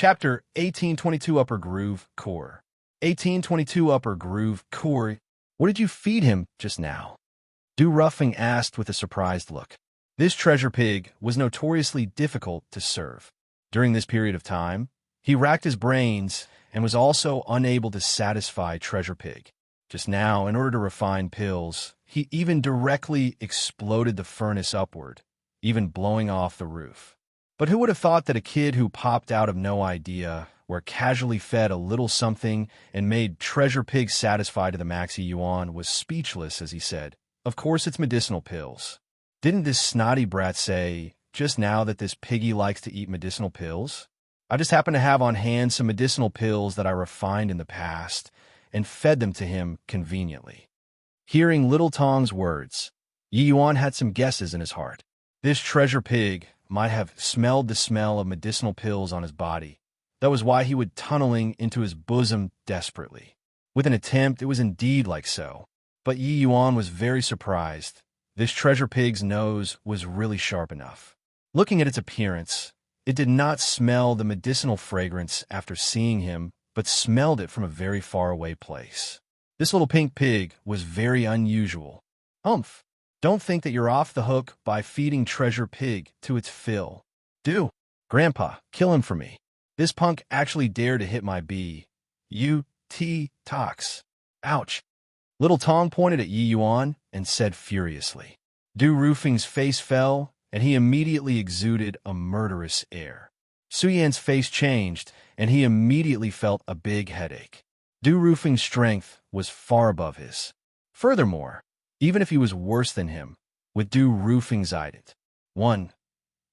Chapter 1822 Upper Groove Core. 1822 Upper Groove Core. What did you feed him just now? Du Ruffing asked with a surprised look. This treasure pig was notoriously difficult to serve. During this period of time, he racked his brains and was also unable to satisfy Treasure Pig. Just now, in order to refine pills, he even directly exploded the furnace upward, even blowing off the roof. But who would have thought that a kid who popped out of no idea, were casually fed a little something and made Treasure Pig satisfied to the maxi yuan, was speechless as he said, "Of course it's medicinal pills. Didn't this snotty brat say just now that this piggy likes to eat medicinal pills? I just happen to have on hand some medicinal pills that I refined in the past and fed them to him conveniently." Hearing Little Tong's words, Yi Yuan had some guesses in his heart. This Treasure Pig might have smelled the smell of medicinal pills on his body. That was why he would tunneling into his bosom desperately. With an attempt, it was indeed like so. But Yi Yuan was very surprised. This Treasure Pig's nose was really sharp enough. Looking at its appearance, it did not smell the medicinal fragrance after seeing him, but smelled it from a very far away place. This little pink pig was very unusual. Humph! Don't think that you're off the hook by feeding Treasure Pig to its fill. Do. Grandpa, kill him for me. This punk actually dared to hit my tox. Ouch. Little Tong pointed at Yi Yuan and said furiously. Du Rufing's face fell, and he immediately exuded a murderous air. Su Yan's face changed, and he immediately felt a big headache. Du Rufing's strength was far above his. Furthermore, even if he was worse than him, with Du Rufing's idet.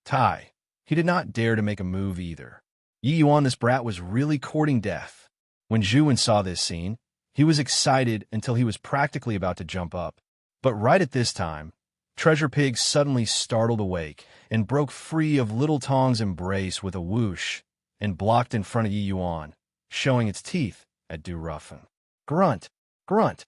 Tai, he did not dare to make a move either. Yi Yuan, this brat, was really courting death. When Zhuan saw this scene, he was excited until he was practically about to jump up. But right at this time, Treasure Pig suddenly startled awake and broke free of Little Tong's embrace with a whoosh and blocked in front of Yi Yuan, showing its teeth at Du Ruffing. Grunt, grunt.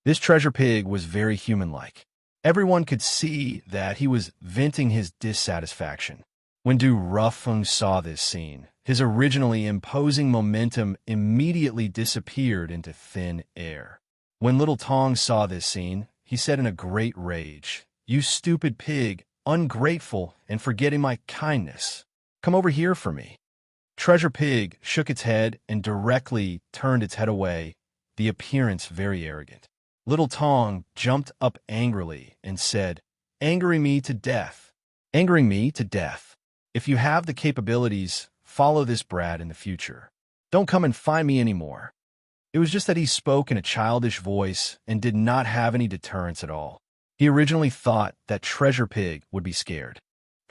This Treasure Pig was very human-like. Everyone could see that he was venting his dissatisfaction. When Du Ruffing saw this scene, his originally imposing momentum immediately disappeared into thin air. When Little Tong saw this scene, he said in a great rage, "You stupid pig, ungrateful and forgetting my kindness. Come over here for me." Treasure Pig shook its head and directly turned its head away, the appearance very arrogant. Little Tong jumped up angrily and said, "Angering me to death. Angering me to death. If you have the capabilities, follow this brat in the future. Don't come and find me anymore." It was just that he spoke in a childish voice and did not have any deterrence at all. He originally thought that Treasure Pig would be scared.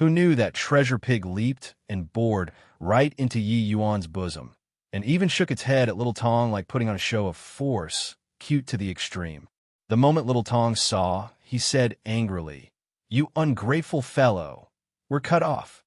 Who knew that Treasure Pig leaped and bored right into Yi Yuan's bosom, and even shook its head at Little Tong like putting on a show of force, cute to the extreme. The moment Little Tong saw, he said angrily, "You ungrateful fellow, we're cut off."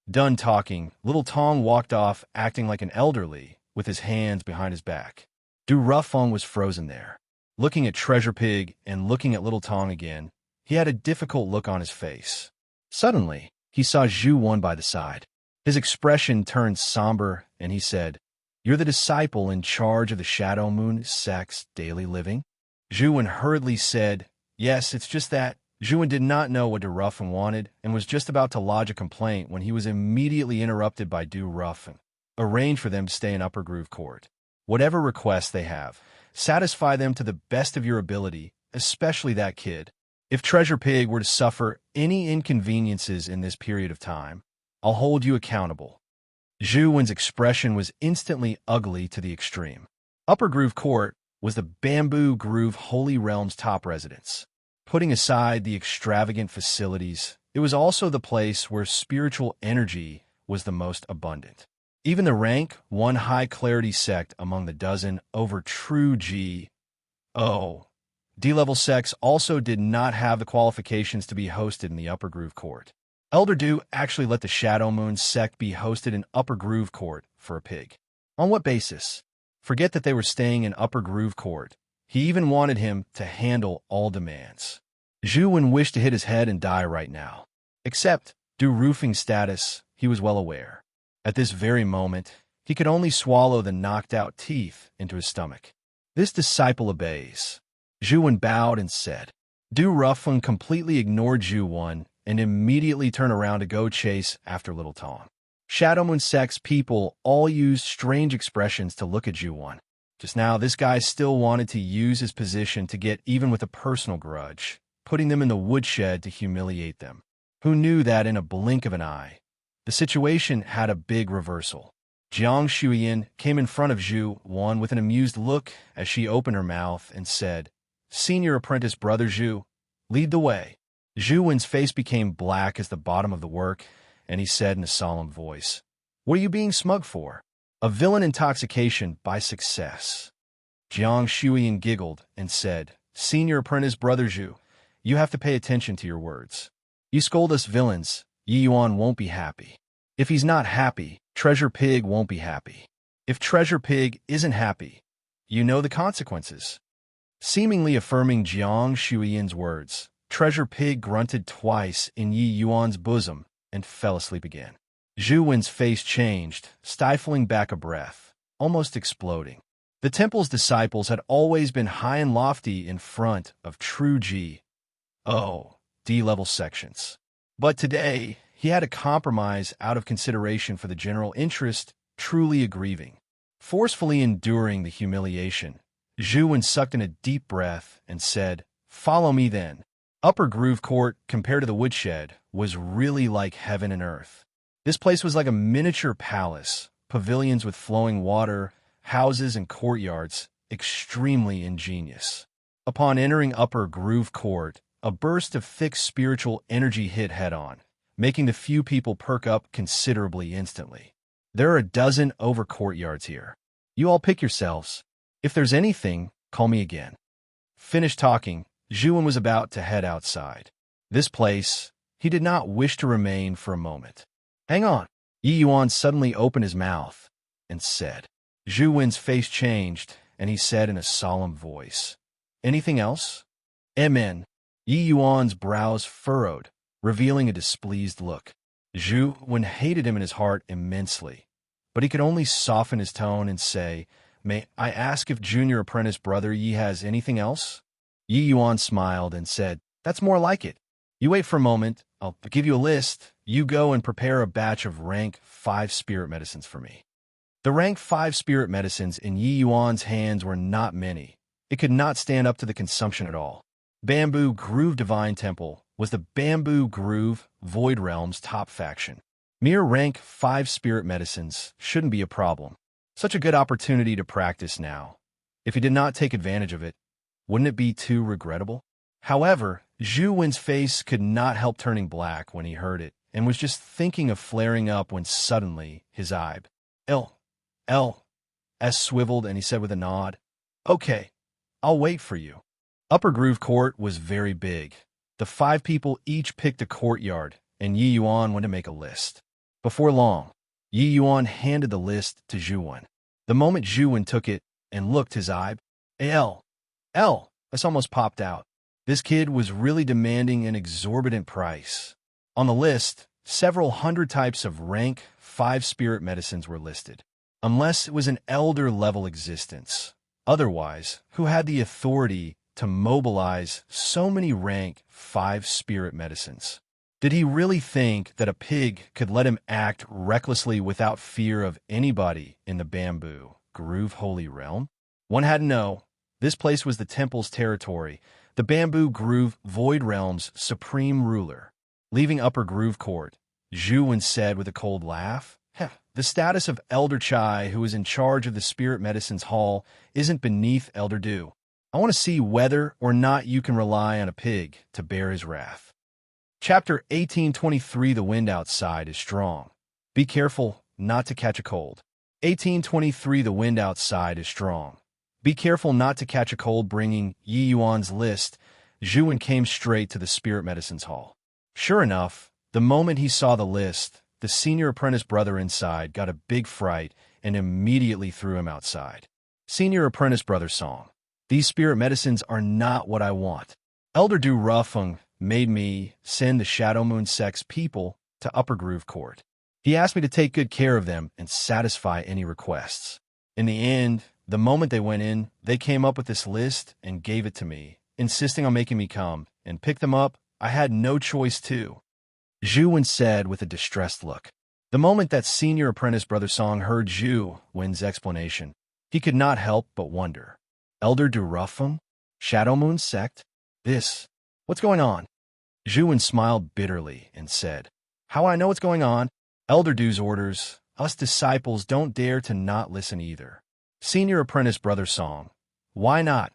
Done talking, Little Tong walked off acting like an elderly, with his hands behind his back. Du Ruffing was frozen there. Looking at Treasure Pig and looking at Little Tong again, he had a difficult look on his face. Suddenly, he saw Zhuan by the side. His expression turned somber, and he said, "You're the disciple in charge of the Shadow Moon sect's daily living?" Zhuan hurriedly said, "Yes, it's just that." Zhuan did not know what Du Ruffing wanted and was just about to lodge a complaint when he was immediately interrupted by Du Ruffing. "Arrange for them to stay in Upper Groove Court. Whatever requests they have, satisfy them to the best of your ability, especially that kid. If Treasure Pig were to suffer any inconveniences in this period of time, I'll hold you accountable." Zhuan's expression was instantly ugly to the extreme. Upper Groove Court was the Bamboo Groove Holy Realm's top residence. Putting aside the extravagant facilities, it was also the place where spiritual energy was the most abundant. Even the rank one high-clarity sect among the dozen over true D-level sects also did not have the qualifications to be hosted in the Upper Groove Court. Elder Du actually let the Shadow Moon sect be hosted in Upper Groove Court for a pig. On what basis? Forget that they were staying in Upper Groove Court. He even wanted him to handle all demands. Zhuan wished to hit his head and die right now. Except Du Rufing's status, he was well aware. At this very moment, He could only swallow the knocked-out teeth into his stomach. This disciple obeys. Zhu bowed and said. Du Rufeng completely ignored Zhu and immediately turned around to go chase after Little Tong. Shadow Moon Sect's people all used strange expressions to look at Zhu. Just now, this guy still wanted to use his position to get even with a personal grudge, putting them in the woodshed to humiliate them. Who knew that in a blink of an eye, the situation had a big reversal. Jiang Shuyan came in front of Zhu with an amused look as she opened her mouth and said, "Senior apprentice brother Zhu, lead the way." Zhu face became black as the bottom of the work, and he said in a solemn voice, "What are you being smug for?" "A villain intoxication by success." Jiang Shuyan giggled and said, "Senior apprentice brother Zhu, you have to pay attention to your words. You scold us villains, Yi Yuan won't be happy. If he's not happy, Treasure Pig won't be happy. If Treasure Pig isn't happy, you know the consequences." Seemingly affirming Jiang Shuyan's words, Treasure Pig grunted twice in Yi Yuan's bosom and fell asleep again. Zhu face changed, stifling back a breath, almost exploding. The temple's disciples had always been high and lofty in front of true D-level sections. But today, he had to compromise out of consideration for the general interest, truly aggrieving. Forcefully enduring the humiliation, Zhu sucked in a deep breath and said, "Follow me then." Upper Groove Court, compared to the woodshed, was really like heaven and earth. This place was like a miniature palace, pavilions with flowing water, houses and courtyards, extremely ingenious. Upon entering Upper Groove Court, a burst of thick spiritual energy hit head-on, making the few people perk up considerably instantly. "There are a dozen over courtyards here. You all pick yourselves. If there's anything, call me again." Finished talking, Zhu was about to head outside. This place, he did not wish to remain for a moment. "Hang on." Yi Yuan suddenly opened his mouth and said. Zhu face changed, and he said in a solemn voice, "Anything else?" "Amen." Yi Yuan's brows furrowed, revealing a displeased look. Zhu hated him in his heart immensely, but he could only soften his tone and say, "May I ask if Junior Apprentice Brother Yi has anything else?" Yi Yuan smiled and said, "That's more like it. You wait for a moment, I'll give you a list. You go and prepare a batch of rank 5 spirit medicines for me." The rank 5 spirit medicines in Yi Yuan's hands were not many. It could not stand up to the consumption at all. Bamboo Groove Divine Temple was the Bamboo Groove Void Realm's top faction. Mere rank 5 spirit medicines shouldn't be a problem. Such a good opportunity to practice now. If he did not take advantage of it, wouldn't it be too regrettable? However, Zhu face could not help turning black when he heard it, and was just thinking of flaring up when suddenly his eyes swiveled and he said with a nod, "Okay, I'll wait for you." Upper Groove Court was very big. The 5 people each picked a courtyard, and Yi Yuan went to make a list. Before long, Yi Yuan handed the list to Zhu. The moment Zhu took it and looked, his eye, this almost popped out. This kid was really demanding an exorbitant price. On the list, several hundred types of rank 5 spirit medicines were listed. Unless it was an elder-level existence. Otherwise, who had the authority to mobilize so many rank 5 spirit medicines? Did he really think that a pig could let him act recklessly without fear of anybody in the Bamboo Groove Holy Realm? One had to know, this place was the temple's territory, the Bamboo Groove Void Realm's supreme ruler. Leaving Upper Groove Court, Zhu said with a cold laugh, "The status of Elder Chai, who is in charge of the Spirit Medicines Hall, isn't beneath Elder Du. I want to see whether or not you can rely on a pig to bear his wrath." Chapter 1823. The wind outside is strong. Be careful not to catch a cold. 1823. The wind outside is strong. Be careful not to catch a cold. Bringing Yi Yuan's list, Zhu came straight to the Spirit Medicines Hall. Sure enough, the moment he saw the list, the senior apprentice brother inside got a big fright and immediately threw him outside. Senior apprentice brother song. These spirit medicines are not what I want. Elder Du Rufeng made me send the Shadow Moon Sect's people to Upper Groove Court. He asked me to take good care of them and satisfy any requests. In the end, the moment they went in, they came up with this list and gave it to me, insisting on making me come and pick them up. I had no choice to. Zhu Wen said with a distressed look. The moment that senior apprentice Brother Song heard Zhu Wen's explanation, he could not help but wonder. Elder Du Rufeng? Shadow Moon sect? What's going on? Zhu Wen smiled bitterly and said, How I know what's going on? Elder Du's orders, us disciples don't dare to not listen either. Senior apprentice Brother Song, why not?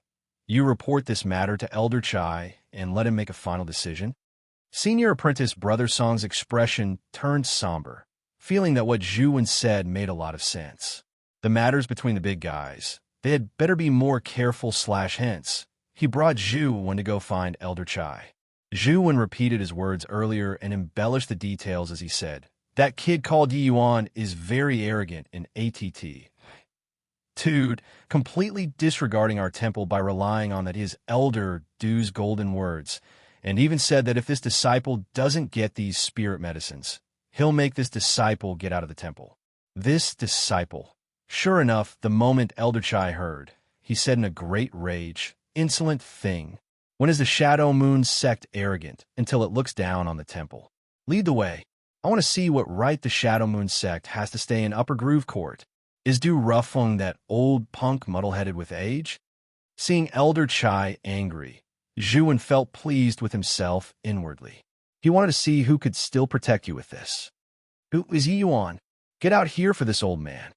You report this matter to Elder Chai and let him make a final decision? Senior apprentice Brother Song's expression turned somber, feeling that what Zhu Wen said made a lot of sense. The matters between the big guys, they had better be more careful hence. He brought Zhu Wen to go find Elder Chai. Zhu Wen repeated his words earlier and embellished the details as he said, That kid called Yi Yuan is very arrogant in ATT. Dude, completely disregarding our temple by relying on that his Elder Du's golden words, and even said that if this disciple doesn't get these spirit medicines, he'll make this disciple get out of the temple. This disciple. Sure enough, the moment Elder Chai heard, he said in a great rage, Insolent thing. When is the Shadow Moon sect arrogant until it looks down on the temple? Lead the way. I want to see what right the Shadow Moon sect has to stay in Upper Groove Court. Is Du Rufeng that old punk muddle-headed with age? Seeing Elder Chai angry, Zhu Wen felt pleased with himself inwardly. He wanted to see who could still protect you with this. Who is Yi Yuan? Get out here for this old man.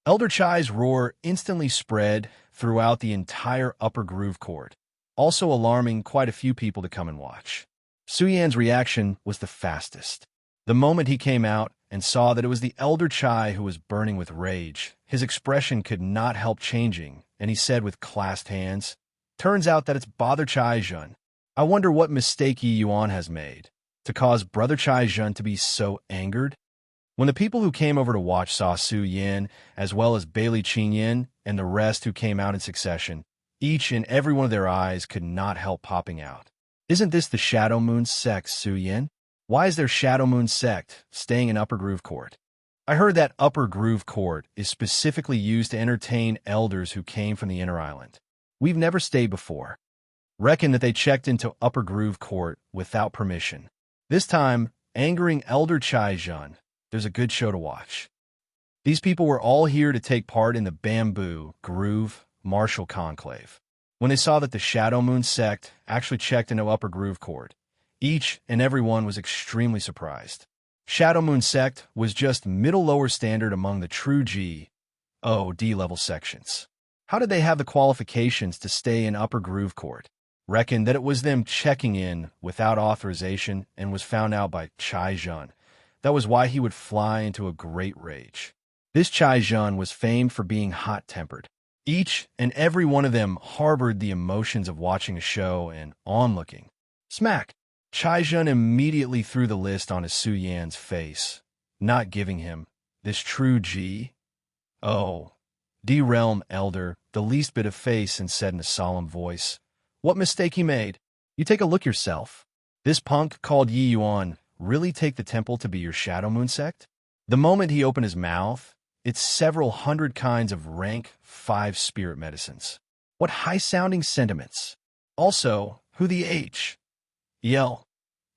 Elder Chai's roar instantly spread throughout the entire Upper Groove Court, also alarming quite a few people to come and watch. Su Yan's reaction was the fastest. The moment he came out and saw that it was the Elder Chai who was burning with rage, his expression could not help changing, and he said with clasped hands, Turns out that it's Brother Chai Jun. I wonder what mistake Yi Yuan has made to cause Brother Chai Jun to be so angered. When the people who came over to watch saw Su Yan, as well as Bailey Qin Yin and the rest who came out in succession, each and every one of their eyes could not help popping out. Isn't this the Shadow Moon sect, Su Yan? Why is there Shadow Moon sect staying in Upper Groove Court? I heard that Upper Groove Court is specifically used to entertain elders who came from the Inner Island. We've never stayed before. Reckon that they checked into Upper Groove Court without permission. This time, angering Elder Chai Jun. There's a good show to watch. These people were all here to take part in the Bamboo Groove Martial Conclave. When they saw that the Shadow Moon sect actually checked into Upper Groove Court, each and every one was extremely surprised. Shadow Moon sect was just middle-lower standard among the true G.O.D. level sections. How did they have the qualifications to stay in Upper Groove Court? Reckoned that it was them checking in without authorization and was found out by Chai Jun. That was why he would fly into a great rage. This Chai Jun was famed for being hot-tempered. Each and every one of them harbored the emotions of watching a show and onlooking. Smack! Chai Jun immediately threw the list on his Su Yan's face, not giving him this true G.O.D. realm elder the least bit of face and said in a solemn voice, What mistake he made? You take a look yourself. This punk called Yi Yuan really take the temple to be your Shadow Moon sect? The moment he opened his mouth, it's several hundred kinds of rank 5 spirit medicines. What high-sounding sentiments. Also, who the H.L.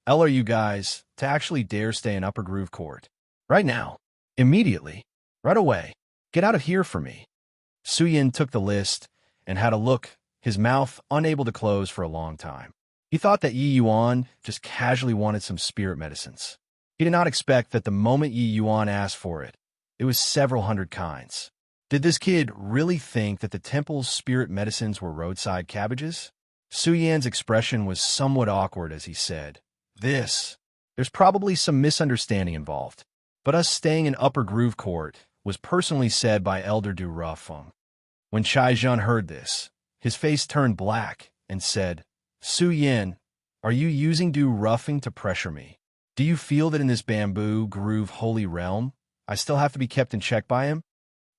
are you guys to actually dare stay in Upper Groove Court? Right now. Immediately. Right away. Get out of here for me. Su Yan took the list and had a look, his mouth unable to close for a long time. He thought that Yi Yuan just casually wanted some spirit medicines. He did not expect that the moment Yi Yuan asked for it, it was several hundred kinds. Did this kid really think that the temple's spirit medicines were roadside cabbages? Su Yan's expression was somewhat awkward as he said, There's probably some misunderstanding involved, but us staying in Upper Groove Court was personally said by Elder Du Rufeng. When Chai Jun heard this, his face turned black and said, Su Yan, are you using Du Rufeng to pressure me? Do you feel that in this Bamboo Groove holy realm, I still have to be kept in check by him?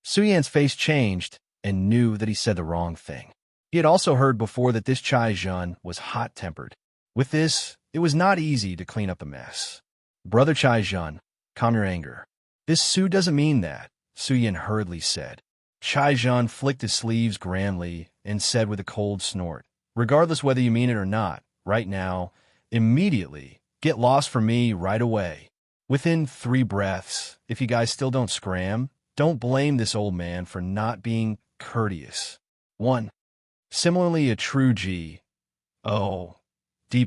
Su Yan's face changed and knew that he said the wrong thing. He had also heard before that this Chai Jun was hot-tempered. With this, it was not easy to clean up the mess. Brother Chai Jun, calm your anger. This Su doesn't mean that, Su Yin hurriedly said. Chai Zhan flicked his sleeves grandly and said with a cold snort, regardless whether you mean it or not, right now, immediately, get lost from me right away. Within 3 breaths, if you guys still don't scram, don't blame this old man for not being courteous. 1. Similarly, a true D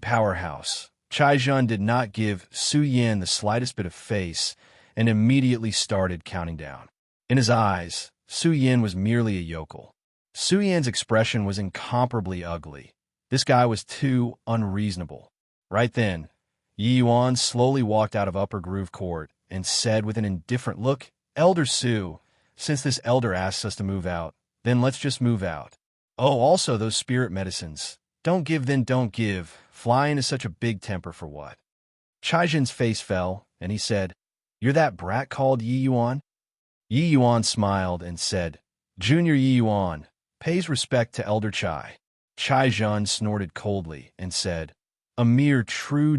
powerhouse. Chai Zhan did not give Su Yin the slightest bit of face and immediately started counting down. In his eyes, Su Yin was merely a yokel. Su Yin's expression was incomparably ugly. This guy was too unreasonable. Right then, Yi Yuan slowly walked out of Upper Groove Court and said with an indifferent look, Elder Su, since this elder asks us to move out, then let's just move out. Oh, also those spirit medicines. Don't give, then don't give. Flying is such a big temper for what? Chai Zhen's face fell, and he said, You're that brat called Yi Yuan? Yi Yuan smiled and said, Junior Yi Yuan, pays respect to Elder Chai. Chai Zhen snorted coldly and said, A mere true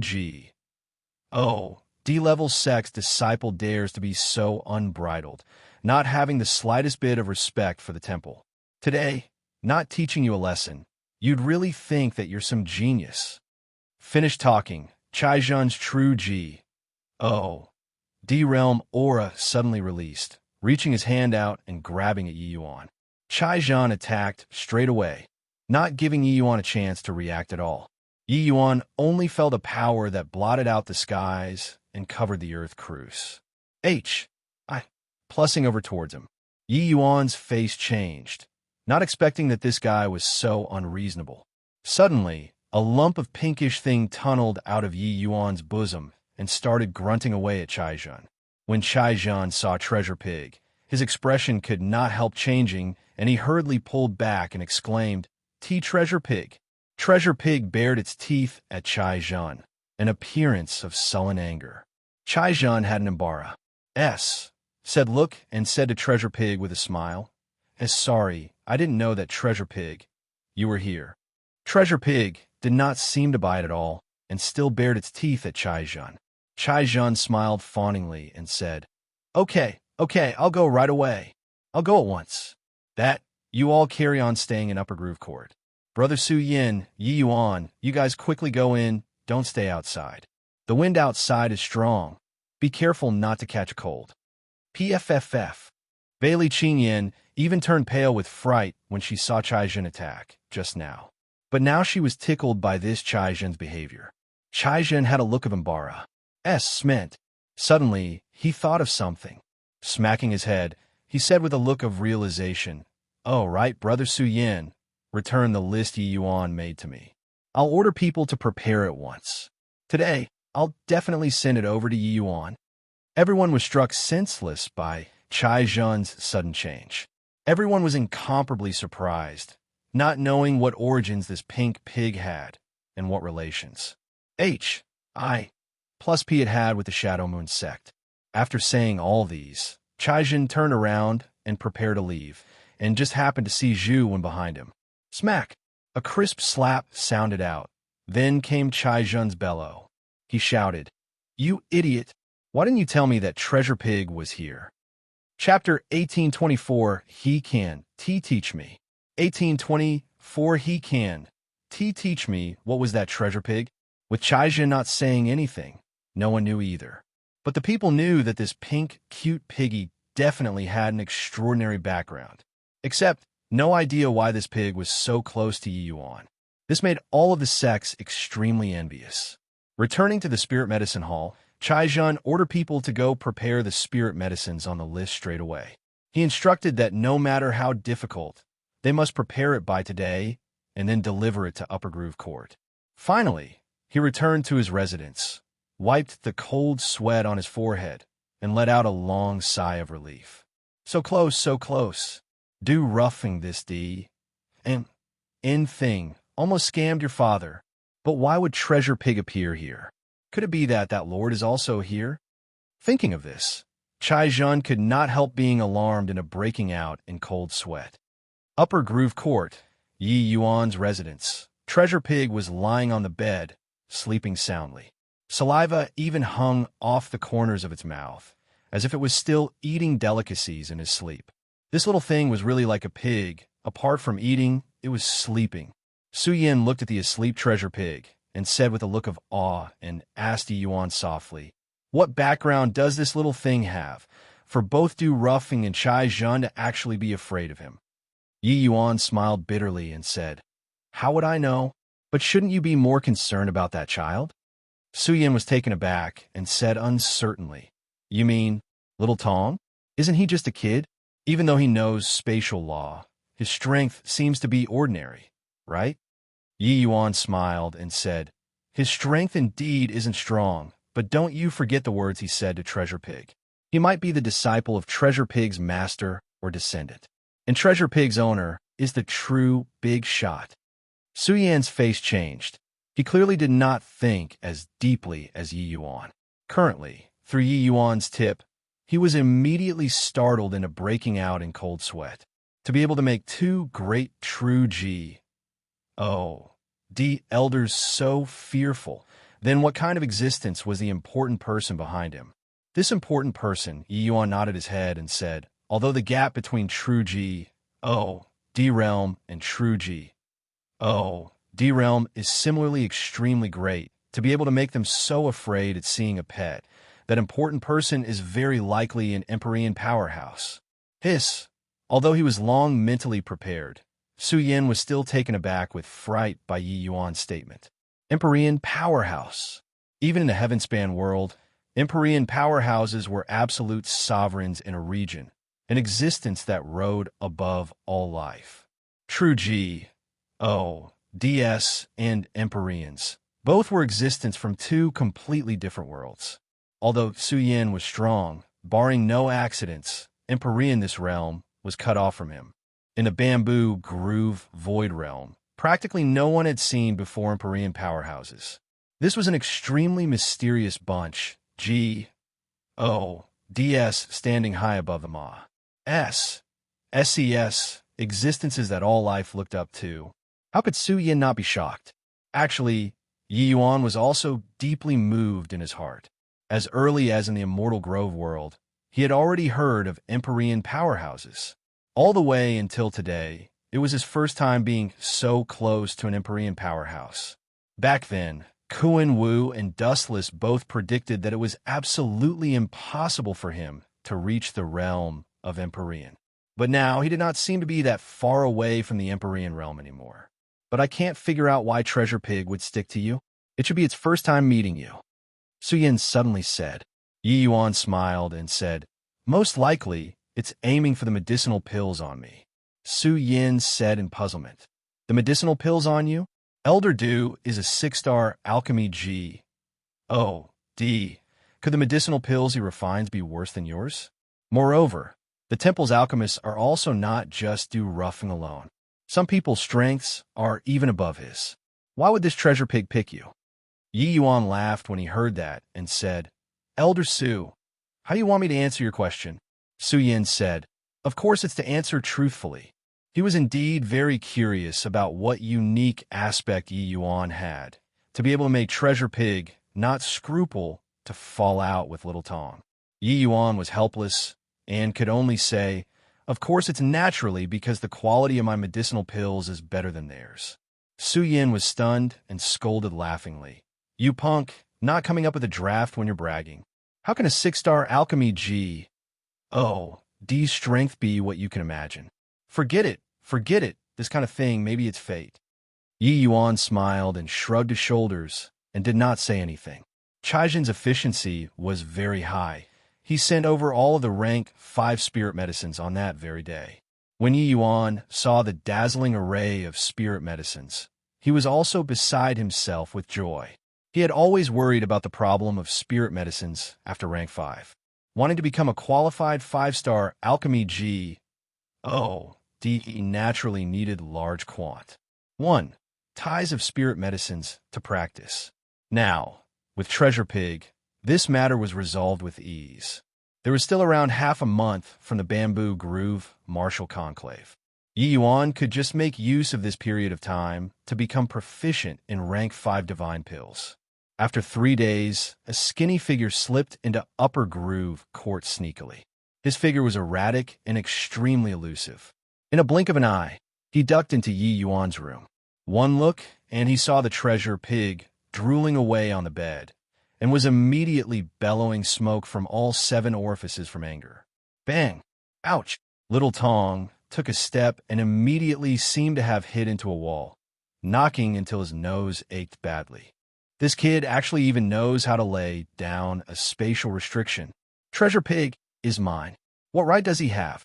D-level sex disciple dares to be so unbridled, not having the slightest bit of respect for the temple. Today, not teaching you a lesson, you'd really think that you're some genius. Finished talking, Chai Zhen's true D-realm aura suddenly released, reaching his hand out and grabbing at Yi Yuan. Chai Zhen attacked straight away, not giving Yi Yuan a chance to react at all. Yi Yuan only felt a power that blotted out the skies and covered the earth cruise. Plussing over towards him. Yi Yuan's face changed, not expecting that this guy was so unreasonable. Suddenly, a lump of pinkish thing tunneled out of Yi Yuan's bosom and started grunting away at Chai Zhen. When Chai Zhen saw Treasure Pig, his expression could not help changing, and he hurriedly pulled back and exclaimed, Treasure Pig. Treasure Pig bared its teeth at Chai Zhen, an appearance of sullen anger. Chai Zhen had an said look and said to Treasure Pig with a smile, Sorry, I didn't know that Treasure Pig, you were here. Treasure Pig did not seem to bite at all and still bared its teeth at Chai Zhen. Chai Zhen smiled fawningly and said, Okay, I'll go right away. I'll go at once. That, you all carry on staying in Upper Groove Court. Brother Su Yin, Yi Yuan, you guys quickly go in, don't stay outside. The wind outside is strong. Be careful not to catch a cold. PFFF. Bailey Qingyan even turned pale with fright when she saw Chai Zhen attack, just now. But now she was tickled by this Chai Zhen's behavior. Chai Zhen had a look of embarrassment. Suddenly, he thought of something. Smacking his head, he said with a look of realization, Oh, right, Brother Su Yin, return the list Yi Yuan made to me. I'll order people to prepare at once. Today, I'll definitely send it over to Yi Yuan. Everyone was struck senseless by Chai Zhen's sudden change. Everyone was incomparably surprised, not knowing what origins this pink pig had and what relations plus P it had with the Shadow Moon sect. After saying all these, Chai Zhen turned around and prepared to leave, and just happened to see Zhu Wen behind him. Smack! A crisp slap sounded out. Then came Chai Zhen's bellow. He shouted, You idiot! Why didn't you tell me that Treasure Pig was here? Chapter 1824, He Can, Teach Me. 1824, He Can, Teach Me, what was that Treasure Pig? With Chai Zhen not saying anything, no one knew either. But the people knew that this pink, cute piggy definitely had an extraordinary background. Except, no idea why this pig was so close to Yi Yuan. This made all of the sects extremely envious. Returning to the spirit medicine hall, Chai Zhen ordered people to go prepare the spirit medicines on the list straight away. He instructed that no matter how difficult, they must prepare it by today and then deliver it to Upper Groove Court. Finally, he returned to his residence, wiped the cold sweat on his forehead, and let out a long sigh of relief. So close. Do roughing this thing. Almost scammed your father. But why would Treasure Pig appear here? Could it be that lord is also here? Thinking of this, Chai Zhen could not help being alarmed and breaking out in cold sweat. Upper Groove Court, Yi Yuan's residence. Treasure Pig was lying on the bed, sleeping soundly. Saliva even hung off the corners of its mouth, as if it was still eating delicacies in his sleep. This little thing was really like a pig. Apart from eating, it was sleeping. Su Yin looked at the asleep treasure pig and said with a look of awe and asked Yi Yuan softly, "What background does this little thing have for both Du Ruffing and Chai Zhun to actually be afraid of him?" Yi Yuan smiled bitterly and said, "How would I know? But shouldn't you be more concerned about that child?" Su Yin was taken aback and said uncertainly, "You mean little Tong? Isn't he just a kid? Even though he knows spatial law, his strength seems to be ordinary, right?" Yi Yuan smiled and said, "His strength indeed isn't strong, but don't you forget the words he said to Treasure Pig. He might be the disciple of Treasure Pig's master or descendant, and Treasure Pig's owner is the true big shot." Su Yan's face changed. He clearly did not think as deeply as Yi Yuan. Currently, through Yi Yuan's tip, he was immediately startled into breaking out in cold sweat. To be able to make two great true G.O.D. elders so fearful, then what kind of existence was the important person behind him? This important person, Yi Yuan nodded his head and said, although the gap between true G.O.D. realm and true G.O.D. realm is similarly extremely great, to be able to make them so afraid at seeing a pet, that important person is very likely an Empyrean powerhouse. Although he was long mentally prepared, Su Yin was still taken aback with fright by Yi Yuan's statement. Empyrean powerhouse. Even in the Heavenspan world, Empyrean powerhouses were absolute sovereigns in a region, an existence that rode above all life. True G.O.D.S. and Empyreans, both were existence from two completely different worlds. Although Su Yin was strong, barring no accidents, Empyrean this realm was cut off from him. In the Bamboo Groove Void Realm, practically no one had seen before Empyrean powerhouses. This was an extremely mysterious bunch, G.O.D.S. standing high above them all. SES, existences that all life looked up to. How could Su Yin not be shocked? Actually, Yi Yuan was also deeply moved in his heart. As early as in the Immortal Grove world, he had already heard of Empyrean powerhouses. All the way until today, it was his first time being so close to an Empyrean powerhouse. Back then, Kuan Wu and Dustless both predicted that it was absolutely impossible for him to reach the realm of Empyrean. But now he did not seem to be that far away from the Empyrean realm anymore. But I can't figure out why Treasure Pig would stick to you. It should be its first time meeting you. Su Yin suddenly said. Yi Yuan smiled and said, "Most likely, it's aiming for the medicinal pills on me." Su Yin said in puzzlement. "The medicinal pills on you? Elder Du is a 6-star alchemy G.O.D. Could the medicinal pills he refines be worse than yours? Moreover, the temple's alchemists are also not just Du Ruffing alone. Some people's strengths are even above his. Why would this Treasure Pig pick you?" Yi Yuan laughed when he heard that and said, "Elder Su, how do you want me to answer your question?" Su Yin said, "Of course it's to answer truthfully." He was indeed very curious about what unique aspect Yi Yuan had, to be able to make Treasure Pig not scruple to fall out with Little Tong. Yi Yuan was helpless and could only say, "Of course it's naturally because the quality of my medicinal pills is better than theirs." Su Yin was stunned and scolded laughingly. "You punk, not coming up with a draft when you're bragging. How can a 6-star alchemy G.O.D. strength be what you can imagine? Forget it, this kind of thing, maybe it's fate." Yi Yuan smiled and shrugged his shoulders and did not say anything. Chaijin's efficiency was very high. He sent over all of the rank 5 spirit medicines on that very day. When Yi Yuan saw the dazzling array of spirit medicines, he was also beside himself with joy. He had always worried about the problem of spirit medicines after rank 5. Wanting to become a qualified 5-star alchemy G.O.D. naturally needed large quant. 1. Ties of spirit medicines to practice. Now, with Treasure Pig, this matter was resolved with ease. There was still around half a month from the Bamboo Groove Martial Conclave. Yi Yuan could just make use of this period of time to become proficient in rank 5 divine pills. After 3 days, a skinny figure slipped into Upper Groove Court sneakily. His figure was erratic and extremely elusive. In a blink of an eye, he ducked into Yi Yuan's room. One look, and he saw the treasure pig drooling away on the bed, and was immediately bellowing smoke from all 7 orifices from anger. Bang! Ouch! Little Tong took a step and immediately seemed to have hit into a wall, knocking until his nose ached badly. This kid actually even knows how to lay down a spatial restriction. Treasure pig is mine. What right does he have?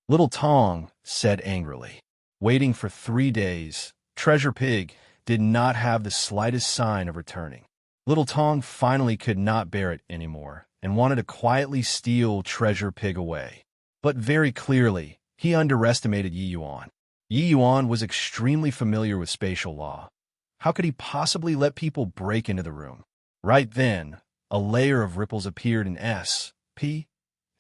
Little Tong said angrily. Waiting for 3 days, Treasure Pig did not have the slightest sign of returning. Little Tong finally could not bear it anymore and wanted to quietly steal Treasure Pig away. But very clearly, he underestimated Yi Yuan. Yi Yuan was extremely familiar with spatial law. How could he possibly let people break into the room? Right then, a layer of ripples appeared in S, P,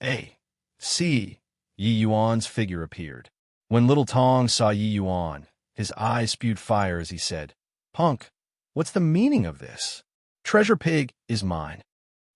A, C. Yi Yuan's figure appeared. When Little Tong saw Yi Yuan, his eyes spewed fire as he said, "Punk, what's the meaning of this? Treasure Pig is mine."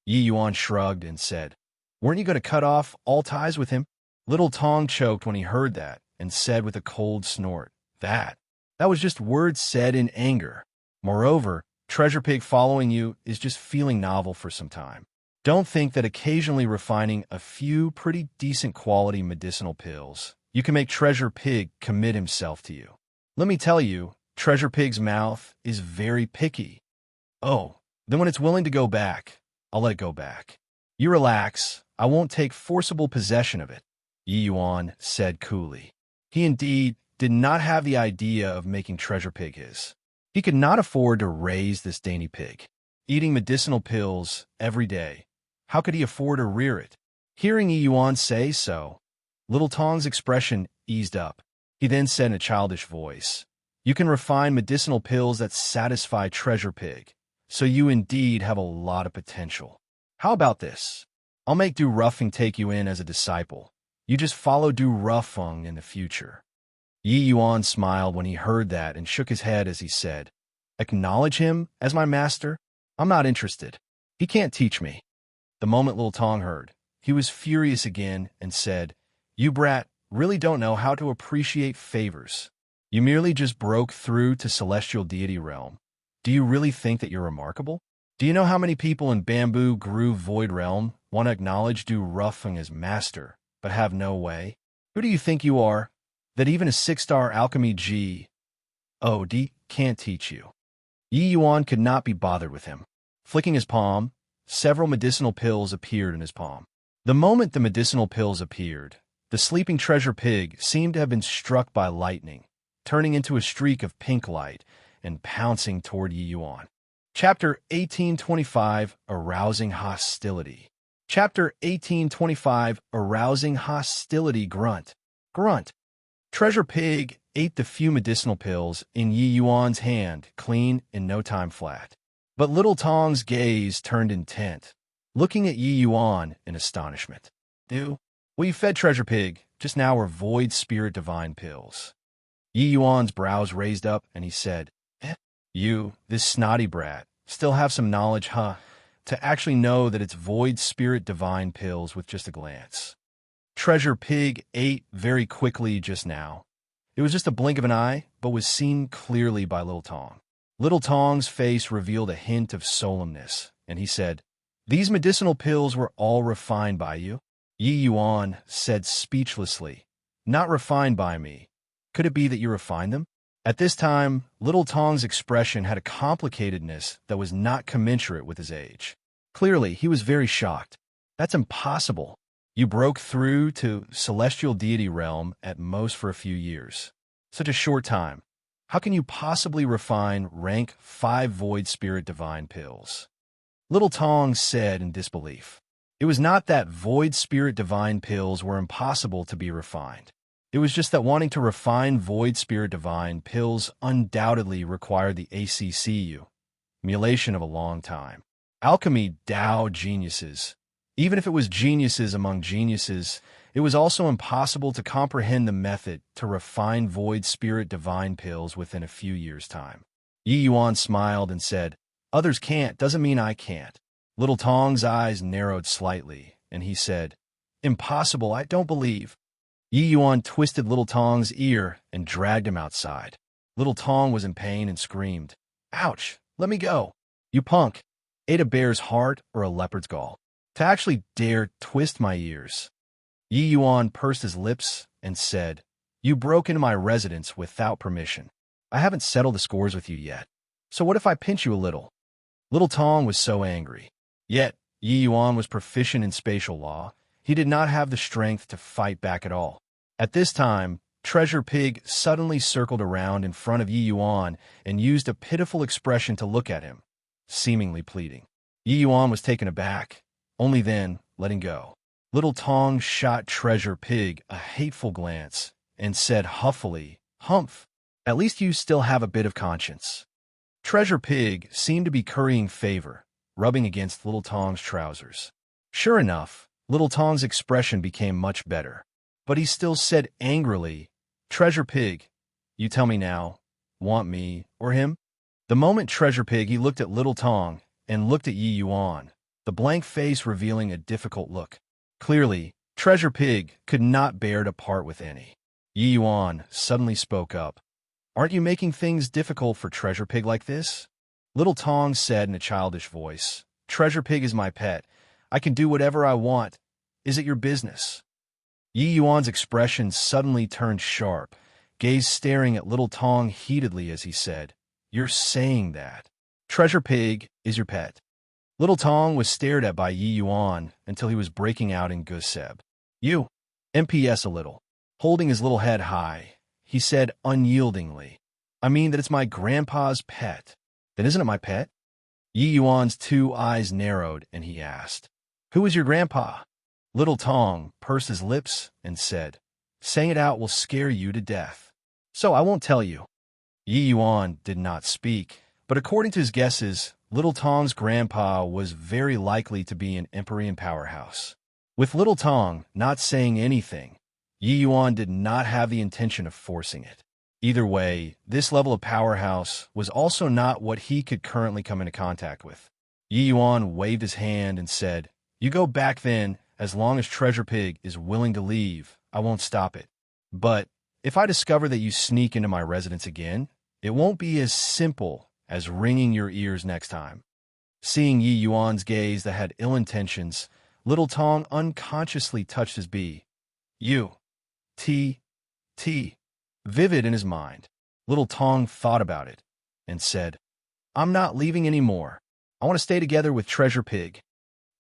Yi Yuan shrugged and said, "Weren't you going to cut off all ties with him?" Little Tong choked when he heard that and said with a cold snort, That was just words said in anger. Moreover, Treasure Pig following you is just feeling novel for some time. Don't think that occasionally refining a few pretty decent quality medicinal pills, you can make Treasure Pig commit himself to you. Let me tell you, Treasure Pig's mouth is very picky. Oh, then when it's willing to go back, I'll let it go back. You relax, I won't take forcible possession of it," Yi Yuan said coolly. He indeed did not have the idea of making Treasure Pig his. He could not afford to raise this dainty pig. Eating medicinal pills every day, how could he afford to rear it? Hearing Yi Yuan say so, Little Tong's expression eased up. He then said in a childish voice, "You can refine medicinal pills that satisfy Treasure Pig, so you indeed have a lot of potential. How about this? I'll make Du Ruffing take you in as a disciple. You just follow Du Ruffing in the future." Yi Yuan smiled when he heard that and shook his head as he said, "Acknowledge him as my master? I'm not interested. He can't teach me." The moment Little Tong heard, he was furious again and said, "You brat really don't know how to appreciate favors. You merely just broke through to celestial deity realm. Do you really think that you're remarkable? Do you know how many people in Bamboo Groove Void Realm want to acknowledge Du Ruffing as master, but have no way? Who do you think you are, that even a 6-star alchemy G.O.D. can't teach you?" Yi Yuan could not be bothered with him. Flicking his palm, several medicinal pills appeared in his palm. The moment the medicinal pills appeared, the sleeping Treasure Pig seemed to have been struck by lightning, turning into a streak of pink light and pouncing toward Yi Yuan. Chapter 1825, Arousing Hostility. Chapter 1825, Arousing Hostility. Grunt. Grunt. Treasure Pig ate the few medicinal pills in Yi Yuan's hand clean in no time flat. But Little Tong's gaze turned intent, looking at Yi Yuan in astonishment. What you fed Treasure Pig just now were Void Spirit Divine pills." Yi Yuan's brows raised up and he said, "You, this snotty brat, still have some knowledge, huh? To actually know that it's Void Spirit Divine pills with just a glance. Treasure Pig ate very quickly just now. It was just a blink of an eye, but was seen clearly by Little Tong. Little Tong's face revealed a hint of solemnness, and he said, "These medicinal pills were all refined by you?" Yi Yuan said speechlessly, "Not refined by me. Could it be that you refined them?" At this time, Little Tong's expression had a complicatedness that was not commensurate with his age. Clearly, he was very shocked. "That's impossible. You broke through to celestial deity realm at most for a few years. Such a short time. How can you possibly refine rank 5 Void Spirit Divine pills?" Little Tong said in disbelief. It was not that Void Spirit Divine pills were impossible to be refined. It was just that wanting to refine Void Spirit Divine pills undoubtedly required the ACCU, emulation of a long time. Alchemy Dao geniuses. Even if it was geniuses among geniuses, it was also impossible to comprehend the method to refine Void Spirit Divine pills within a few years' time. Yi Yuan smiled and said, Others can't doesn't mean I can't. Little Tong's eyes narrowed slightly, and he said, Impossible, I don't believe. Yi Yuan twisted Little Tong's ear and dragged him outside. Little Tong was in pain and screamed, Ouch, let me go. You punk. Ate a bear's heart or a leopard's gall. To actually dare twist my ears. Yi Yuan pursed his lips and said, You broke into my residence without permission. I haven't settled the scores with you yet. So what if I pinch you a little? Little Tong was so angry. Yet, Yi Yuan was proficient in spatial law. He did not have the strength to fight back at all. At this time, Treasure Pig suddenly circled around in front of Yi Yuan and used a pitiful expression to look at him, seemingly pleading. Yi Yuan was taken aback, only then letting go. Little Tong shot Treasure Pig a hateful glance and said huffily, Humph, at least you still have a bit of conscience. Treasure Pig seemed to be currying favor, rubbing against Little Tong's trousers. Sure enough, Little Tong's expression became much better, but he still said angrily, Treasure Pig, you tell me now, want me or him? The moment Treasure Pig he looked at Little Tong and looked at Yi Yuan, the blank face revealing a difficult look. Clearly, Treasure Pig could not bear to part with any. Yi Yuan suddenly spoke up. Aren't you making things difficult for Treasure Pig like this? Little Tong said in a childish voice, Treasure Pig is my pet. I can do whatever I want. Is it your business? Yi Yuan's expression suddenly turned sharp, gaze staring at Little Tong heatedly as he said, You're saying that. Treasure Pig is your pet. Little Tong was stared at by Yi Yuan until he was breaking out in Guseb. You, MPS a little. Holding his little head high, he said unyieldingly, I mean that it's my grandpa's pet. Then isn't it my pet? Yi Yuan's two eyes narrowed and he asked, Who is your grandpa? Little Tong pursed his lips and said, Saying it out will scare you to death. So I won't tell you. Yi Yuan did not speak, but according to his guesses, Little Tong's grandpa was very likely to be an Empyrean powerhouse. With Little Tong not saying anything, Yi Yuan did not have the intention of forcing it. Either way, this level of powerhouse was also not what he could currently come into contact with. Yi Yuan waved his hand and said, You go back then, as long as Treasure Pig is willing to leave, I won't stop it. But if I discover that you sneak into my residence again, it won't be as simple as ringing your ears next time. Seeing Yi Yuan's gaze that had ill intentions, Little Tong unconsciously touched his bee. Vivid in his mind. Little Tong thought about it and said, I'm not leaving anymore. I want to stay together with Treasure Pig.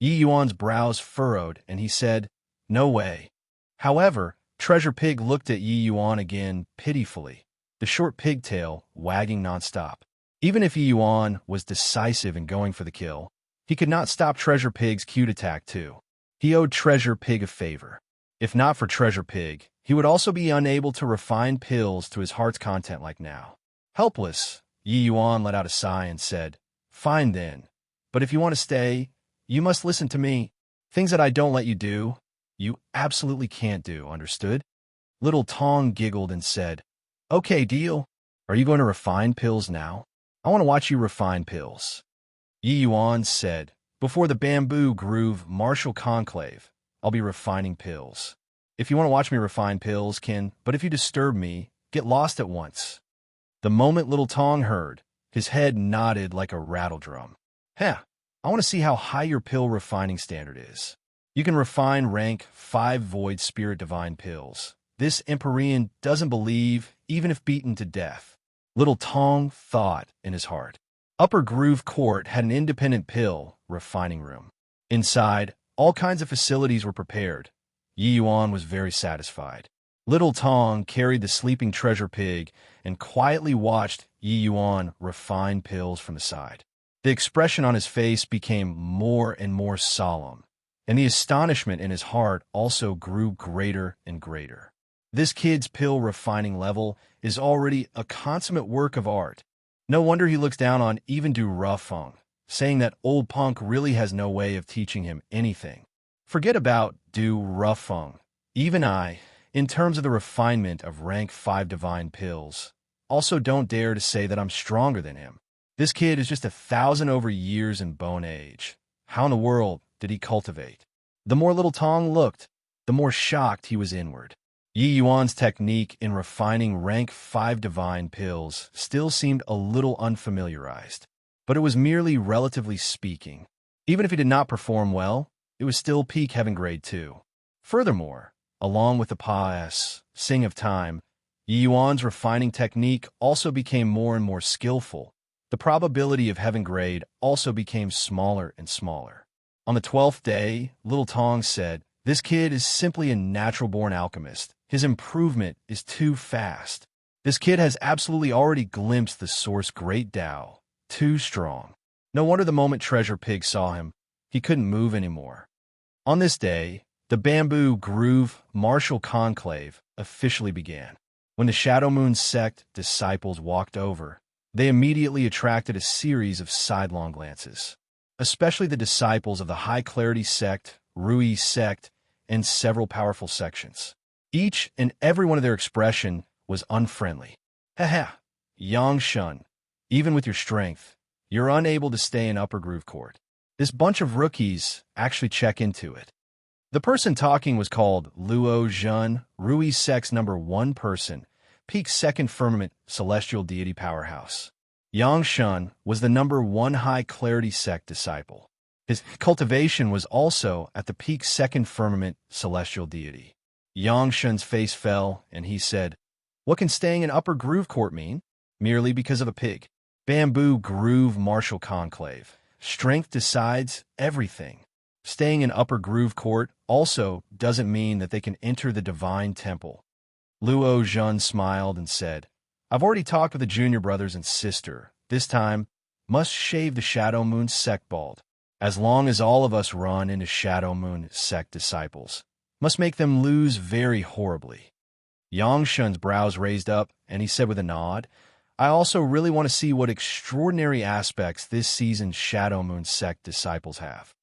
Yi Yuan's brows furrowed and he said, No way. However, Treasure Pig looked at Yi Yuan again pitifully, the short pigtail wagging nonstop. Even if Yi Yuan was decisive in going for the kill, he could not stop Treasure Pig's cute attack too. He owed Treasure Pig a favor. If not for Treasure Pig, he would also be unable to refine pills to his heart's content like now. Helpless, Yi Yuan let out a sigh and said, Fine then, but if you want to stay, you must listen to me. Things that I don't let you do, you absolutely can't do, understood? Little Tong giggled and said, Okay, deal. Are you going to refine pills now? I want to watch you refine pills. Yi Yuan said, Before the Bamboo Groove Martial Conclave, I'll be refining pills. If you want to watch me refine pills, but if you disturb me, get lost at once. The moment Little Tong heard, his head nodded like a rattle drum. I want to see how high your pill refining standard is. You can refine rank 5 Void Spirit Divine pills. This Empyrean doesn't believe, even if beaten to death. Little Tong thought in his heart. Upper Groove Court had an independent pill refining room. Inside, all kinds of facilities were prepared. Yi Yuan was very satisfied. Little Tong carried the sleeping Treasure Pig and quietly watched Yi Yuan refine pills from the side. The expression on his face became more and more solemn, and the astonishment in his heart also grew greater and greater. This kid's pill refining level is already a consummate work of art. No wonder he looks down on even Du Rufeng, saying that old punk really has no way of teaching him anything. Forget about Du Rufeng. Even I, in terms of the refinement of rank 5 divine pills, also don't dare to say that I'm stronger than him. This kid is just 1,000 over years in bone age. How in the world did he cultivate? The more little Tong looked, the more shocked he was inward. Yi Yuan's technique in refining rank 5 divine pills still seemed a little unfamiliarized, but it was merely relatively speaking. Even if he did not perform well, it was still peak heaven grade 2. Furthermore, along with the Pa-S, Sing of Time, Yi Yuan's refining technique also became more and more skillful. The probability of heaven grade also became smaller and smaller. On the 12th day, Little Tong said, "This kid is simply a natural-born alchemist. His improvement is too fast. This kid has absolutely already glimpsed the source great Tao. Too strong." No wonder the moment Treasure Pig saw him, he couldn't move anymore. On this day, the Bamboo Groove Martial Conclave officially began. When the Shadow Moon sect disciples walked over, they immediately attracted a series of sidelong glances, especially the disciples of the High Clarity sect, Rui sect, and several powerful sections. Each and every one of their expression was unfriendly. Haha, Yang Shun, even with your strength, you're unable to stay in Upper Groove Court. This bunch of rookies actually check into it. The person talking was called Luo Zhun, Rui sect's #1 person, peak 2nd firmament celestial deity powerhouse. Yang Shun was the #1 High Clarity sect disciple. His cultivation was also at the peak 2nd firmament celestial deity. Yang Shun's face fell, and he said, "What can staying in Upper Groove Court mean? Merely because of a pig." Bamboo Groove Martial Conclave. Strength decides everything. Staying in Upper Groove Court also doesn't mean that they can enter the Divine Temple. Luo Zhun smiled and said, "I've already talked with the junior brothers and sister. This time, must shave the Shadow Moon sect bald. As long as all of us run into Shadow Moon sect disciples, must make them lose very horribly." Yang Shun's brows raised up, and he said with a nod, "I also really want to see what extraordinary aspects this season's Shadow Moon sect disciples have."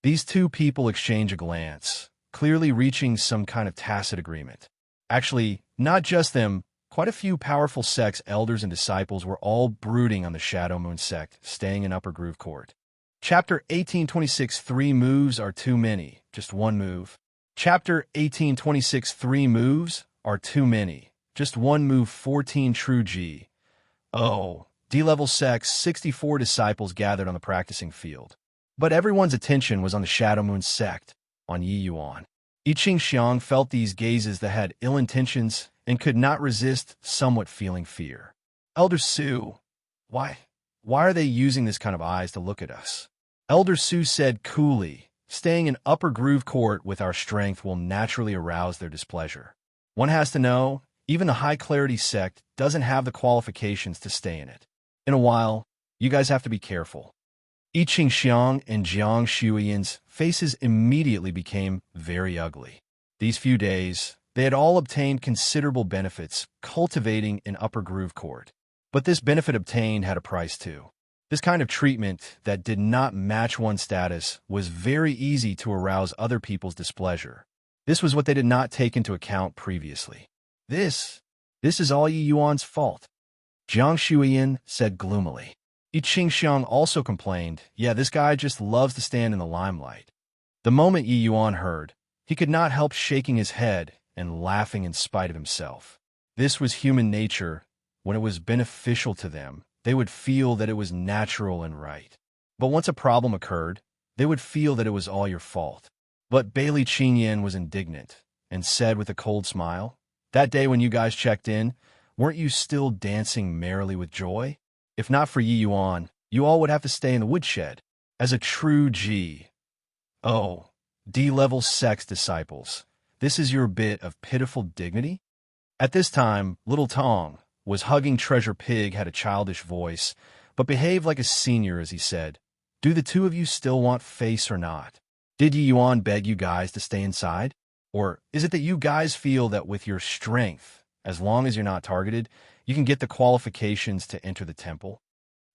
These two people exchange a glance, clearly reaching some kind of tacit agreement. Actually, not just them, quite a few powerful sects, elders, and disciples were all brooding on the Shadow Moon sect, staying in Upper Groove Court. Chapter 1826, 3 moves are too many, just one move. Chapter 1826, 3 moves are too many, just one move. 14 True G. Oh, D-level sects, 64 disciples gathered on the practicing field. But everyone's attention was on the Shadow Moon sect, on Yi Yuan. I Ching Xiang felt these gazes that had ill intentions and could not resist somewhat feeling fear. "Elder Su, why are they using this kind of eyes to look at us?" Elder Su said coolly, "Staying in Upper Groove Court with our strength will naturally arouse their displeasure. One has to know, even the High Clarity sect doesn't have the qualifications to stay in it. In a while, you guys have to be careful." I Ching Xiang and Jiang Shuiyan's faces immediately became very ugly. These few days, they had all obtained considerable benefits cultivating in Upper Groove Court. But this benefit obtained had a price too. This kind of treatment that did not match one's status was very easy to arouse other people's displeasure. This was what they did not take into account previously. This is all Yi Yuan's fault," Jiang Shuiyan said gloomily. I Ching Xiang also complained, "Yeah, this guy just loves to stand in the limelight." The moment Yi Yuan heard, he could not help shaking his head and laughing in spite of himself. This was human nature. When it was beneficial to them, they would feel that it was natural and right. But once a problem occurred, they would feel that it was all your fault. But Bailey Qingyan was indignant and said with a cold smile, "That day when you guys checked in, weren't you still dancing merrily with joy? If not for Yi Yuan, you all would have to stay in the woodshed. As a true G. Oh, D-level sex disciples, this is your bit of pitiful dignity?" At this time, Little Tong was hugging Treasure Pig, had a childish voice, but behaved like a senior as he said, "Do the two of you still want face or not? Did Yi Yuan beg you guys to stay inside? Or is it that you guys feel that with your strength, as long as you're not targeted, you can get the qualifications to enter the temple?"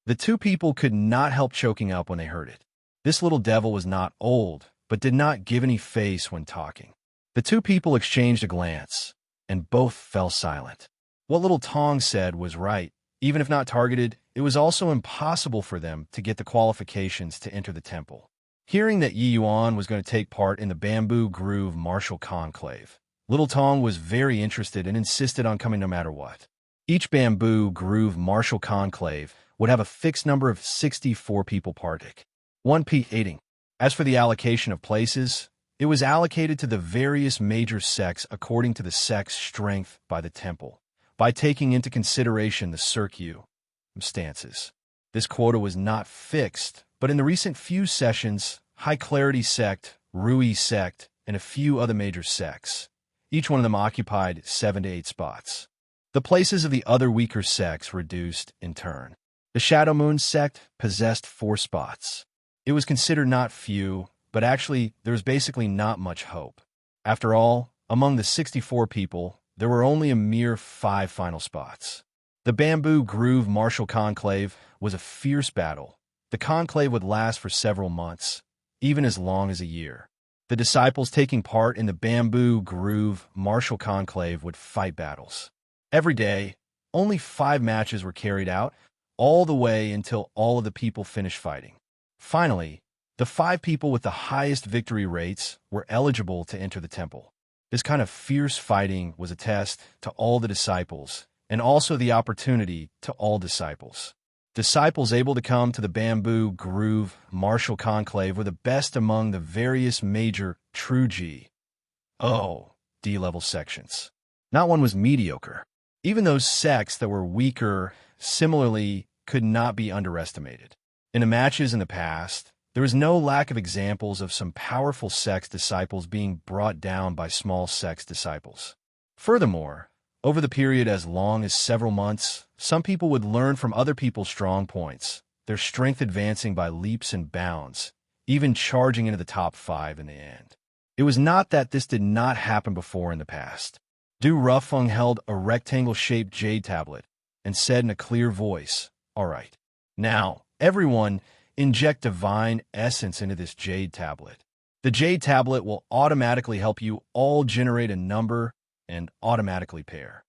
The two people could not help choking up when they heard it. This little devil was not old, but did not give any face when talking. The two people exchanged a glance, and both fell silent. What Little Tong said was right. Even if not targeted, it was also impossible for them to get the qualifications to enter the temple. Hearing that Yi Yuan was going to take part in the Bamboo Groove Martial Conclave, Little Tong was very interested and insisted on coming no matter what. Each Bamboo Groove Martial Conclave would have a fixed number of 64 people partic. 1p8ing. As for the allocation of places, it was allocated to the various major sects according to the sect's strength by the temple, by taking into consideration the circumstances. This quota was not fixed, but in the recent few sessions, High Clarity Sect, Rui Sect, and a few other major sects, each one of them occupied 7 to 8 spots. The places of the other weaker sects reduced in turn. The Shadow Moon Sect possessed 4 spots. It was considered not few, but actually there was basically not much hope. After all, among the 64 people, there were only a mere 5 final spots. The Bamboo Groove Martial Conclave was a fierce battle. The conclave would last for several months, even as long as a year. The disciples taking part in the Bamboo Groove Martial Conclave would fight battles. Every day, only 5 matches were carried out, all the way until all of the people finished fighting. Finally, the 5 people with the highest victory rates were eligible to enter the temple. This kind of fierce fighting was a test to all the disciples, and also the opportunity to all disciples. Disciples able to come to the Bamboo Groove Martial Conclave were the best among the various major true D-level sections. Not one was mediocre. Even those sects that were weaker similarly could not be underestimated. In the matches in the past, there was no lack of examples of some powerful sects disciples being brought down by small sects disciples. Furthermore, over the period as long as several months, some people would learn from other people's strong points, their strength advancing by leaps and bounds, even charging into the top 5 in the end. It was not that this did not happen before in the past. Du Rufeng held a rectangle-shaped jade tablet and said in a clear voice, "All right. Now, everyone, inject divine essence into this jade tablet. The jade tablet will automatically help you all generate a number and automatically pair."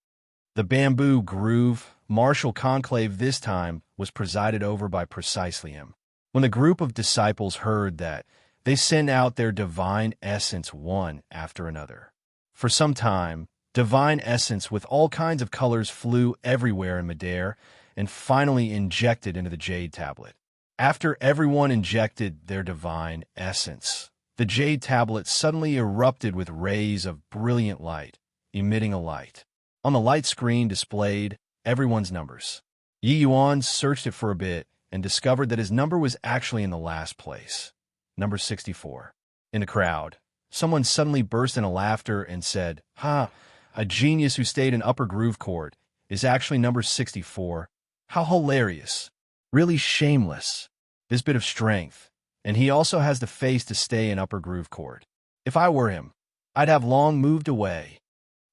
The Bamboo Groove Martial Conclave this time was presided over by precisely him. When the group of disciples heard that, they sent out their divine essence one after another. For some time, divine essence with all kinds of colors flew everywhere in midair and finally injected into the jade tablet. After everyone injected their divine essence, the jade tablet suddenly erupted with rays of brilliant light, emitting a light. On the light screen displayed everyone's numbers. Yi Yuan searched it for a bit and discovered that his number was actually in the last place, number 64. In the crowd, someone suddenly burst into laughter and said, "Ha, a genius who stayed in upper groove court is actually number 64. How hilarious. Really shameless. This bit of strength. And he also has the face to stay in upper groove court. If I were him, I'd have long moved away."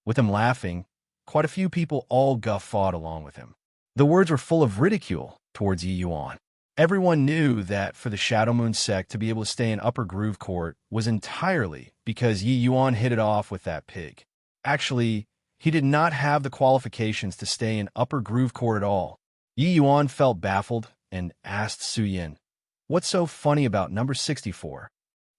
With him laughing, quite a few people all guffawed along with him. The words were full of ridicule towards Yi Yuan. Everyone knew that for the Shadow Moon sect to be able to stay in upper groove court was entirely because Yi Yuan hit it off with that pig. Actually, he did not have the qualifications to stay in upper groove court at all. Yi Yuan felt baffled and asked Su Yin, "What's so funny about number 64?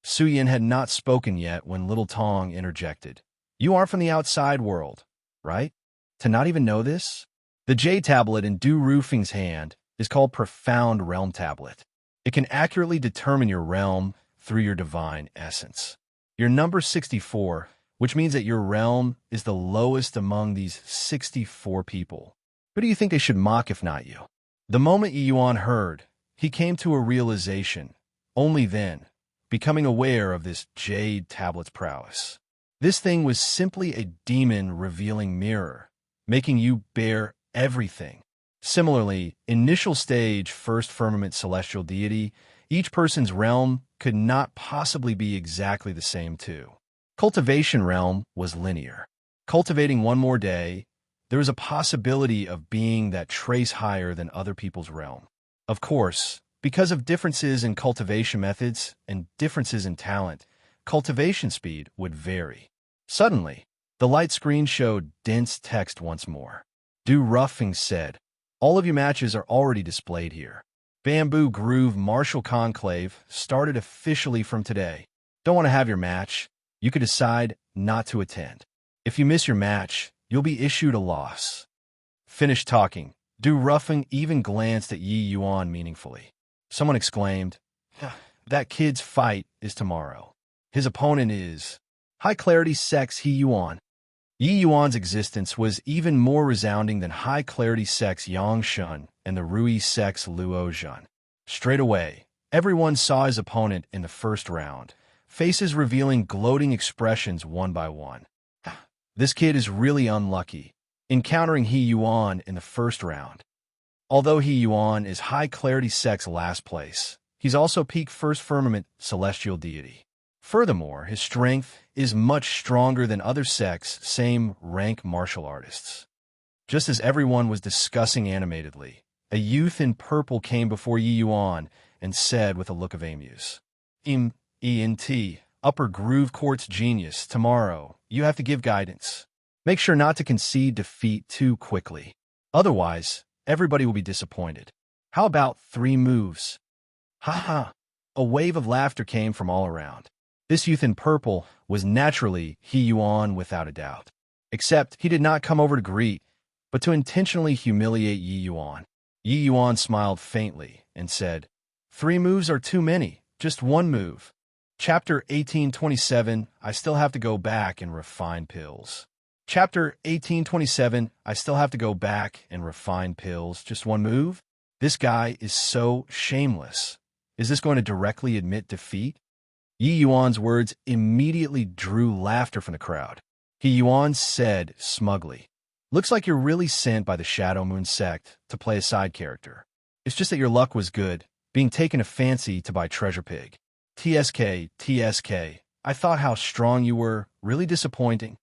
Su Yin had not spoken yet when Little Tong interjected. "You aren't from the outside world, right? To not even know this?" The jade tablet in Du Rufeng's hand is called Profound Realm Tablet. It can accurately determine your realm through your divine essence. Your number 64, which means that your realm is the lowest among these 64 people. Who do you think they should mock if not you? The moment Yi Yuan heard, he came to a realization, only then, becoming aware of this jade tablet's prowess. This thing was simply a demon-revealing mirror, making you bear everything. Similarly, initial stage first firmament celestial deity, each person's realm could not possibly be exactly the same too. Cultivation realm was linear. Cultivating one more day, there was a possibility of being that trace higher than other people's realm. Of course, because of differences in cultivation methods and differences in talent, cultivation speed would vary. Suddenly, the light screen showed dense text once more. Du Rufeng said, All of your matches are already displayed here. Bamboo Groove Martial Conclave started officially from today. Don't want to have your match? You could decide not to attend. If you miss your match, you'll be issued a loss. Finish talking. Du Ruffing even glanced at Yi Yuan meaningfully. Someone exclaimed, "That kid's fight is tomorrow. His opponent is high-clarity sex Yi Yuan." Yi Yuan's existence was even more resounding than high-clarity sex Yang Shun and the Rui sex Luo Zhun. Straight away, everyone saw his opponent in the first round, faces revealing gloating expressions one by one. This kid is really unlucky, encountering He Yuan in the first round. Although He Yuan is high-clarity sex last place, he's also peak first firmament celestial deity. Furthermore, his strength is much stronger than other sex same rank martial artists. Just as everyone was discussing animatedly, a youth in purple came before Yi Yuan and said with a look of amuse, "ENT, Upper Groove Quartz Genius, tomorrow, you have to give guidance. Make sure not to concede defeat too quickly. Otherwise, everybody will be disappointed. How about 3 moves?" Ha ha! A wave of laughter came from all around. This youth in purple was naturally He Yuan without a doubt. Except he did not come over to greet, but to intentionally humiliate Yi Yuan. Yi Yuan smiled faintly and said, "3 moves are too many, just 1 move. Chapter 1827, I still have to go back and refine pills. Chapter 1827, I still have to go back and refine pills, just 1 move? This guy is so shameless. Is this going to directly admit defeat?" Yi Yuan's words immediately drew laughter from the crowd. He Yuan said smugly, "Looks like you're really sent by the Shadow Moon sect to play a side character. It's just that your luck was good, being taken a fancy to by Treasure Pig. TSK, I thought how strong you were, really disappointing."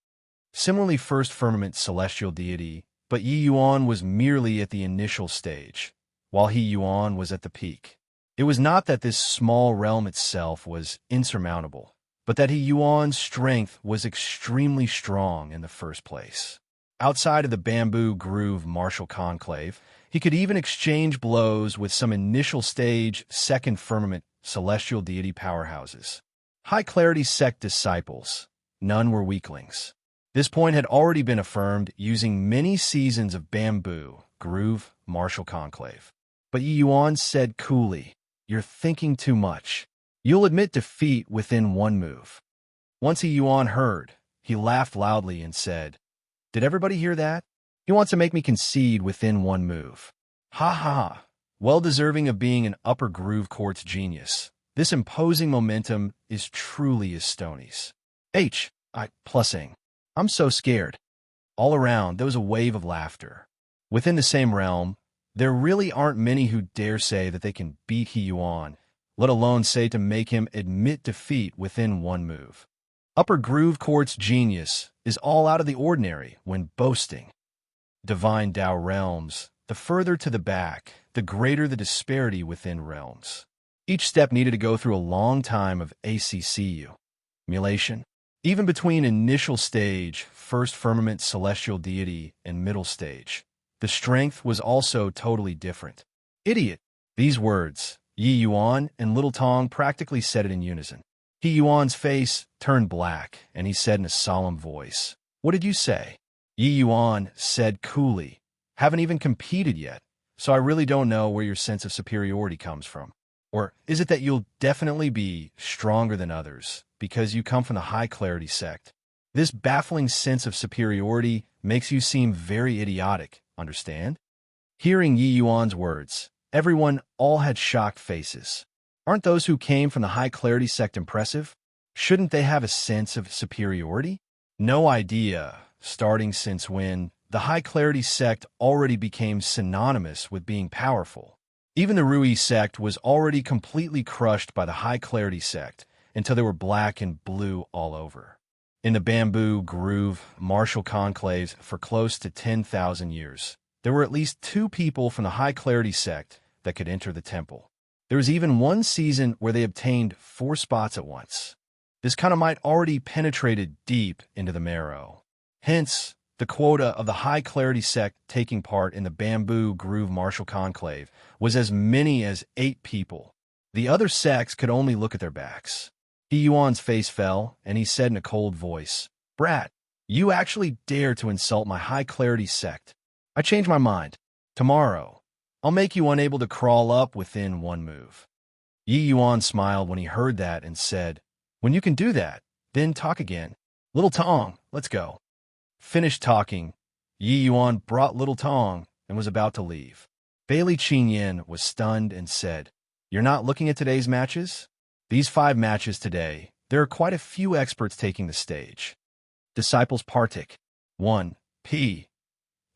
Similarly, first firmament celestial deity, but Yi Yuan was merely at the initial stage, while He Yuan was at the peak. It was not that this small realm itself was insurmountable, but that He Yuan's strength was extremely strong in the first place. Outside of the Bamboo Groove Martial Conclave, he could even exchange blows with some initial stage second firmament celestial deity powerhouses. High-clarity sect disciples, none were weaklings. This point had already been affirmed using many seasons of Bamboo Groove Martial Conclave. But Yi Yuan said coolly, "You're thinking too much. You'll admit defeat within 1 move." Once Yi Yuan heard, he laughed loudly and said, "Did everybody hear that? He wants to make me concede within 1 move. Ha ha! Well deserving of being an Upper Groove Quartz genius. This imposing momentum is truly a Stoney's. Plussing. I'm so scared." All around, there was a wave of laughter. Within the same realm, there really aren't many who dare say that they can beat He Yuan, let alone say to make him admit defeat within 1 move. Upper Groove Quartz genius is all out of the ordinary when boasting. Divine Tao realms, the further to the back, the greater the disparity within realms. Each step needed to go through a long time of ACCU. Emulation. Even between initial stage, first firmament celestial deity, and middle stage, the strength was also totally different. Idiot. These words, Yi Yuan and Little Tong practically said it in unison. He Yuan's face turned black, and he said in a solemn voice, "What did you say?" Yi Yuan said coolly, "Haven't even competed yet, so I really don't know where your sense of superiority comes from. Or is it that you'll definitely be stronger than others because you come from the high-clarity sect? This baffling sense of superiority makes you seem very idiotic, understand?" Hearing Yi Yuan's words, everyone all had shocked faces. Aren't those who came from the high-clarity sect impressive? Shouldn't they have a sense of superiority? No idea, starting since when the high-clarity sect already became synonymous with being powerful. Even the Rui sect was already completely crushed by the high-clarity sect until they were black and blue all over. In the Bamboo Groove martial conclaves for close to 10,000 years, there were at least 2 people from the high-clarity sect that could enter the temple. There was even 1 season where they obtained 4 spots at once. This kind of might already penetrated deep into the marrow. Hence, The quota of the high-clarity sect taking part in the Bamboo Groove Martial Conclave was as many as 8 people. The other sects could only look at their backs. Yuan's face fell, and he said in a cold voice, "Brat, you actually dare to insult my high-clarity sect. I changed my mind. Tomorrow, I'll make you unable to crawl up within 1 move." Yuan smiled when he heard that and said, "When you can do that, then talk again. Little Tong, let's go." Finished talking, Yuan brought Little Tong and was about to leave. Bailey Qinyan was stunned and said, "You're not looking at today's matches? These 5 matches today, there are quite a few experts taking the stage." Disciples Partik. 1. P.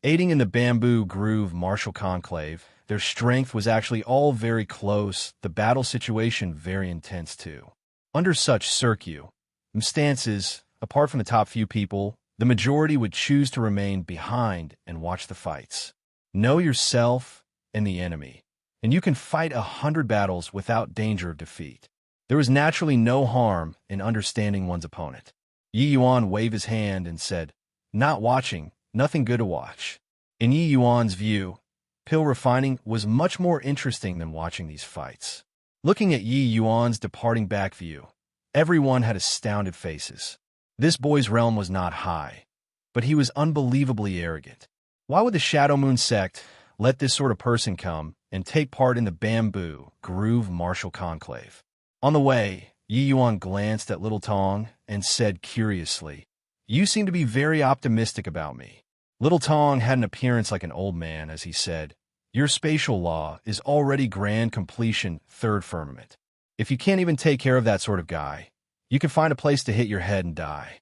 Aiding in the Bamboo Groove Martial Conclave, their strength was actually all very close, the battle situation very intense too. Under such circumstances, apart from the top few people, the majority would choose to remain behind and watch the fights. Know yourself and the enemy, and you can fight 100 battles without danger of defeat. There was naturally no harm in understanding one's opponent. Yuan waved his hand and said, "Not watching, nothing good to watch." In Yuan's view, pill refining was much more interesting than watching these fights. Looking at Yuan's departing back view, everyone had astounded faces. This boy's realm was not high, but he was unbelievably arrogant. Why would the Shadow Moon sect let this sort of person come and take part in the Bamboo Groove Martial Conclave? On the way, Yuan glanced at Little Tong and said curiously, "You seem to be very optimistic about me." Little Tong had an appearance like an old man as he said, "Your spatial law is already grand completion 3rd firmament. If you can't even take care of that sort of guy, you can find a place to hit your head and die."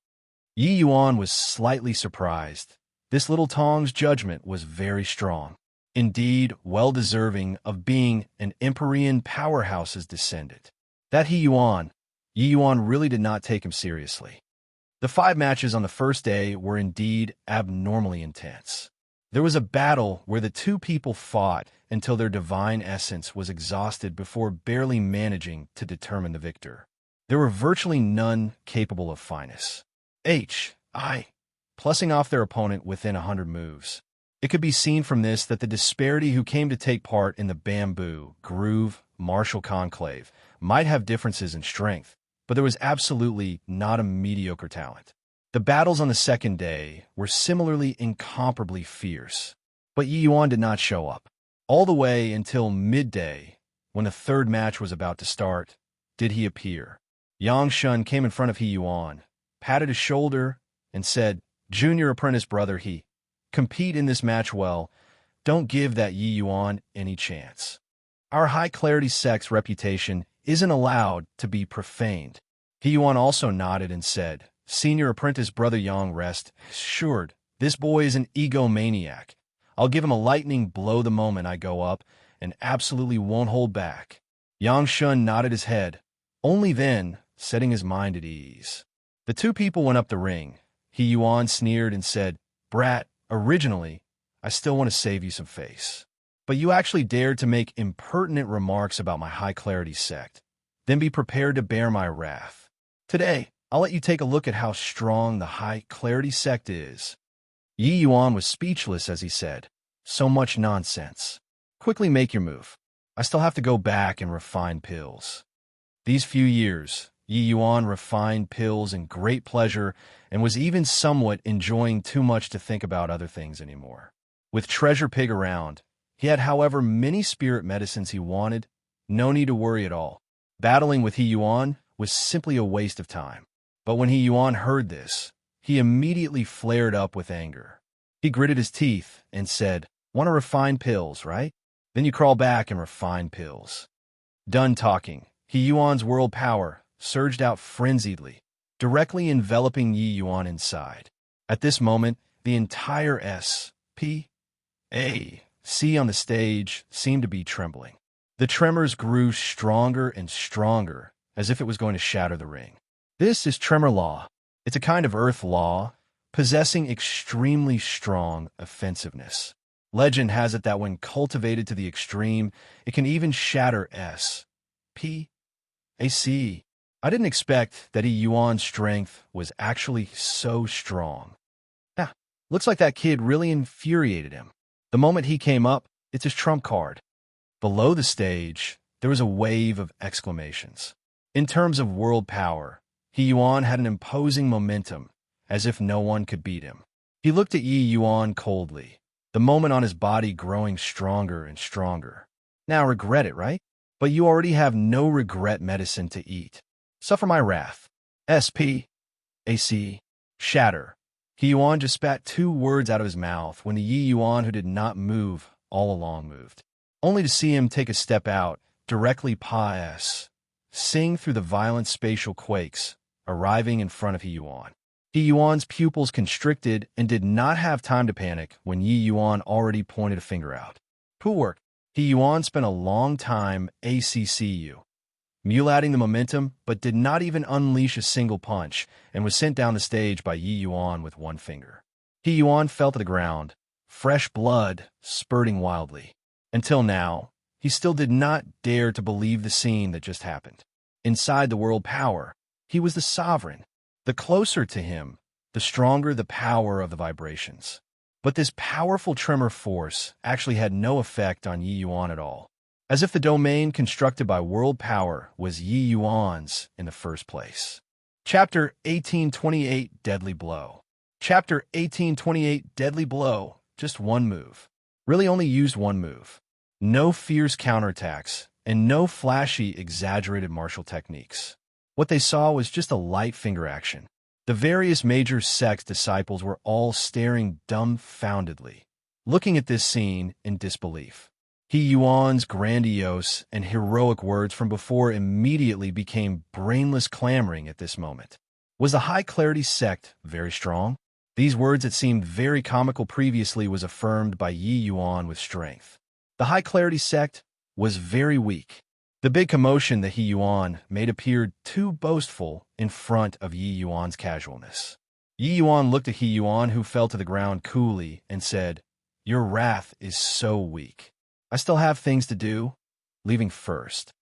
Yuan was slightly surprised. This Little Tong's judgment was very strong. Indeed, well-deserving of being an Empyrean powerhouse's descendant. That Yuan really did not take him seriously. The 5 matches on the first day were indeed abnormally intense. There was a battle where the 2 people fought until their divine essence was exhausted before barely managing to determine the victor. There were virtually none capable of finesse. Plussing off their opponent within 100 moves. It could be seen from this that the disparity who came to take part in the Bamboo Groove Martial Conclave might have differences in strength, but there was absolutely not a mediocre talent. The battles on the second day were similarly incomparably fierce, but Yuan did not show up. All the way until midday, when the 3rd match was about to start, did he appear. Yang Shun came in front of Yuan, patted his shoulder, and said, "Junior apprentice brother, compete in this match well. Don't give that Yuan any chance. Our high-clarity sect's reputation isn't allowed to be profaned." Yuan also nodded and said, "Senior apprentice brother Yang rest assured. This boy is an egomaniac. I'll give him a lightning blow the moment I go up, and absolutely won't hold back." Yang Shun nodded his head, only then setting his mind at ease. The 2 people went up the ring. Yuan sneered and said, "Brat, originally, I still want to save you some face. But you actually dared to make impertinent remarks about my high-clarity sect. Then be prepared to bear my wrath. Today, I'll let you take a look at how strong the high-clarity sect is." Yuan was speechless as he said, "So much nonsense. Quickly make your move. I still have to go back and refine pills." These few years, Yuan refined pills in great pleasure and was even somewhat enjoying too much to think about other things anymore. With Treasure Pig around, he had however many spirit medicines he wanted, no need to worry at all. Battling with Yuan was simply a waste of time. But when Yuan heard this, he immediately flared up with anger. He gritted his teeth and said, "Want to refine pills, right? Then you crawl back and refine pills." Done talking, Yuan's world power surged out frenziedly, directly enveloping Yuan inside. At this moment, the entire SPAC on the stage seemed to be trembling. The tremors grew stronger and stronger, as if it was going to shatter the ring. This is tremor law. It's a kind of earth law, possessing extremely strong offensiveness. Legend has it that when cultivated to the extreme, it can even shatter SPAC. I didn't expect that Yuan's strength was actually so strong. Looks like that kid really infuriated him. The moment he came up, it's his trump card. Below the stage, there was a wave of exclamations. In terms of world power, He Yuan had an imposing momentum, as if no one could beat him. He looked at Yi Yuan coldly, the moment on his body growing stronger and stronger. Now regret it, right? But you already have no regret medicine to eat. Suffer my wrath. S.P.A.C. Shatter. Yi Yuan just spat 2 words out of his mouth when the Yi Yuan who did not move all along moved, only to see him take a step out, directly pa-s, sing through the violent spatial quakes, arriving in front of Yi Yuan. Yi Yuan's pupils constricted and did not have time to panic when Yi Yuan already pointed a finger out. Cool work. Yi Yuan spent a long time ACCU, mule-adding the momentum, but did not even unleash a single punch, and was sent down the stage by Yi Yuan with 1 finger. Yi Yuan fell to the ground, fresh blood spurting wildly. Until now, he still did not dare to believe the scene that just happened. Inside the world power, he was the sovereign. The closer to him, the stronger the power of the vibrations. But this powerful tremor force actually had no effect on Yi Yuan at all, as if the domain constructed by world power was Yi Yuan's in the first place. Chapter 1828 Deadly Blow. Chapter 1828 Deadly Blow. Just 1 move. Really only used 1 move. No fierce counterattacks, and no flashy, exaggerated martial techniques. What they saw was just a light finger action. The various major sect's disciples were all staring dumbfoundedly, looking at this scene in disbelief. Yi Yuan's grandiose and heroic words from before immediately became brainless clamoring at this moment. Was the high-clarity sect very strong? These words that seemed very comical previously was affirmed by Yi Yuan with strength. The high-clarity sect was very weak. The big commotion that Yi Yuan made appeared too boastful in front of Yi Yuan's casualness. Yi Yuan looked at Yi Yuan, who fell to the ground coolly, and said, "Your wrath is so weak. I still have things to do, leaving first."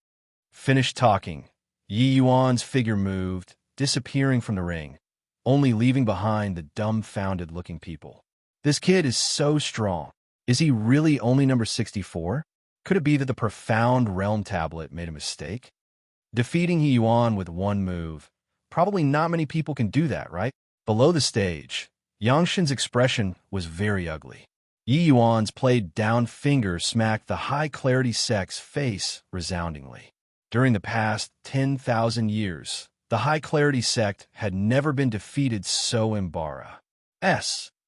Finished talking, Yi Yuan's figure moved, disappearing from the ring, only leaving behind the dumbfounded-looking people. This kid is so strong. Is he really only number 64? Could it be that the profound realm tablet made a mistake? Defeating Yi Yuan with 1 move. Probably not many people can do that, right? Below the stage, Yangshin's expression was very ugly. Yi Yuan's played down finger smacked the high-clarity sect's face resoundingly. During the past 10,000 years, the high-clarity sect had never been defeated so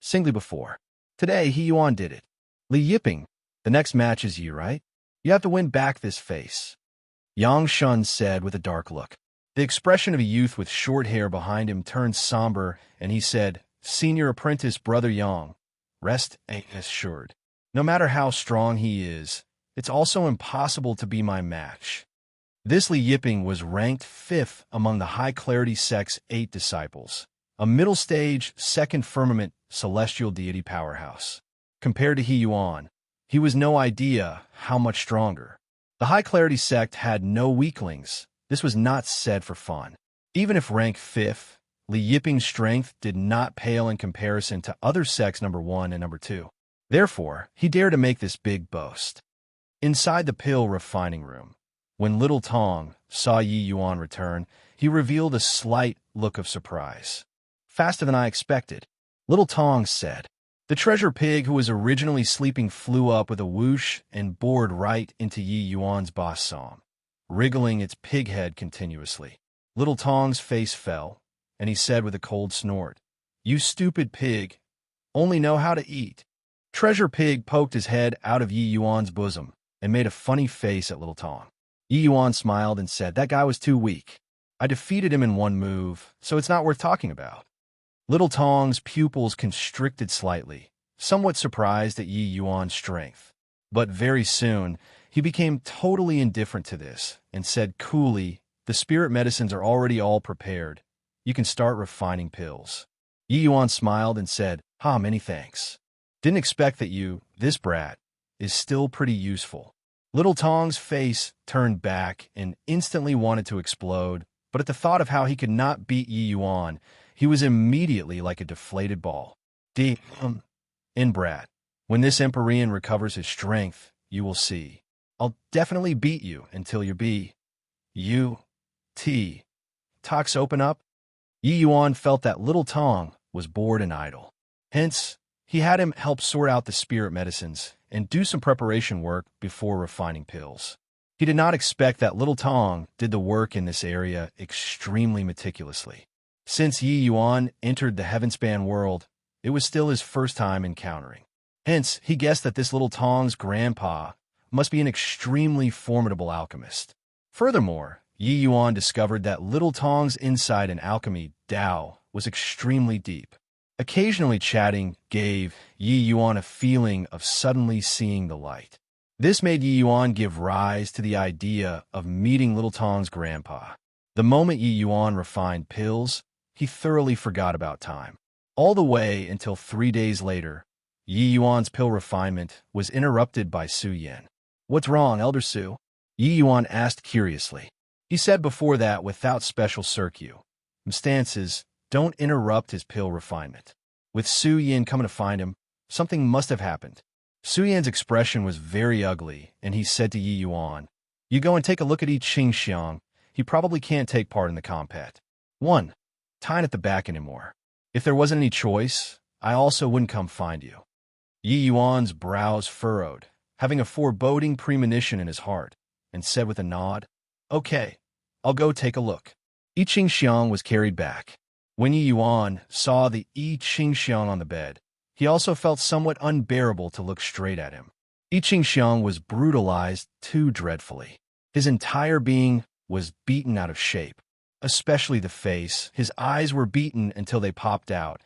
singly before. Today, Yi Yuan did it. Li Yiping, the next match is you, right? You have to win back this face, Yang Shun said with a dark look. The expression of a youth with short hair behind him turned somber, and he said, "Senior apprentice Brother Yang, rest assured. No matter how strong he is, it's also impossible to be my match." This Li Yiping was ranked 5th among the high-clarity sect's 8 disciples, a middle-stage, second firmament celestial deity powerhouse. Compared to Yi Yuan, he was no idea how much stronger. The high-clarity sect had no weaklings. This was not said for fun. Even if ranked 5th, Li Yiping's strength did not pale in comparison to other sects number 1 and number 2. Therefore, he dared to make this big boast. Inside the pill refining room, when Little Tong saw Yi Yuan return, he revealed a slight look of surprise. "Faster than I expected," Little Tong said. The treasure pig who was originally sleeping flew up with a whoosh and bored right into Yi Yuan's boss psalm, wriggling its pig head continuously. Little Tong's face fell, and he said with a cold snort, "You stupid pig, only know how to eat." Treasure Pig poked his head out of Yi Yuan's bosom and made a funny face at Little Tong. Yi Yuan smiled and said, "That guy was too weak. I defeated him in 1 move, so it's not worth talking about." Little Tong's pupils constricted slightly, somewhat surprised at Yi Yuan's strength. But very soon, he became totally indifferent to this and said coolly, "The spirit medicines are already all prepared. You can start refining pills." Yi Yuan smiled and said, Many thanks. Didn't expect that this brat, is still pretty useful." Little Tong's face turned back and instantly wanted to explode, but at the thought of how he could not beat Yi Yuan, he was immediately like a deflated ball. D. Inbrat. When this Empyrean recovers his strength, you will see. I'll definitely beat you until your B. U. T. Talks open up. Yi Yuan felt that little Tong was bored and idle. Hence, he had him help sort out the spirit medicines and do some preparation work before refining pills. He did not expect that little Tong did the work in this area extremely meticulously. Since Yi Yuan entered the Heavenspan world, it was still his first time encountering. Hence, he guessed that this little Tong's grandpa must be an extremely formidable alchemist. Furthermore, Yi Yuan discovered that little Tong's insight in alchemy, Dao, was extremely deep. Occasionally chatting gave Yi Yuan a feeling of suddenly seeing the light. This made Yi Yuan give rise to the idea of meeting little Tong's grandpa. The moment Yi Yuan refined pills, he thoroughly forgot about time. All the way until 3 days later, Yi Yuan's pill refinement was interrupted by Su Yan. "What's wrong, Elder Su?" Yi Yuan asked curiously. He said before that without special circumstances, don't interrupt his pill refinement. With Su Yan coming to find him, something must have happened. Su Yan's expression was very ugly, and he said to Yi Yuan, "You go and take a look at Yi Qingxiang. He probably can't take part in the combat. 1. Tying at the back anymore. If there wasn't any choice, I also wouldn't come find you." Yi Yuan's brows furrowed, having a foreboding premonition in his heart, and said with a nod, "Okay, I'll go take a look." Yi Qingxiang was carried back. When Yi Yuan saw the Yi Qingxiang on the bed, he also felt somewhat unbearable to look straight at him. Yi Qingxiang was brutalized too dreadfully. His entire being was beaten out of shape, especially the face. His eyes were beaten until they popped out,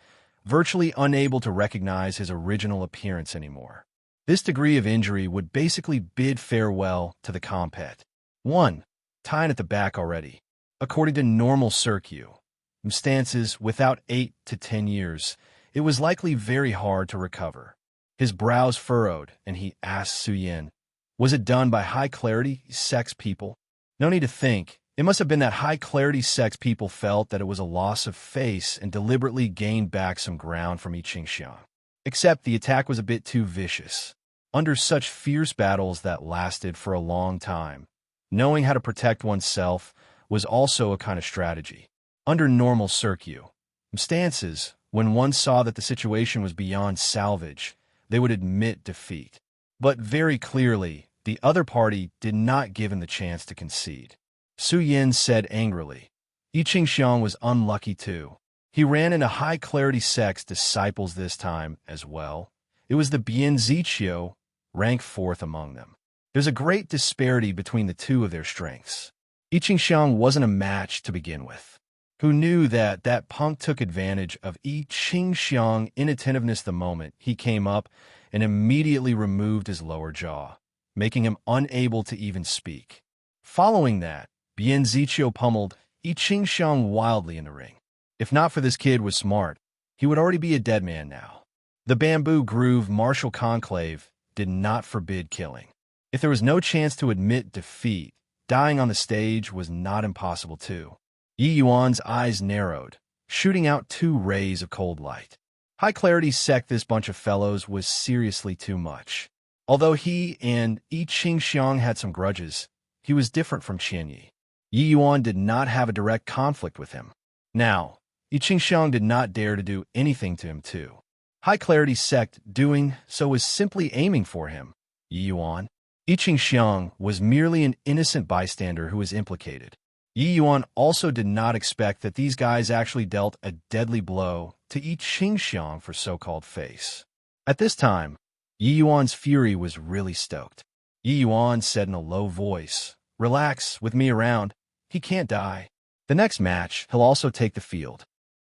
virtually unable to recognize his original appearance anymore. This degree of injury would basically bid farewell to the combat. 1. Tying at the back already. According to normal circumstances, without 8 to 10 years, it was likely very hard to recover. His brows furrowed, and he asked Su Yan, "Was it done by high-clarity sex people?" No need to think. It must have been that high-clarity sex people felt that it was a loss of face and deliberately gained back some ground from Yi Qingxiang. Except the attack was a bit too vicious. Under such fierce battles that lasted for a long time, knowing how to protect oneself was also a kind of strategy. Under normal circumstances, when one saw that the situation was beyond salvage, they would admit defeat. But very clearly, the other party did not give him the chance to concede. Su Yan said angrily. Yi Qingxiang was unlucky too. He ran into high-clarity sex disciples this time as well. It was the Bian Ziqiu, ranked 4th among them. There's a great disparity between the two of their strengths. Yi Qingxiang wasn't a match to begin with. Who knew that punk took advantage of Yi Qingxiang's inattentiveness the moment he came up and immediately removed his lower jaw, making him unable to even speak. Following that, Bian Ziqiu pummeled Yi Qingxiang wildly in the ring. If not for this kid was smart, he would already be a dead man now. The Bamboo Groove martial conclave did not forbid killing. If there was no chance to admit defeat, dying on the stage was not impossible too. Yi Yuan's eyes narrowed, shooting out 2 rays of cold light. High-clarity sect this bunch of fellows was seriously too much. Although he and Yi Qingxiang had some grudges, he was different from Qianyi. Yi Yuan did not have a direct conflict with him. Now, Yi Qingxiang did not dare to do anything to him too. High-clarity sect doing so was simply aiming for him. Yi Yuan. Yi Qingxiang was merely an innocent bystander who was implicated. Yi Yuan also did not expect that these guys actually dealt a deadly blow to Yi Qingxiang for so-called face. At this time, Yi Yuan's fury was really stoked. Yi Yuan said in a low voice, "Relax, with me around, he can't die. The next match, he'll also take the field."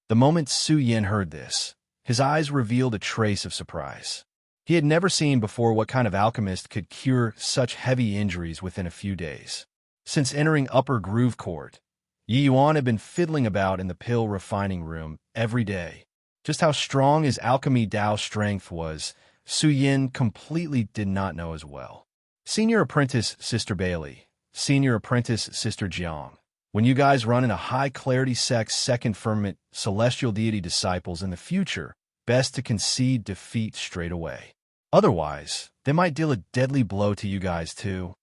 The moment Su Yan heard this, his eyes revealed a trace of surprise. He had never seen before what kind of alchemist could cure such heavy injuries within a few days. Since entering Upper Groove Court, Yi Yuan had been fiddling about in the pill refining room every day. Just how strong his alchemy Dao strength was, Su Yan completely did not know as well. Senior Apprentice Sister Bailey, Senior Apprentice Sister Jiang, when you guys run into high-clarity sex second firmament celestial deity disciples in the future, best to concede defeat straight away. Otherwise, they might deal a deadly blow to you guys too.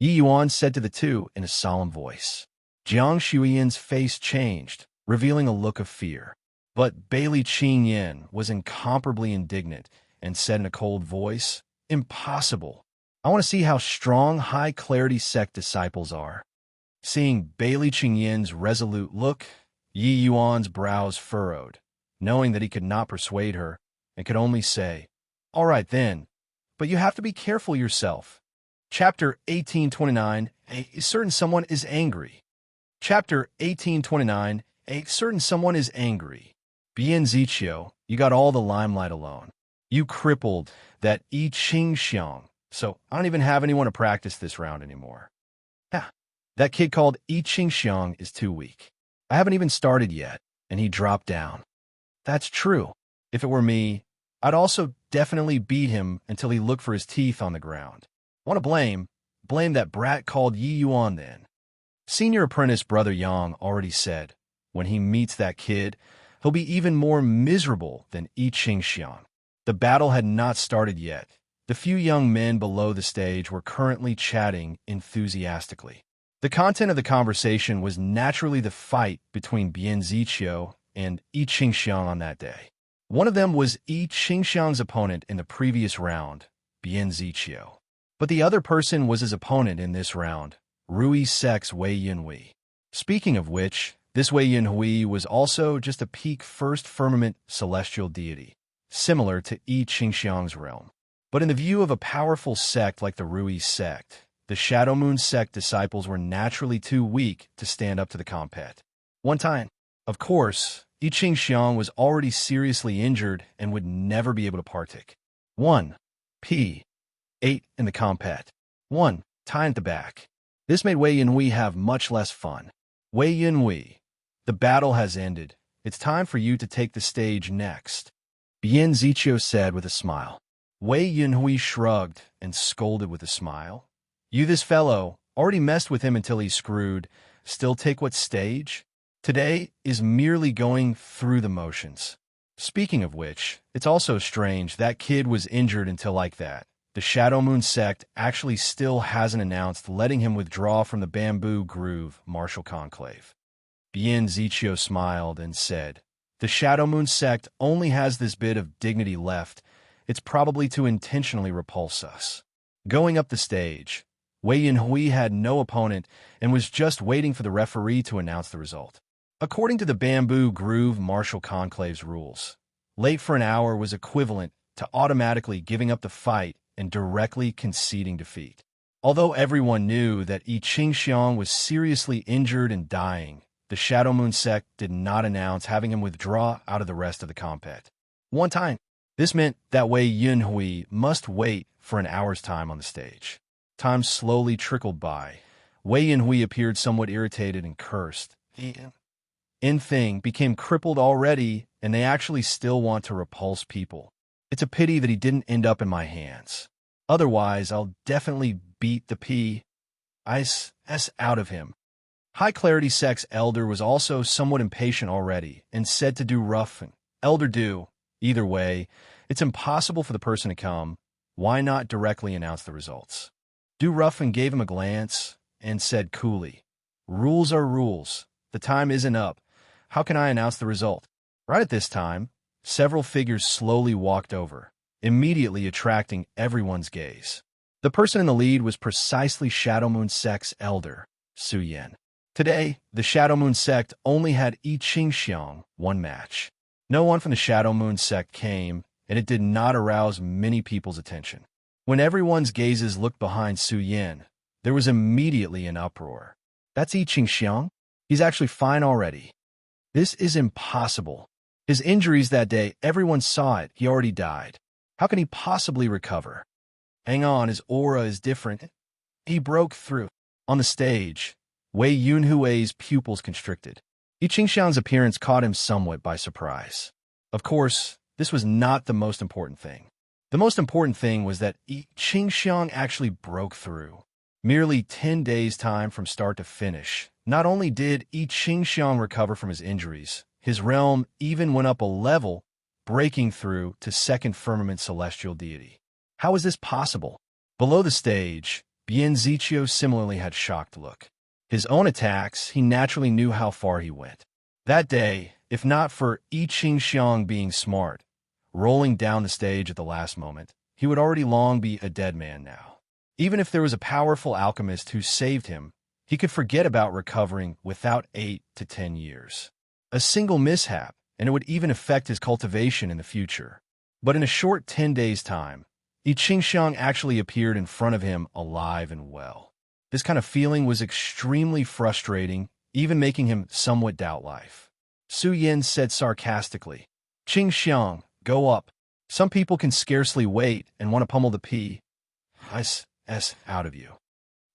Yi Yuan said to the two in a solemn voice. Jiang Shuiyan's face changed, revealing a look of fear. But Bailey Qingyan was incomparably indignant and said in a cold voice, "Impossible. I want to see how strong high-clarity sect disciples are." Seeing Bailey Qingyan's resolute look, Yi Yuan's brows furrowed, knowing that he could not persuade her, and could only say, "All right then, but you have to be careful yourself." Chapter 1829, A certain someone is angry. Chapter 1829, A certain someone is angry. Bian Ziqiu, you got all the limelight alone. You crippled that I Ching Xiang, so I don't even have anyone to practice this round anymore. Yeah, that kid called I Ching Xiang is too weak. I haven't even started yet, and he dropped down. That's true. If it were me, I'd also definitely beat him until he looked for his teeth on the ground. Want to blame? Blame that brat called Yi Yuan then. Senior apprentice Brother Yang already said, when he meets that kid, he'll be even more miserable than I Ching Xiang. The battle had not started yet. The few young men below the stage were currently chatting enthusiastically. The content of the conversation was naturally the fight between Bian Ziqiu and I Ching Xiang on that day. One of them was I Ching Xiang's opponent in the previous round, Bian Ziqiu. But the other person was his opponent in this round, Rui Sec's Wei Yinhui. Speaking of which, this Wei Yinhui was also just a peak first firmament celestial deity, similar to I Ching Xiang's realm. But in the view of a powerful sect like the Rui sect, the Shadow Moon sect disciples were naturally too weak to stand up to the compet. One time, of course, I Ching Xiang was already seriously injured and would never be able to partake. 1. P. 8 in the compet. 1. Time at the back. This made Wei Yinhui have much less fun. Wei Yinhui, the battle has ended. It's time for you to take the stage next, Bian Ziqiu said with a smile. Wei Yinhui shrugged and scolded with a smile. You this fellow, already messed with him until he's screwed, still take what stage? Today is merely going through the motions. Speaking of which, it's also strange that kid was injured until like that. The Shadow Moon sect actually still hasn't announced letting him withdraw from the Bamboo Groove Martial Conclave. Bian Ziqiu smiled and said, the Shadow Moon sect only has this bit of dignity left. It's probably to intentionally repulse us. Going up the stage, Wei Yinhui had no opponent and was just waiting for the referee to announce the result. According to the Bamboo Groove Martial Conclave's rules, late for an hour was equivalent to automatically giving up the fight and directly conceding defeat. Although everyone knew that I Ching Xiang was seriously injured and dying, the Shadow Moon sect did not announce having him withdraw out of the rest of the compet. One time, this meant that Wei Yinhui must wait for an hour's time on the stage. Time slowly trickled by. Wei Yinhui appeared somewhat irritated and cursed. In Thing became crippled already, and they actually still want to repulse people. It's a pity that he didn't end up in my hands. Otherwise, I'll definitely beat the P.I.S. out of him. High Clarity Sect's elder was also somewhat impatient already and said to do rough and elder do. Either way, it's impossible for the person to come. Why not directly announce the results? Du Ruffin gave him a glance and said coolly, rules are rules. The time isn't up. How can I announce the result? Right at this time, several figures slowly walked over, immediately attracting everyone's gaze. The person in the lead was precisely Shadow Moon Sect's elder, Su Yan. Today, the Shadow Moon sect only had I Ching Xiang one match. No one from the Shadow Moon sect came, and it did not arouse many people's attention. When everyone's gazes looked behind Su Yan, there was immediately an uproar. That's I Ching Xiang? He's actually fine already. This is impossible. His injuries that day, everyone saw it. He already died. How can he possibly recover? Hang on, his aura is different. He broke through. On the stage, Wei Yunhui's pupils constricted. I Ching Xiang's appearance caught him somewhat by surprise. Of course, this was not the most important thing. The most important thing was that I Ching Xiang actually broke through. Merely 10 days' time from start to finish. Not only did I Ching Xiang recover from his injuries, his realm even went up a level breaking through to second firmament celestial deity. How is this possible? Below the stage, Bien Zichio similarly had shocked look. His own attacks, he naturally knew how far he went. That day, if not for I Ching Xiang being smart, rolling down the stage at the last moment, he would already long be a dead man now. Even if there was a powerful alchemist who saved him, he could forget about recovering without 8 to 10 years. A single mishap, and it would even affect his cultivation in the future. But in a short 10 days' time, I Ching Xiang actually appeared in front of him alive and well. This kind of feeling was extremely frustrating, even making him somewhat doubt life. Su Yin said sarcastically, "Ching Xiang, go up. Some people can scarcely wait and want to pummel the P.S. out of you."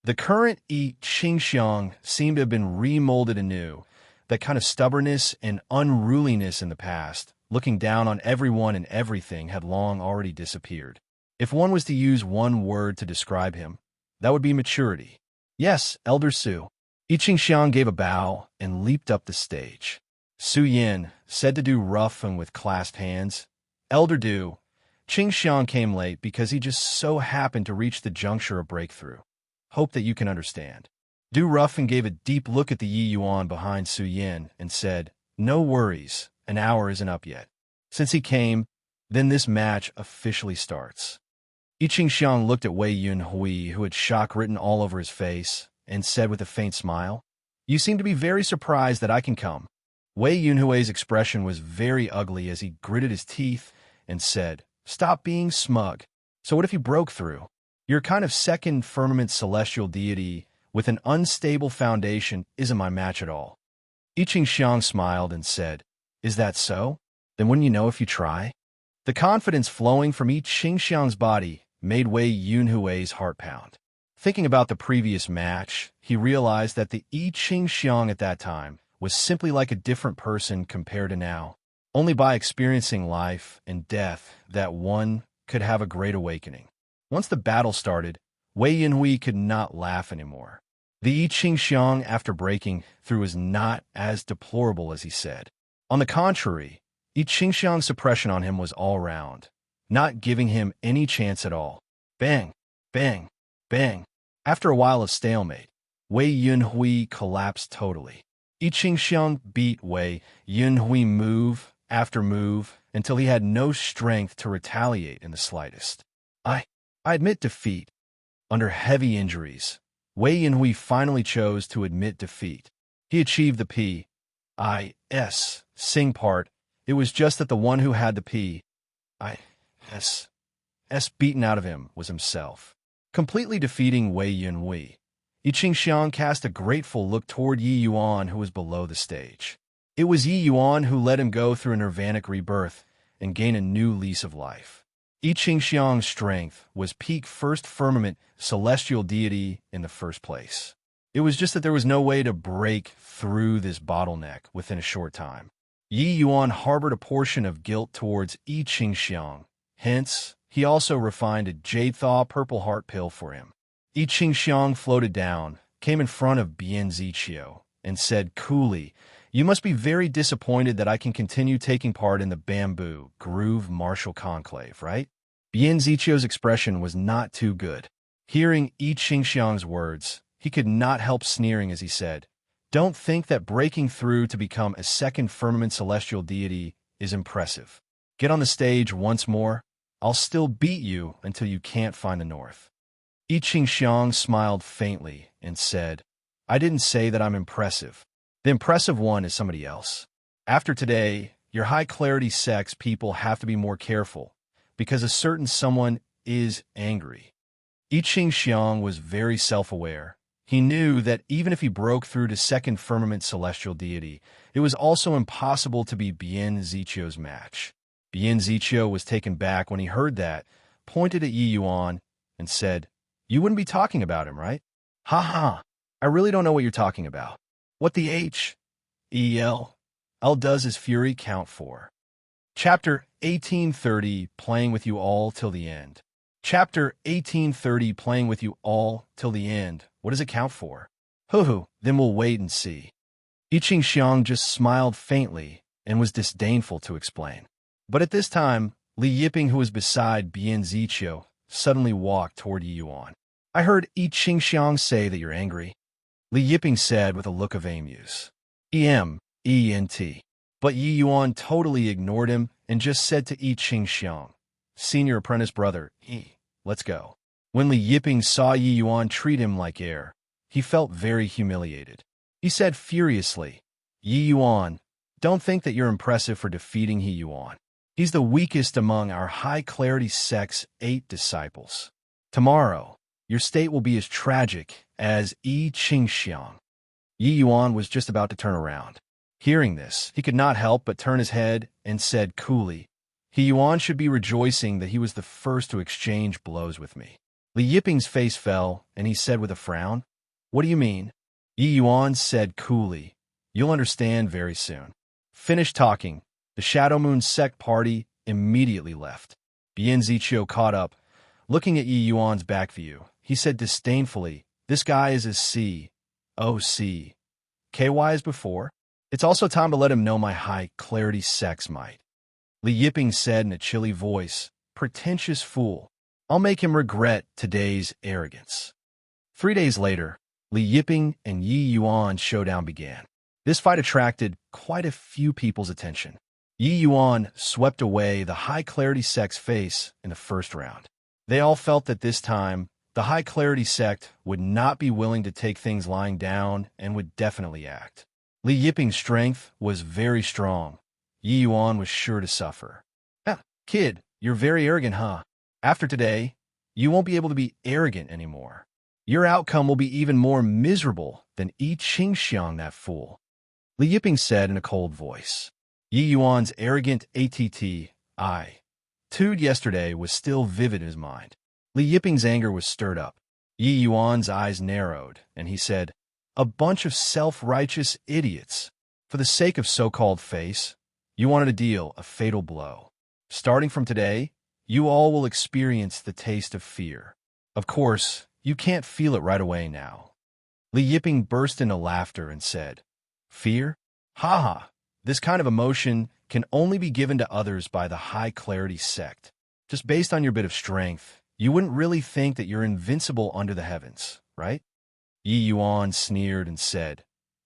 The current I Ching Xiang seemed to have been remolded anew. That kind of stubbornness and unruliness in the past, looking down on everyone and everything, had long already disappeared. If one was to use one word to describe him, that would be maturity. "Yes, Elder Su." I Ching Xiang gave a bow and leaped up the stage. Su Yin said to Du rough and with clasped hands, "Elder Du, Ching Xiang came late because he just so happened to reach the juncture of breakthrough. Hope that you can understand." Du Ruffin gave a deep look at the Yi Yuan behind Su Yin and said, "No worries, an hour isn't up yet. Since he came, then this match officially starts." I Ching Xiang looked at Wei Yun Hui, who had shock written all over his face, and said with a faint smile, "You seem to be very surprised that I can come." Wei Yun Hui's expression was very ugly as he gritted his teeth and said, "Stop being smug. So what if you broke through? Your kind of second firmament celestial deity with an unstable foundation isn't my match at all." I Ching Xiang smiled and said, "Is that so? Then wouldn't you know if you try?" The confidence flowing from I Ching Xiang's body made Wei Yun Hui's heart pound. Thinking about the previous match, he realized that the I Ching Xiang at that time was simply like a different person compared to now. Only by experiencing life and death that one could have a great awakening. Once the battle started, Wei Yunhui could not laugh anymore. The I Ching Xiang, after breaking through, was not as deplorable as he said. On the contrary, I Ching Xiang's suppression on him was all round, not giving him any chance at all. Bang, bang, bang. After a while of stalemate, Wei Yunhui collapsed totally. I Ching Xiang beat Wei Yunhui move after move until he had no strength to retaliate in the slightest. I admit defeat. Under heavy injuries, Wei Yunhui finally chose to admit defeat. He achieved the P.I.S. sing part. It was just that the one who had the P.I.S. beaten out of him was himself. Completely defeating Wei Yunhui, I Ching Xiang cast a grateful look toward Yi Yuan, who was below the stage. It was Yi Yuan who let him go through a nirvanic rebirth and gain a new lease of life. I Ching Xiang's strength was peak first firmament celestial deity in the first place. It was just that there was no way to break through this bottleneck within a short time. Yi Yuan harbored a portion of guilt towards I Ching Xiang. Hence, he also refined a jade thaw purple heart pill for him. I Ching Xiang floated down, came in front of Bien Zichio, and said coolly, "You must be very disappointed that I can continue taking part in the Bamboo Groove Martial Conclave, right?" Bien Zichio's expression was not too good. Hearing I Ching Xiang's words, he could not help sneering as he said, "Don't think that breaking through to become a second firmament celestial deity is impressive. Get on the stage once more. I'll still beat you until you can't find the north." I Ching Xiang smiled faintly and said, "I didn't say that I'm impressive. The impressive one is somebody else. After today, your high-clarity sex people have to be more careful, because a certain someone is angry." I Ching Xiang was very self-aware. He knew that even if he broke through to second firmament celestial deity, it was also impossible to be Bien Zichio's match. Bien Zichio was taken back when he heard that, pointed at Yi Yuan, and said, "You wouldn't be talking about him, right?" "Ha ha, I really don't know what you're talking about." "What the H.E.L. does is fury count for." Chapter 1830, Playing with you all till the end. Chapter 1830, Playing with you all till the end. What does it count for? Hoo-hoo, then we'll wait and see. I Ching Xiang just smiled faintly and was disdainful to explain. But at this time, Li Yiping, who was beside Bian Ziqiu, suddenly walked toward Yi Yuan. I heard Yi Qingxiang say that you're angry, Li Yiping said with a look of amuse. ENT. But Yi Yuan totally ignored him and just said to Yi Qingxiang, Senior apprentice brother, let's go. When Li Yiping saw Yi Yuan treat him like air, he felt very humiliated. He said furiously, Yi Yuan, don't think that you're impressive for defeating Yi Yuan. He's the weakest among our high-clarity sect's 8 disciples. Tomorrow, your state will be as tragic as Yi Qingxiang. Yi Yuan was just about to turn around. Hearing this, he could not help but turn his head and said coolly, Yi Yuan should be rejoicing that he was the first to exchange blows with me. Li Yiping's face fell, and he said with a frown, What do you mean? Yi Yuan said coolly, You'll understand very soon. Finished talking, the Shadow Moon sect party immediately left. Bian Ziqiu caught up. Looking at Yi Yuan's back view, he said disdainfully, This guy is as KY as before. It's also time to let him know my high-clarity sect's might. Li Yiping said in a chilly voice, Pretentious fool. I'll make him regret today's arrogance. 3 days later, Li Yiping and Yi Yuan's showdown began. This fight attracted quite a few people's attention. Yi Yuan swept away the high-clarity sect's face in the first round. They all felt that this time, the high-clarity sect would not be willing to take things lying down and would definitely act. Li Yiping's strength was very strong. Yi Yuan was sure to suffer. Kid, you're very arrogant, huh? After today, you won't be able to be arrogant anymore. Your outcome will be even more miserable than Yi Qingxiang, that fool. Li Yiping said in a cold voice. Yi Yuan's arrogant attitude yesterday was still vivid in his mind. Li Yiping's anger was stirred up. Yi Yuan's eyes narrowed, and he said, A bunch of self-righteous idiots. For the sake of so-called face, you wanted to deal a fatal blow. Starting from today, you all will experience the taste of fear. Of course, you can't feel it right away now. Li Yiping burst into laughter and said, Fear? Ha! This kind of emotion can only be given to others by the high-clarity sect. Just based on your bit of strength, you wouldn't really think that you're invincible under the heavens, right? Yi Yuan sneered and said,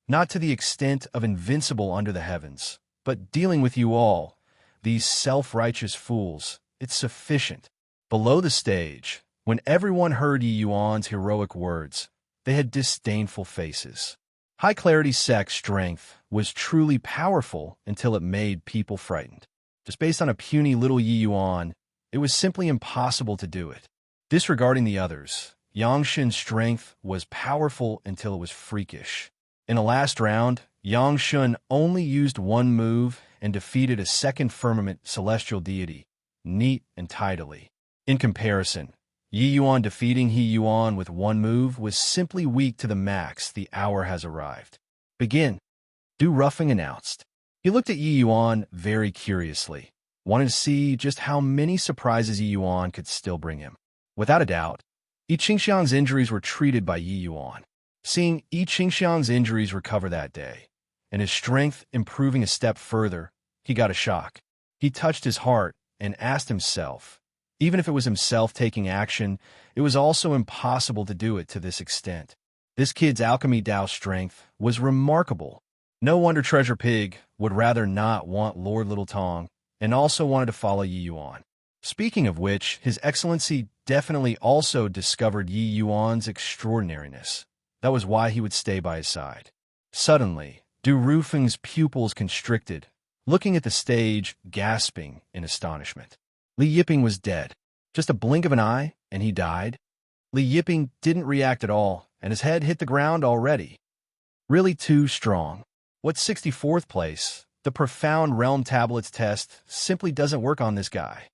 Not to the extent of invincible under the heavens, but dealing with you all, these self-righteous fools, it's sufficient. Below the stage, when everyone heard Yi Yuan's heroic words, they had disdainful faces. High-clarity sect's strength was truly powerful until it made people frightened. Just based on a puny little Yi Yuan, it was simply impossible to do it. Disregarding the others, Yangshin's strength was powerful until it was freakish. In the last round, Yangshun only used one move and defeated a second firmament celestial deity, neat and tidily. In comparison, Yi Yuan defeating Yi Yuan with one move was simply weak to the max. The hour has arrived. Begin. Du Ruffing announced. He looked at Yi Yuan very curiously, wanted to see just how many surprises Yi Yuan could still bring him. Without a doubt, Yi Qingxiang's injuries were treated by Yi Yuan. Seeing Yi Qingxiang's injuries recover that day, and his strength improving a step further, he got a shock. He touched his heart and asked himself, even if it was himself taking action, it was also impossible to do it to this extent. This kid's alchemy Dao strength was remarkable. No wonder Treasure Pig would rather not want Lord Little Tong, and also wanted to follow Yi Yuan. Speaking of which, His Excellency definitely also discovered Yi Yuan's extraordinariness. That was why he would stay by his side. Suddenly, Du Rufing's pupils constricted, looking at the stage, gasping in astonishment. Li Yiping was dead. Just a blink of an eye, and he died. Li Yiping didn't react at all, and his head hit the ground already. Really too strong. What 64th place? The Profound Realm Tablets test simply doesn't work on this guy.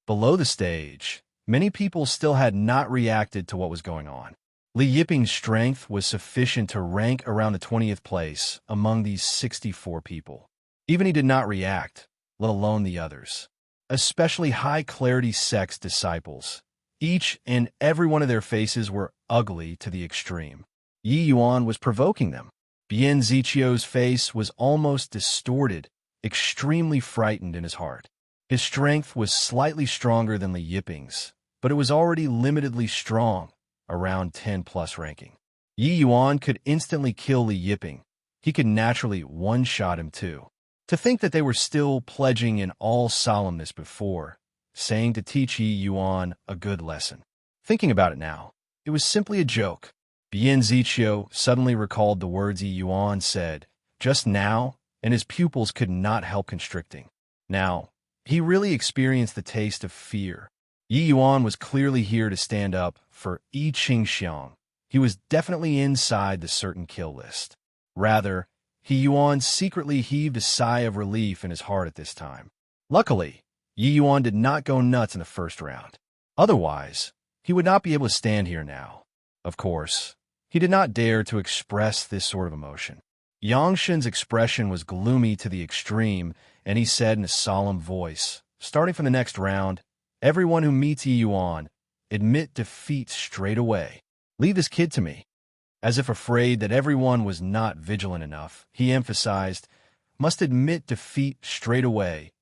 Below the stage, many people still had not reacted to what was going on. Li Yiping's strength was sufficient to rank around the 20th place among these 64 people. Even he did not react, let alone the others. Especially high-clarity sect's disciples. Each and every one of their faces were ugly to the extreme. Yi Yuan was provoking them. Bian Ziqiu's face was almost distorted, extremely frightened in his heart. His strength was slightly stronger than Li Yiping's, but it was already limitedly strong, around 10+ ranking. Yi Yuan could instantly kill Li Yiping. He could naturally one-shot him too. To think that they were still pledging in all solemnness before, saying to teach Yi Yuan a good lesson. Thinking about it now, it was simply a joke. Bian Ziqiu suddenly recalled the words Yi Yuan said just now, and his pupils could not help constricting. Now, he really experienced the taste of fear. Yi Yuan was clearly here to stand up for Yi Qingxiang. He was definitely inside the certain kill list. Rather, Yi Yuan secretly heaved a sigh of relief in his heart at this time. Luckily, Yi Yuan did not go nuts in the first round. Otherwise, he would not be able to stand here now. Of course, he did not dare to express this sort of emotion. Yang Shen's expression was gloomy to the extreme, and he said in a solemn voice, starting from the next round, "Everyone who meets Yi Yuan, admit defeat straight away. Leave this kid to me." As if afraid that everyone was not vigilant enough, he emphasized, "Must admit defeat straight away.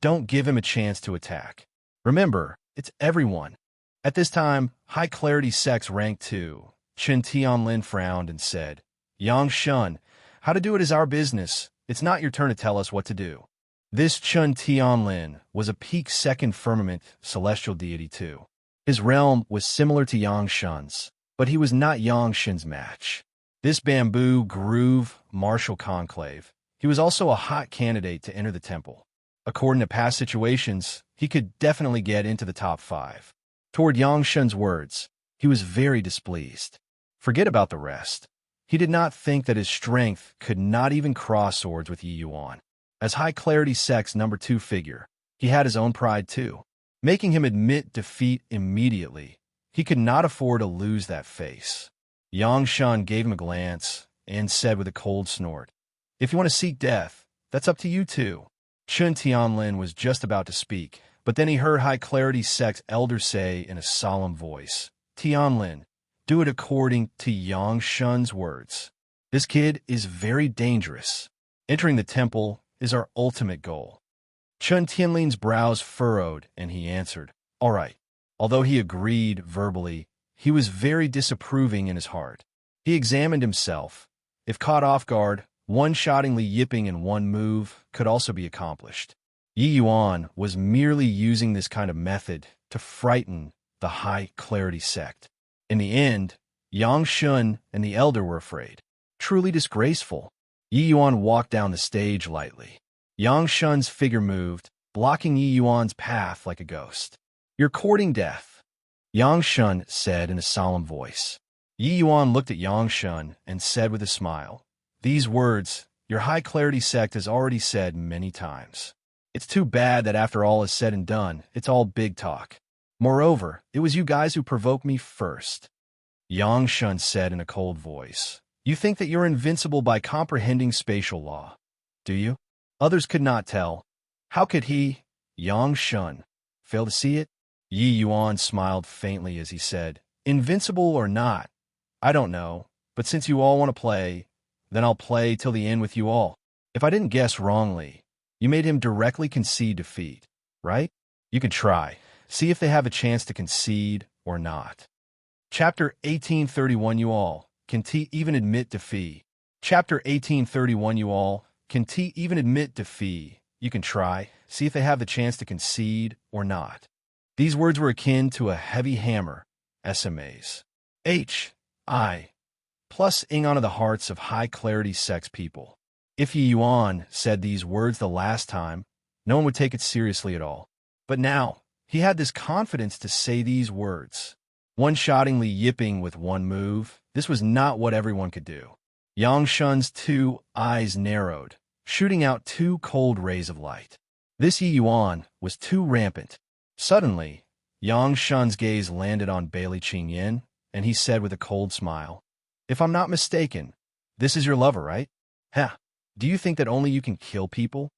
Don't give him a chance to attack. Remember, it's everyone." At this time, High Clarity Sex Rank 2, Chen Tianlin frowned and said, "Yang Shun, how to do it is our business. It's not your turn to tell us what to do." This Chen Tianlin was a peak second firmament celestial deity too. His realm was similar to Yang Shun's, but he was not Yang Shen's match. This bamboo groove martial conclave, he was also a hot candidate to enter the temple. According to past situations, he could definitely get into the top 5. Toward Yang Shen's words, he was very displeased. Forget about the rest. He did not think that his strength could not even cross swords with Yi Yuan. As High Clarity Sex number 2 figure, he had his own pride too, making him admit defeat immediately. He could not afford to lose that face. Yang Shan gave him a glance and said with a cold snort, "If you want to seek death, that's up to you too." Chen Tianlin was just about to speak, but then he heard High Clarity Sex Elder say in a solemn voice, "Tianlin, do it according to Yang Shun's words. This kid is very dangerous. Entering the temple is our ultimate goal." Chen Tianlin's brows furrowed, and he answered, "All right." Although he agreed verbally, he was very disapproving in his heart. He examined himself. If caught off guard, one-shotting Li Yiping in one move could also be accomplished. Yi Yuan was merely using this kind of method to frighten the High Clarity sect. In the end, Yang Shun and the Elder were afraid. Truly disgraceful. Yi Yuan walked down the stage lightly. Yang Shun's figure moved, blocking Yi Yuan's path like a ghost. "You're courting death," Yang Shun said in a solemn voice. Yi Yuan looked at Yang Shun and said with a smile, "These words, your High Clarity sect has already said many times. It's too bad that after all is said and done, it's all big talk. Moreover, it was you guys who provoked me first." Yang Shun said in a cold voice, "You think that you're invincible by comprehending spatial law, do you?" Others could not tell. How could he, Yang Shun, fail to see it? Yi Yuan smiled faintly as he said, "Invincible or not, I don't know, but since you all want to play, then I'll play till the end with you all. If I didn't guess wrongly, you made him directly concede defeat, right? You can try. See if they have a chance to concede or not." Chapter 1831 You all, can T even admit defeat? Chapter 1831 You all, can T even admit defeat? You can try. See if they have the chance to concede or not. These words were akin to a heavy hammer, SMAs. H.I. plus ing onto the hearts of High Clarity sex people. If Yi Yuan said these words the last time, no one would take it seriously at all. But now, he had this confidence to say these words. One-shotting Li Yiping with one move, this was not what everyone could do. Yang Shun's 2 eyes narrowed, shooting out 2 cold rays of light. This Yi Yuan was too rampant. Suddenly, Yang Shun's gaze landed on Bailey Qingyan, and he said with a cold smile, "If I'm not mistaken, this is your lover, right? Heh, do you think that only you can kill people?"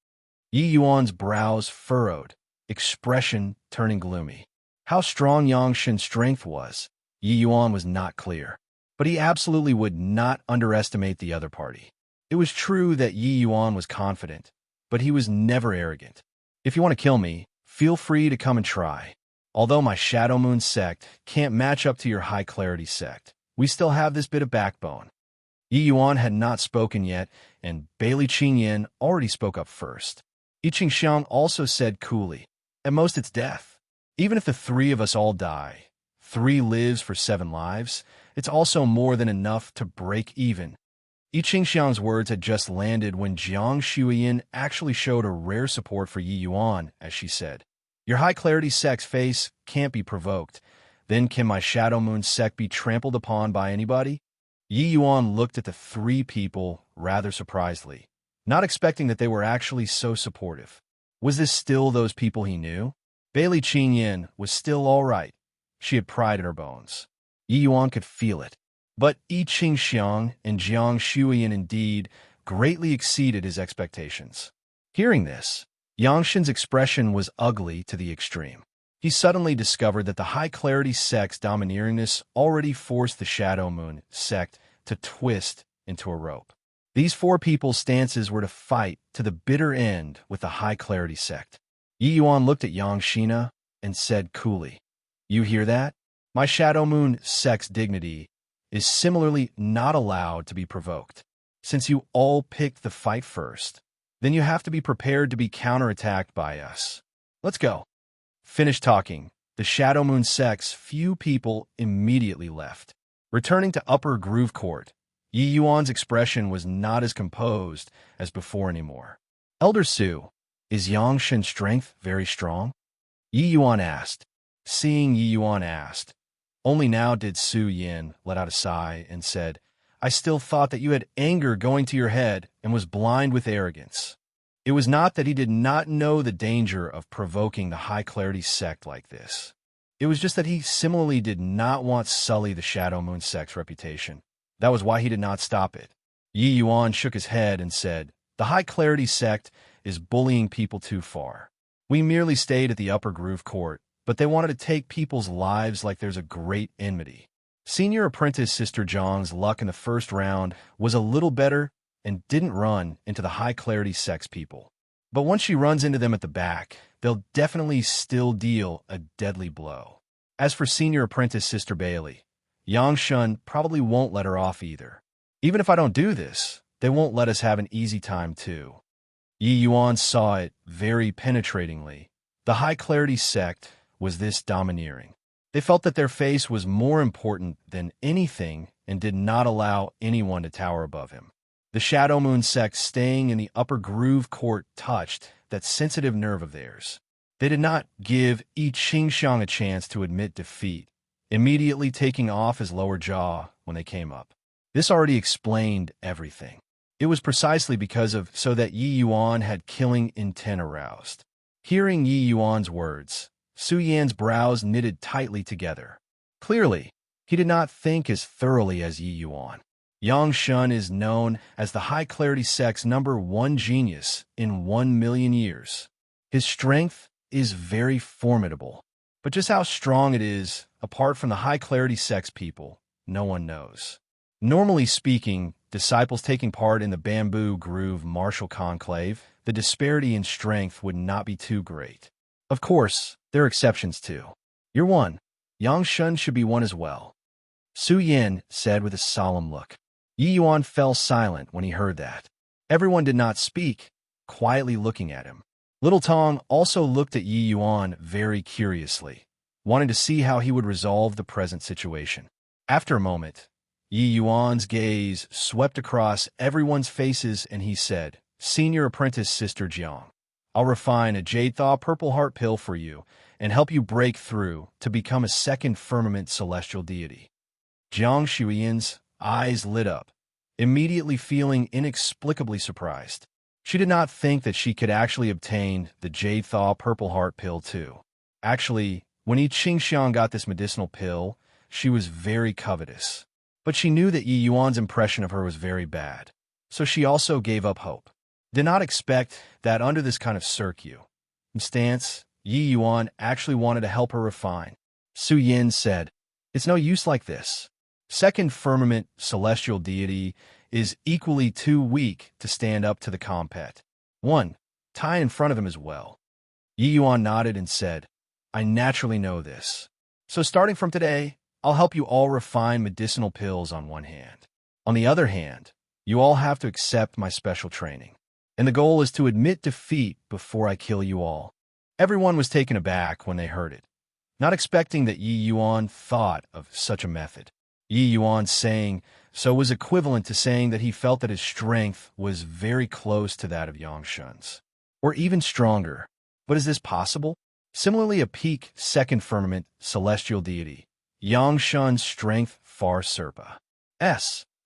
Yi Yuan's brows furrowed, expression turning gloomy. How strong Yang Shen's strength was, Yi Yuan was not clear, but he absolutely would not underestimate the other party. It was true that Yi Yuan was confident, but he was never arrogant. "If you want to kill me, feel free to come and try. Although my Shadow Moon sect can't match up to your High Clarity sect, we still have this bit of backbone. Yi Yuan had not spoken yet, and Bailey Qingyan already spoke up first. Yi Qingxiang also said coolly, "At most it's death. Even if the three of us all die, 3 lives for 7 lives, it's also more than enough to break even." Yi Qingxiang's words had just landed when Jiang Shuiyin actually showed a rare support for Yi Yuan as she said, "Your High Clarity sect's face can't be provoked. Then can my Shadow Moon sect be trampled upon by anybody?" Yi Yuan looked at the 3 people rather surprisedly, not expecting that they were actually so supportive. Was this still those people he knew? Bailey Qingyan was still all right. She had pride in her bones. Yi Yuan could feel it. But Yi Qingxiang and Jiang Shuiyin indeed greatly exceeded his expectations. Hearing this, Yang Shen's expression was ugly to the extreme. He suddenly discovered that the High Clarity sect's domineeringness already forced the Shadow Moon sect to twist into a rope. These 4 people's stances were to fight to the bitter end with the High Clarity sect. Yi Yuan looked at Yang Shina and said coolly, "You hear that? My Shadow Moon sect's dignity is similarly not allowed to be provoked. Since you all picked the fight first, then you have to be prepared to be counterattacked by us. Let's go." Finished talking, the Shadow Moon sect's few people immediately left. Returning to Upper Groove Court, Yi Yuan's expression was not as composed as before anymore. "Elder Su, is Yang Shen's strength very strong?" Yi Yuan asked. Seeing Yi Yuan asked, only now did Su Yin let out a sigh and said, "I still thought that you had anger going to your head and was blind with arrogance." It was not that he did not know the danger of provoking the High Clarity sect like this. It was just that he similarly did not want to sully the Shadow Moon sect's reputation. That was why he did not stop it. Yi Yuan shook his head and said, "The High Clarity sect is bullying people too far. We merely stayed at the Upper Groove Court, but they wanted to take people's lives like there's a great enmity." Senior Apprentice Sister Zhang's luck in the first round was a little better and didn't run into the High Clarity sect's people. But once she runs into them at the back, they'll definitely still deal a deadly blow. As for Senior Apprentice Sister Bailey, Yang Shun probably won't let her off either. Even if I don't do this, they won't let us have an easy time too. Yi Yuan saw it very penetratingly. The High Clarity sect was this domineering. They felt that their face was more important than anything and did not allow anyone to tower above him. The Shadow Moon sect staying in the Upper Groove Court touched that sensitive nerve of theirs. They did not give Yi Qingxiang a chance to admit defeat, immediately taking off his lower jaw when they came up. This already explained everything. It was precisely because of so that Yi Yuan had killing intent aroused. Hearing Yi Yuan's words, Su Yan's brows knitted tightly together. Clearly, he did not think as thoroughly as Yi Yuan. Yang Shun is known as the High Clarity sect's #1 genius in 1,000,000 years. His strength is very formidable, but just how strong it is, apart from the High Clarity sect's people, no one knows. Normally speaking, disciples taking part in the Bamboo Groove Martial Conclave, the disparity in strength would not be too great. Of course, there are exceptions too. You're one. Yang Shun should be one as well, Su Yin said with a solemn look. Yi Yuan fell silent when he heard that. Everyone did not speak, quietly looking at him. Little Tong also looked at Yi Yuan very curiously, wanting to see how he would resolve the present situation. After a moment, Yi Yuan's gaze swept across everyone's faces and he said, "Senior Apprentice Sister Jiang, I'll refine a Jade Thaw Purple Heart pill for you and help you break through to become a second firmament celestial deity." Jiang Shuiyan's eyes lit up, immediately feeling inexplicably surprised. She did not think that she could actually obtain the Jade Thaw Purple Heart pill too. Actually, when Yi Qingxiang got this medicinal pill, she was very covetous. But she knew that Yi Yuan's impression of her was very bad, so she also gave up hope. Did not expect that under this kind of circumstance, Yi Yuan actually wanted to help her refine. Su Yin said, "It's no use like this. Second firmament celestial deity is equally too weak to stand up to the compet. One, tie in front of him as well." Yi Yuan nodded and said, I naturally know this. So starting from today, I'll help you all refine medicinal pills on one hand. On the other hand, you all have to accept my special training. And the goal is to admit defeat before I kill you all. Everyone was taken aback when they heard it, not expecting that Yi Yuan thought of such a method. Yi Yuan's saying so was equivalent to saying that he felt that his strength was very close to that of Yang Shun's, or even stronger. But is this possible? Similarly, a peak second firmament celestial deity, Yang Shun's strength far surpa.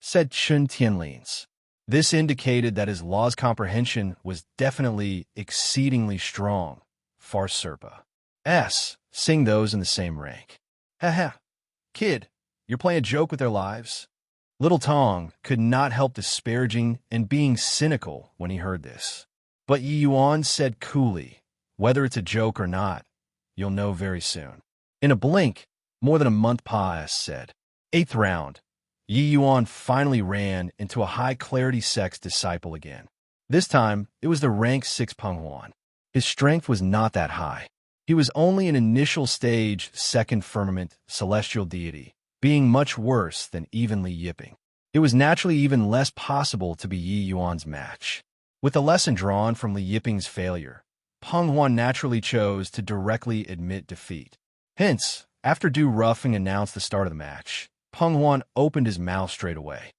Said Chun Tianlin's. This indicated that his law's comprehension was definitely exceedingly strong, far surpa. Sing those in the same rank. Haha. Kid, you're playing a joke with their lives? Little Tong could not help disparaging and being cynical when he heard this. But Yi Yuan said coolly, whether it's a joke or not, you'll know very soon. In a blink, more than a month said. 8th round. Yi Yuan finally ran into a high-clarity sex disciple again. This time, it was the rank 6 Peng Huan. His strength was not that high. He was only an initial stage second firmament celestial deity, being much worse than evenly yipping. It was naturally even less possible to be Yi Yuan's match. With the lesson drawn from Li Yiping's failure, Peng Huan naturally chose to directly admit defeat. Hence, after Du Ruffing announced the start of the match, Peng Huan opened his mouth straight away.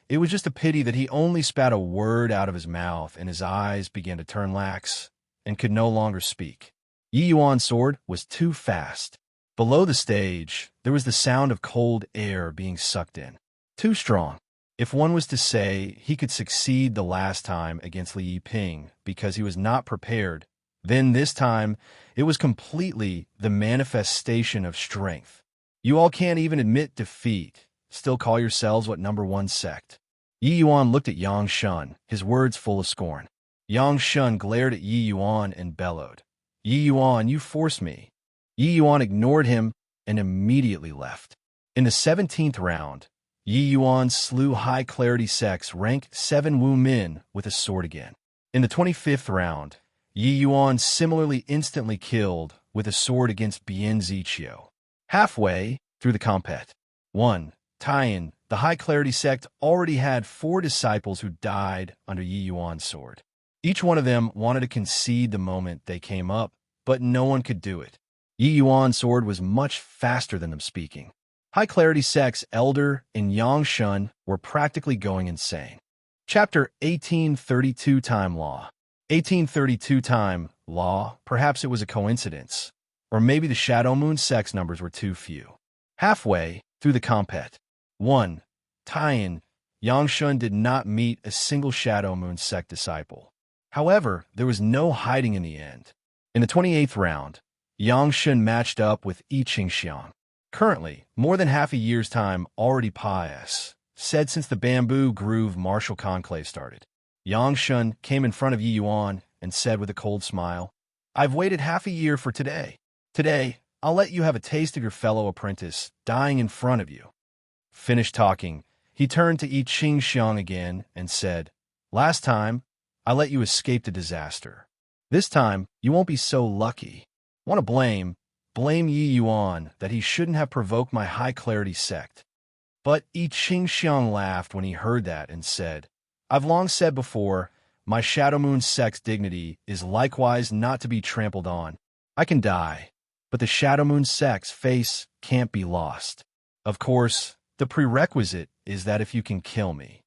It was just a pity that he only spat a word out of his mouth and his eyes began to turn lax and could no longer speak. Yi Yuan's sword was too fast. Below the stage, there was the sound of cold air being sucked in. Too strong. If one was to say he could succeed the last time against Li Yiping because he was not prepared, then this time it was completely the manifestation of strength. You all can't even admit defeat, still call yourselves what number 1 sect. Yi Yuan looked at Yang Shun, his words full of scorn. Yang Shun glared at Yi Yuan and bellowed, Yi Yuan, you forced me. Yi Yuan ignored him and immediately left. In the 17th round, Yi Yuan slew high-clarity sex rank 7 Wu Min with a sword again. In the 25th round, Yi Yuan similarly instantly killed with a sword against Bian Ziqiu. Halfway through the compet, 1. Taiyan, the high-clarity sect, already had 4 disciples who died under Yi Yuan's sword. Each one of them wanted to concede the moment they came up, but no one could do it. Yi Yuan's sword was much faster than them speaking. High-clarity sects Elder and Yang Shun were practically going insane. Chapter 1832 Time Law. 1832 Time Law, perhaps it was a coincidence. Or maybe the Shadow Moon sex numbers were too few. Halfway through the compet, 1. Taiyan, Yang Shun did not meet a single Shadow Moon sect disciple. However, there was no hiding in the end. In the 28th round, Yang Shun matched up with Yi Qingxiang. Currently, more than half a year's time already said since the Bamboo Groove Martial Conclave started. Yang Shun came in front of Yi Yuan and said with a cold smile, I've waited half a year for today. Today, I'll let you have a taste of your fellow apprentice dying in front of you. Finished talking, he turned to Yi Qingxiang again and said, Last time, I let you escape the disaster. This time, you won't be so lucky. Want to blame Yi Yuan that he shouldn't have provoked my high-clarity sect. But Yi Qingxiang laughed when he heard that and said, I've long said before, my Shadow Moon sect's dignity is likewise not to be trampled on. I can die, but the Shadow Moon sect's face can't be lost. Of course, the prerequisite is that if you can kill me.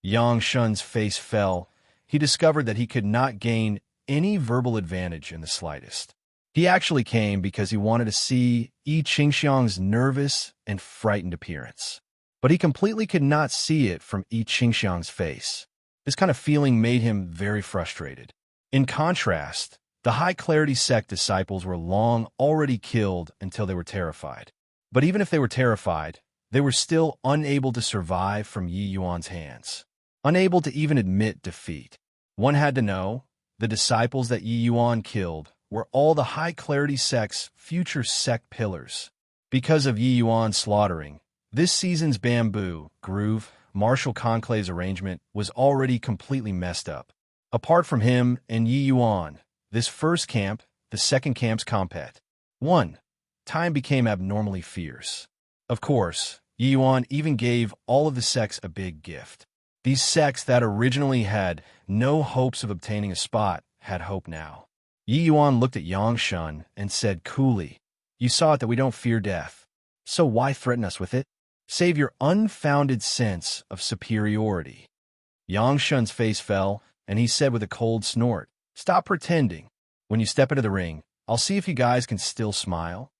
Yang Shun's face fell. He discovered that he could not gain any verbal advantage in the slightest. He actually came because he wanted to see Yi Qingxiang's nervous and frightened appearance. But he completely could not see it from Yi Qingxiang's face. This kind of feeling made him very frustrated. In contrast, the high-clarity sect disciples were long already killed until they were terrified. But even if they were terrified, they were still unable to survive from Yi Yuan's hands. Unable to even admit defeat. One had to know, the disciples that Yi Yuan killed were all the high-clarity sect's future sect pillars. Because of Yi Yuan's slaughtering, this season's Bamboo Groove Martial Conclave's arrangement was already completely messed up. Apart from him and Yi Yuan, This first camp, the second camp's compat. 1. Time became abnormally fierce. Of course, Yi Yuan even gave all of the sects a big gift. These sects that originally had no hopes of obtaining a spot had hope now. Yi Yuan looked at Yang Shun and said coolly, "You saw it that we don't fear death. So why threaten us with it? Save your unfounded sense of superiority." Yang Shun's face fell, and he said with a cold snort, "Stop pretending. When you step into the ring, I'll see if you guys can still smile."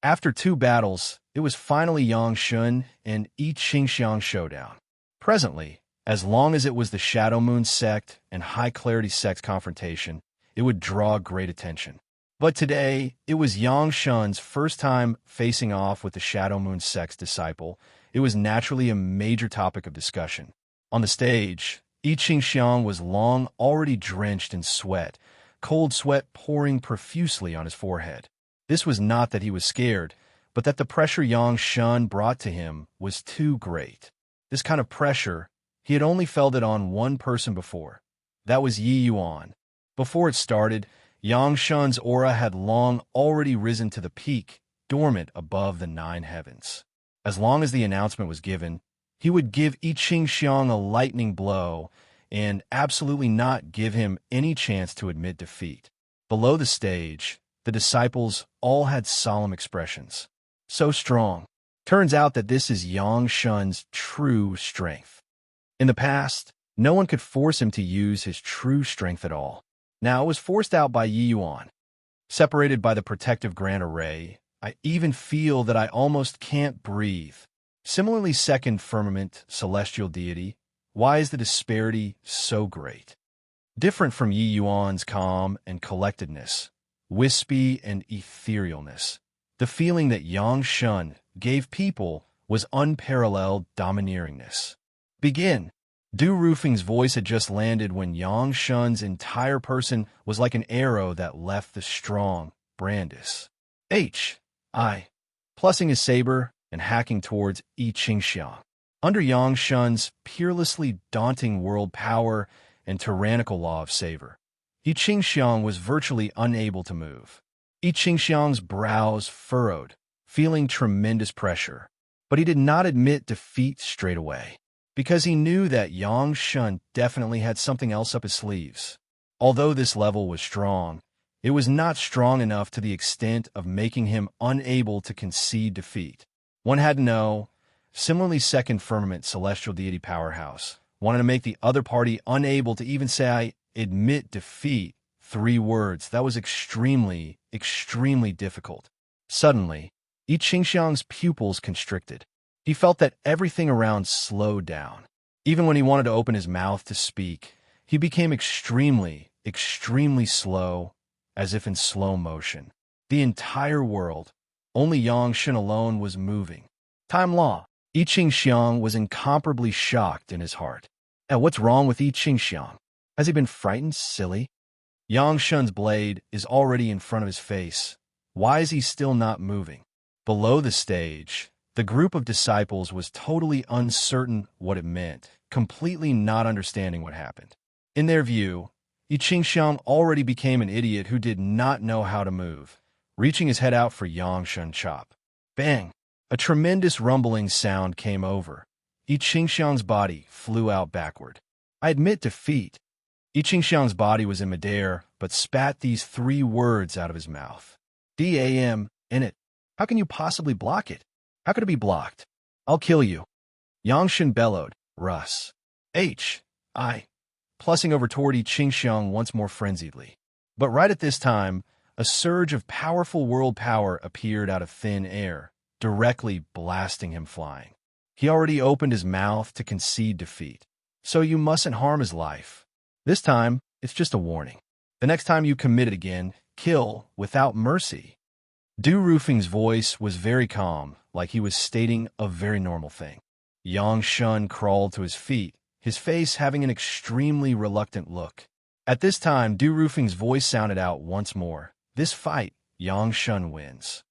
After 2 battles, it was finally Yang Shun and Yi Qingxiang showdown. Presently, as long as it was the Shadow Moon sect and High Clarity sect's confrontation, it would draw great attention. But today, it was Yang Shun's first time facing off with the Shadow Moon sect's disciple. It was naturally a major topic of discussion. On the stage, Yi Qingxiang was long already drenched in sweat, cold sweat pouring profusely on his forehead. This was not that he was scared, but that the pressure Yang Shun brought to him was too great. This kind of pressure, he had only felt it on one person before. That was Yi Yuan. Before it started, Yang Shun's aura had long already risen to the peak, dormant above the 9 heavens. As long as the announcement was given, he would give Yi Qingxiang a lightning blow and absolutely not give him any chance to admit defeat. Below the stage, the disciples all had solemn expressions. So strong. Turns out that this is Yang Shun's true strength. In the past, no one could force him to use his true strength at all. Now it was forced out by Yi Yuan. Separated by the protective grand array, I even feel that I almost can't breathe. Similarly, second firmament, celestial deity, why is the disparity so great? Different from Yi Yuan's calm and collectedness, wispy and etherealness, the feeling that Yang Shun gave people was unparalleled domineeringness. Begin. Du Rufing's voice had just landed when Yang Shun's entire person was like an arrow that left the strong Brandis. Plussing his saber and hacking towards Yi Qingxiang. Under Yang Shun's peerlessly daunting world power and tyrannical law of savor, Yi Qingxiang was virtually unable to move. Yi Qingxiang's brows furrowed, feeling tremendous pressure, but he did not admit defeat straight away, because he knew that Yang Shun definitely had something else up his sleeves. Although this level was strong, it was not strong enough to the extent of making him unable to concede defeat. One had to know. Similarly, second firmament celestial deity powerhouse wanted to make the other party unable to even say, "I admit defeat." 3 words. That was extremely, extremely difficult. Suddenly, Yi Qingxiang's pupils constricted. He felt that everything around slowed down. Even when he wanted to open his mouth to speak, he became extremely, extremely slow, as if in slow motion. The entire world, only Yang Shun alone, was moving. Time law. Yi Qingxiang was incomparably shocked in his heart. What's wrong with Yi Qingxiang? Has he been frightened, silly? Yang Shun's blade is already in front of his face. Why is he still not moving? Below the stage, the group of disciples was totally uncertain what it meant, completely not understanding what happened. In their view, Yi Qingxiang already became an idiot who did not know how to move, reaching his head out for Yang Shun chop. Bang! A tremendous rumbling sound came over. Yi Qingxiang's body flew out backward. "I admit defeat." Yi Qingxiang's body was in midair, but spat these 3 words out of his mouth. "Dam, in it. How can you possibly block it? How could it be blocked? I'll kill you." Yang Shun bellowed, "Russ." Plussing over toward Yi Qingxiang once more frenziedly. But right at this time, a surge of powerful world power appeared out of thin air, directly blasting him flying. He already opened his mouth to concede defeat. So you mustn't harm his life. This time, it's just a warning. The next time you commit it again, kill without mercy. Du Rufing's voice was very calm, like he was stating a very normal thing. Yang Shun crawled to his feet, his face having an extremely reluctant look. At this time, Du Rufing's voice sounded out once more. This fight, Yang Shun wins.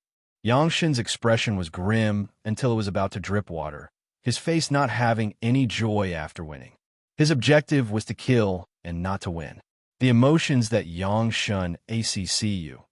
Yang Shun's expression was grim until it was about to drip water, his face not having any joy after winning. His objective was to kill and not to win. The emotions that Yang Shun ACCU,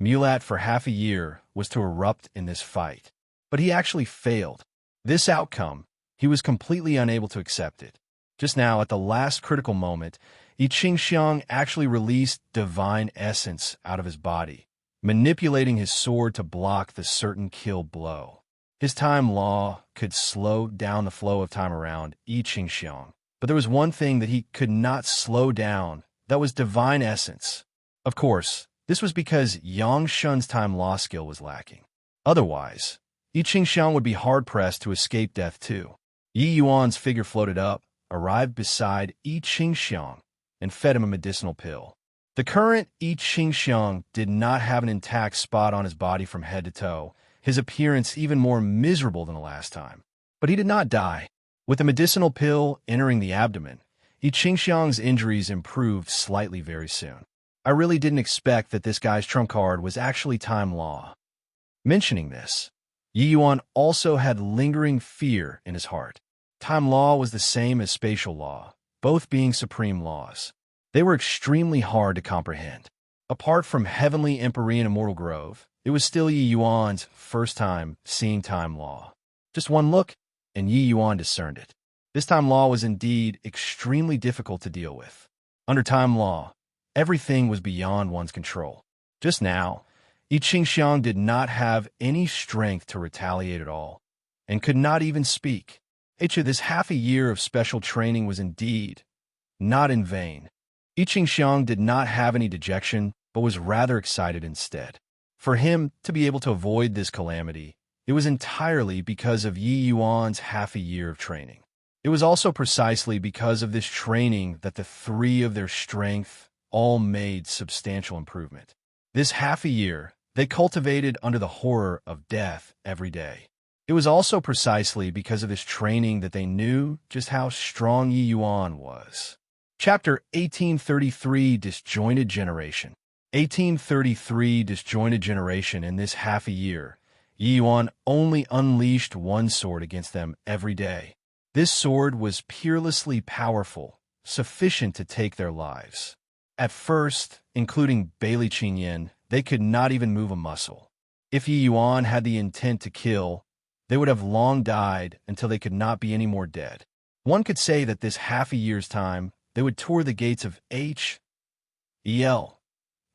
Mulat for half a year, was to erupt in this fight. But he actually failed. This outcome, he was completely unable to accept it. Just now, at the last critical moment, Yi Qingxiang actually released divine essence out of his body, manipulating his sword to block the certain kill blow. His time law could slow down the flow of time around Yi Qingxiang, but there was one thing that he could not slow down, that was divine essence. Of course, this was because Yang Shun's time law skill was lacking. Otherwise, Yi Qingxiang would be hard-pressed to escape death too. Yi Yuan's figure floated up, arrived beside Yi Qingxiang, and fed him a medicinal pill. The current Yi Qingxiang did not have an intact spot on his body from head to toe, his appearance even more miserable than the last time. But he did not die. With the medicinal pill entering the abdomen, Yi Qingxiang's injuries improved slightly very soon. I really didn't expect that this guy's trump card was actually time law. Mentioning this, Yi Yuan also had lingering fear in his heart. Time law was the same as spatial law, both being supreme laws. They were extremely hard to comprehend. Apart from Heavenly Empyrean Immortal Grove, it was still Yi Yuan's first time seeing time law. Just one look, and Yi Yuan discerned it. This time law was indeed extremely difficult to deal with. Under time law, everything was beyond one's control. Just now, Yi Qingxiang did not have any strength to retaliate at all, and could not even speak. This half a year of special training was indeed not in vain. Yi Qingxiang did not have any dejection, but was rather excited instead. For him to be able to avoid this calamity, it was entirely because of Yi Yuan's half a year of training. It was also precisely because of this training that the three of their strength all made substantial improvement. This half a year, they cultivated under the horror of death every day. It was also precisely because of this training that they knew just how strong Yi Yuan was. Chapter 1833, Disjointed Generation. 1833, Disjointed Generation. In this half a year, Yi Yuan only unleashed one sword against them every day. This sword was peerlessly powerful, sufficient to take their lives. At first, including Bailey Qingyan, they could not even move a muscle. If Yi Yuan had the intent to kill, they would have long died until they could not be any more dead. One could say that this half a year's time, they would tour the gates of L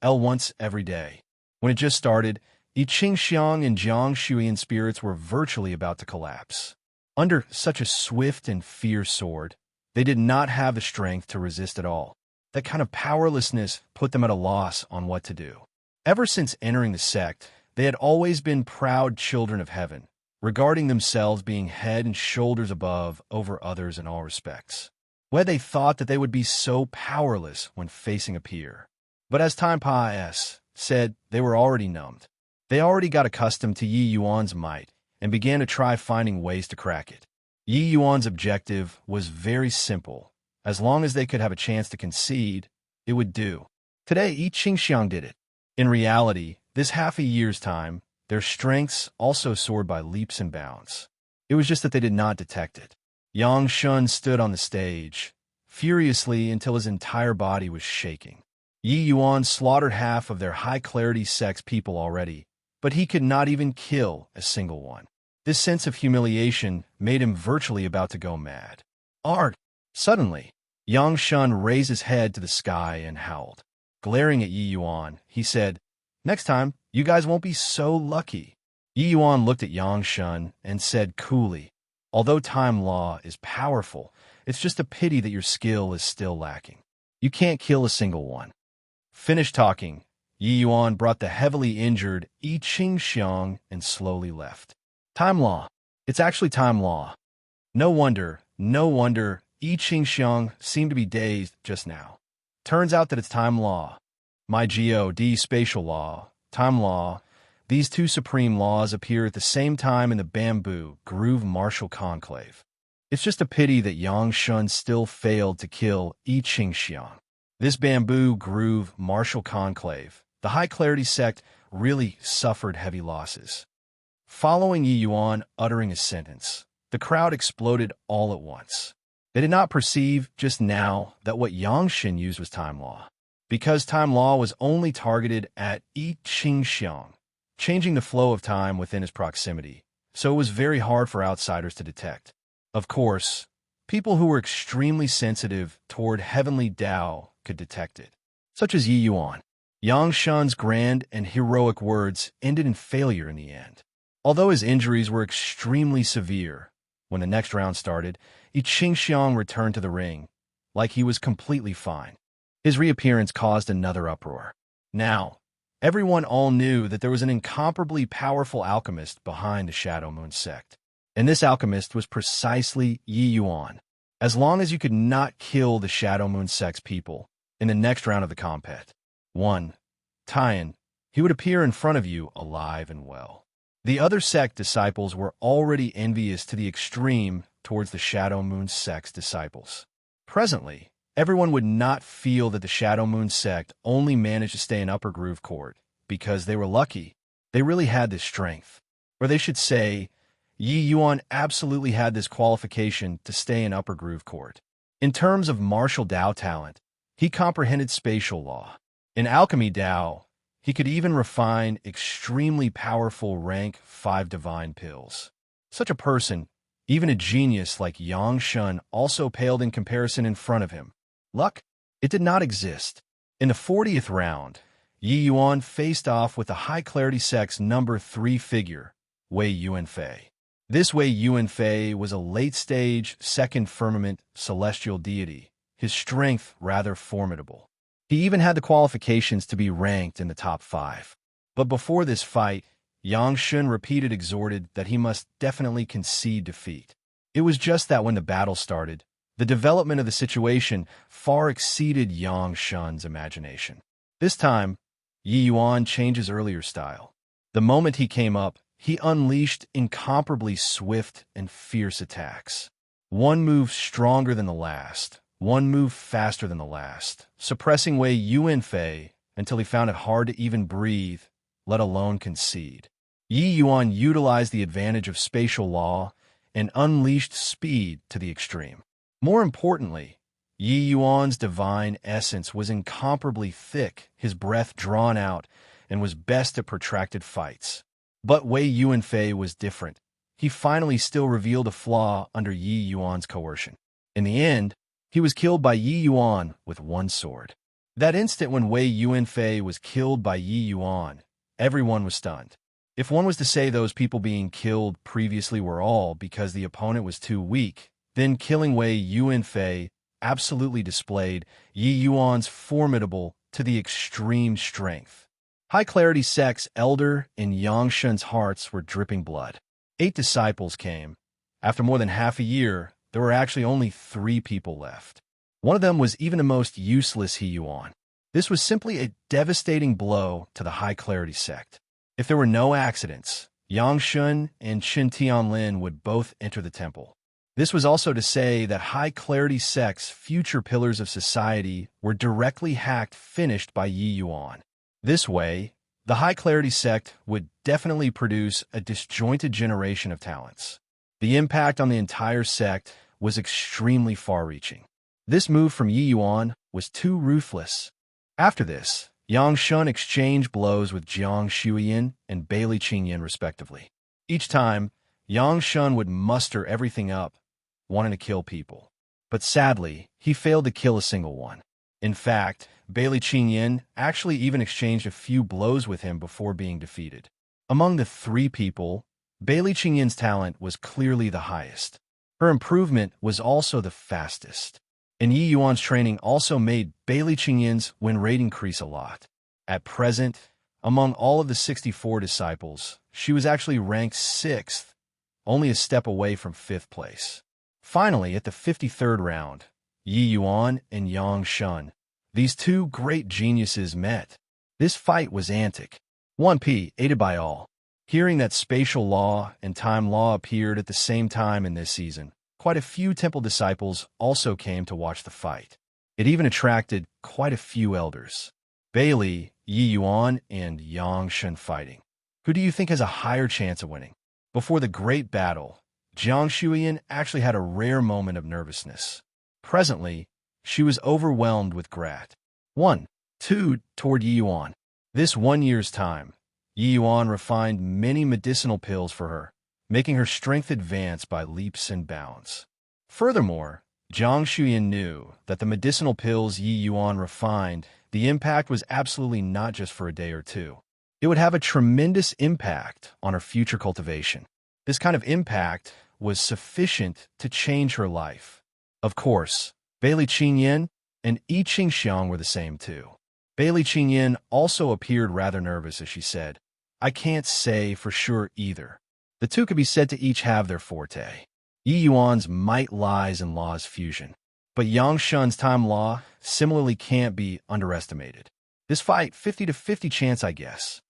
once every day. When it just started, Yi Qingxiang and Jiang Shuyan spirits were virtually about to collapse. Under such a swift and fierce sword, they did not have the strength to resist at all. That kind of powerlessness put them at a loss on what to do. Ever since entering the sect, they had always been proud children of heaven, regarding themselves being head and shoulders above over others in all respects. Where they thought that they would be so powerless when facing a peer. But as time said, they were already numbed. They already got accustomed to Yi Yuan's might, and began to try finding ways to crack it. Yi Yuan's objective was very simple. As long as they could have a chance to concede, it would do. Today, Yi Qingxiang did it. In reality, this half a year's time, their strengths also soared by leaps and bounds. It was just that they did not detect it. Yang Shun stood on the stage, furiously until his entire body was shaking. Yi Yuan slaughtered half of their high-clarity sex people already, but he could not even kill a single one. This sense of humiliation made him virtually about to go mad. Suddenly, Yang Shun raised his head to the sky and howled. Glaring at Yi Yuan, he said, "Next time, you guys won't be so lucky." Yi Yuan looked at Yang Shun and said coolly, "Although time law is powerful, it's just a pity that your skill is still lacking. You can't kill a single one." Finished talking, Yi Yuan brought the heavily injured Yi Qingxiang and slowly left. Time law. It's actually time law. No wonder, Yi Qingxiang seemed to be dazed just now. Turns out that it's time law. My God, spatial law, time law. These two supreme laws appear at the same time in the bamboo groove martial conclave. It's just a pity that Yang Shun still failed to kill Yi Qingxiang. This bamboo groove martial conclave, the high-clarity sect, really suffered heavy losses. Following Yi Yuan uttering a sentence, the crowd exploded all at once. They did not perceive just now that what Yang Shin used was time law. because time law was only targeted at Yi Qingxiang, changing the flow of time within his proximity, so it was very hard for outsiders to detect. Of course, people who were extremely sensitive toward heavenly Tao could detect it, such as Yi Yuan. Yang Shun's grand and heroic words ended in failure in the end. Although his injuries were extremely severe, when the next round started, Yi Qingxiang returned to the ring, like he was completely fine. His reappearance caused another uproar. Now, everyone all knew that there was an incomparably powerful alchemist behind the Shadow Moon sect. And this alchemist was precisely Yi Yuan. As long as you could not kill the Shadow Moon sect's people in the next round of the compet, 1. Tian, he would appear in front of you alive and well. The other sect disciples were already envious to the extreme towards the Shadow Moon sect's disciples. Presently, everyone would not feel that the Shadow Moon sect only managed to stay in Upper Groove Court because they were lucky. They really had this strength. Or they should say, Yi Yuan absolutely had this qualification to stay in Upper Groove Court. In terms of martial Dao talent, he comprehended spatial law. In alchemy Dao, he could even refine extremely powerful rank 5 divine pills. Such a person, even a genius like Yang Shun, also paled in comparison in front of him. Luck? It did not exist. In the 40th round, Yi Yuan faced off with the High Clarity sect's number 3 figure, Wei Yuanfei. This Wei Yuanfei was a late-stage, second firmament celestial deity, his strength rather formidable. He even had the qualifications to be ranked in the top 5. But before this fight, Yang Shun exhorted that he must definitely concede defeat. It was just that when the battle started, the development of the situation far exceeded Yang Shun's imagination. This time, Yi Yuan changed his earlier style. The moment he came up, he unleashed incomparably swift and fierce attacks. One move stronger than the last, one move faster than the last, suppressing Wei Yuanfei until he found it hard to even breathe, let alone concede. Yi Yuan utilized the advantage of spatial law and unleashed speed to the extreme. More importantly, Yi Yuan's divine essence was incomparably thick, his breath drawn out, and was best at protracted fights. But Wei Yuanfei was different. He finally still revealed a flaw under Yi Yuan's coercion. In the end, he was killed by Yi Yuan with one sword. That instant when Wei Yuanfei was killed by Yi Yuan, everyone was stunned. If one was to say those people being killed previously were all because the opponent was too weak, then killing Wei Yuanfei absolutely displayed Yi Yuan's formidable to the extreme strength. High Clarity sect's elder and Yang Shun's hearts were dripping blood. 8 disciples came. After more than half a year, there were actually only 3 people left. One of them was even the most useless Yi Yuan. This was simply a devastating blow to the High Clarity sect. If there were no accidents, Yang Shun and Qin Tianlin would both enter the temple. This was also to say that High Clarity sect's future pillars of society were directly finished by Yi Yuan. This way, the High Clarity sect would definitely produce a disjointed generation of talents. The impact on the entire sect was extremely far-reaching. This move from Yi Yuan was too ruthless. After this, Yang Shun exchanged blows with Jiang Shuiyin and Bailey Qingyin respectively. Each time, Yang Shun would muster everything up, wanting to kill people. But sadly, he failed to kill a single one. In fact, Bailey Qingyin actually even exchanged a few blows with him before being defeated. Among the 3 people, Bailey Qingyin's talent was clearly the highest. Her improvement was also the fastest. And Yi Yuan's training also made Bailey Qingyin's win rate increase a lot. At present, among all of the 64 disciples, she was actually ranked 6th, only a step away from 5th place. Finally, at the 53rd round, Yi Yuan and Yang Shun, these 2 great geniuses met. This fight was antic. 1P, aided by all. Hearing that spatial law and time law appeared at the same time in this season, quite a few temple disciples also came to watch the fight. It even attracted quite a few elders. Bailey, Yi Yuan, and Yang Shun fighting. Who do you think has a higher chance of winning? Before the great battle, Jiang Shuiyin actually had a rare moment of nervousness. Presently, she was overwhelmed with grat. 1. 2. Toward Yi Yuan. This 1 year's time, Yi Yuan refined many medicinal pills for her, making her strength advance by leaps and bounds. Furthermore, Jiang Shuyan knew that the medicinal pills Yi Yuan refined, the impact was absolutely not just for a day or two. It would have a tremendous impact on her future cultivation. This kind of impact was sufficient to change her life. Of course, Beili Qingyan and Yi Qingxiang were the same too. Beili Qingyan also appeared rather nervous as she said, "I can't say for sure either." The two could be said to each have their forte. Yi Yuan's might lies in law's fusion, but Yang Shun's time law similarly can't be underestimated. This fight, 50-50 chance, I guess.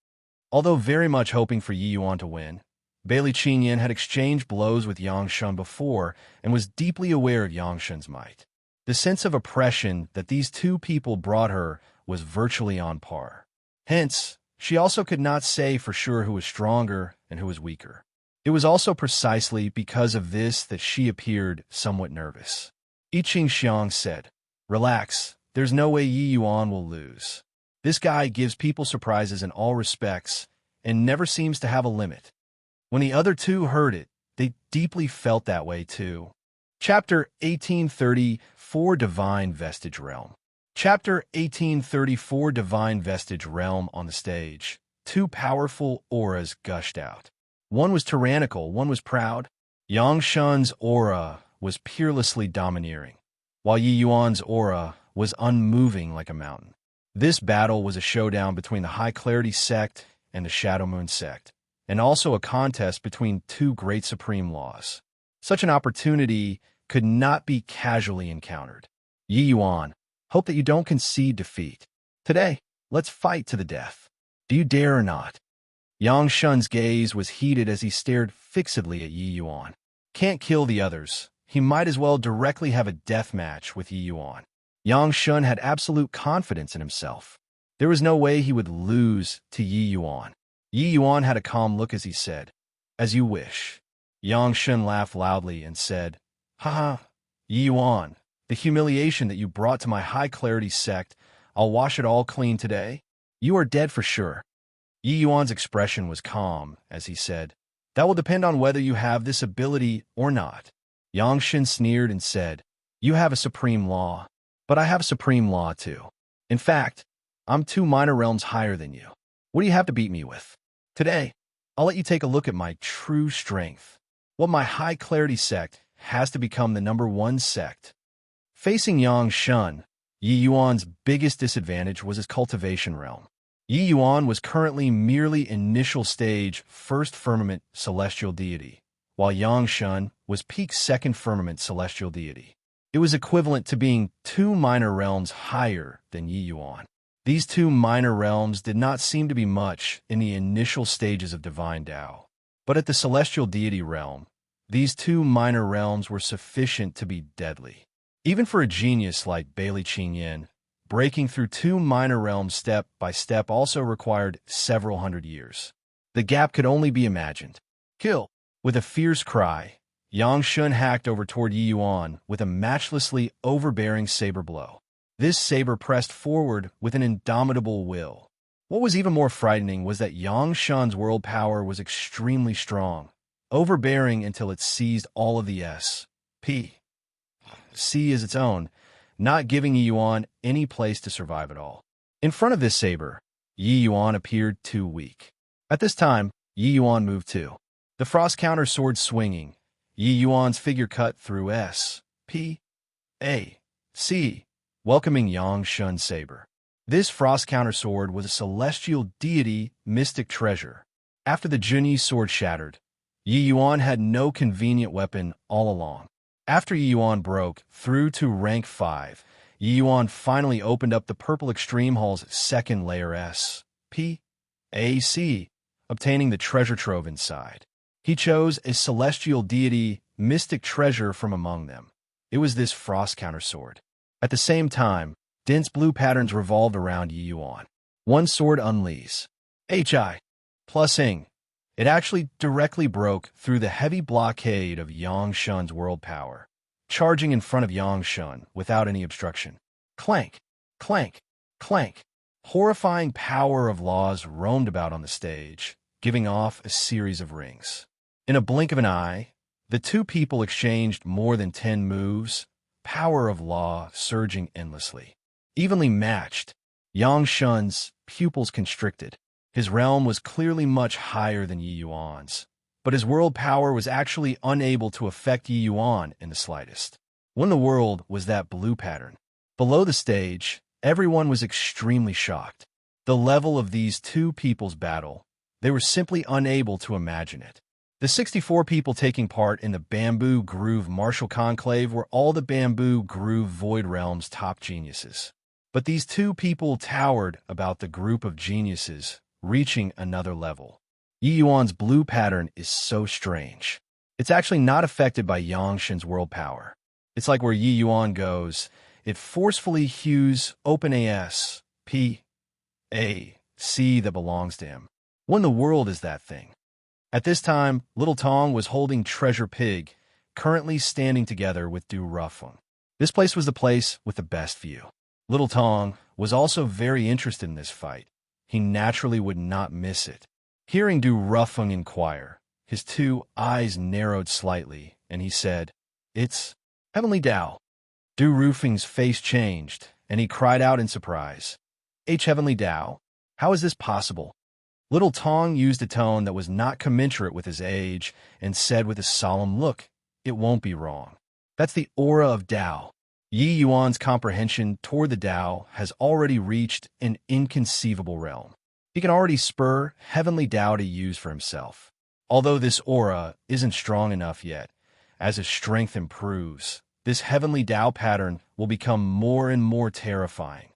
Although very much hoping for Yi Yuan to win, Beili Qingyan had exchanged blows with Yang Shun before and was deeply aware of Yang Shun's might. The sense of oppression that these two people brought her was virtually on par. Hence, she also could not say for sure who was stronger and who was weaker. It was also precisely because of this that she appeared somewhat nervous. Yi Qingxiang said, "Relax, there's no way Yi Yuan will lose. This guy gives people surprises in all respects and never seems to have a limit." When the other two heard it, they deeply felt that way too. Chapter 1834 Divine Vestige Realm. Chapter 1834 Divine Vestige Realm. On the stage, two powerful auras gushed out. One was tyrannical, one was proud. Yang Shun's aura was peerlessly domineering, while Yi Yuan's aura was unmoving like a mountain. This battle was a showdown between the High Clarity sect and the Shadow Moon sect, and also a contest between two great supreme laws. Such an opportunity could not be casually encountered. Yi Yuan, hope that you don't concede defeat. Today, let's fight to the death. Do you dare or not? Yang Shun's gaze was heated as he stared fixedly at Yi Yuan. Can't kill the others. He might as well directly have a death match with Yi Yuan. Yang Shun had absolute confidence in himself. There was no way he would lose to Yi Yuan. Yi Yuan had a calm look as he said, "As you wish." Yang Shun laughed loudly and said, "Haha, Yi Yuan, the humiliation that you brought to my High Clarity sect, I'll wash it all clean today. You are dead for sure." Yi Yuan's expression was calm as he said, "That will depend on whether you have this ability or not." Yang Shun sneered and said, "You have a supreme law, but I have supreme law too. In fact, I'm 2 minor realms higher than you. What do you have to beat me with? Today, I'll let you take a look at my true strength. What my High Clarity sect has to become the #1 sect." Facing Yang Shun, Yi Yuan's biggest disadvantage was his cultivation realm. Yi Yuan was currently merely initial stage 1st firmament celestial deity, while Yang Shun was peak 2nd firmament celestial deity. It was equivalent to being 2 minor realms higher than Yi Yuan. These 2 minor realms did not seem to be much in the initial stages of divine Tao, but at the celestial deity realm, these 2 minor realms were sufficient to be deadly. Even for a genius like Beili Qingyan, breaking through 2 minor realms step by step also required several hundred years. The gap could only be imagined. Kill! With a fierce cry, Yang Shun hacked over toward Yi Yuan with a matchlessly overbearing saber blow. This saber pressed forward with an indomitable will. What was even more frightening was that Yang Shun's world power was extremely strong, overbearing until it seized all of the C as its own, not giving Yi Yuan any place to survive at all. In front of this saber, Yi Yuan appeared too weak. At this time, Yi Yuan moved too. The frost counter sword swinging, Yi Yuan's figure cut through C, welcoming Yang Shun's saber. This frost counter sword was a celestial deity mystic treasure. After the Junyi sword shattered, Yi Yuan had no convenient weapon all along. After Yi Yuan broke through to rank 5, Yi Yuan finally opened up the Purple Extreme Hall's 2nd layer obtaining the treasure trove inside. He chose a celestial deity mystic treasure from among them. It was this frost counter sword. At the same time, dense blue patterns revolved around Yi Yuan. One sword unleashed. Plus-ing. It actually directly broke through the heavy blockade of Yang Shun's world power, charging in front of Yang Shun without any obstruction. Clank, clank, clank. Horrifying power of laws roamed about on the stage, giving off a series of rings. In a blink of an eye, the two people exchanged more than 10 moves, power of law surging endlessly. Evenly matched, Yang Shun's pupils constricted. His realm was clearly much higher than Yi Yuan's, but his world power was actually unable to affect Yi Yuan in the slightest. When the world was that blue pattern. Below the stage, everyone was extremely shocked. The level of these two people's battle, they were simply unable to imagine it. The 64 people taking part in the Bamboo Groove Martial Conclave were all the Bamboo Groove Void Realm's top geniuses. But these two people towered about the group of geniuses, reaching another level. Yi Yuan's blue pattern is so strange. It's actually not affected by Yang Shen's world power. It's like where Yi Yuan goes, it forcefully hews open ASPAC that belongs to him. When the world is that thing. At this time, Little Tong was holding Treasure Pig, currently standing together with Du Rufeng. This place was the place with the best view. Little Tong was also very interested in this fight. He naturally would not miss it. Hearing Du Rufeng inquire, his two eyes narrowed slightly, and he said, "It's Heavenly Tao." Du Rufeng's face changed, and he cried out in surprise, Heavenly Tao? How is this possible?" Little Tong used a tone that was not commensurate with his age and said with a solemn look, "It won't be wrong. That's the aura of Tao." Yi Yuan's comprehension toward the Tao has already reached an inconceivable realm. He can already spur Heavenly Tao to use for himself. Although this aura isn't strong enough yet, as his strength improves, this Heavenly Tao pattern will become more and more terrifying.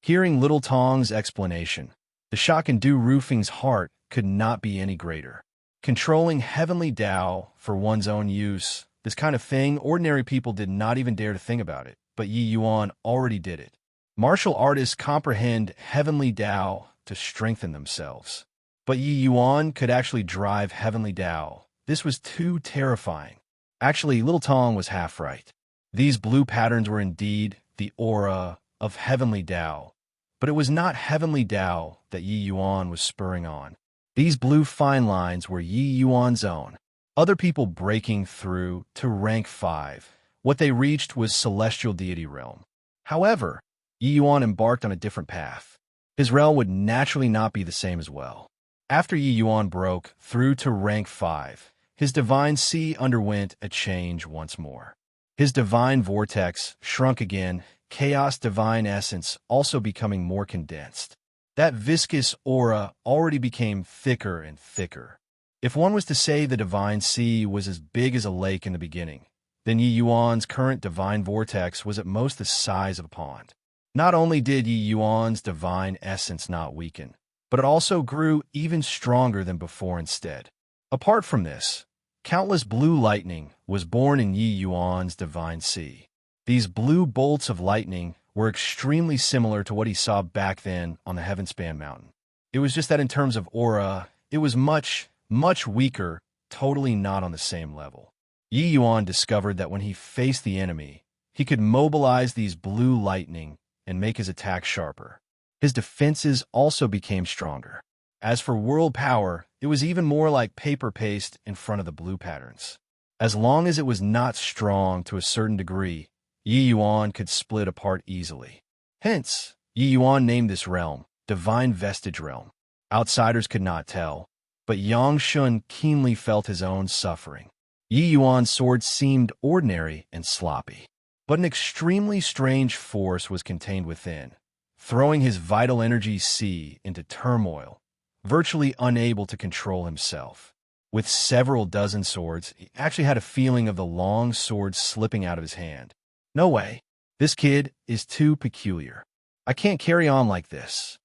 Hearing Little Tong's explanation, the shock in Du Rufeng's heart could not be any greater. Controlling Heavenly Tao for one's own use, this kind of thing, ordinary people did not even dare to think about it, but Yi Yuan already did it. Martial artists comprehend Heavenly Tao to strengthen themselves. But Yi Yuan could actually drive Heavenly Tao. This was too terrifying. Actually, Little Tong was half right. These blue patterns were indeed the aura of Heavenly Tao, but it was not Heavenly Tao that Yi Yuan was spurring on. These blue fine lines were Yi Yuan's own. Other people breaking through to rank 5. What they reached was Celestial Deity Realm. However, Yi Yuan embarked on a different path. His realm would naturally not be the same as well. After Yi Yuan broke through to rank 5, his Divine Sea underwent a change once more. His Divine Vortex shrunk again, Chaos Divine Essence also becoming more condensed. That viscous aura already became thicker and thicker. If one was to say the Divine Sea was as big as a lake in the beginning, then Yi Yuan's current Divine Vortex was at most the size of a pond. Not only did Yi Yuan's Divine Essence not weaken, but it also grew even stronger than before instead. Apart from this, countless blue lightning was born in Yi Yuan's Divine Sea. These blue bolts of lightning were extremely similar to what he saw back then on the Heavenspan Mountain. It was just that in terms of aura, it was much, much weaker, totally not on the same level. Yi Yuan discovered that when he faced the enemy, he could mobilize these blue lightning and make his attack sharper. His defenses also became stronger. As for world power, it was even more like paper paste in front of the blue patterns. As long as it was not strong to a certain degree, Yi Yuan could split apart easily. Hence, Yi Yuan named this realm Divine Vestige Realm. Outsiders could not tell, but Yang Shun keenly felt his own suffering. Yi Yuan's sword seemed ordinary and sloppy, but an extremely strange force was contained within, throwing his vital energy sea into turmoil, virtually unable to control himself. With several dozen swords, he actually had a feeling of the long sword slipping out of his hand. No way. This kid is too peculiar. I can't carry on like this.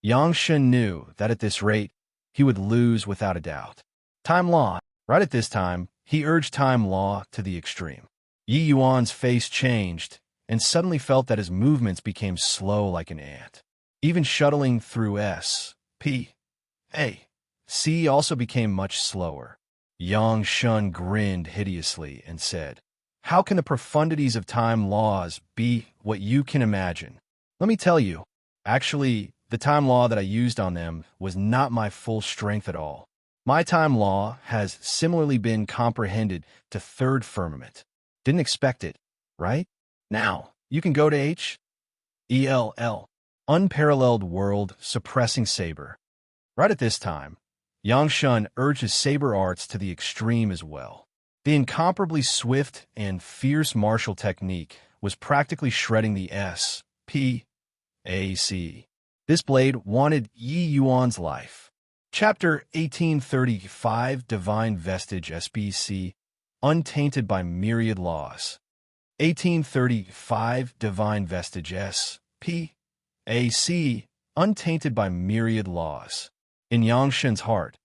Yang Shun knew that at this rate, he would lose without a doubt. Time Law. Right at this time, he urged Time Law to the extreme. Yi Yuan's face changed, and suddenly felt that his movements became slow like an ant. Even shuttling through S.P.A.C. also became much slower. Yang Shun grinned hideously and said, "How can the profundities of time laws be what you can imagine? Let me tell you. Actually, the time law that I used on them was not my full strength at all. My time law has similarly been comprehended to third firmament. Didn't expect it, right? Now, you can go to H-E-L-L, unparalleled world suppressing saber. Right at this time, Yang Shun urged his saber arts to the extreme as well. The incomparably swift and fierce martial technique was practically shredding the S-P-A-C. This blade wanted Yi Yuan's life. Chapter 1835, Divine Vestige SBC, untainted by myriad laws. 1835, Divine Vestige S-P-A-C, untainted by myriad laws. In Yang Shun's heart,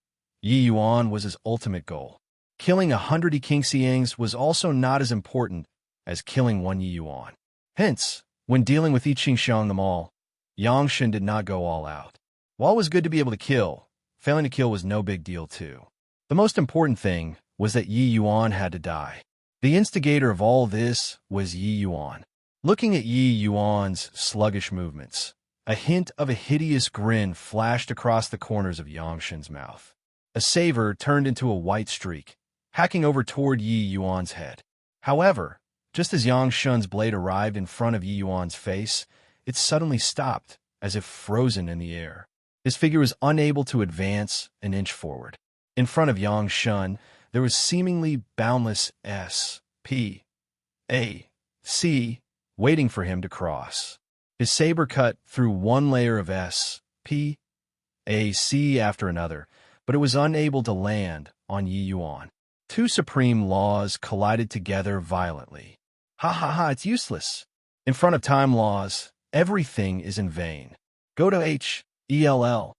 Yi Yuan was his ultimate goal. Killing 100 King Xiangs was also not as important as killing one Yi Yuan. Hence, when dealing with I Ching Xiang them all, Yang Shun did not go all out. While it was good to be able to kill, failing to kill was no big deal too. The most important thing was that Yi Yuan had to die. The instigator of all this was Yi Yuan. Looking at Yi Yuan's sluggish movements, a hint of a hideous grin flashed across the corners of Yang Shun's mouth. A saber turned into a white streak, hacking over toward Yi Yuan's head. However, just as Yang Shun's blade arrived in front of Yi Yuan's face, it suddenly stopped, as if frozen in the air. His figure was unable to advance an inch forward. In front of Yang Shun, there was seemingly boundless S-P-A-C waiting for him to cross. His saber cut through one layer of S-P-A-C after another, but it was unable to land on Yi Yuan. Two supreme laws collided together violently. Ha ha ha, it's useless. In front of time laws, everything is in vain. Go to H-E-L-L.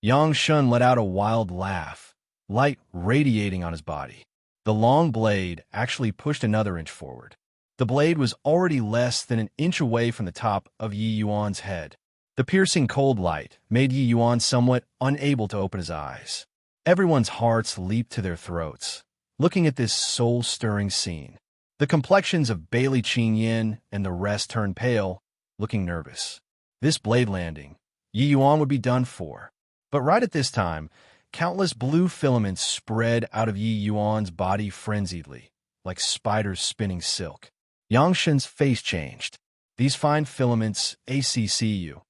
Yang Shun let out a wild laugh, light radiating on his body. The long blade actually pushed another inch forward. The blade was already less than an inch away from the top of Yi Yuan's head. The piercing cold light made Yi Yuan somewhat unable to open his eyes. Everyone's hearts leaped to their throats, looking at this soul-stirring scene. The complexions of Bailey Qingyan and the rest turned pale, looking nervous. This blade landing, Yi Yuan would be done for. But right at this time, countless blue filaments spread out of Yi Yuan's body frenziedly, like spiders spinning silk. Yang Shun's face changed. These fine filaments ACCU,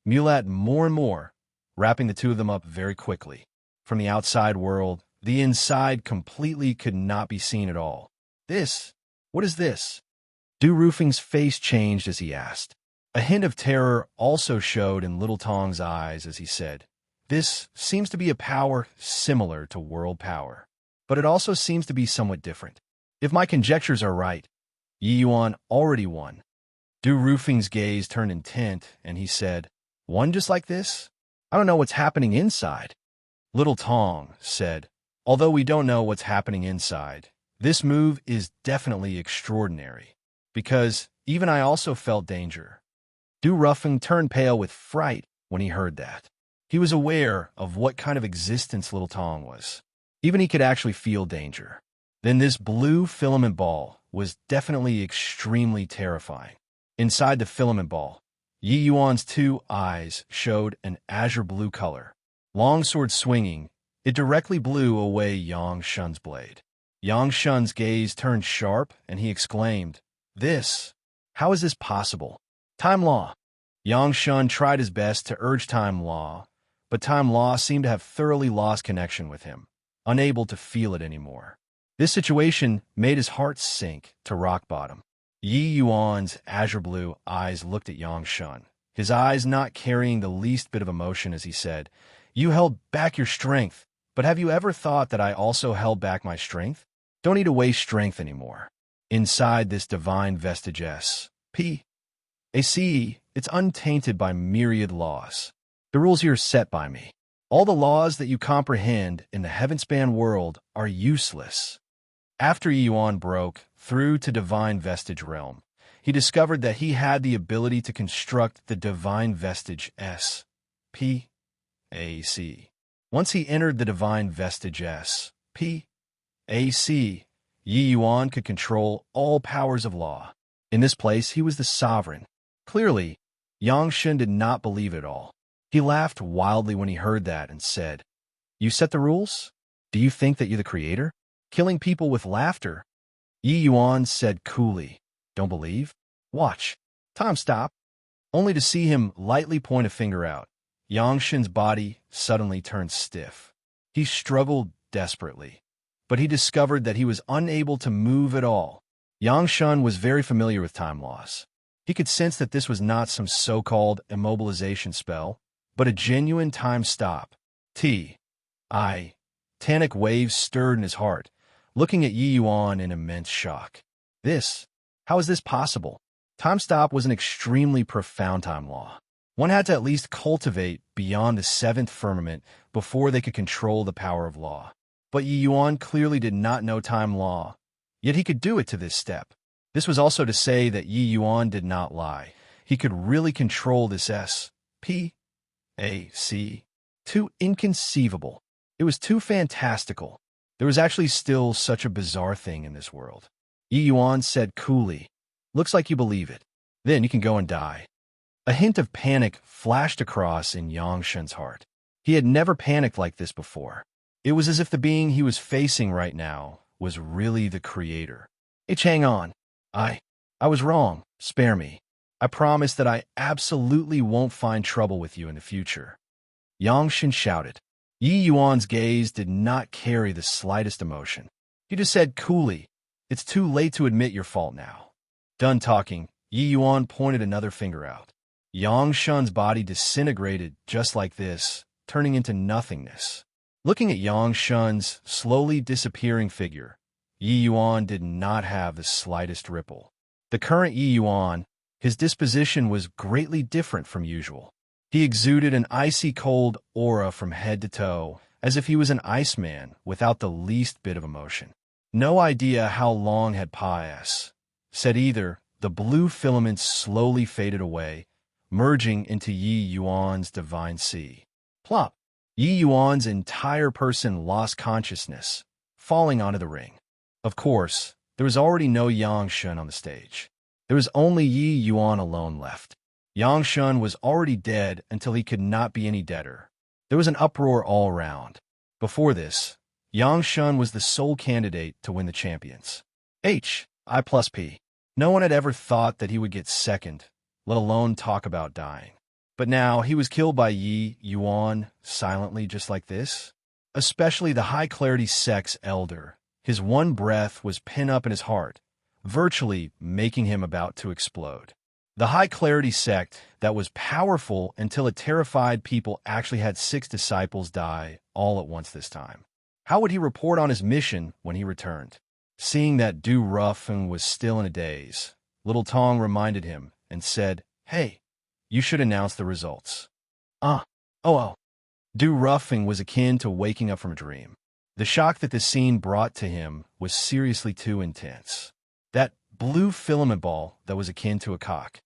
mulat more and more, wrapping the two of them up very quickly. From the outside world, the inside completely could not be seen at all. What is this? Du Rufing's face changed as he asked. A hint of terror also showed in Little Tong's eyes as he said, "This seems to be a power similar to world power, but it also seems to be somewhat different. If my conjectures are right, Yi Yuan already won." Du Rufing's gaze turned intent, and he said, "One just like this? I don't know what's happening inside." Little Tong said, "Although we don't know what's happening inside, this move is definitely extraordinary, because even I also felt danger." Du Rufing turned pale with fright when he heard that. He was aware of what kind of existence Little Tong was. Even he could actually feel danger. Then this blue filament ball was definitely extremely terrifying. Inside the filament ball, Yi Yuan's two eyes showed an azure blue color. Longsword swinging, it directly blew away Yang Shun's blade. Yang Shun's gaze turned sharp, and he exclaimed, How is this possible? Time Law." Yang Shun tried his best to urge Time Law, but Time Law seemed to have thoroughly lost connection with him, unable to feel it anymore. This situation made his heart sink to rock bottom. Yi Yuan's azure blue eyes looked at Yang Shun, his eyes not carrying the least bit of emotion as he said, "You held back your strength, but have you ever thought that I also held back my strength? Don't need to waste strength anymore. Inside this divine vestige S-P-A-C, it's untainted by myriad laws. The rules here are set by me. All the laws that you comprehend in the heaven-span world are useless." After Yi Yuan broke through to divine vestige realm, he discovered that he had the ability to construct the divine vestige S-P-A-C. Once he entered the divine vestige S-P-A-C, Yi Yuan could control all powers of law. In this place, he was the sovereign. Clearly, Yang Shun did not believe it all. He laughed wildly when he heard that and said, "You set the rules? Do you think that you're the creator? Killing people with laughter?" Yi Yuan said coolly, "Don't believe? Watch. Time stop." Only to see him lightly point a finger out. Yang Shen's body suddenly turned stiff. He struggled desperately, but he discovered that he was unable to move at all. Yang Shen was very familiar with time loss. He could sense that this was not some so-called immobilization spell, but a genuine time stop. Titanic waves stirred in his heart, looking at Yi Yuan in immense shock. How is this possible? Time stop was an extremely profound time law. One had to at least cultivate beyond the seventh firmament before they could control the power of law. But Yi Yuan clearly did not know time law, yet he could do it to this step. This was also to say that Yi Yuan did not lie. He could really control this SPAC. Too inconceivable. It was too fantastical. There was actually still such a bizarre thing in this world. Yi Yuan said coolly, "Looks like you believe it. Then you can go and die." A hint of panic flashed across in Yang Shen's heart. He had never panicked like this before. It was as if the being he was facing right now was really the creator. "Hey, hang on. I was wrong. Spare me. I promise that I absolutely won't find trouble with you in the future." Yang Shen shouted. Yi Yuan's gaze did not carry the slightest emotion. He just said coolly, "It's too late to admit your fault now." Done talking, Yi Yuan pointed another finger out. Yang Shen's body disintegrated just like this, turning into nothingness. Looking at Yang Shen's slowly disappearing figure, Yi Yuan did not have the slightest ripple. The current Yi Yuan, his disposition was greatly different from usual. He exuded an icy cold aura from head to toe, as if he was an iceman without the least bit of emotion. No idea how long had passed. Said either, the blue filaments slowly faded away, merging into Yi Yuan's divine sea. Plop! Yi Yuan's entire person lost consciousness, falling onto the ring. Of course, there was already no Yang Shen on the stage. There was only Yi Yuan alone left. Yang Shen was already dead until he could not be any deader. There was an uproar all around. Before this, Yang Shen was the sole candidate to win the champions. I+P. No one had ever thought that he would get second, let alone talk about dying. But now he was killed by Yi Yuan silently just like this. Especially the high-clarity sex elder. His one breath was pinned up in his heart, virtually making him about to explode. The high-clarity sect that was powerful until it terrified people actually had 6 disciples die all at once this time. How would he report on his mission when he returned? Seeing that Du Ruffin was still in a daze, Little Tong reminded him and said, "Hey, you should announce the results." Du Ruffin was akin to waking up from a dream. The shock that the scene brought to him was seriously too intense. That blue filament ball that was akin to a cock.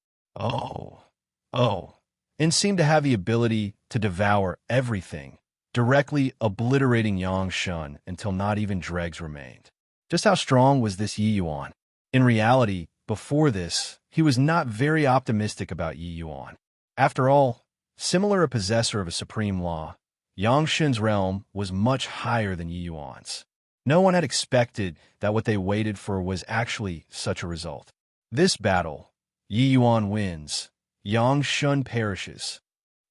And seemed to have the ability to devour everything, directly obliterating Yang Shen until not even dregs remained. Just how strong was this Yi Yuan? In reality, before this, he was not very optimistic about Yi Yuan. After all, similar a possessor of a supreme law, Yang Shen's realm was much higher than Yi Yuan's. No one had expected that what they waited for was actually such a result. This battle, Yi Yuan wins, Yang Shen perishes,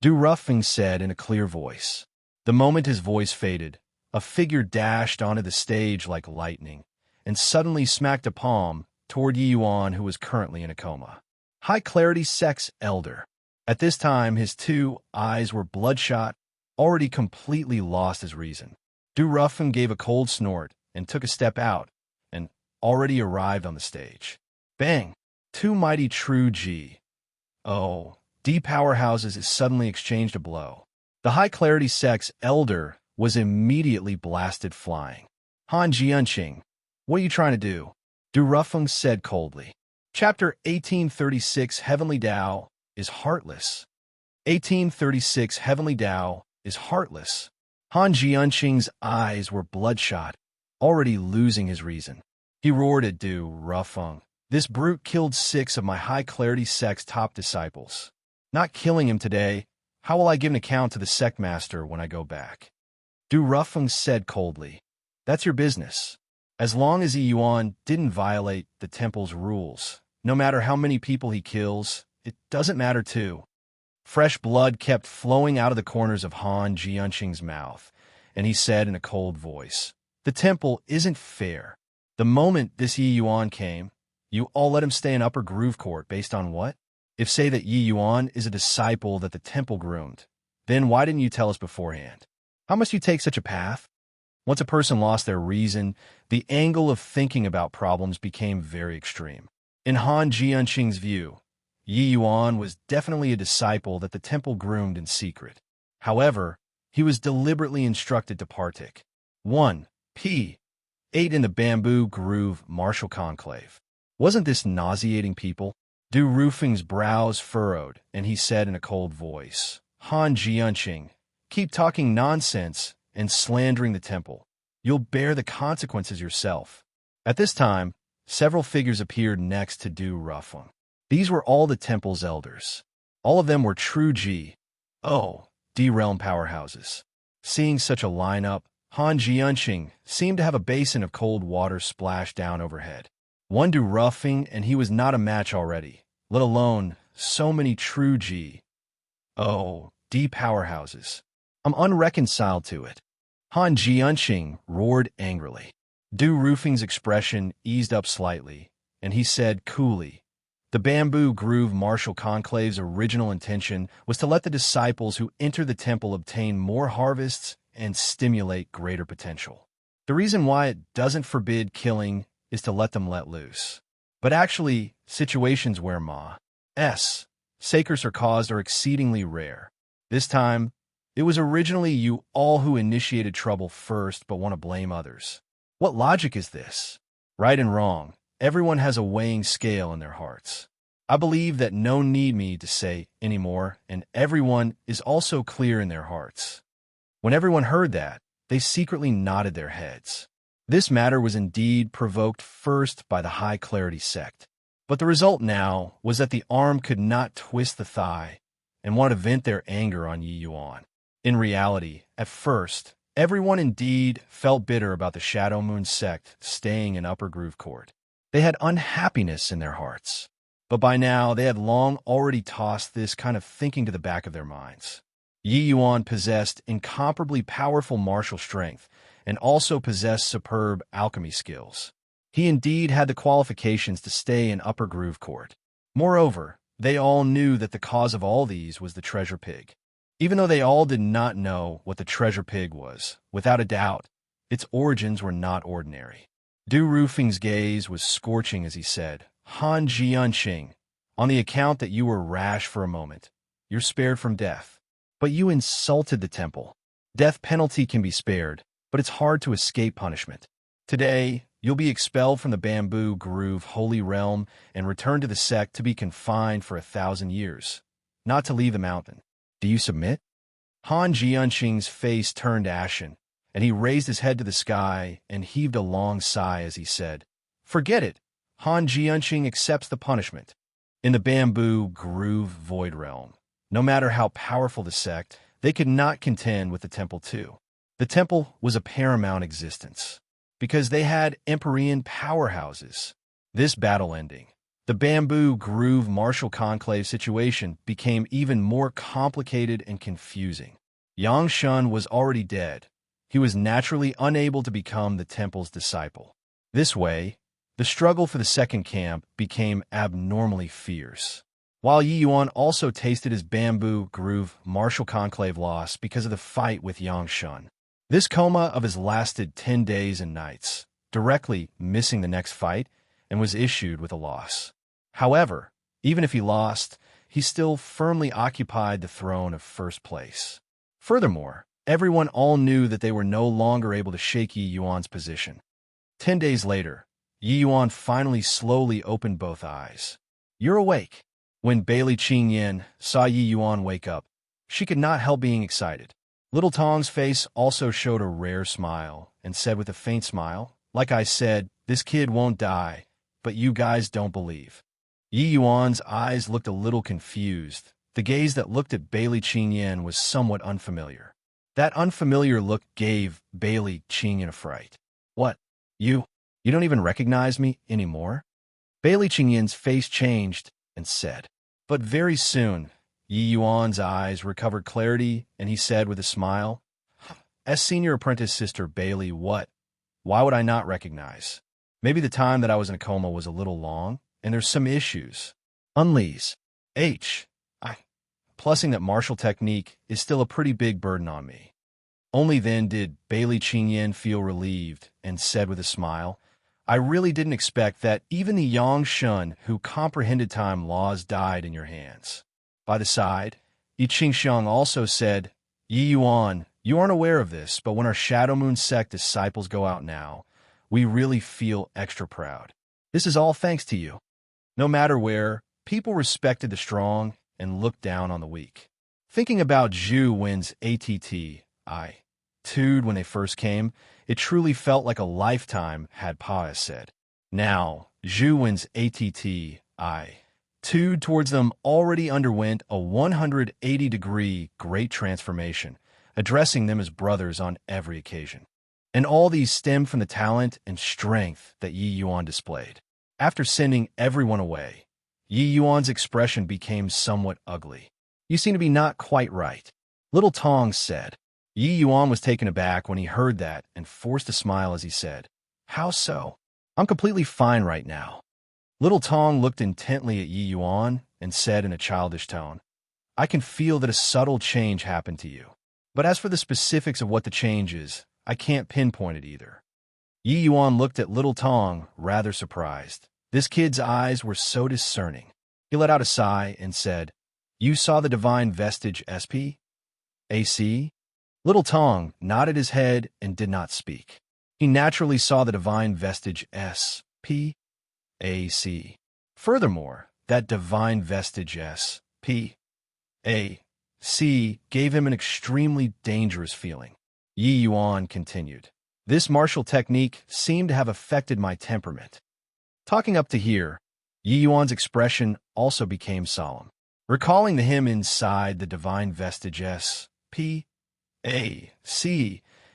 Du Ruffing said in a clear voice. The moment his voice faded, a figure dashed onto the stage like lightning, and suddenly smacked a palm toward Yi Yuan, who was currently in a coma. High-clarity sex elder. At this time, his 2 eyes were bloodshot, already completely lost his reason. Du Ruffin gave a cold snort and took a step out, and already arrived on the stage. Bang! 2 mighty true D powerhouses suddenly exchanged a blow. The high-clarity sex elder was immediately blasted flying. Han Jianqing, what are you trying to do? Du Ruffeng said coldly. Chapter 1836 Heavenly Tao is Heartless. 1836 Heavenly Tao is Heartless. Han Jianqing's eyes were bloodshot, already losing his reason. He roared at Du Ruffeng. This brute killed 6 of my high-clarity sex top disciples. Not killing him today How will I give an account to the sect master when I go back? Du Rufeng said coldly. That's your business. As long as Yi Yuan didn't violate the temple's rules, no matter how many people he kills, it doesn't matter too. Fresh blood kept flowing out of the corners of Han Jianqing's mouth, and he said in a cold voice, the temple isn't fair. The moment this Yi Yuan came, you all let him stay in Upper Groove Court based on what? If say that Yi Yuan is a disciple that the temple groomed, then why didn't you tell us beforehand? How must you take such a path? Once a person lost their reason, the angle of thinking about problems became very extreme. In Han Jianqing's view, Yi Yuan was definitely a disciple that the temple groomed in secret. However, he was deliberately instructed to partake. 1. P. 8 in the Bamboo Groove Martial Conclave. Wasn't this nauseating people? Du Rufeng's brows furrowed, and he said in a cold voice, Han Jianqing, keep talking nonsense and slandering the temple. You'll bear the consequences yourself. At this time, several figures appeared next to Du Rufeng. These were all the temple's elders. All of them were true D-realm powerhouses. Seeing such a lineup, Han Jianqing seemed to have a basin of cold water splashed down overhead. One Du Rufeng, and he was not a match already, let alone so many true D powerhouses. I'm unreconciled to it. Han Jianqing roared angrily. Du Rufeng's expression eased up slightly, and he said coolly, the Bamboo Groove Martial Conclave's original intention was to let the disciples who enter the temple obtain more harvests and stimulate greater potential. The reason why it doesn't forbid killing is to let them let loose. But actually, situations where sakers are caused are exceedingly rare. This time, it was originally you all who initiated trouble first but want to blame others. What logic is this? Right and wrong. Everyone has a weighing scale in their hearts. I believe that no need me to say anymore, and everyone is also clear in their hearts. When everyone heard that, they secretly nodded their heads. This matter was indeed provoked first by the High Clarity sect. But the result now was that the arm could not twist the thigh and wanted to vent their anger on Yi Yuan. In reality, at first, everyone indeed felt bitter about the Shadow Moon sect staying in Upper Groove Court. They had unhappiness in their hearts. But by now, they had long already tossed this kind of thinking to the back of their minds. Yi Yuan possessed incomparably powerful martial strength and also possessed superb alchemy skills. He indeed had the qualifications to stay in Upper Groove Court. Moreover, they all knew that the cause of all these was the treasure pig. Even though they all did not know what the treasure pig was, without a doubt, its origins were not ordinary. Du Rufeng's gaze was scorching as he said, Han Jianqing, on the account that you were rash for a moment, you're spared from death. But you insulted the temple. Death penalty can be spared, but it's hard to escape punishment. Today, you'll be expelled from the Bamboo Groove Holy Realm and return to the sect to be confined for 1,000 years, not to leave the mountain. Do you submit? Han Jianqing's face turned ashen, and he raised his head to the sky and heaved a long sigh as he said, forget it. Han Jianqing accepts the punishment. In the Bamboo Groove Void Realm, no matter how powerful the sect, they could not contend with the temple too. The temple was a paramount existence, because they had Empyrean powerhouses. This battle ending, the Bamboo Groove Martial Conclave situation became even more complicated and confusing. Yang Shun was already dead. He was naturally unable to become the temple's disciple. This way, the struggle for the second camp became abnormally fierce. While Yi Yuan also tasted his Bamboo Groove Martial Conclave loss because of the fight with Yang Shun. This coma of his lasted 10 days and nights, directly missing the next fight, and was issued with a loss. However, even if he lost, he still firmly occupied the throne of first place. Furthermore, everyone all knew that they were no longer able to shake Yi Yuan's position. 10 days later, Yi Yuan finally slowly opened both eyes. You're awake. When Bailey Qingyan saw Yi Yuan wake up, she could not help being excited. Little Tong's face also showed a rare smile and said with a faint smile, like I said, this kid won't die, but you guys don't believe. Yi Yuan's eyes looked a little confused, The gaze that looked at Bailey Qingyan was somewhat unfamiliar. That unfamiliar look gave Bailey Qingyan a fright. What? You? You don't even recognize me anymore? Bailey Qingyan's face changed and said. But very soon, Yi Yuan's eyes recovered clarity, and he said with a smile, as senior apprentice sister Bailey, what? Why would I not recognize? Maybe the time that I was in a coma was a little long, and there's some issues. Unlease. Plussing that martial technique is still a pretty big burden on me. Only then did Bailey Qingyan feel relieved and said with a smile, I really didn't expect that even the Yangshun who comprehended time laws died in your hands. By the side, Yi Qingxiang also said, Yi Yuan, you aren't aware of this, but when our Shadow Moon sect disciples go out now, we really feel extra proud. This is all thanks to you. No matter where, people respected the strong and looked down on the weak. Thinking about Zhu Wen's attitude when they first came, it truly felt like a lifetime, had Pa said. Now, Zhu Wen's attitude towards them already underwent a 180-degree great transformation, addressing them as brothers on every occasion. And all these stem from the talent and strength that Yi Yuan displayed. After sending everyone away, Yi Yuan's expression became somewhat ugly. You seem to be not quite right. Little Tong said. Yi Yuan was taken aback when he heard that and forced a smile as he said, How so? I'm completely fine right now. Little Tong looked intently at Yi Yuan and said in a childish tone, I can feel that a subtle change happened to you. But as for the specifics of what the change is, I can't pinpoint it either. Yi Yuan looked at Little Tong, rather surprised. This kid's eyes were so discerning. He let out a sigh and said, You saw the divine vestige AC? Little Tong nodded his head and did not speak. He naturally saw the divine vestige AC. Furthermore, that divine vestige AC gave him an extremely dangerous feeling. Yi Yuan continued. This martial technique seemed to have affected my temperament. Talking up to here, Yi Yuan's expression also became solemn. Recalling the hymn inside the divine vestige AC,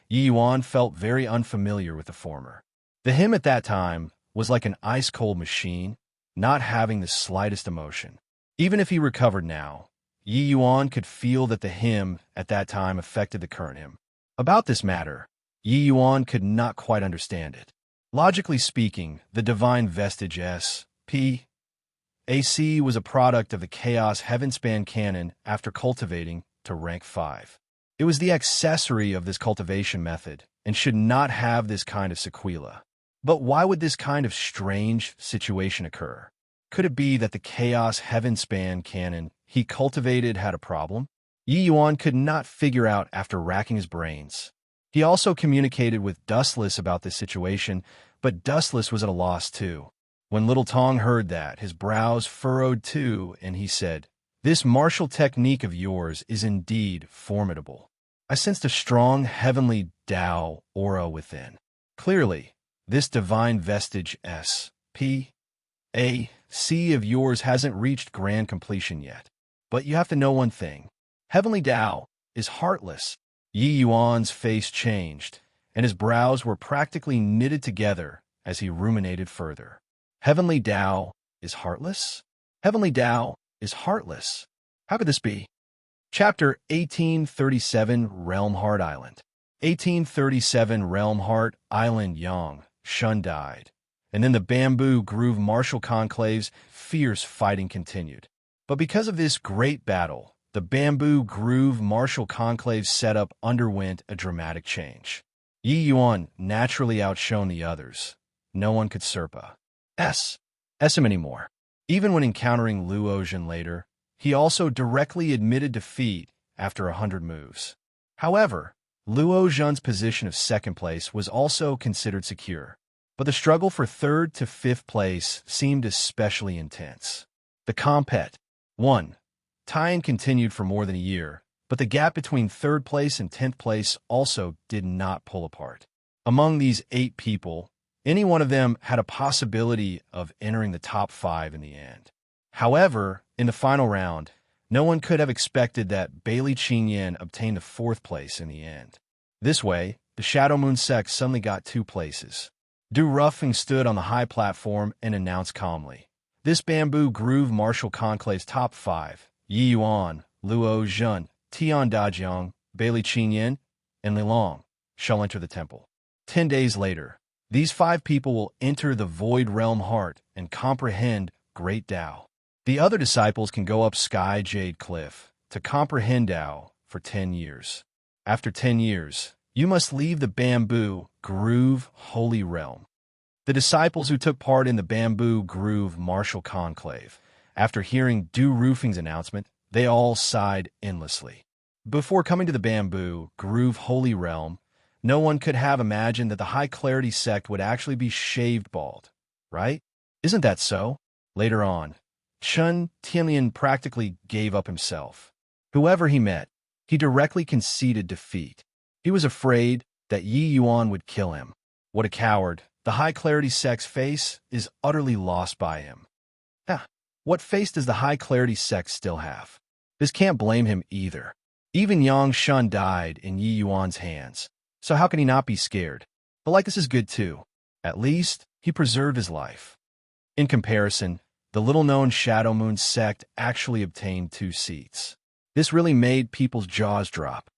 Yi Yuan felt very unfamiliar with the former. The hymn at that time was like an ice-cold machine, not having the slightest emotion. Even if he recovered now, Yi Yuan could feel that the hymn at that time affected the current hymn. About this matter, Yi Yuan could not quite understand it. Logically speaking, the divine vestige AC was a product of the Chaos Heavenspan canon after cultivating to rank 5. It was the accessory of this cultivation method and should not have this kind of sequela. But why would this kind of strange situation occur? Could it be that the Chaos Heavenspan canon he cultivated had a problem? Yi Yuan could not figure out after racking his brains. He also communicated with Dustless about this situation, but Dustless was at a loss too. When Little Tong heard that, his brows furrowed too, and he said, This martial technique of yours is indeed formidable. I sensed a strong heavenly Tao aura within. Clearly, this divine vestige AC of yours hasn't reached grand completion yet. But you have to know one thing. Heavenly Tao is heartless. Yi Yuan's face changed, and his brows were practically knitted together as he ruminated further. Heavenly Tao is heartless? Heavenly Tao is heartless. How could this be? Chapter 1837, Realm Heart Island. 1837, Realm Heart Island. Yang Shun died, and then the Bamboo Groove martial conclave's fierce fighting continued. But because of this great battle, the Bamboo Groove martial conclave's setup underwent a dramatic change. Yi Yuan naturally outshone the others. No one could surpass him anymore. Even when encountering Luojian later, he also directly admitted defeat after 100 moves. However, Luojian's position of second place was also considered secure, but the struggle for third to fifth place seemed especially intense. The compet 1. Tie-in continued for more than a year, but the gap between third place and 10th place also did not pull apart. Among these 8 people, any one of them had a possibility of entering the top 5 in the end. However, in the final round, No one could have expected that Bailey Qingyan obtained the 4th place in the end. This way, the Shadow Moon sect suddenly got 2 places. Du Rufing stood on the high platform and announced calmly, "This Bamboo Groove Martial Conclave's top 5, Yi Yuan, Luo Zhun, Tian Dajiang, Bailey Qingyan, and Li Long, shall enter the temple. 10 days later, these 5 people will enter the Void Realm Heart and comprehend Great Tao. The other disciples can go up Sky Jade Cliff to comprehend Tao for 10 years. After 10 years, you must leave the Bamboo Groove Holy Realm." The disciples who took part in the Bamboo Groove Martial Conclave, after hearing Du Rufing's announcement, they all sighed endlessly. Before coming to the Bamboo Groove Holy Realm, no one could have imagined that the High Clarity sect would actually be shaved bald, right? Isn't that so? Later on, Chun Tianlian practically gave up himself. Whoever he met, he directly conceded defeat. He was afraid that Yi Yuan would kill him. What a coward. The High Clarity sect's face is utterly lost by him. What face does the High Clarity sect still have? This can't blame him either. Even Yang Shun died in Yi Yuan's hands, so how can he not be scared? But like this is good too. At least, he preserved his life. In comparison, the little-known Shadow Moon sect actually obtained 2 seats. This really made people's jaws drop.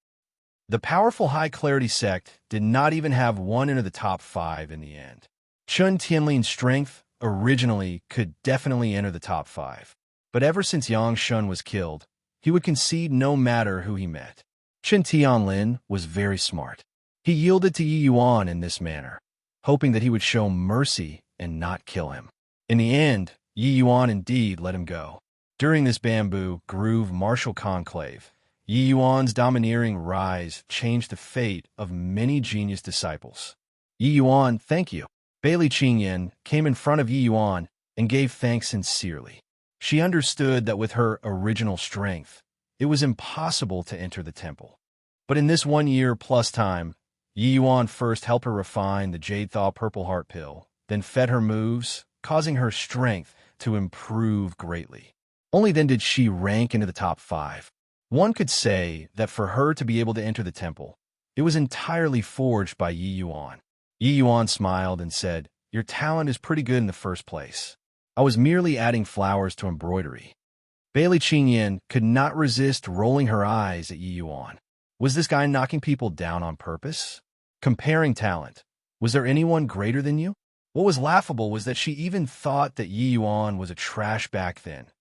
The powerful High Clarity sect did not even have one into the top 5 in the end. Chun Tianlian's strength originally could definitely enter the top 5, but ever since Yang Shun was killed, he would concede no matter who he met. Chun Tianlin was very smart. He yielded to Yi Yuan in this manner, hoping that he would show mercy and not kill him. In the end, Yi Yuan indeed let him go. During this Bamboo Groove Martial Conclave, Yi Yuan's domineering rise changed the fate of many genius disciples. "Yi Yuan, thank you." Bailey Qingyan came in front of Yi Yuan and gave thanks sincerely. She understood that with her original strength, it was impossible to enter the temple. But in this 1 year plus time, Yi Yuan first helped her refine the Jade Thaw Purple Heart Pill, then fed her moves, causing her strength to improve greatly. Only then did she rank into the top 5. One could say that for her to be able to enter the temple, it was entirely forged by Yi Yuan. Yi Yuan smiled and said, "Your talent is pretty good in the first place. I was merely adding flowers to embroidery." Bailey Qingyan could not resist rolling her eyes at Yi Yuan. Was this guy knocking people down on purpose? Comparing talent. Was there anyone greater than you? What was laughable was that she even thought that Yi Yuan was a trash back then,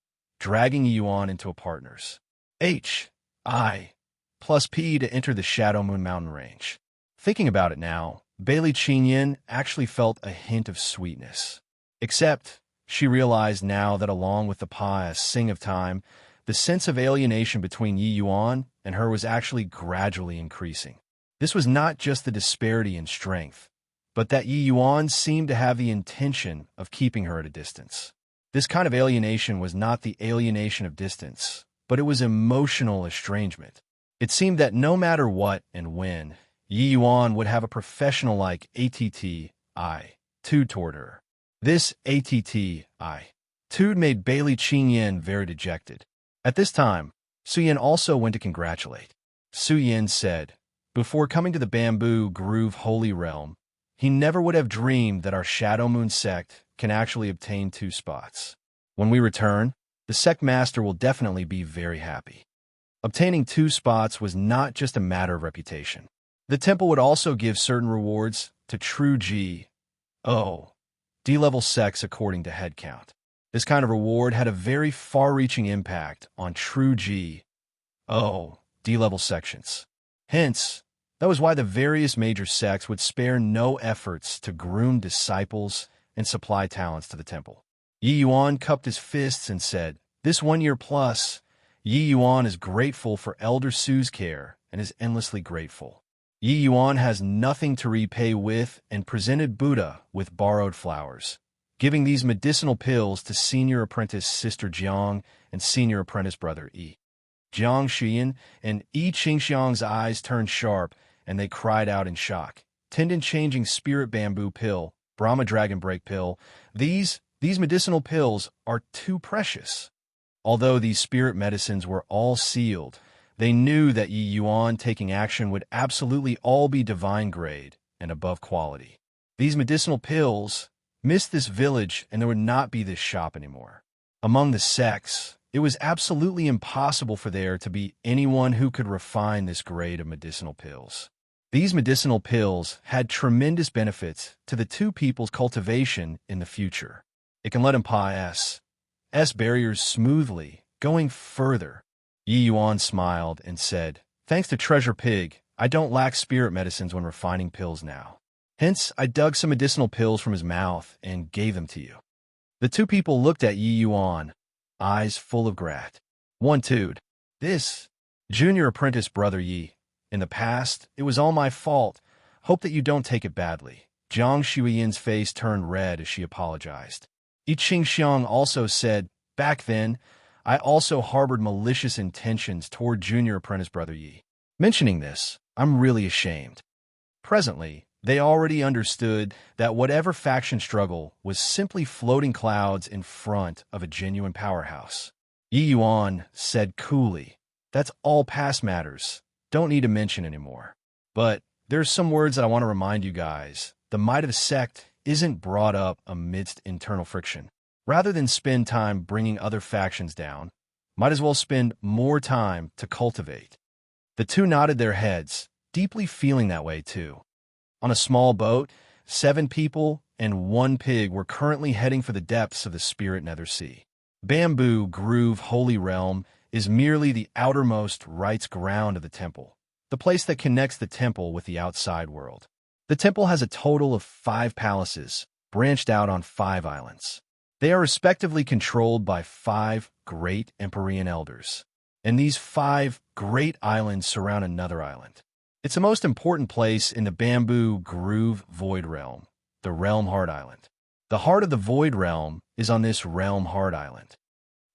dragging Yi Yuan into a partner's HI plus P to enter the Shadow Moon Mountain Range. Thinking about it now, Bailey Qingyan actually felt a hint of sweetness. Except, she realized now that along with the pious sing of time, the sense of alienation between Yi Yuan and her was actually gradually increasing. This was not just the disparity in strength, but that Yi Yuan seemed to have the intention of keeping her at a distance. This kind of alienation was not the alienation of distance, but it was emotional estrangement. It seemed that no matter what and when, Yi Yuan would have a professional-like attitude toward her. This attitude made Bailey Qingyan very dejected. At this time, Suyin also went to congratulate. Suyin said, "Before coming to the Bamboo Groove Holy Realm, he never would have dreamed that our Shadow Moon sect can actually obtain 2 spots. When we return, the sect master will definitely be very happy." Obtaining 2 spots was not just a matter of reputation. The temple would also give certain rewards to true D-level sects according to head count. This kind of reward had a very far-reaching impact on true D-level sections. Hence, that was why the various major sects would spare no efforts to groom disciples and supply talents to the temple. Yi Yuan cupped his fists and said, "This 1 year plus, Yi Yuan is grateful for Elder Su's care and is endlessly grateful." Yi Yuan has nothing to repay with and presented Buddha with borrowed flowers, giving these medicinal pills to senior apprentice Sister Jiang and senior apprentice brother Yi. Jiang Xian and Yi Qingxiang's eyes turned sharp and they cried out in shock. Tendon-changing spirit bamboo pill, Brahma dragon break pill, these medicinal pills are too precious. Although these spirit medicines were all sealed, they knew that Yi Yuan taking action would absolutely all be divine grade and above quality. These medicinal pills missed this village, and there would not be this shop anymore. Among the sects, it was absolutely impossible for there to be anyone who could refine this grade of medicinal pills. These medicinal pills had tremendous benefits to the two people's cultivation in the future. It can let them pass barriers smoothly, going further. Yi Yuan smiled and said, "Thanks to Treasure Pig, I don't lack spirit medicines when refining pills now. Hence, I dug some medicinal pills from his mouth and gave them to you." The two people looked at Yi Yuan, eyes full of grat. One tooed. "This, junior apprentice brother Yi. In the past, it was all my fault. Hope that you don't take it badly." Jiang Shuiyan's face turned red as she apologized. Yi Qingxiang also said, "Back then, I also harbored malicious intentions toward junior apprentice brother Yi. Mentioning this, I'm really ashamed." Presently, they already understood that whatever faction struggle was simply floating clouds in front of a genuine powerhouse. Yi Yuan said coolly, "That's all past matters. Don't need to mention anymore. But there's some words that I want to remind you guys. The might of the sect isn't brought up amidst internal friction. Rather than spend time bringing other factions down, might as well spend more time to cultivate." The two nodded their heads, deeply feeling that way too. On a small boat, 7 people and 1 pig were currently heading for the depths of the spirit nether sea. Bamboo Groove Holy Realm is merely the outermost rites ground of the temple, the place that connects the temple with the outside world. The temple has a total of 5 palaces, branched out on 5 islands. They are respectively controlled by 5 great Empyrean elders, and these 5 great islands surround another island. It's the most important place in the Bamboo Groove Void Realm, the Realm Heart Island. The heart of the Void Realm is on this Realm Heart Island.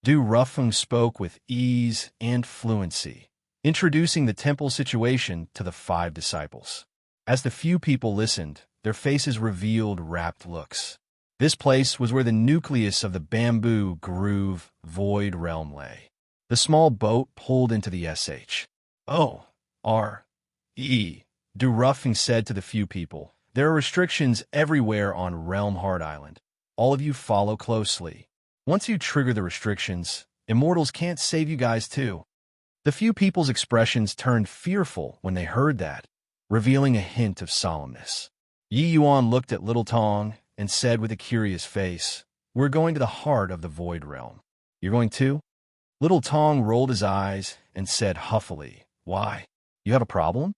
Du Rufeng spoke with ease and fluency, introducing the temple situation to the 5 disciples. As the few people listened, their faces revealed rapt looks. This place was where the nucleus of the Bamboo Groove Void Realm lay. The small boat pulled into the S.H.O.R.E. Du Rufeng said to the few people, "There are restrictions everywhere on Realm Heart Island. All of you follow closely. Once you trigger the restrictions, immortals can't save you guys too." The few people's expressions turned fearful when they heard that, revealing a hint of solemnness. Yi Yuan looked at Little Tong and said with a curious face, "We're going to the heart of the Void Realm. You're going too?" Little Tong rolled his eyes and said huffily, "Why? You have a problem?"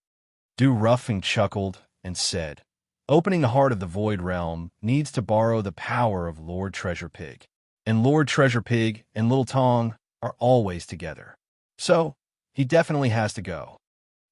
Du Rufeng chuckled and said, "Opening the heart of the Void Realm needs to borrow the power of Lord Treasure Pig. And Lord Treasure Pig and Little Tong are always together. So, he definitely has to go."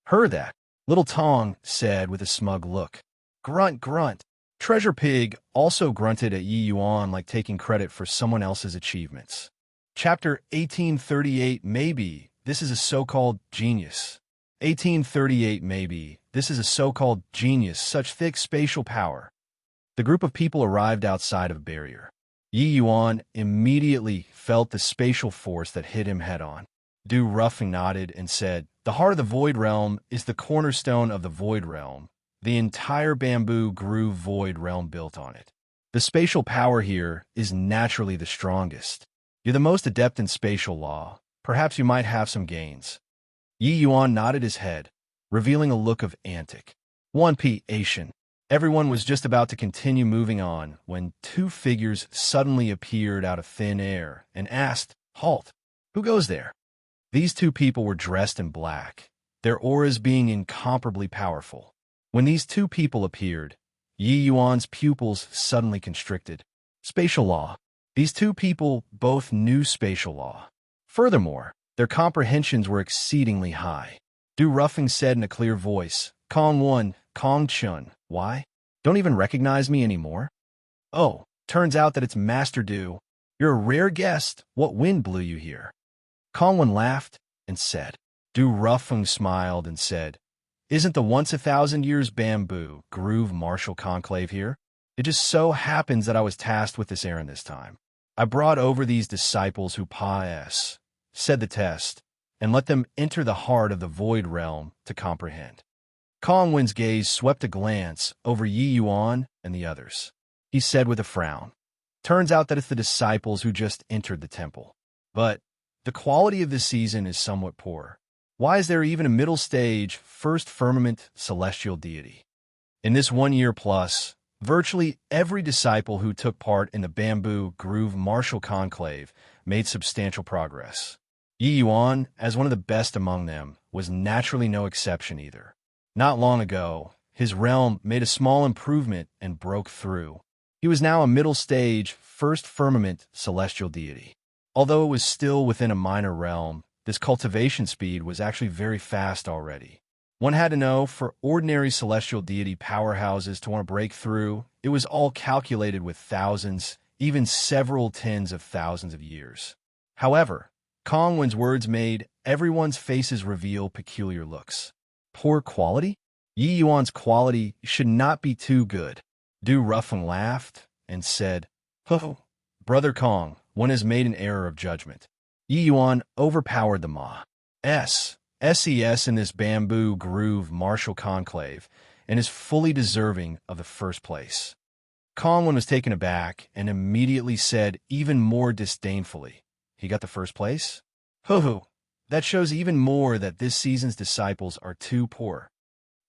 "Heard that," Little Tong said with a smug look. Grunt, grunt. Treasure Pig also grunted at Yi Yuan like taking credit for someone else's achievements. Chapter 1838 Maybe this is a so-called genius. 1838 Maybe this is a so-called genius, such thick spatial power. The group of people arrived outside of a barrier. Yi Yuan immediately felt the spatial force that hit him head-on. Du Rufeng nodded and said, "The heart of the Void Realm is the cornerstone of the Void Realm. The entire Bamboo Groove Void Realm built on it. The spatial power here is naturally the strongest. You're the most adept in spatial law. Perhaps you might have some gains." Yi Yuan nodded his head, revealing a look of antic. 1p Asian. Everyone was just about to continue moving on when 2 figures suddenly appeared out of thin air and asked, "Halt! Who goes there?" These 2 people were dressed in black, their auras being incomparably powerful. When these 2 people appeared, Yi Yuan's pupils suddenly constricted. Spatial law. These 2 people both knew spatial law. Furthermore, their comprehensions were exceedingly high. Du Rufeng said in a clear voice, "Kong 1, Kong Chun, why? Don't even recognize me anymore?" "Oh, turns out that it's Master Du. You're a rare guest. What wind blew you here?" Kong 1 laughed and said. Du Rufeng smiled and said, "Isn't the once 1,000 years Bamboo Groove Martial Conclave here? It just so happens that I was tasked with this errand this time." I brought over these disciples who pious, said the test, and let them enter the heart of the void realm to comprehend. Kongwen's gaze swept a glance over Yi Yuan and the others. He said with a frown, "Turns out that it's the disciples who just entered the temple. But the quality of this season is somewhat poor. Why is there even a middle stage, first firmament celestial deity? In this 1 year plus, virtually every disciple who took part in the Bamboo Groove Martial Conclave made substantial progress. Yi Yuan, as one of the best among them, was naturally no exception either. Not long ago, his realm made a small improvement and broke through. He was now a middle stage, first firmament celestial deity. Although it was still within a minor realm, this cultivation speed was actually very fast already. One had to know, for ordinary celestial deity powerhouses to want to break through, it was all calculated with thousands, even several tens of thousands of years. However, Kongwen's words made everyone's faces reveal peculiar looks. Poor quality? Yi Yuan's quality should not be too good. Du Ruffeng laughed and said, "Oh, Brother Kong, one has made an error of judgment. Yi Yuan overpowered the SES in this Bamboo Groove Martial Conclave and is fully deserving of the first place." Kongwen was taken aback and immediately said even more disdainfully, "He got the first place? Hoo-hoo, that shows even more that this season's disciples are too poor."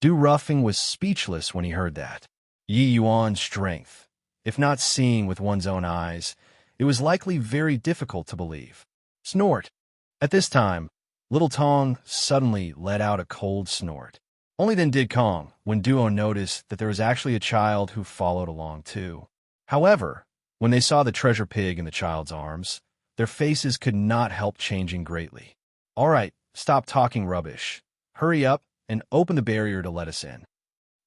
Du Ruffeng was speechless when he heard that. Yi Yuan's strength, if not seeing with one's own eyes, it was likely very difficult to believe. Snort. At this time, Little Tong suddenly let out a cold snort. Only then did Kong, when Duo noticed that there was actually a child who followed along too. However, when they saw the treasure pig in the child's arms, their faces could not help changing greatly. "All right, stop talking rubbish. Hurry up and open the barrier to let us in,"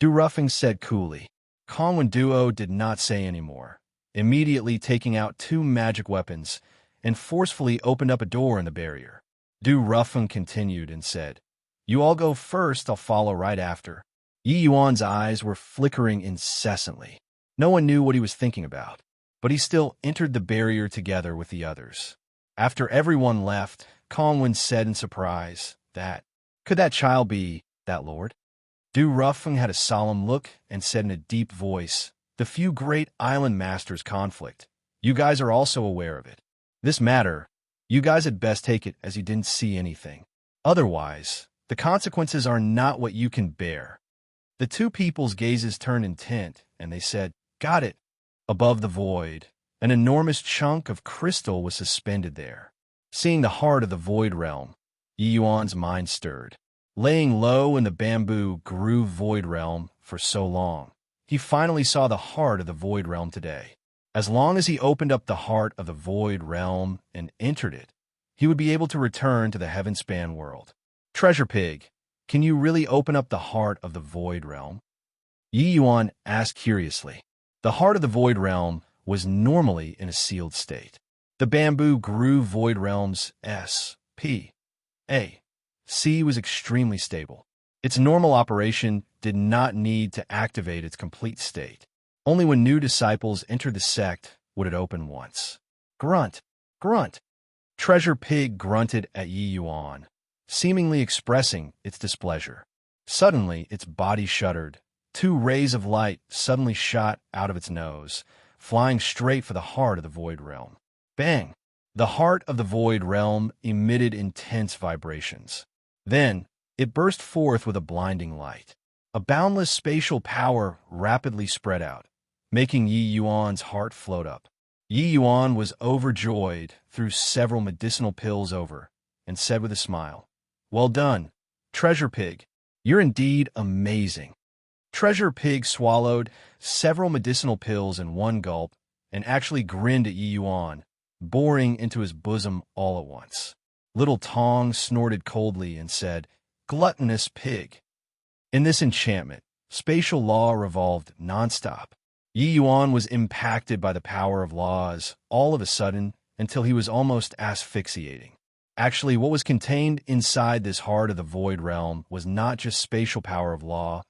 Du Ruffeng said coolly. Kongwen Duo did not say any more, immediately taking out 2 magic weapons and forcefully opened up a door in the barrier. Du Ruffeng continued and said, "You all go first, I'll follow right after." Yi Yuan's eyes were flickering incessantly. No one knew what he was thinking about, but he still entered the barrier together with the others. After everyone left, Kongwen said in surprise, "Could that child be that lord?" Du Ruffeng had a solemn look and said in a deep voice, "The few great island masters conflict. You guys are also aware of it. This matter, you guys had best take it as you didn't see anything. Otherwise, the consequences are not what you can bear." The 2 people's gazes turned intent, and they said, "Got it." Above the void, an enormous chunk of crystal was suspended there. Seeing the heart of the void realm, Yi Yuan's mind stirred. Laying low in the Bamboo Groove void realm for so long, he finally saw the heart of the void realm today. As long as he opened up the heart of the void realm and entered it, he would be able to return to the heaven-span world. "Treasure Pig, can you really open up the heart of the void realm?" Yi Yuan asked curiously. The heart of the void realm was normally in a sealed state. The Bamboo Groove void realm's SPAC was extremely stable. Its normal operation did not need to activate its complete state. Only when new disciples entered the sect would it open once. Grunt, grunt. Treasure Pig grunted at Yi Yuan, seemingly expressing its displeasure. Suddenly, its body shuddered. 2 rays of light suddenly shot out of its nose, flying straight for the heart of the void realm. Bang! The heart of the void realm emitted intense vibrations. Then, it burst forth with a blinding light. A boundless spatial power rapidly spread out, making Yi Yuan's heart float up. Yi Yuan was overjoyed, threw several medicinal pills over, and said with a smile, "Well done, Treasure Pig. You're indeed amazing." Treasure Pig swallowed several medicinal pills in one gulp and actually grinned at Yi Yuan, boring into his bosom all at once. Little Tong snorted coldly and said, "Gluttonous pig." In this enchantment, spatial law revolved nonstop. Yi Yuan was impacted by the power of laws all of a sudden until he was almost asphyxiating. Actually, what was contained inside this heart of the void realm was not just spatial power of law,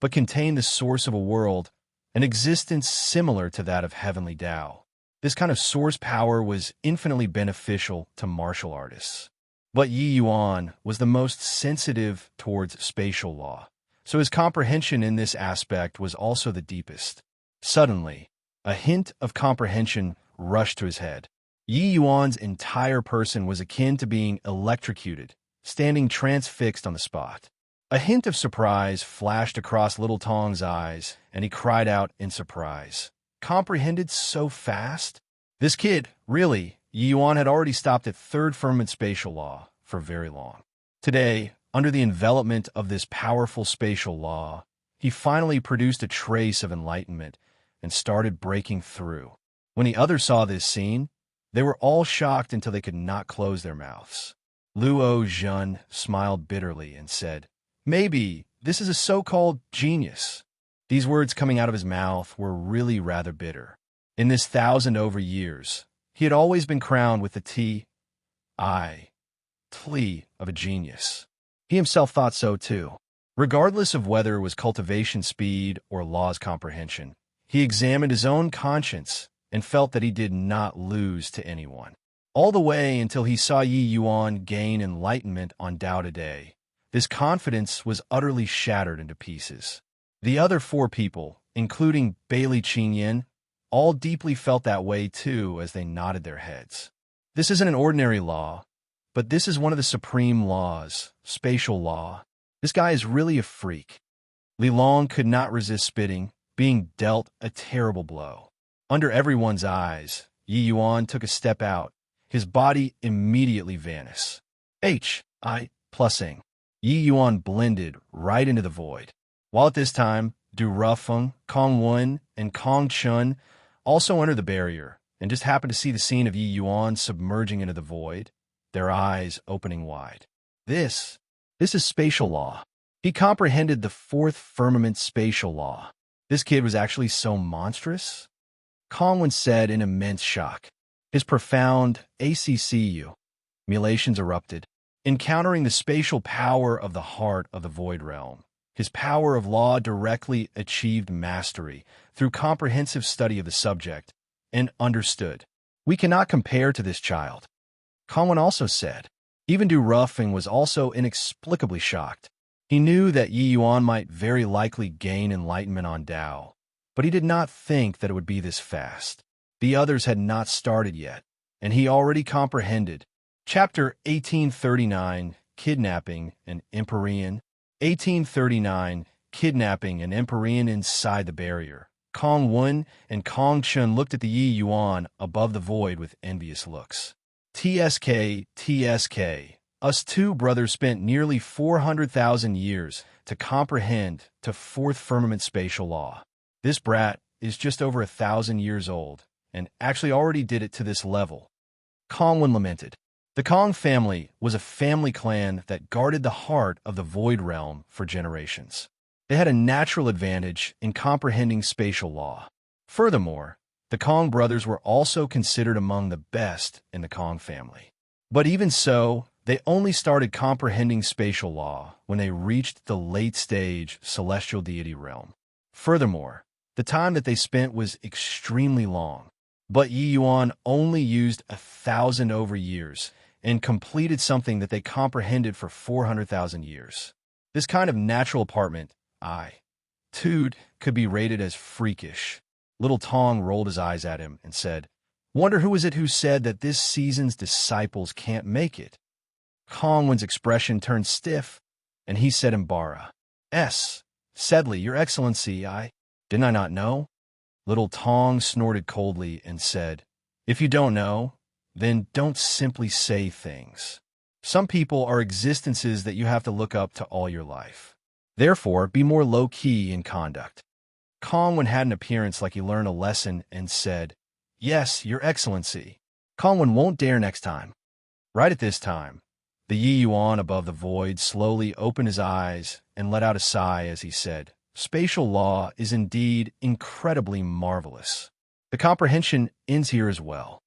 but contained the source of a world, an existence similar to that of heavenly Tao. This kind of source power was infinitely beneficial to martial artists. But Yi Yuan was the most sensitive towards spatial law, so his comprehension in this aspect was also the deepest. Suddenly, a hint of comprehension rushed to his head. Yi Yuan's entire person was akin to being electrocuted, standing transfixed on the spot. A hint of surprise flashed across little Tong's eyes, and he cried out in surprise. Comprehended so fast? This kid, really, Yi Yuan had already stopped at third firmament spatial law for very long. Today, under the envelopment of this powerful spatial law, he finally produced a trace of enlightenment and started breaking through. When the others saw this scene, they were all shocked until they could not close their mouths. Luo Zhen smiled bitterly and said, "Maybe this is a so-called genius." These words coming out of his mouth were really rather bitter. In this 1,000 years, he had always been crowned with the T.I. of a genius. He himself thought so too. Regardless of whether it was cultivation speed or law's comprehension, he examined his own conscience and felt that he did not lose to anyone. All the way until he saw Yi Yuan gain enlightenment on Tao today, this confidence was utterly shattered into pieces. The other 4 people, including Bailey Qingyan, all deeply felt that way too as they nodded their heads. This isn't an ordinary law, but this is one of the supreme laws, spatial law. This guy is really a freak. Li Long could not resist spitting, being dealt a terrible blow. Under everyone's eyes, Yi Yuan took a step out, his body immediately vanished. Plusing. Yi Yuan blended right into the void. While at this time, Du Rufeng, Kong Wen, and Kong Chun also entered the barrier and just happened to see the scene of Yi Yuan submerging into the void, their eyes opening wide. This is spatial law. He comprehended the 4th firmament spatial law. This kid was actually so monstrous? Kong Wen said in immense shock. His profound ACCU emulations erupted, encountering the spatial power of the heart of the void realm. His power of law directly achieved mastery through comprehensive study of the subject and understood. We cannot compare to this child. Kong Wen also said. Even Du Rufeng was also inexplicably shocked. He knew that Yi Yuan might very likely gain enlightenment on Tao, but he did not think that it would be this fast. The others had not started yet, and he already comprehended. Chapter 1839, Kidnapping an Empyrean. 1839, Kidnapping an Empyrean inside the barrier. Kong Wen and Kong Chun looked at the Yi Yuan above the void with envious looks. TSK, us 2 brothers spent nearly 400,000 years to comprehend to 4th firmament spatial law. This brat is just over 1,000 years old, and actually already did it to this level. Kong Wen lamented. The Kong family was a family clan that guarded the heart of the void realm for generations. They had a natural advantage in comprehending spatial law. Furthermore, the Kong brothers were also considered among the best in the Kong family. But even so, they only started comprehending spatial law when they reached the late-stage celestial deity realm. Furthermore, the time that they spent was extremely long. But Yi Yuan only used 1,000 years and completed something that they comprehended for 400,000 years. This kind of natural apartment, tude, could be rated as freakish. Little Tong rolled his eyes at him and said, "Wonder who is it who said that this season's disciples can't make it?" Kong Wen's expression turned stiff, and he said in Bara, Sedley, Your Excellency, didn't I not know?" Little Tong snorted coldly and said, "If you don't know, then don't simply say things. Some people are existences that you have to look up to all your life. Therefore, be more low-key in conduct." Kong Wen had an appearance like he learned a lesson and said, "Yes, Your Excellency." Kong Wen won't dare next time. Right at this time, the Yi Yuan above the void slowly opened his eyes and let out a sigh as he said, "Spatial law is indeed incredibly marvelous. The comprehension ends here as well."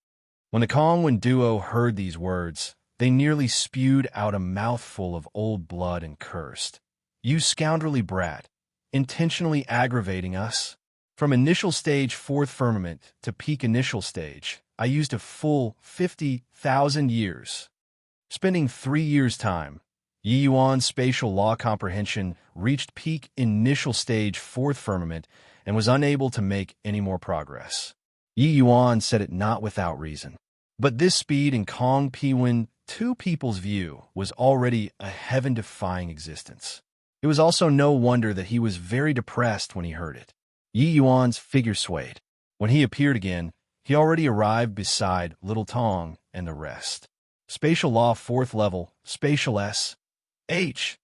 When the Kong Wen duo heard these words, they nearly spewed out a mouthful of old blood and cursed. "You scoundrelly brat, intentionally aggravating us." From initial stage fourth firmament to peak initial stage, I used a full 50,000 years. Spending 3 years' time, Yi Yuan's spatial law comprehension reached peak initial stage fourth firmament and was unable to make any more progress. Yi Yuan said it not without reason. But this speed in Kong Piwen, two people's view, was already a heaven-defying existence. It was also no wonder that he was very depressed when he heard it. Yi Yuan's figure swayed. When he appeared again, he already arrived beside Little Tong and the rest. Spatial law fourth level, spatial S, H,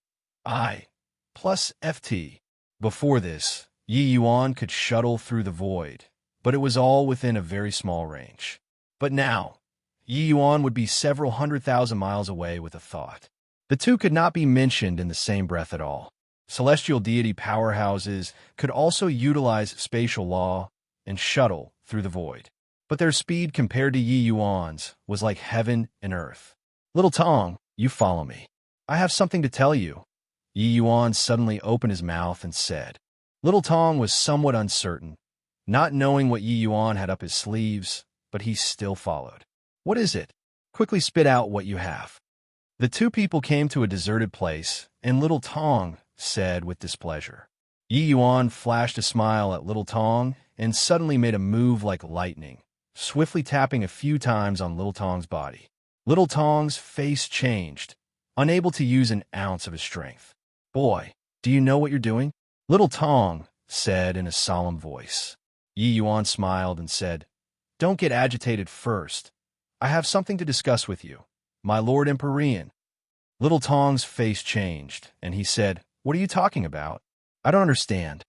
I, plus FT. Before this, Yi Yuan could shuttle through the void, but it was all within a very small range. But now, Yi Yuan would be several 100,000 miles away with a thought. The two could not be mentioned in the same breath at all. Celestial deity powerhouses could also utilize spatial law and shuttle through the void. But their speed compared to Yi Yuan's was like heaven and earth. Little Tong, you follow me. I have something to tell you. Yi Yuan suddenly opened his mouth and said. Little Tong was somewhat uncertain, not knowing what Yi Yuan had up his sleeves, but he still followed. What is it? Quickly spit out what you have. The two people came to a deserted place, and Little Tong said with displeasure. Yi Yuan flashed a smile at Little Tong and suddenly made a move like lightning, swiftly tapping a few times on Little Tong's body. Little Tong's face changed, unable to use an ounce of his strength. Boy, do you know what you're doing? Little Tong said in a solemn voice. Yi Yuan smiled and said, Don't get agitated first. I have something to discuss with you, my Lord Emperor. Little Tong's face changed, and he said, What are you talking about? I don't understand.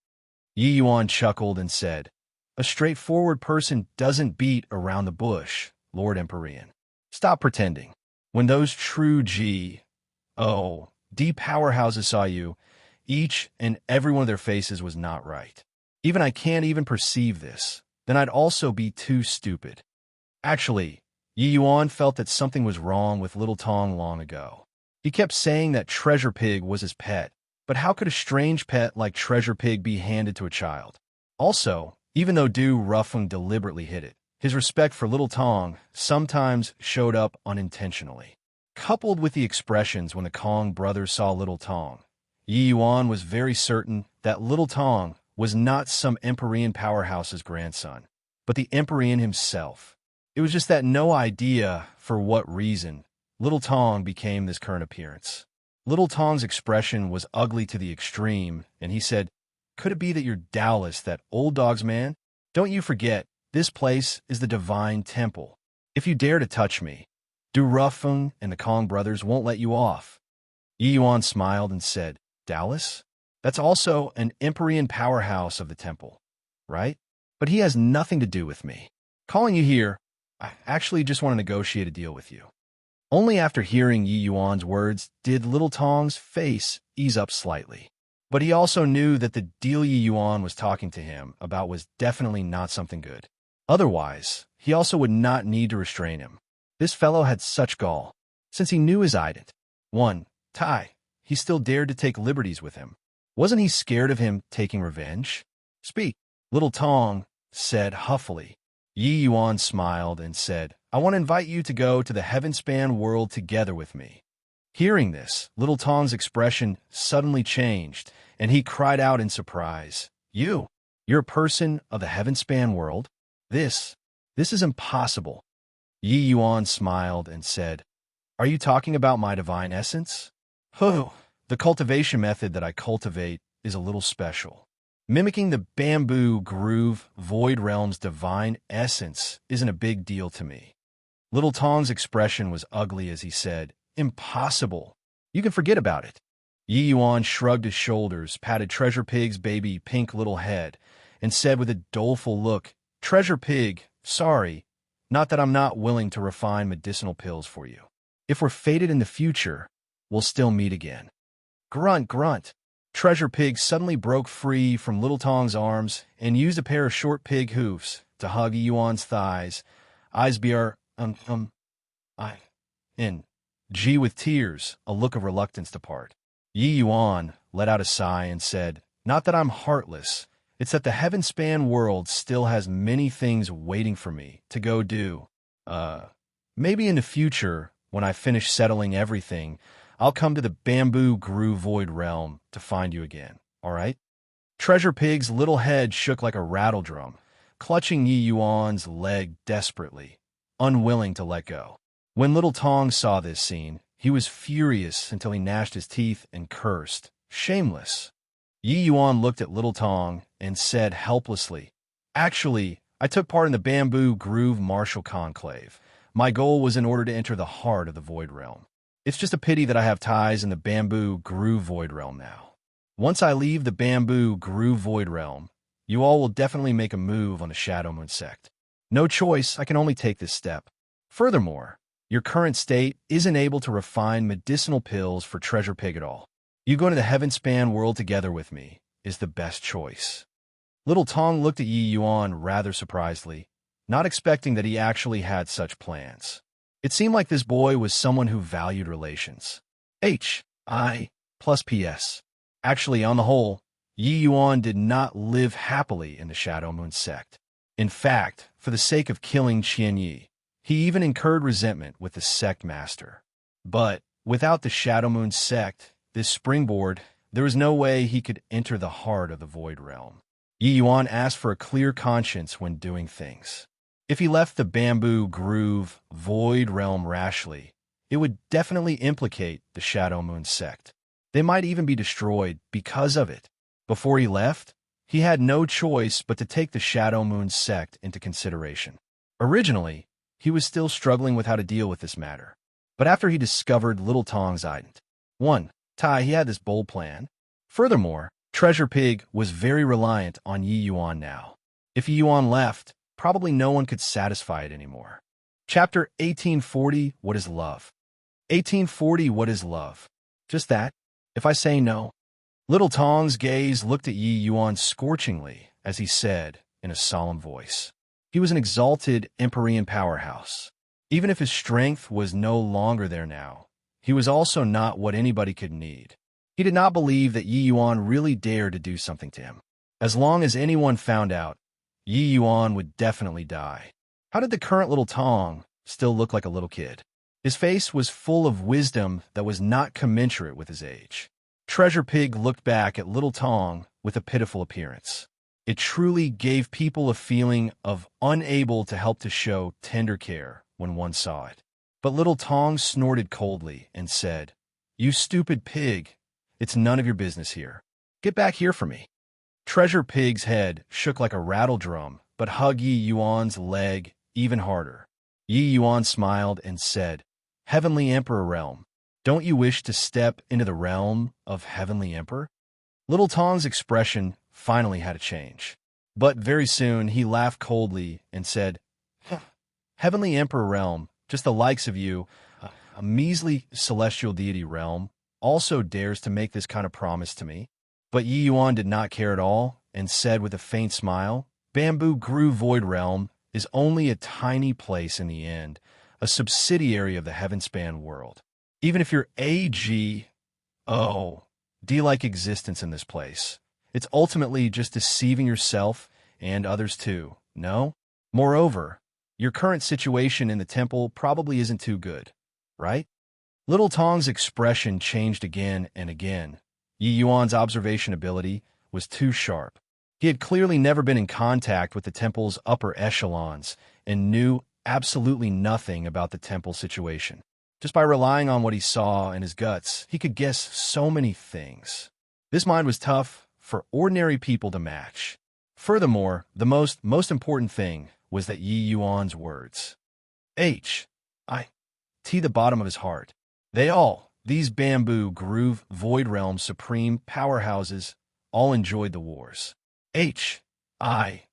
Yi Yuan chuckled and said, A straightforward person doesn't beat around the bush, Lord Emperor. Stop pretending. When those true G.O.D. powerhouses saw you, each and every one of their faces was not right. Even I can't even perceive this. Then I'd also be too stupid. Actually, Yi Yuan felt that something was wrong with Little Tong long ago. He kept saying that Treasure Pig was his pet, but how could a strange pet like Treasure Pig be handed to a child? Also, even though Du Ruffung deliberately hid it, his respect for Little Tong sometimes showed up unintentionally. Coupled with the expressions when the Kong brothers saw Little Tong, Yi Yuan was very certain that Little Tong was not some Emperor powerhouse's grandson, but the Emperor himself. It was just that no idea for what reason Little Tong became this current appearance. Little Tong's expression was ugly to the extreme, and he said, Could it be that you're Dallas, that old dog's man? Don't you forget, this place is the divine temple. If you dare to touch me, Du Ruffung and the Kong brothers won't let you off. Yi Yuan smiled and said, Dallas? That's also an Emperor powerhouse of the temple, right? But he has nothing to do with me. Calling you here, I actually just want to negotiate a deal with you. Only after hearing Yi Yuan's words did Little Tong's face ease up slightly. But he also knew that the deal Yi Yuan was talking to him about was definitely not something good. Otherwise, he also would not need to restrain him. This fellow had such gall. Since he knew his ident, Tai, he still dared to take liberties with him. Wasn't he scared of him taking revenge? Speak, Little Tong said huffily. Yi Yuan smiled and said, I want to invite you to go to the heaven-span world together with me. Hearing this, Little Tong's expression suddenly changed, and he cried out in surprise, You're a person of the heaven-span world? This is impossible. Yi Yuan smiled and said, Are you talking about my divine essence? The cultivation method that I cultivate is a little special. Mimicking the bamboo groove void realm's divine essence isn't a big deal to me. Little Tong's expression was ugly as he said, Impossible. You can forget about it. Yi Yuan shrugged his shoulders, patted Treasure Pig's baby pink little head, and said with a doleful look, Treasure Pig, sorry, not that I'm not willing to refine medicinal pills for you. If we're fated in the future, we'll still meet again. Grunt, grunt. Treasure Pig suddenly broke free from Little Tong's arms and used a pair of short pig hoofs to hug Yi Yuan's thighs. Eyes bear, G with tears, a look of reluctance to part. Yi Yuan let out a sigh and said, Not that I'm heartless, It's that the heaven-span world still has many things waiting for me to go do. Maybe in the future, when I finish settling everything, I'll come to the bamboo grew void realm to find you again, all right? Treasure Pig's little head shook like a rattle drum, clutching Yi Yuan's leg desperately, unwilling to let go. When Little Tong saw this scene, he was furious until he gnashed his teeth and cursed, "Shameless." Yi Yuan looked at Little Tong and said helplessly, "Actually, I took part in the Bamboo Groove Martial Conclave. My goal was in order to enter the heart of the Void Realm. It's just a pity that I have ties in the Bamboo Groove Void Realm now. Once I leave the Bamboo Groove Void Realm, you all will definitely make a move on the Shadow Moon sect. No choice, I can only take this step. Furthermore, your current state isn't able to refine medicinal pills for Treasure Pig at all. You go to the Heaven-span world together with me is the best choice." Little Tong looked at Yi Yuan rather surprisedly, not expecting that he actually had such plans. It seemed like this boy was someone who valued relations. H.I. plus P.S. Actually, on the whole, Yi Yuan did not live happily in the Shadow Moon sect. In fact, for the sake of killing Qian Yi, he even incurred resentment with the sect master. But without the Shadow Moon sect, this springboard, there was no way he could enter the heart of the Void Realm. Yi Yuan asked for a clear conscience when doing things. If he left the Bamboo Groove Void Realm rashly, it would definitely implicate the Shadow Moon sect. They might even be destroyed because of it. Before he left, he had no choice but to take the Shadow Moon sect into consideration. Originally, he was still struggling with how to deal with this matter. But after he discovered Little Tong's ident. He had this bold plan. Furthermore, Treasure Pig was very reliant on Yi Yuan now. If Yi Yuan left, probably no one could satisfy it anymore. Chapter 1840, What is Love? 1840, What is Love? Just that. If I say no. Little Tong's gaze looked at Yi Yuan scorchingly as he said in a solemn voice. He was an exalted Empyrean powerhouse. Even if his strength was no longer there now, he was also not what anybody could need. He did not believe that Yi Yuan really dared to do something to him. As long as anyone found out, Yi Yuan would definitely die. How did the current Little Tong still look like a little kid? His face was full of wisdom that was not commensurate with his age. Treasure Pig looked back at Little Tong with a pitiful appearance. It truly gave people a feeling of unable to help to show tender care when one saw it. But Little Tong snorted coldly and said, "You stupid pig, it's none of your business here. Get back here for me." Treasure Pig's head shook like a rattle drum, but hugged Yi Yuan's leg even harder. Yi Yuan smiled and said, "Heavenly Emperor Realm, don't you wish to step into the realm of Heavenly Emperor?" Little Tong's expression finally had a change. But very soon he laughed coldly and said, "Heavenly Emperor Realm, just the likes of you, a measly celestial deity realm, also dares to make this kind of promise to me?" But Yi Yuan did not care at all and said with a faint smile, "Bamboo Groove Void Realm is only a tiny place in the end, a subsidiary of the Heaven-span world. Even if your D-like existence in this place, it's ultimately just deceiving yourself and others too, no? Moreover, your current situation in the temple probably isn't too good, right?" Little Tong's expression changed again and again. Yi Yuan's observation ability was too sharp. He had clearly never been in contact with the temple's upper echelons and knew absolutely nothing about the temple situation. Just by relying on what he saw in his guts, he could guess so many things. This mind was tough for ordinary people to match. Furthermore, the most important thing was that Yi Yuan's words. The bottom of his heart. These Bamboo Groove Void Realm supreme powerhouses, all enjoyed the wars. H.I.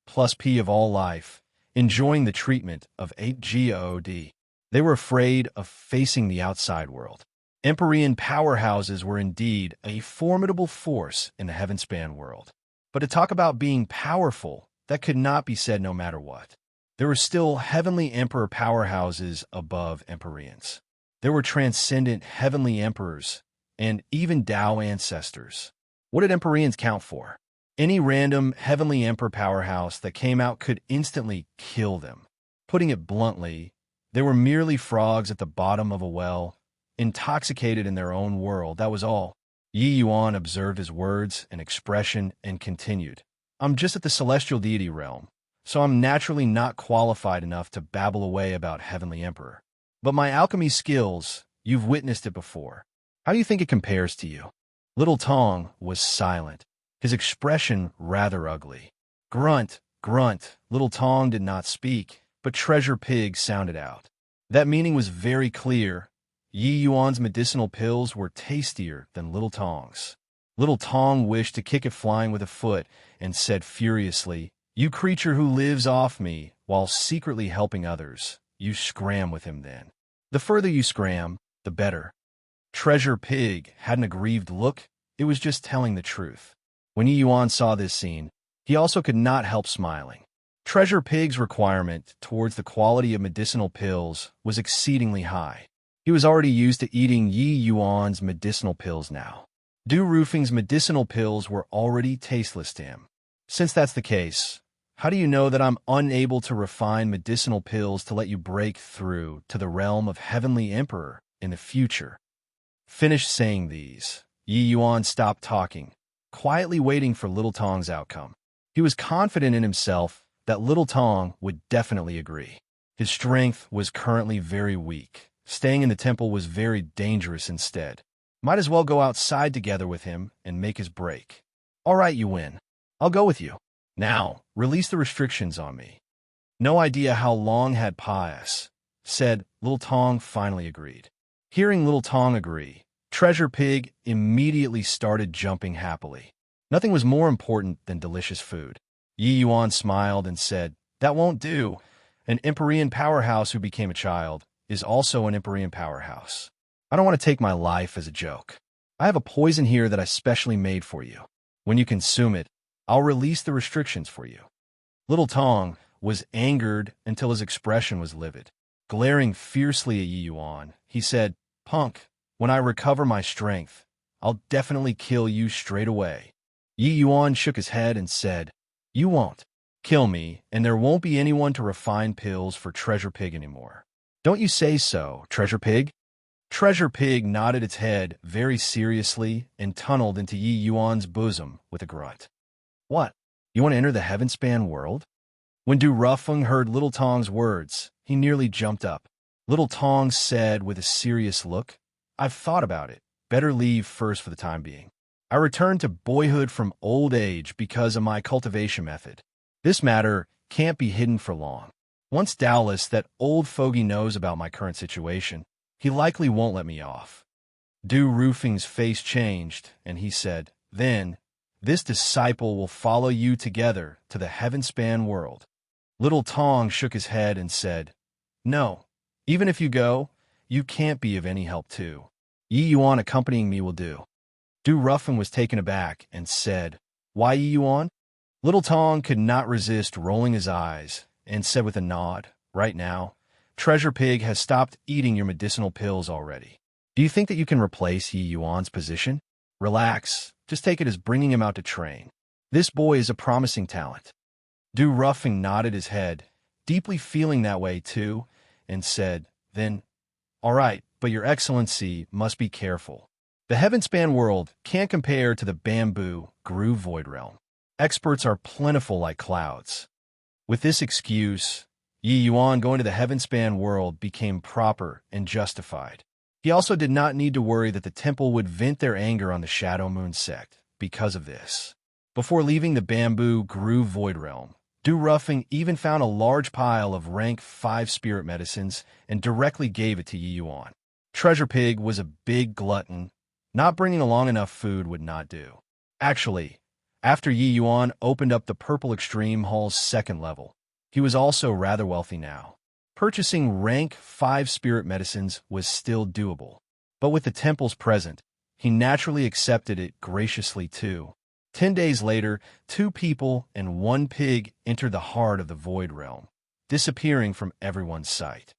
plus P of all life, enjoying the treatment of 8GOD. They were afraid of facing the outside world. Empyrean powerhouses were indeed a formidable force in the Heaven-span world. But to talk about being powerful, that could not be said no matter what. There were still heavenly emperor powerhouses above Empyreans. There were transcendent heavenly emperors and even Tao ancestors. What did Empyreans count for? Any random Heavenly Emperor powerhouse that came out could instantly kill them. Putting it bluntly, they were merely frogs at the bottom of a well, intoxicated in their own world, that was all. Yi Yuan observed his words and expression and continued. I'm just at the celestial deity realm, so I'm naturally not qualified enough to babble away about Heavenly Emperor. But my alchemy skills, you've witnessed it before. How do you think it compares to you? Little Tong was silent, his expression rather ugly. Grunt, grunt, Little Tong did not speak, but Treasure Pig sounded out. That meaning was very clear. Yi Yuan's medicinal pills were tastier than Little Tong's. Little Tong wished to kick it flying with a foot and said furiously, "You creature who lives off me while secretly helping others, you scram with him then. The further you scram, the better." Treasure Pig had an aggrieved look. It was just telling the truth. When Yi Yuan saw this scene, he also could not help smiling. Treasure Pig's requirement towards the quality of medicinal pills was exceedingly high. He was already used to eating Yi Yuan's medicinal pills now. Du Roofing's medicinal pills were already tasteless to him. Since that's the case, how do you know that I'm unable to refine medicinal pills to let you break through to the realm of Heavenly Emperor in the future? Finished saying these, Yi Yuan stopped talking, quietly waiting for Little Tong's outcome. He was confident in himself that Little Tong would definitely agree. His strength was currently very weak. Staying in the temple was very dangerous instead. Might as well go outside together with him and make his break. All right, you win. I'll go with you. Now, release the restrictions on me. No idea how long had passed, said Little Tong finally agreed. Hearing Little Tong agree, Treasure Pig immediately started jumping happily. Nothing was more important than delicious food. Yi Yuan smiled and said, "That won't do. An Empyrean powerhouse who became a child is also an Empyrean powerhouse. I don't want to take my life as a joke. I have a poison here that I specially made for you. When you consume it, I'll release the restrictions for you." Little Tong was angered until his expression was livid. Glaring fiercely at Yi Yuan, he said, "Punk, when I recover my strength, I'll definitely kill you straight away." Yi Yuan shook his head and said, "You won't kill me, and there won't be anyone to refine pills for Treasure Pig anymore." "Don't you say so, Treasure Pig?" Treasure Pig nodded its head very seriously and tunneled into Yi Yuan's bosom with a grunt. "What? You want to enter the heaven-span world?" When Du Ruffung heard Little Tong's words, he nearly jumped up. Little Tong said with a serious look, "I've thought about it. Better leave first for the time being. I returned to boyhood from old age because of my cultivation method. This matter can't be hidden for long. Once doubtless that old fogey knows about my current situation, he likely won't let me off." Du Roofing's face changed, and he said, "Then, this disciple will follow you together to the heaven-span world." Little Tong shook his head and said, "No, even if you go, you can't be of any help too. Yi Yuan accompanying me will do." Du Ruffing was taken aback and said, "Why Yi Yuan?" Little Tong could not resist rolling his eyes and said with a nod, "Right now, Treasure Pig has stopped eating your medicinal pills already. Do you think that you can replace Yi Yuan's position? Relax, just take it as bringing him out to train. This boy is a promising talent." Du Ruffing nodded his head, deeply feeling that way too, and said, "Then, all right, but your excellency must be careful. The heaven-span world can't compare to the bamboo groove void realm. Experts are plentiful like clouds." With this excuse, Yi Yuan going to the heaven-span world became proper and justified. He also did not need to worry that the temple would vent their anger on the Shadow Moon sect because of this. Before leaving the bamboo groove void realm, Du Ruffing even found a large pile of rank 5 spirit medicines and directly gave it to Yi Yuan. Treasure Pig was a big glutton. Not bringing along enough food would not do. Actually, after Yi Yuan opened up the Purple Extreme Hall's second level, he was also rather wealthy now. Purchasing rank 5 spirit medicines was still doable, but with the temples present, he naturally accepted it graciously too. 10 days later, 2 people and 1 pig entered the heart of the Void Realm, disappearing from everyone's sight.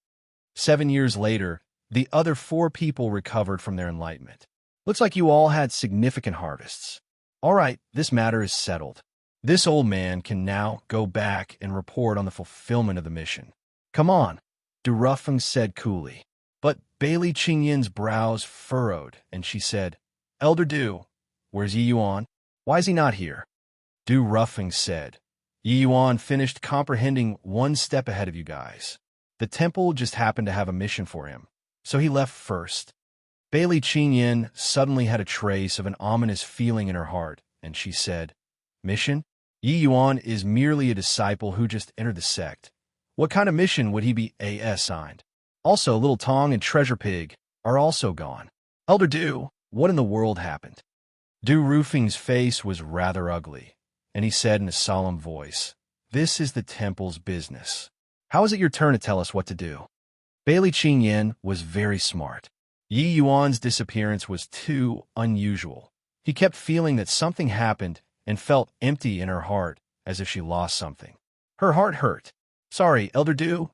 7 years later, the other 4 people recovered from their enlightenment. Looks like you all had significant harvests. All right, this matter is settled. This old man can now go back and report on the fulfillment of the mission. Come on, Du Ruffing said coolly. But Bailey Qingyin's brows furrowed, and she said, Elder Du, where's Yi Yuan? Why is he not here? Du Ruffing said, Yi Yuan finished comprehending one step ahead of you guys. The temple just happened to have a mission for him, so he left first. Bailey Qinyin suddenly had a trace of an ominous feeling in her heart, and she said, Mission? Yi Yuan is merely a disciple who just entered the sect. What kind of mission would he be assigned? Also, Little Tong and Treasure Pig are also gone. Elder Du, what in the world happened? Du Rufing's face was rather ugly, and he said in a solemn voice, This is the temple's business. How is it your turn to tell us what to do? Bailey Qinyin was very smart. Yi Yuan's disappearance was too unusual. He kept feeling that something happened and felt empty in her heart, as if she lost something. Her heart hurt. Sorry, Elder Du.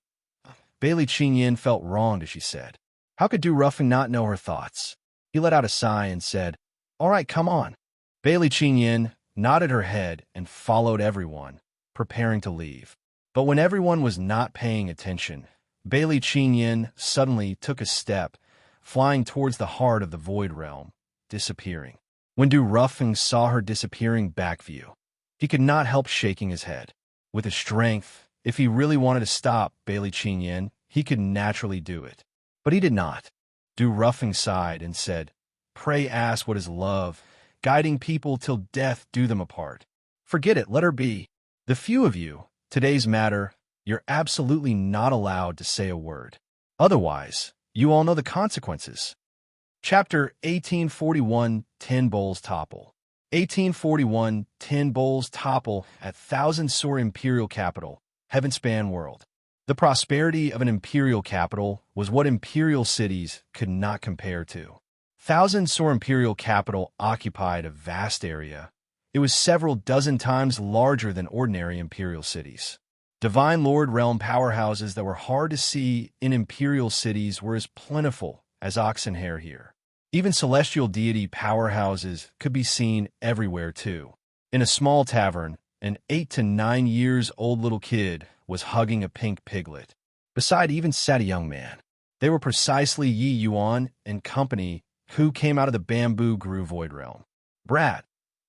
Bailey Qinyin felt wronged as she said. How could Du Ruffing not know her thoughts? He let out a sigh and said, All right, come on. Bailey Qinyin nodded her head and followed everyone, preparing to leave. But when everyone was not paying attention, Bailey Qinyin suddenly took a step, flying towards the heart of the Void Realm, disappearing. When Du Ruffing saw her disappearing back view, he could not help shaking his head. With his strength, if he really wanted to stop Bailey Qinyin, he could naturally do it. But he did not. Du Ruffing sighed and said, Pray ask what is love, guiding people till death do them apart. Forget it, let her be. The few of you, today's matter, you're absolutely not allowed to say a word. Otherwise, you all know the consequences. Chapter 1841, 10 Bowls Topple. 1841, 10 Bowls topple at Thousand Sor Imperial Capital, Heavenspan World. The prosperity of an imperial capital was what imperial cities could not compare to. Thousand Sor Imperial Capital occupied a vast area. It was several dozen times larger than ordinary imperial cities. Divine Lord realm powerhouses that were hard to see in imperial cities were as plentiful as oxen hair here. Even celestial deity powerhouses could be seen everywhere too. In a small tavern, an 8 to 9 years old little kid was hugging a pink piglet. Beside even sat a young man. They were precisely Yi Yuan and company who came out of the bamboo grew void realm. Brat,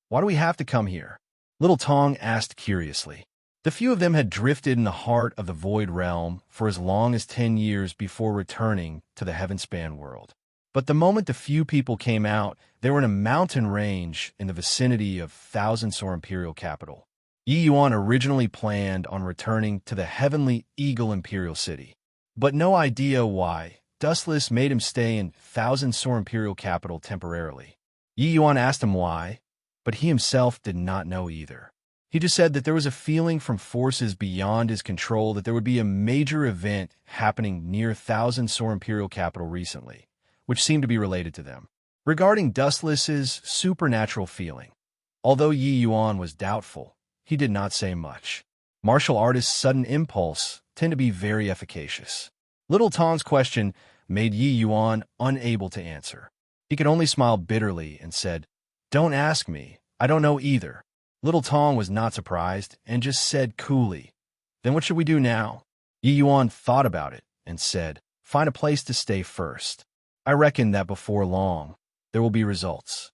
why do we have to come here? Little Tong asked curiously. The few of them had drifted in the heart of the void realm for as long as 10 years before returning to the Heavenspan world. But the moment the few people came out, they were in a mountain range in the vicinity of Thousand Sor Imperial Capital. Yi Yuan originally planned on returning to the Heavenly Eagle Imperial City, but no idea why Dustless made him stay in Thousand Sor Imperial Capital temporarily. Yi Yuan asked him why, but he himself did not know either. He just said that there was a feeling from forces beyond his control that there would be a major event happening near Thousand Sor Imperial Capital recently, which seemed to be related to them. Regarding Dustless's supernatural feeling, although Yi Yuan was doubtful, he did not say much. Martial artists' sudden impulse tend to be very efficacious. Little Tong's question made Yi Yuan unable to answer. He could only smile bitterly and said, Don't ask me, I don't know either. Little Tong was not surprised and just said coolly, Then what should we do now? Yi Yuan thought about it and said, Find a place to stay first. I reckon that before long, there will be results.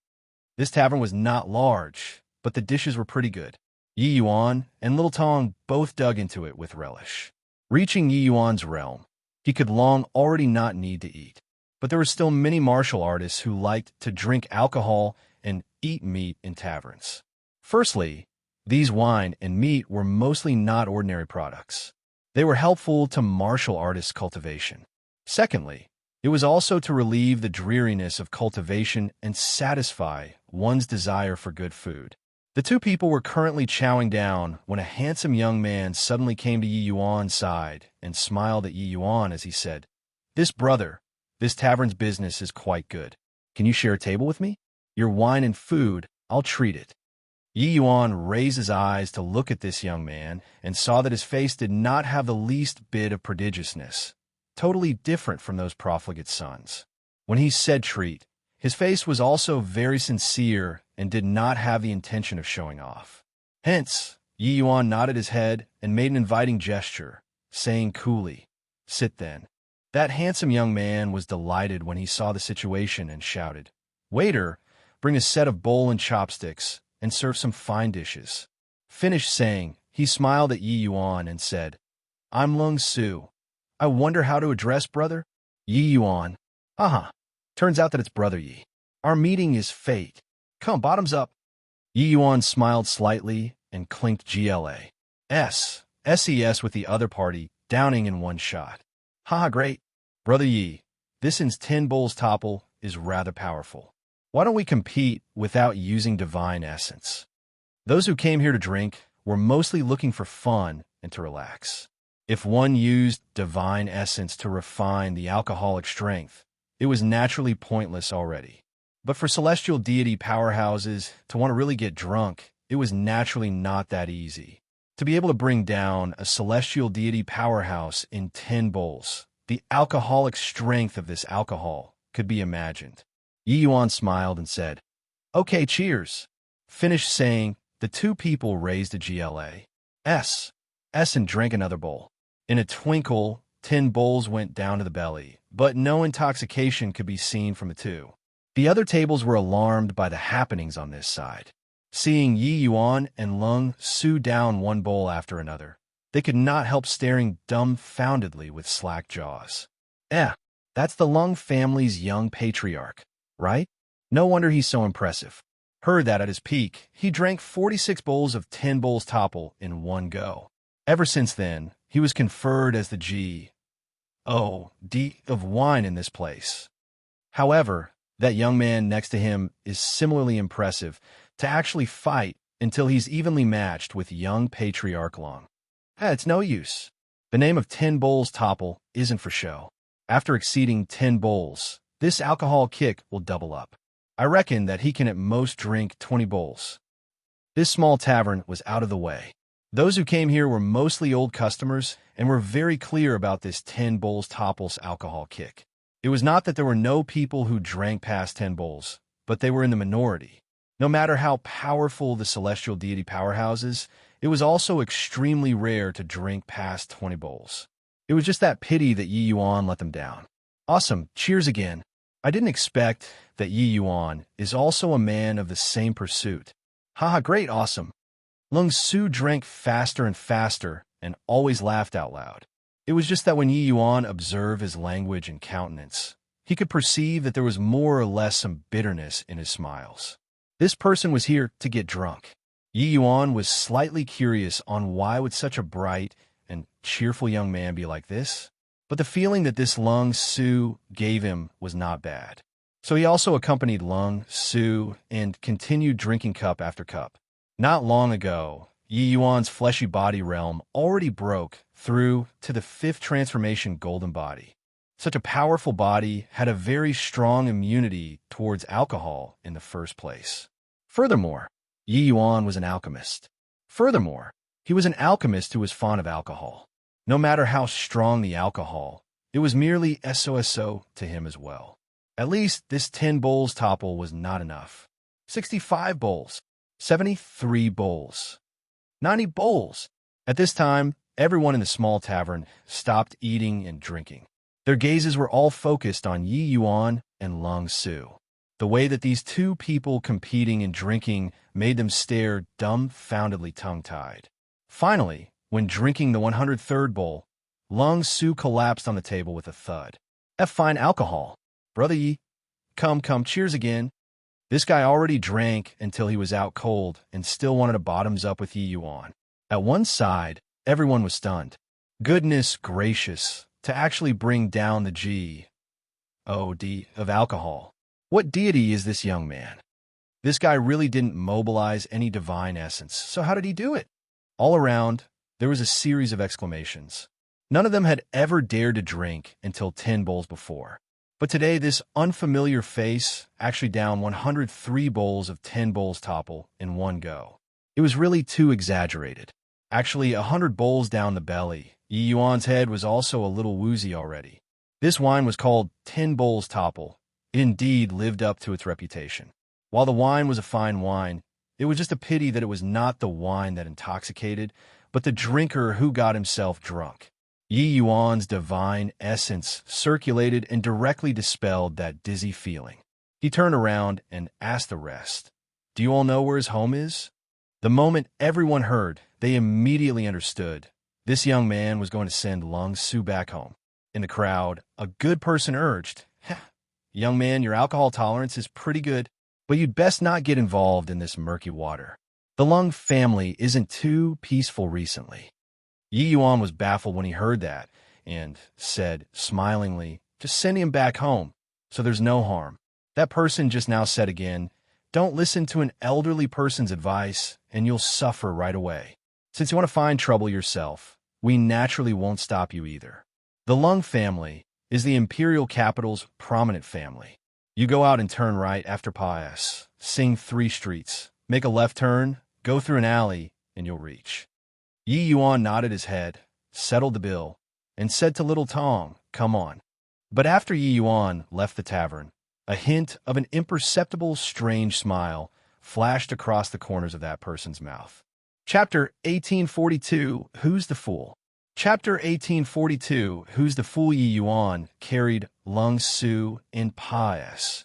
This tavern was not large, but the dishes were pretty good. Yi Yuan and Little Tong both dug into it with relish. Reaching Yi Yuan's realm, he could long already not need to eat. But there were still many martial artists who liked to drink alcohol and eat meat in taverns. Firstly, these wine and meat were mostly not ordinary products. They were helpful to martial artists' cultivation. Secondly, it was also to relieve the dreariness of cultivation and satisfy one's desire for good food. The two people were currently chowing down when a handsome young man suddenly came to Yi Yuan's side and smiled at Yi Yuan as he said, This tavern's business is quite good. Can you share a table with me? Your wine and food, I'll treat it. Yi Yuan raised his eyes to look at this young man and saw that his face did not have the least bit of prodigiousness, totally different from those profligate sons. When he said treat, His face was also very sincere and did not have the intention of showing off. Hence, Yi Yuan nodded his head and made an inviting gesture, saying coolly, "Sit then." That handsome young man was delighted when he saw the situation and shouted, "Waiter, bring a set of bowl and chopsticks and serve some fine dishes." Finished saying, he smiled at Yi Yuan and said, "I'm Lung Su. I wonder how to address brother?" Yi Yuan. "Haha. Turns out that it's brother Yi. Our meeting is fate. Come, bottoms up." Yi Yuan smiled slightly and clinked SES with the other party, downing in one shot. "Haha, great. Brother Yi, this in's 10 bowls topple is rather powerful. Why don't we compete without using divine essence?" Those who came here to drink were mostly looking for fun and to relax. If one used divine essence to refine the alcoholic strength, it was naturally pointless already. But for celestial deity powerhouses to want to really get drunk, it was naturally not that easy. To be able to bring down a celestial deity powerhouse in 10 bowls, the alcoholic strength of this alcohol could be imagined. Yi Yuan smiled and said, "Okay, cheers." Finished saying, the two people raised a glass and drank another bowl. In a twinkle, 10 bowls went down to the belly, but no intoxication could be seen from the two. The other tables were alarmed by the happenings on this side. Seeing Yi Yuan and Lung Su down one bowl after another, they could not help staring dumbfoundedly with slack jaws. That's the Lung family's young patriarch, right? No wonder he's so impressive. Heard that at his peak, he drank 46 bowls of 10 bowls topple in one go. Ever since then, he was conferred as the G.O.D. of wine in this place. However, that young man next to him is similarly impressive to actually fight until he's evenly matched with young patriarch Lung. It's no use. The name of 10 bowls topple isn't for show. After exceeding 10 bowls, this alcohol kick will double up. I reckon that he can at most drink 20 bowls. This small tavern was out of the way. Those who came here were mostly old customers and were very clear about this 10 bowls topples alcohol kick. It was not that there were no people who drank past 10 bowls, but they were in the minority. No matter how powerful the celestial deity powerhouses, it was also extremely rare to drink past 20 bowls. It was just that pity that Yi Yuan let them down. Awesome, cheers again. I didn't expect that Yi Yuan is also a man of the same pursuit. Haha, great, awesome. Lung Su drank faster and faster and always laughed out loud. It was just that when Yi Yuan observed his language and countenance, he could perceive that there was more or less some bitterness in his smiles. This person was here to get drunk. Yi Yuan was slightly curious on why would such a bright and cheerful young man be like this, but the feeling that this Lung Su gave him was not bad. So he also accompanied Lung Su and continued drinking cup after cup. Not long ago, Yi Yuan's fleshy body realm already broke through to the 5th transformation golden body. Such a powerful body had a very strong immunity towards alcohol in the first place. Furthermore, Yi Yuan was an alchemist. Furthermore, he was an alchemist who was fond of alcohol. No matter how strong the alcohol, it was merely SOSO to him as well. At least this 10 bowls topple was not enough. 65 bowls, 73 bowls, 90 bowls. At this time, everyone in the small tavern stopped eating and drinking. Their gazes were all focused on Yi Yuan and Lung Su. The way that these two people competing and drinking made them stare dumbfoundedly tongue-tied. Finally, when drinking the 103rd bowl, Lung Su collapsed on the table with a thud. Fine alcohol. Brother Yi, come, cheers again. This guy already drank until he was out cold and still wanted to bottoms up with Yi Yuan. At one side, everyone was stunned. Goodness gracious, to actually bring down the G.O.D. of alcohol. What deity is this young man? This guy really didn't mobilize any divine essence, so how did he do it? All around, there was a series of exclamations. None of them had ever dared to drink until 10 bowls before. But today, this unfamiliar face actually downed 103 bowls of 10 bowls topple in one go. It was really too exaggerated. Actually, 100 bowls down the belly. Yi Yuan's head was also a little woozy already. This wine was called 10 bowls topple, It indeed lived up to its reputation. While the wine was a fine wine, it was just a pity that it was not the wine that intoxicated, but the drinker who got himself drunk. Yi Yuan's divine essence circulated and directly dispelled that dizzy feeling. He turned around and asked the rest, "Do you all know where his home is?" The moment everyone heard, they immediately understood. This young man was going to send Lung Su back home. In the crowd, a good person urged, "Young man, your alcohol tolerance is pretty good, but you'd best not get involved in this murky water. The Lung family isn't too peaceful recently." Yi Yuan was baffled when he heard that and said, smilingly, "Just send him back home, so there's no harm." That person just now said again, "Don't listen to an elderly person's advice, and you'll suffer right away. Since you want to find trouble yourself, we naturally won't stop you either." The Lung family is the imperial capital's prominent family. You go out and turn right after Pius, sing 3 streets, make a left turn, go through an alley, and you'll reach. Yi Yuan nodded his head, settled the bill, and said to little Tong, "Come on." But after Yi Yuan left the tavern, a hint of an imperceptible strange smile flashed across the corners of that person's mouth. Chapter 1842, Who's the Fool? Chapter 1842, Who's the Fool? Yi Yuan carried Lung Su and Pius,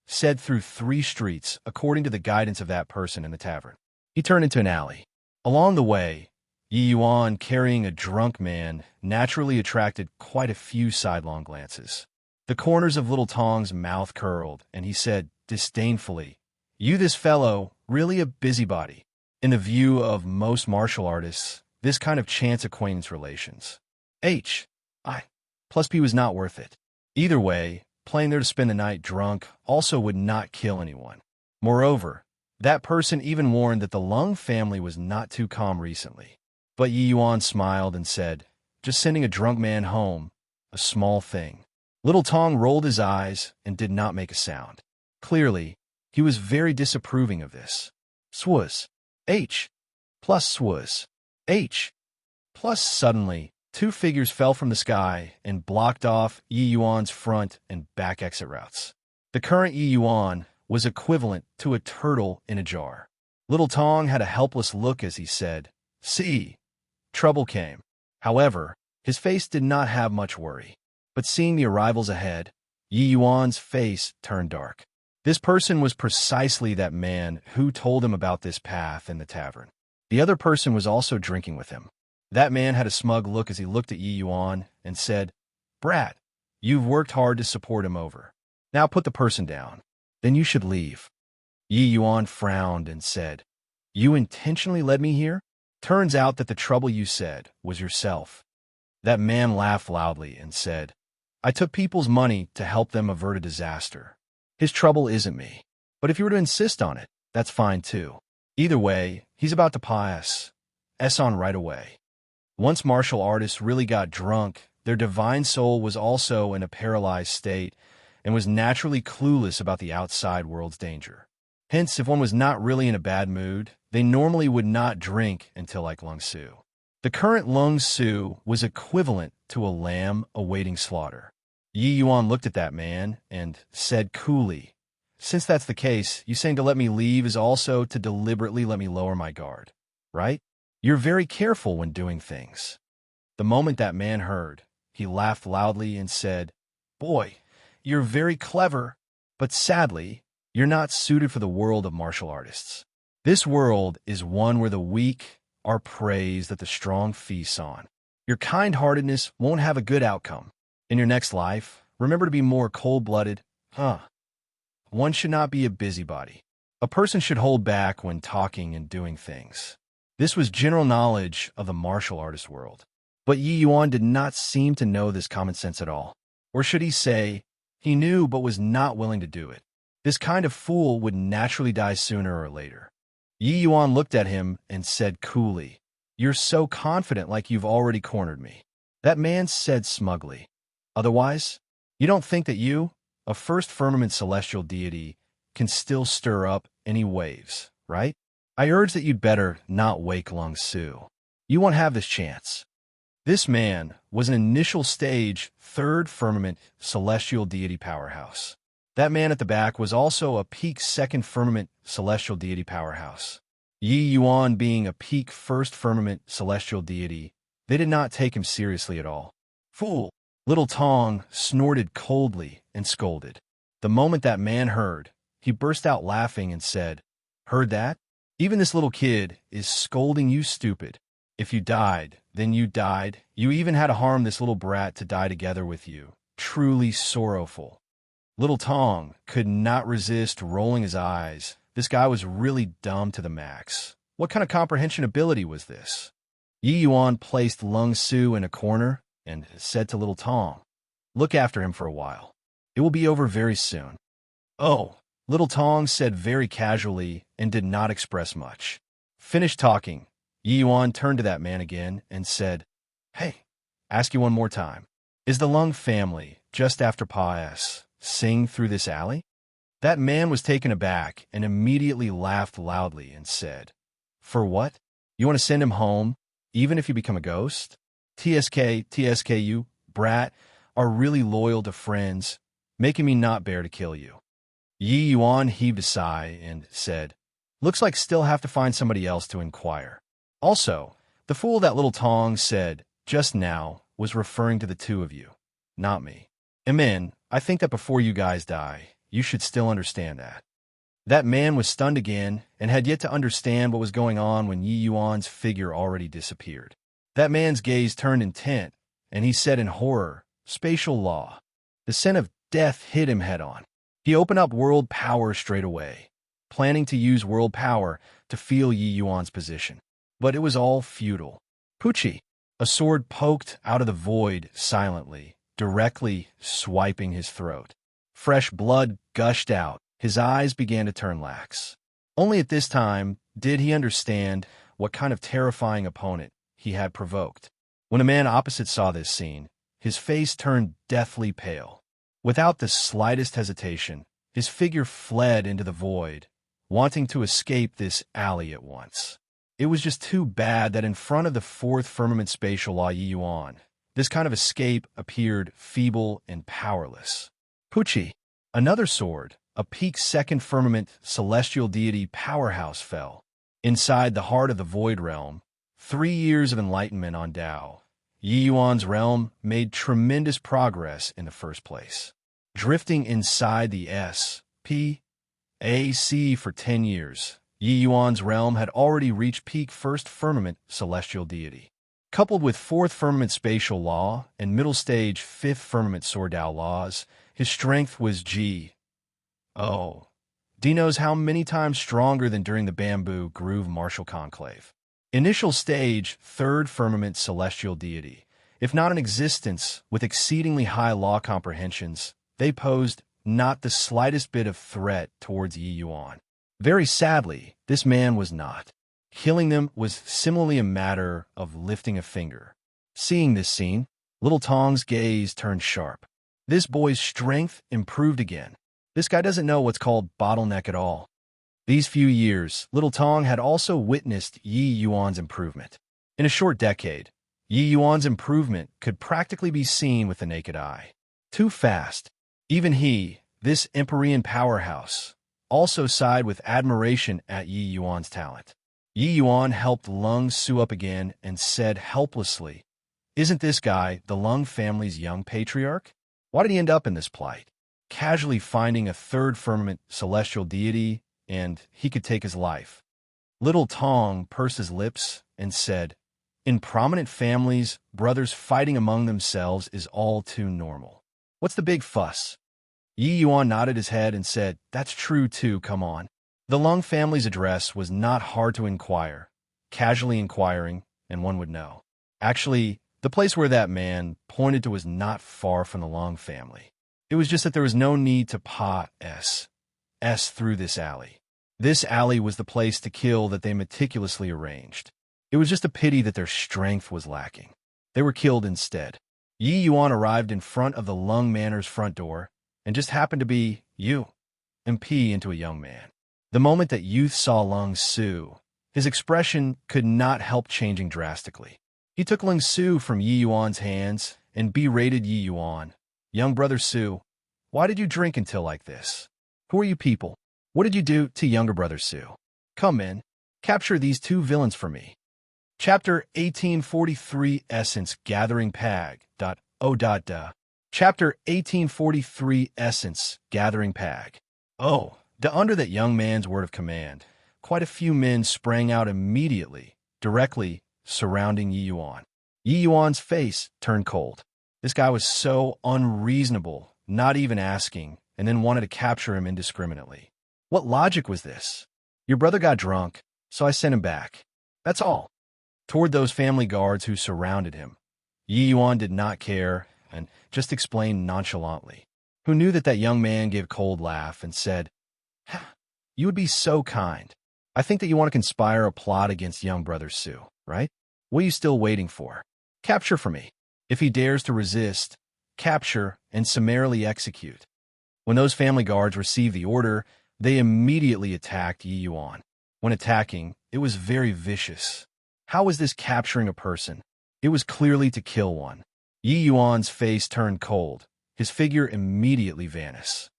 said through 3 streets according to the guidance of that person in the tavern. He turned into an alley. Along the way, Yi Yuan, carrying a drunk man, naturally attracted quite a few sidelong glances. The corners of little Tong's mouth curled, and he said disdainfully, "You this fellow, really a busybody." In the view of most martial artists, this kind of chance acquaintance relations, I plus P was not worth it. Either way, playing there to spend the night drunk also would not kill anyone. Moreover, that person even warned that the Lung family was not too calm recently. But Yi Yuan smiled and said, "Just sending a drunk man home, a small thing." Little Tong rolled his eyes and did not make a sound. Clearly, he was very disapproving of this. Swuz. H. Plus swuz. H. Plus suddenly, 2 figures fell from the sky and blocked off Yi Yuan's front and back exit routes. The current Yi Yuan was equivalent to a turtle in a jar. Little Tong had a helpless look as he said, "See, trouble came." However, his face did not have much worry. But seeing the arrivals ahead, Yi Yuan's face turned dark. This person was precisely that man who told him about this path in the tavern. The other person was also drinking with him. That man had a smug look as he looked at Yi Yuan and said, "Brat, you've worked hard to support him over. Now put the person down. Then you should leave." Yi Yuan frowned and said, "You intentionally led me here? Turns out that the trouble you said was yourself." That man laughed loudly and said, "I took people's money to help them avert a disaster. His trouble isn't me. But if you were to insist on it, that's fine too. Either way, he's about to Pius on right away." Once martial artists really got drunk, their divine soul was also in a paralyzed state and was naturally clueless about the outside world's danger. Hence, if one was not really in a bad mood, they normally would not drink until like Lung Su. The current Lung Su was equivalent to a lamb awaiting slaughter. Yi Yuan looked at that man and said coolly, "Since that's the case, you saying to let me leave is also to deliberately let me lower my guard, right? You're very careful when doing things." The moment that man heard, he laughed loudly and said, "Boy, you're very clever, but sadly, you're not suited for the world of martial artists. This world is one where the weak are praised that the strong feast on. Your kind-heartedness won't have a good outcome. In your next life, remember to be more cold-blooded. One should not be a busybody. A person should hold back when talking and doing things." This was general knowledge of the martial artist world. But Yi Yuan did not seem to know this common sense at all. Or should he say, he knew but was not willing to do it. This kind of fool would naturally die sooner or later. Yi Yuan looked at him and said coolly, "You're so confident like you've already cornered me." That man said smugly, "Otherwise, you don't think that you, a first firmament celestial deity, can still stir up any waves, right? I urge that you'd better not wake Lung Su. You won't have this chance." This man was an initial stage, 3rd firmament celestial deity powerhouse. That man at the back was also a peak second firmament celestial deity powerhouse. Yi Yuan being a peak first firmament celestial deity, they did not take him seriously at all. Fool! Little Tong snorted coldly and scolded. The moment that man heard, he burst out laughing and said, "Heard that? Even this little kid is scolding you stupid. If you died, then you died. You even had to harm this little brat to die together with you. Truly sorrowful." Little Tong could not resist rolling his eyes. This guy was really dumb to the max. What kind of comprehension ability was this? Yi Yuan placed Lung Su in a corner and said to Little Tong, "Look after him for a while. It will be over very soon." "Oh," Little Tong said very casually and did not express much. Finished talking, Yi Yuan turned to that man again and said, "Hey, ask you one more time. Is the Lung family just after Pa S sing through this alley?" That man was taken aback and immediately laughed loudly and said, "For what? You want to send him home, even if you become a ghost? TSK, you, brat, are really loyal to friends, making me not bear to kill you." Yi Yuan heaved a sigh and said, "Looks like still have to find somebody else to inquire." Also, the fool that Little Tong said just now was referring to the two of you, not me. Amen, I think that before you guys die, you should still understand that. That man was stunned again and had yet to understand what was going on when Yi Yuan's figure already disappeared. That man's gaze turned intent, and he said in horror, "Spatial law." The scent of death hit him head-on. He opened up world power straight away, planning to use world power to feel Yi Yuan's position. But it was all futile. Poochie! A sword poked out of the void silently, directly swiping his throat. Fresh blood gushed out. His eyes began to turn lax. Only at this time did he understand what kind of terrifying opponent he had provoked. When a man opposite saw this scene, his face turned deathly pale. Without the slightest hesitation, his figure fled into the void, wanting to escape this alley at once. It was just too bad that in front of the fourth firmament spatial law Yi Yuan, this kind of escape appeared feeble and powerless. Poochie! Another sword, a peak second firmament celestial deity powerhouse fell. Inside the heart of the void realm, 3 years of enlightenment on Tao, Yi Yuan's realm made tremendous progress in the first place. Drifting inside the SPAC for 10 years, Yi Yuan's realm had already reached peak first firmament celestial deity. Coupled with fourth firmament spatial law and middle stage fifth firmament sword Tao laws, his strength was D knows how many times stronger than during the Bamboo Groove Martial Conclave. Initial stage, third firmament celestial deity. If not in existence with exceedingly high law comprehensions, they posed not the slightest bit of threat towards Yi Yuan. Very sadly, this man was not. Killing them was similarly a matter of lifting a finger. Seeing this scene, Little Tong's gaze turned sharp. This boy's strength improved again. This guy doesn't know what's called bottleneck at all. These few years, Little Tong had also witnessed Yi Yuan's improvement. In a short decade, Yi Yuan's improvement could practically be seen with the naked eye. Too fast. Even he, this Empyrean powerhouse, also sighed with admiration at Yi Yuan's talent. Yi Yuan helped Lung Su up again and said helplessly, "Isn't this guy the Lung family's young patriarch? Why did he end up in this plight? Casually finding a third firmament celestial deity, and he could take his life." Little Tong pursed his lips and said, "In prominent families, brothers fighting among themselves is all too normal. What's the big fuss?" Yi Yuan nodded his head and said, "That's true too, come on." The Lung family's address was not hard to inquire. Casually inquiring, and one would know. Actually, the place where that man pointed to was not far from the Lung family. It was just that there was no need to pass through this alley. This alley was the place to kill that they meticulously arranged. It was just a pity that their strength was lacking. They were killed instead. Yi Yuan arrived in front of the Lung Manor's front door and just happened to be MP into a young man. The moment that youth saw Lung Su, his expression could not help changing drastically. He took Lung Su from Yi Yuan's hands and berated Yi Yuan. "Young brother Su, Why did you drink until like this? Who are you people? What did you do to younger brother Sue? Come in, capture these two villains for me. Chapter 1843 Essence Gathering Pag. Chapter 1843 Essence Gathering Pag. Under that young man's word of command, quite a few men sprang out immediately, directly surrounding Yi Yuan. Yi Yuan's face turned cold. This guy was so unreasonable, not even asking, and then wanted to capture him indiscriminately. What logic was this? Your brother got drunk, so I sent him back. That's all. Toward those family guards who surrounded him, Yi Yuan did not care and just explained nonchalantly, who knew that young man gave a cold laugh and said, "You would be so kind. I think that you want to conspire a plot against young brother Sue, right? What are you still waiting for? Capture for me. If he dares to resist, capture and summarily execute." When those family guards received the order, they immediately attacked Yi Yuan. When attacking, it was very vicious. How was this capturing a person? It was clearly to kill one. Yi Yuan's face turned cold. His figure immediately vanished.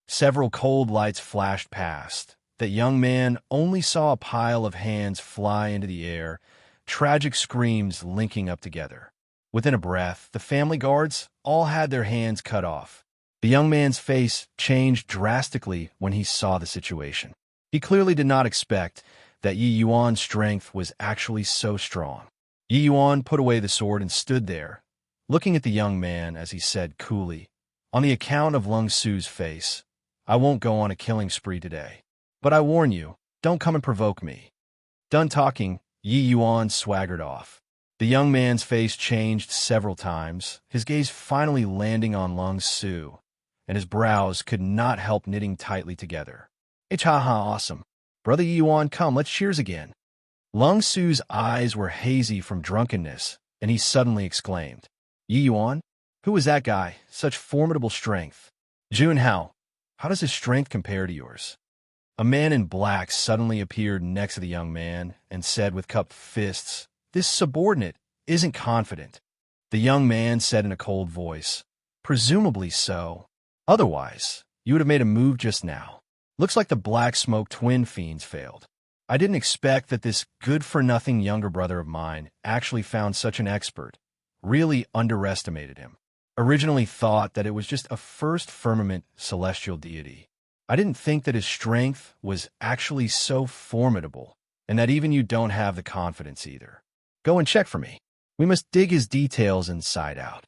Several cold lights flashed past. That young man only saw a pile of hands fly into the air, tragic screams linking up together. Within a breath, the family guards all had their hands cut off. The young man's face changed drastically when he saw the situation. He clearly did not expect that Yi Yuan's strength was actually so strong. Yi Yuan put away the sword and stood there, looking at the young man as he said coolly, "On the account of Lung Su's face, I won't go on a killing spree today. But I warn you, don't come and provoke me." Done talking, Yi Yuan swaggered off. The young man's face changed several times, his gaze finally landing on Lung Su, and his brows could not help knitting tightly together. Awesome. Brother Yi Yuan, come, let's cheers again. Lung Su's eyes were hazy from drunkenness, and he suddenly exclaimed, "Yi Yuan? Who is that guy? Such formidable strength. Jun Hao, how does his strength compare to yours?" A man in black suddenly appeared next to the young man and said with cupped fists, "This subordinate isn't confident." The young man said in a cold voice, "Presumably so. Otherwise, you would have made a move just now. Looks like the Black Smoke twin fiends failed. I didn't expect that this good-for-nothing younger brother of mine actually found such an expert. Really underestimated him. Originally thought that it was just a first firmament celestial deity. I didn't think that his strength was actually so formidable, and that even you don't have the confidence either. Go and check for me. We must dig his details inside out."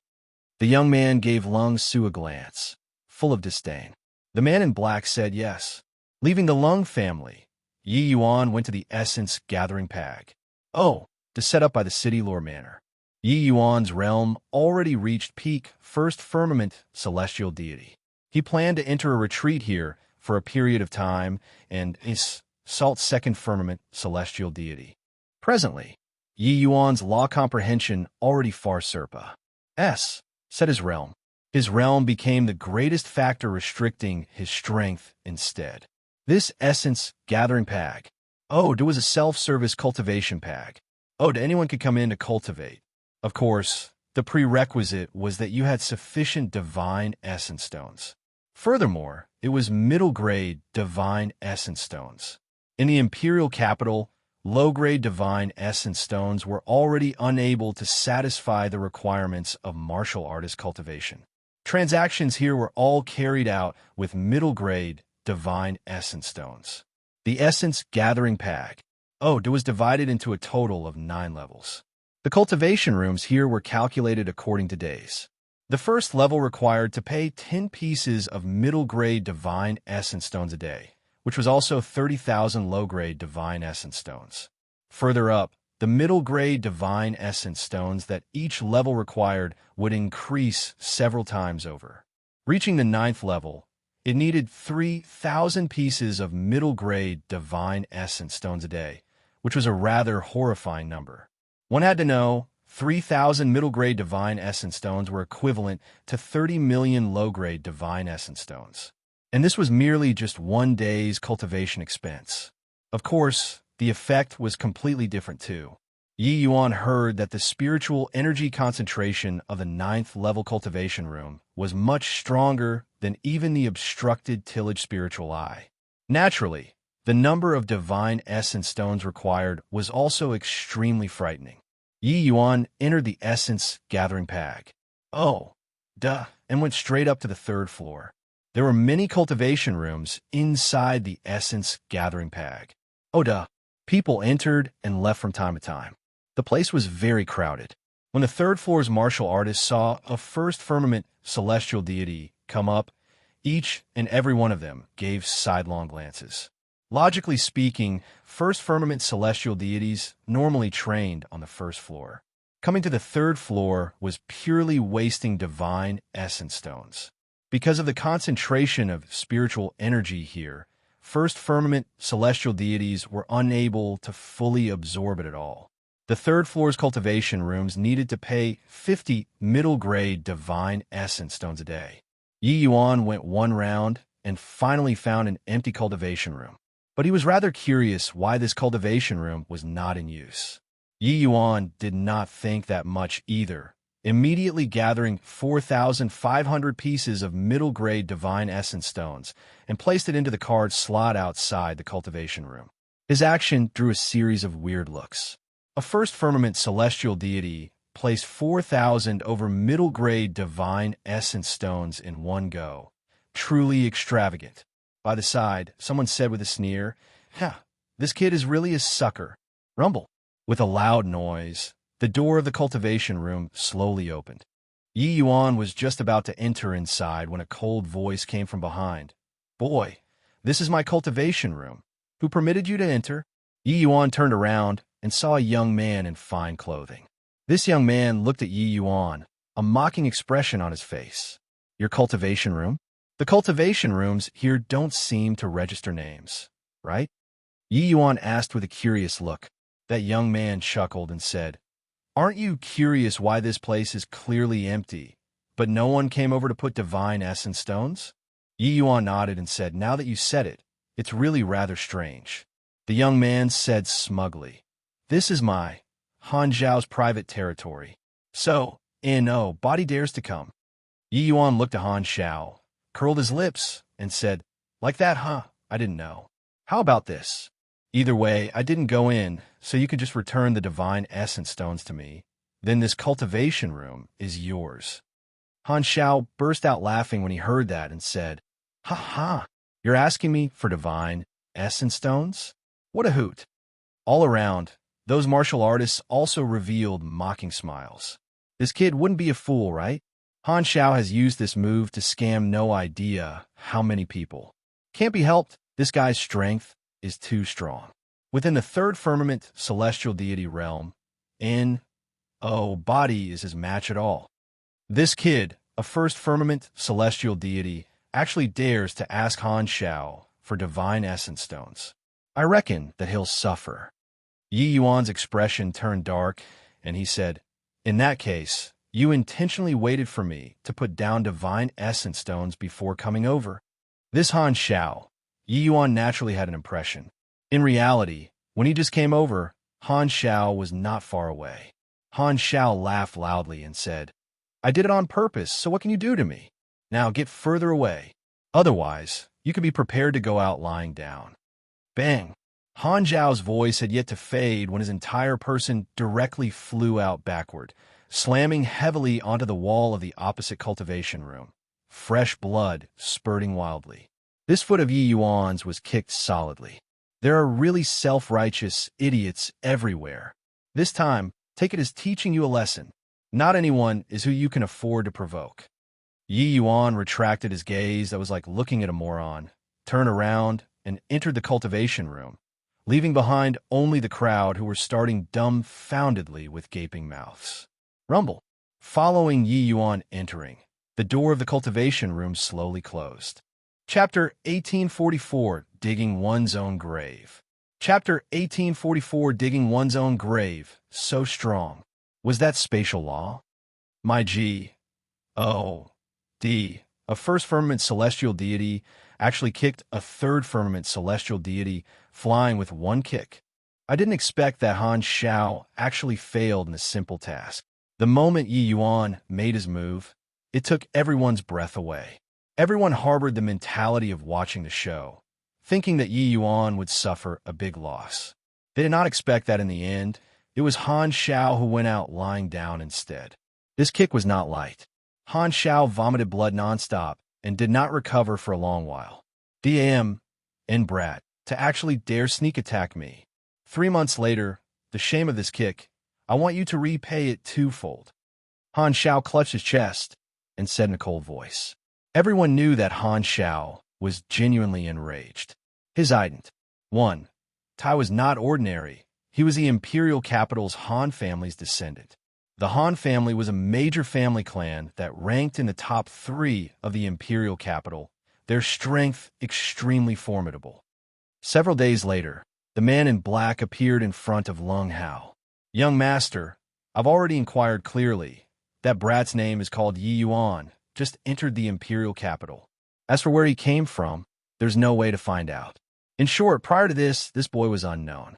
The young man gave Lung Su a glance, full of disdain. The man in black said yes. Leaving the Lung family, Yi Yuan went to the Essence Gathering Pag. To set up by the City Lore Manor. Yi Yuan's realm already reached peak first firmament celestial deity. He planned to enter a retreat here for a period of time and assault second firmament celestial deity. Presently, Yi Yuan's law comprehension already far surpa. Said his realm. His realm became the greatest factor restricting his strength instead. This Essence Gathering Pag. It was a self-service cultivation pag. Anyone could come in to cultivate. Of course, the prerequisite was that you had sufficient divine essence stones. Furthermore, it was middle-grade divine essence stones. In the imperial capital, low-grade divine essence stones were already unable to satisfy the requirements of martial artist cultivation. Transactions here were all carried out with middle-grade divine essence stones. The Essence Gathering Pag. It was divided into a total of 9 levels. The cultivation rooms here were calculated according to days. The first level required to pay 10 pieces of middle-grade divine essence stones a day, which was also 30,000 low-grade divine essence stones. Further up, the middle-grade divine essence stones that each level required would increase several times over. Reaching the 9th level, it needed 3,000 pieces of middle-grade divine essence stones a day, which was a rather horrifying number. One had to know 3,000 middle-grade divine essence stones were equivalent to 30 million low-grade divine essence stones. And this was merely just one day's cultivation expense. Of course, the effect was completely different too. Yi Yuan heard that the spiritual energy concentration of the ninth-level cultivation room was much stronger than even the obstructed tillage spiritual eye. Naturally, the number of divine essence stones required was also extremely frightening. Yi Yuan entered the essence gathering pag. Oh, duh, and went straight up to the third floor. There were many cultivation rooms inside the essence gathering pag. Oh, duh. People entered and left from time to time. The place was very crowded. When the third floor's martial artists saw a first firmament celestial deity come up, each and every one of them gave sidelong glances. Logically speaking, first firmament celestial deities normally trained on the first floor. Coming to the third floor was purely wasting divine essence stones. Because of the concentration of spiritual energy here, first firmament celestial deities were unable to fully absorb it at all. The third floor's cultivation rooms needed to pay 50 middle-grade divine essence stones a day. Yi Yuan went one round and finally found an empty cultivation room. But he was rather curious why this cultivation room was not in use. Yi Yuan did not think that much either, immediately gathering 4,500 pieces of middle-grade divine essence stones and placed it into the card slot outside the cultivation room. His action drew a series of weird looks. A first firmament celestial deity placed 4,000 over middle-grade divine essence stones in one go. Truly extravagant. By the side, someone said with a sneer, this kid is really a sucker. Rumble. With a loud noise, the door of the cultivation room slowly opened. Yi Yuan was just about to enter inside when a cold voice came from behind. Boy, this is my cultivation room. Who permitted you to enter? Yi Yuan turned around and saw a young man in fine clothing. This young man looked at Yi Yuan, a mocking expression on his face. Your cultivation room? The cultivation rooms here don't seem to register names, right? Yi Yuan asked with a curious look. That young man chuckled and said, Aren't you curious why this place is clearly empty, but no one came over to put divine essence stones? Yi Yuan nodded and said, Now that you said it, it's really rather strange. The young man said smugly, This is my Han Zhao's private territory. So, no, body dares to come. Yi Yuan looked at Han Zhao, curled his lips, and said, Like that, huh? I didn't know. How about this? Either way, I didn't go in, so you could just return the divine essence stones to me. Then this cultivation room is yours. Han Zhao burst out laughing when he heard that and said, Ha ha, you're asking me for divine essence stones? What a hoot. All around, those martial artists also revealed mocking smiles. This kid wouldn't be a fool, right? Han Zhao has used this move to scam no idea how many people. Can't be helped, this guy's strength is too strong. Within the third firmament celestial deity realm, body is his match at all. This kid, a first firmament celestial deity, actually dares to ask Han Zhao for divine essence stones. I reckon that he'll suffer. Yi Yuan's expression turned dark, and he said, In that case, you intentionally waited for me to put down divine essence stones before coming over. This Han Zhao, Yi Yuan naturally had an impression. In reality, when he just came over, Han Zhao was not far away. Han Zhao laughed loudly and said, I did it on purpose, so what can you do to me? Now get further away. Otherwise, you could be prepared to go out lying down. Bang! Han Zhao's voice had yet to fade when his entire person directly flew out backward, slamming heavily onto the wall of the opposite cultivation room. Fresh blood spurting wildly. This foot of Yi Yuan's was kicked solidly. There are really self-righteous idiots everywhere. This time, take it as teaching you a lesson. Not anyone is who you can afford to provoke. Yi Yuan retracted his gaze that was like looking at a moron, turned around, and entered the cultivation room, leaving behind only the crowd who were starting dumbfoundedly with gaping mouths. Rumble. Following Yi Yuan entering, the door of the cultivation room slowly closed. Chapter 1844, Digging One's Own Grave. Chapter 1844, Digging One's Own Grave. So strong. Was that spatial law? My G. O. D. A first firmament celestial deity actually kicked a third firmament celestial deity, flying with one kick. I didn't expect that Han Xiao actually failed in a simple task. The moment Yi Yuan made his move, it took everyone's breath away. Everyone harbored the mentality of watching the show, thinking that Yi Yuan would suffer a big loss. They did not expect that in the end, it was Han Xiao who went out lying down instead. This kick was not light. Han Xiao vomited blood nonstop and did not recover for a long while. Damn, and brat, to actually dare sneak attack me. 3 months later, the shame of this kick, I want you to repay it twofold. Han Xiao clutched his chest and said in a cold voice. Everyone knew that Han Xiao was genuinely enraged. His ident. 1. Tai was not ordinary. He was the imperial capital's Han family's descendant. The Han family was a major family clan that ranked in the top 3 of the imperial capital, their strength extremely formidable. Several days later, the man in black appeared in front of Lung Hao. Young master, I've already inquired clearly. That brat's name is called Yi Yuan, just entered the imperial capital. As for where he came from, there's no way to find out. In short, prior to this boy was unknown.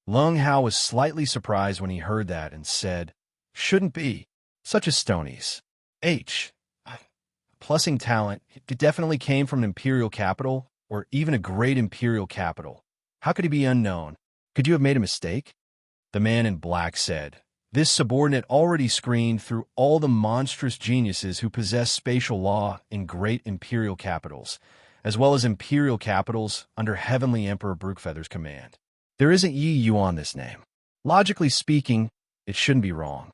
Lung Hao was slightly surprised when he heard that and said, shouldn't be. Such a stonies. Plussing talent, it definitely came from an imperial capital, or even a great imperial capital. How could he be unknown? Could you have made a mistake? The man in black said. This subordinate already screened through all the monstrous geniuses who possess spatial law in great imperial capitals, as well as imperial capitals under Heavenly Emperor Brookfeather's command. There isn't Yi Yuan this name. Logically speaking, it shouldn't be wrong.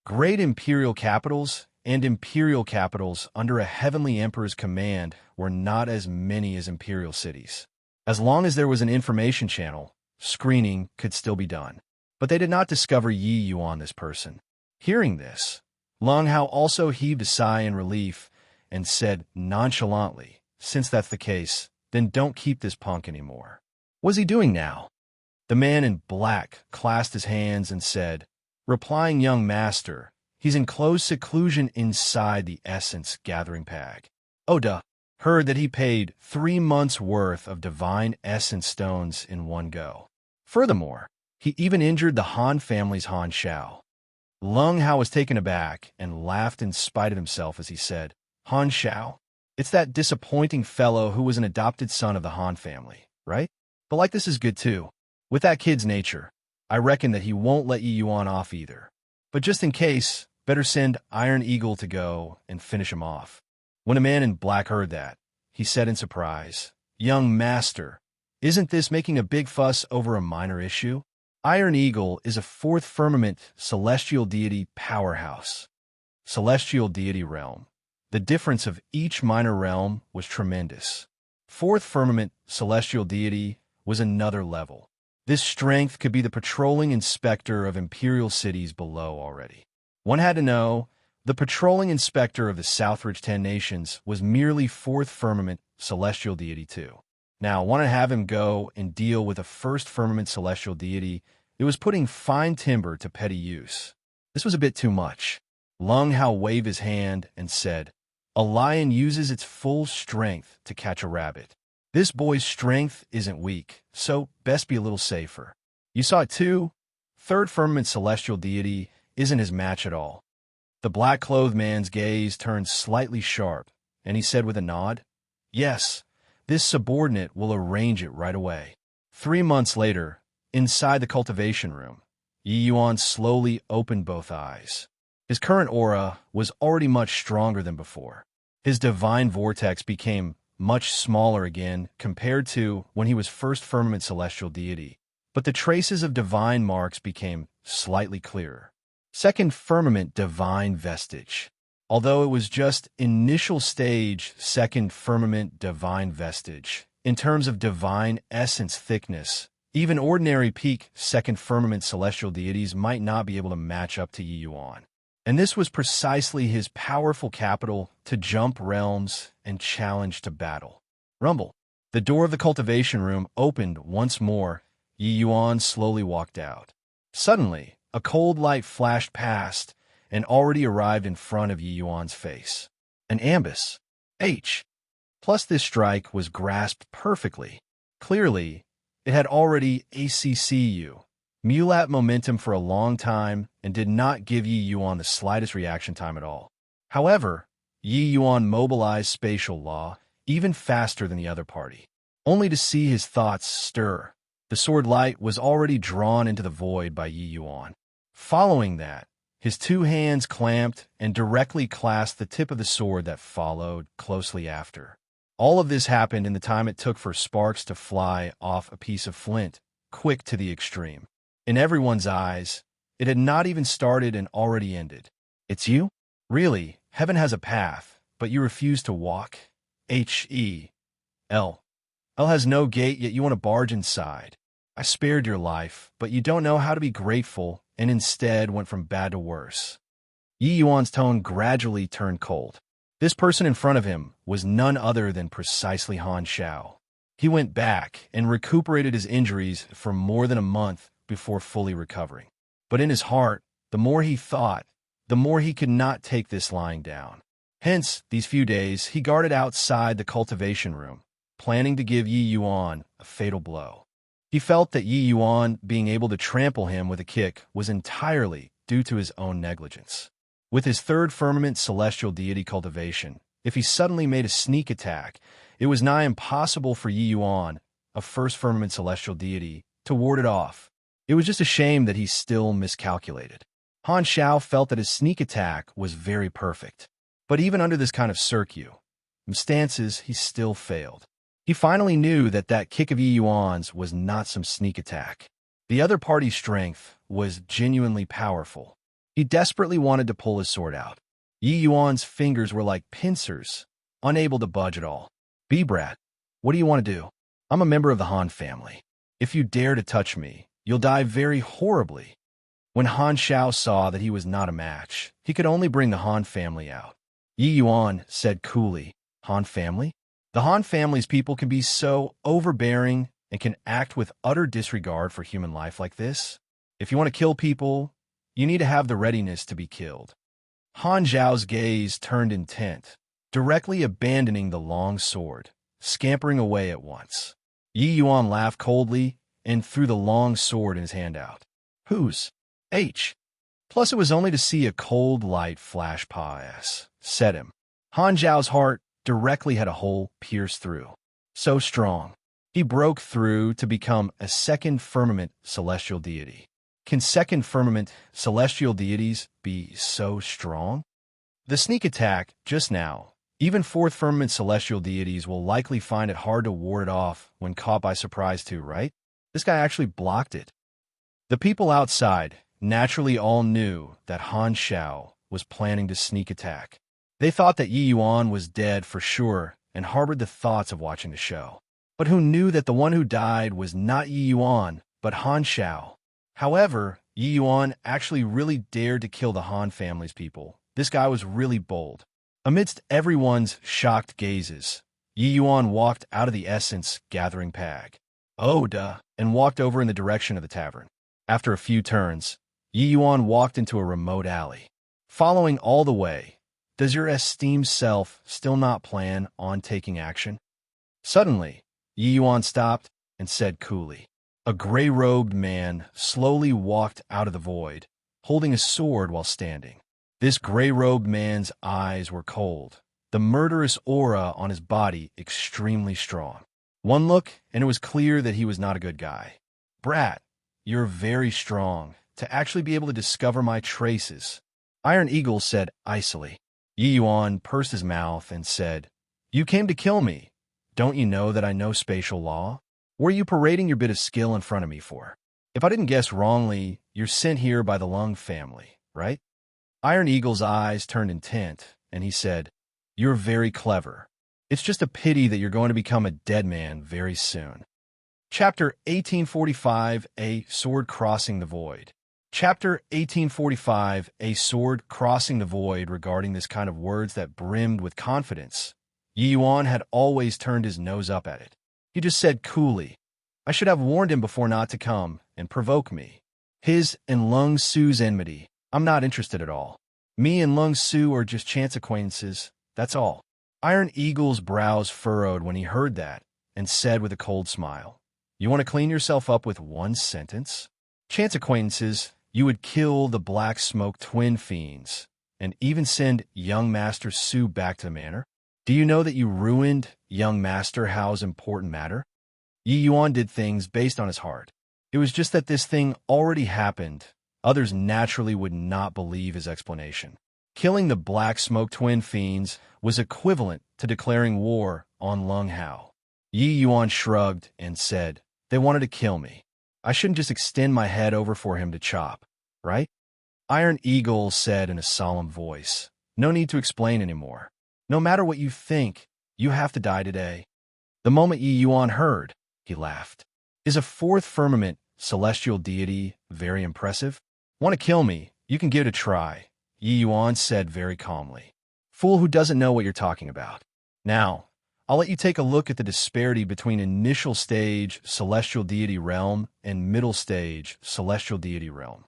Great imperial capitals and imperial capitals under a Heavenly Emperor's command were not as many as imperial cities. As long as there was an information channel, screening could still be done. But they did not discover Yi Yuan this person. Hearing this, Lung Hao also heaved a sigh in relief and said nonchalantly, since that's the case, then don't keep this punk anymore. What's he doing now? The man in black clasped his hands and said, replying young master, he's in close seclusion inside the essence gathering pack. Oh duh, heard that he paid 3 months' worth of divine essence stones in one go. Furthermore, he even injured the Han family's Han Xiao. Lung Hao was taken aback and laughed in spite of himself as he said, Han Xiao? It's that disappointing fellow who was an adopted son of the Han family, right? But like this is good too. With that kid's nature, I reckon that he won't let Yi Yuan off either. But just in case, better send Iron Eagle to go and finish him off. When a man in black heard that, he said in surprise, young master, isn't this making a big fuss over a minor issue? Iron Eagle is a 4th firmament celestial deity powerhouse. Celestial deity realm. The difference of each minor realm was tremendous. 4th firmament celestial deity was another level. This strength could be the patrolling inspector of imperial cities below already. One had to know, the patrolling inspector of the Southridge 10 Nations was merely 4th firmament celestial deity too. Now, want to have him go and deal with a 1st firmament celestial deity, it was putting fine timber to petty use. This was a bit too much. Lung Hao waved his hand and said, a lion uses its full strength to catch a rabbit. This boy's strength isn't weak, so best be a little safer. You saw it too? 3rd firmament celestial deity isn't his match at all. The black-clothed man's gaze turned slightly sharp, and he said with a nod, yes, this subordinate will arrange it right away. 3 months later, inside the cultivation room, Yi Yuan slowly opened both eyes. His current aura was already much stronger than before. His divine vortex became much smaller again compared to when he was 1st firmament celestial deity, but the traces of divine marks became slightly clearer. 2nd firmament divine vestige. Although it was just initial stage 2nd firmament divine vestige, in terms of divine essence thickness, even ordinary peak 2nd firmament celestial deities might not be able to match up to Yi Yuan. And this was precisely his powerful capital to jump realms and challenge to battle. Rumble. The door of the cultivation room opened once more. Yi Yuan slowly walked out. Suddenly, a cold light flashed past and already arrived in front of Yi Yuan's face. An ambush. Plus this strike was grasped perfectly. Clearly, It had already ACCU, Mulat momentum for a long time and did not give Yi Yuan the slightest reaction time at all. However, Yi Yuan mobilized spatial law even faster than the other party, only to see his thoughts stir. The sword light was already drawn into the void by Yi Yuan. Following that, his two hands clamped and directly clasped the tip of the sword that followed closely after. All of this happened in the time it took for sparks to fly off a piece of flint, quick to the extreme. In everyone's eyes, it had not even started and already ended. It's you? Really, heaven has a path, but you refuse to walk? H-E-L. Hell has no gate, yet you want to barge inside. I spared your life, but you don't know how to be grateful, and instead went from bad to worse. Yi Yuan's tone gradually turned cold. This person in front of him was none other than precisely Han Xiao. He went back and recuperated his injuries for more than a month before fully recovering. But in his heart, the more he thought, the more he could not take this lying down. Hence, these few days, he guarded outside the cultivation room, planning to give Yi Yuan a fatal blow. He felt that Yi Yuan being able to trample him with a kick was entirely due to his own negligence. With his third firmament celestial deity cultivation, if he suddenly made a sneak attack, it was nigh impossible for Yi Yuan, a first firmament celestial deity, to ward it off. It was just a shame that he still miscalculated. Han Xiao felt that his sneak attack was very perfect. But even under this kind of circumstances, he still failed. He finally knew that that kick of Yi Yuan's was not some sneak attack. The other party's strength was genuinely powerful. He desperately wanted to pull his sword out. Yi Yuan's fingers were like pincers, unable to budge at all. B-Brat, what do you want to do? I'm a member of the Han family. If you dare to touch me, you'll die very horribly. When Han Xiao saw that he was not a match, he could only bring the Han family out. Yi Yuan said coolly, Han family? The Han family's people can be so overbearing and can act with utter disregard for human life like this. If you want to kill people, you need to have the readiness to be killed. Han Zhao's gaze turned intent, directly abandoning the long sword, scampering away at once. Yi Yuan laughed coldly and threw the long sword in his hand out. Whose? H. Plus it was only to see a cold light flash past, said him. Han Zhao's heart directly had a hole pierced through. So strong. He broke through to become a second firmament celestial deity. Can second firmament celestial deities be so strong? The sneak attack, just now, even fourth firmament celestial deities will likely find it hard to ward it off when caught by surprise too, right? This guy actually blocked it. The people outside naturally all knew that Han Xiao was planning to sneak attack. They thought that Yi Yuan was dead for sure and harbored the thoughts of watching the show. But who knew that the one who died was not Yi Yuan, but Han Xiao? However, Yi Yuan actually really dared to kill the Han family's people. This guy was really bold. Amidst everyone's shocked gazes, Yi Yuan walked out of the essence gathering pag. Oh, duh, and walked over in the direction of the tavern. After a few turns, Yi Yuan walked into a remote alley. Following all the way, does your esteemed self still not plan on taking action? Suddenly, Yi Yuan stopped and said coolly. A gray-robed man slowly walked out of the void, holding a sword while standing. This gray-robed man's eyes were cold, the murderous aura on his body extremely strong. One look, and it was clear that he was not a good guy. Brat, you're very strong to actually be able to discover my traces, Iron Eagle said icily. Yi Yuan pursed his mouth and said, You came to kill me. Don't you know that I know spatial law? What are you parading your bit of skill in front of me for? If I didn't guess wrongly, you're sent here by the Lung family, right? Iron Eagle's eyes turned intent, and he said, You're very clever. It's just a pity that you're going to become a dead man very soon. Chapter 1845, A Sword Crossing the Void. Chapter 1845, A Sword Crossing the Void. Regarding this kind of words that brimmed with confidence, Yi Yuan had always turned his nose up at it. He just said coolly, I should have warned him before not to come and provoke me. His and Lung Su's enmity, I'm not interested at all. Me and Lung Su are just chance acquaintances, that's all. Iron Eagle's brows furrowed when he heard that, and said with a cold smile, You want to clean yourself up with one sentence? Chance acquaintances, you would kill the Black Smoke twin fiends, and even send young Master Su back to the manor? Do you know that you ruined young Master Hao's important matter? Yi Yuan did things based on his heart. It was just that this thing already happened. Others naturally would not believe his explanation. Killing the Black Smoke twin fiends was equivalent to declaring war on Lung Hao. Yi Yuan shrugged and said, "They wanted to kill me. I shouldn't just extend my head over for him to chop, right?" Iron Eagle said in a solemn voice, "No need to explain anymore. No matter what you think, you have to die today." The moment Yi Yuan heard, he laughed. "Is a fourth firmament celestial deity very impressive? Want to kill me? You can give it a try," Yi Yuan said very calmly. "Fool who doesn't know what you're talking about. Now, I'll let you take a look at the disparity between initial stage celestial deity realm and middle stage celestial deity realm."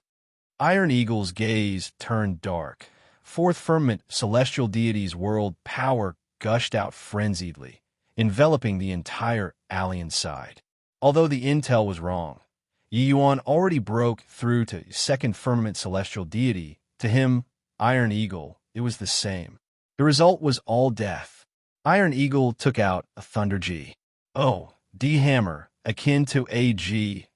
Iron Eagle's gaze turned dark. Fourth firmament celestial deity's world power gushed out frenziedly, enveloping the entire alien side. Although the intel was wrong, Yi Yuan already broke through to second firmament celestial deity. To him, Iron Eagle, it was the same. The result was all death. Iron Eagle took out a Thunder G. Oh, D hammer, akin to a G.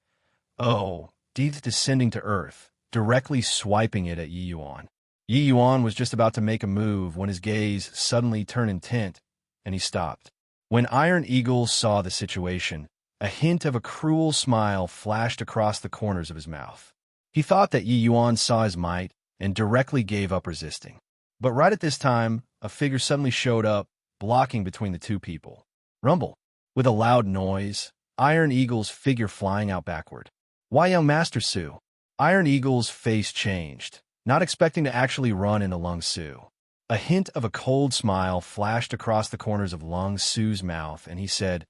Oh, D descending to Earth, directly swiping it at Yi Yuan. Yi Yuan was just about to make a move when his gaze suddenly turned intent, and he stopped. When Iron Eagle saw the situation, a hint of a cruel smile flashed across the corners of his mouth. He thought that Yi Yuan saw his might and directly gave up resisting. But right at this time, a figure suddenly showed up, blocking between the two people. Rumble. With a loud noise, Iron Eagle's figure flying out backward. "Why, young Master Su?" Iron Eagle's face changed, not expecting to actually run into Lung Su. A hint of a cold smile flashed across the corners of Lung Su's mouth, and he said,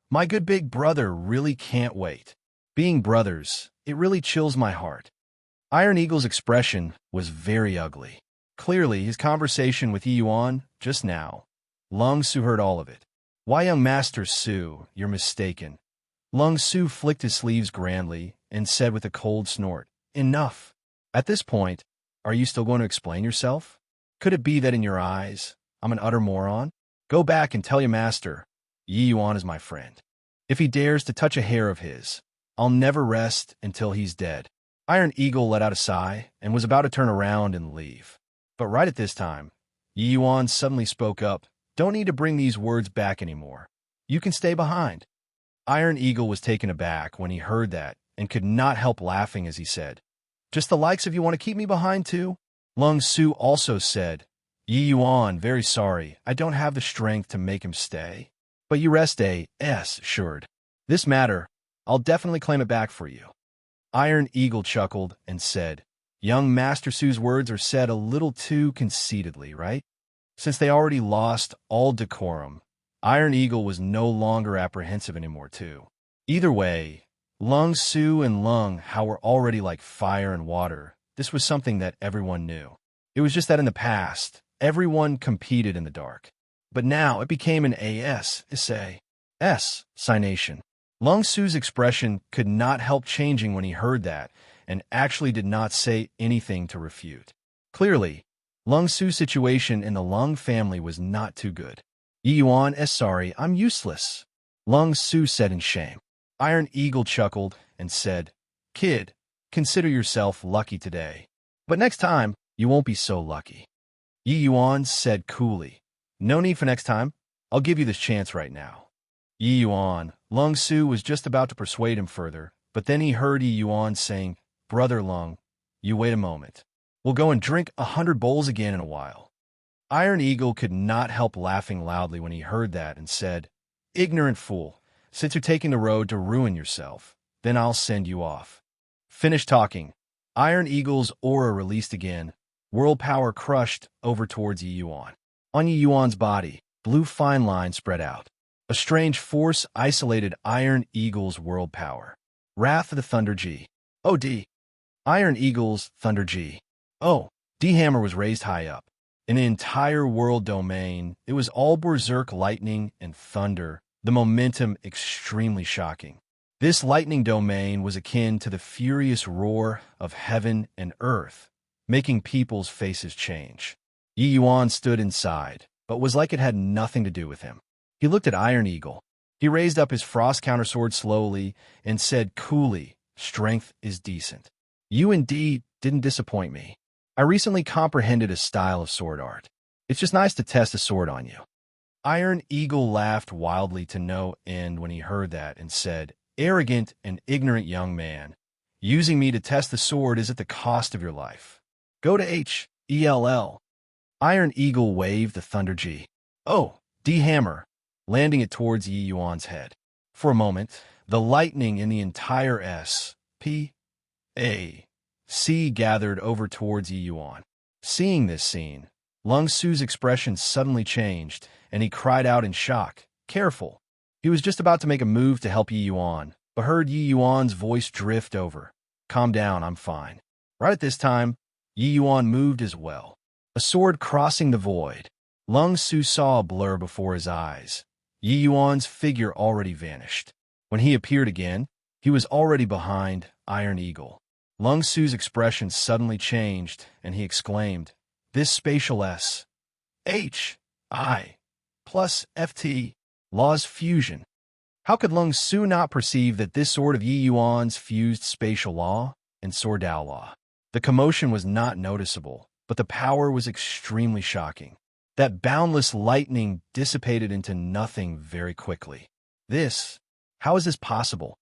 "My good big brother really can't wait. Being brothers, it really chills my heart." Iron Eagle's expression was very ugly. Clearly, his conversation with Yi Yuan just now. Lung Su heard all of it. "Why, young Master Su, you're mistaken." Lung Su flicked his sleeves grandly and said with a cold snort, "Enough." At this point, are you still going to explain yourself? Could it be that in your eyes, I'm an utter moron? Go back and tell your master, Yi Yuan is my friend. If he dares to touch a hair of his, I'll never rest until he's dead. Iron Eagle let out a sigh and was about to turn around and leave. But right at this time, Yi Yuan suddenly spoke up. "Don't need to bring these words back anymore. You can stay behind." Iron Eagle was taken aback when he heard that and could not help laughing as he said, "Just the likes of you want to keep me behind too?" Lung Su also said, "Yi Yuan, very sorry, I don't have the strength to make him stay. But you rest assured. This matter, I'll definitely claim it back for you." Iron Eagle chuckled and said, "Young Master Su's words are said a little too conceitedly, right?" Since they already lost all decorum, Iron Eagle was no longer apprehensive anymore too. Either way, Lung Su and Lung Hao were already like fire and water. This was something that everyone knew. It was just that in the past, everyone competed in the dark. But now it became an signation. Lung Su's expression could not help changing when he heard that, and actually did not say anything to refute. Clearly, Lung Su's situation in the Lung family was not too good. "Yi Yuan is sorry, I'm useless," Lung Su said in shame. Iron Eagle chuckled and said, "Kid, consider yourself lucky today. But next time, you won't be so lucky." Yi Yuan said coolly, "No need for next time. I'll give you this chance right now." Yi Yuan, Lung Su was just about to persuade him further, but then he heard Yi Yuan saying, "Brother Lung, you wait a moment. We'll go and drink 100 bowls again in a while." Iron Eagle could not help laughing loudly when he heard that and said, "Ignorant fool, since you're taking the road to ruin yourself, then I'll send you off." Finished talking. Iron Eagle's aura released again, world power crushed over towards Yi Yuan. On Yi Yuan's body, blue fine lines spread out. A strange force isolated Iron Eagle's world power. Wrath of the Thunder G. Oh, D. Iron Eagle's Thunder G. Oh, D hammer was raised high up. In the entire world domain, it was all berserk lightning and thunder, the momentum extremely shocking. This lightning domain was akin to the furious roar of heaven and earth, making people's faces change. Yi Yuan stood inside, but was like it had nothing to do with him. He looked at Iron Eagle. He raised up his frost countersword slowly and said coolly, "Strength is decent. You indeed didn't disappoint me. I recently comprehended a style of sword art. It's just nice to test a sword on you." Iron Eagle laughed wildly to no end when he heard that and said, "Arrogant and ignorant young man, using me to test the sword is at the cost of your life. Go to Hell." Iron Eagle waved the Thunder G. Oh, D hammer, landing it towards Yi Yuan's head. For a moment, the lightning in the entire S.P.A.C. gathered over towards Yi Yuan. Seeing this scene, Lung Su's expression suddenly changed, and he cried out in shock, "Careful!" He was just about to make a move to help Yi Yuan, but heard Yi Yuan's voice drift over. "Calm down, I'm fine." Right at this time, Yi Yuan moved as well. A sword crossing the void. Lung Su saw a blur before his eyes. Yi Yuan's figure already vanished. When he appeared again, he was already behind Iron Eagle. Lung Su's expression suddenly changed, and he exclaimed, "This spatial S.H.I. plus FT Law's fusion. How could Lung Su not perceive that this sword of Yi Yuan's fused spatial law and sword Dao law? The commotion was not noticeable, but the power was extremely shocking. That boundless lightning dissipated into nothing very quickly. How is this possible?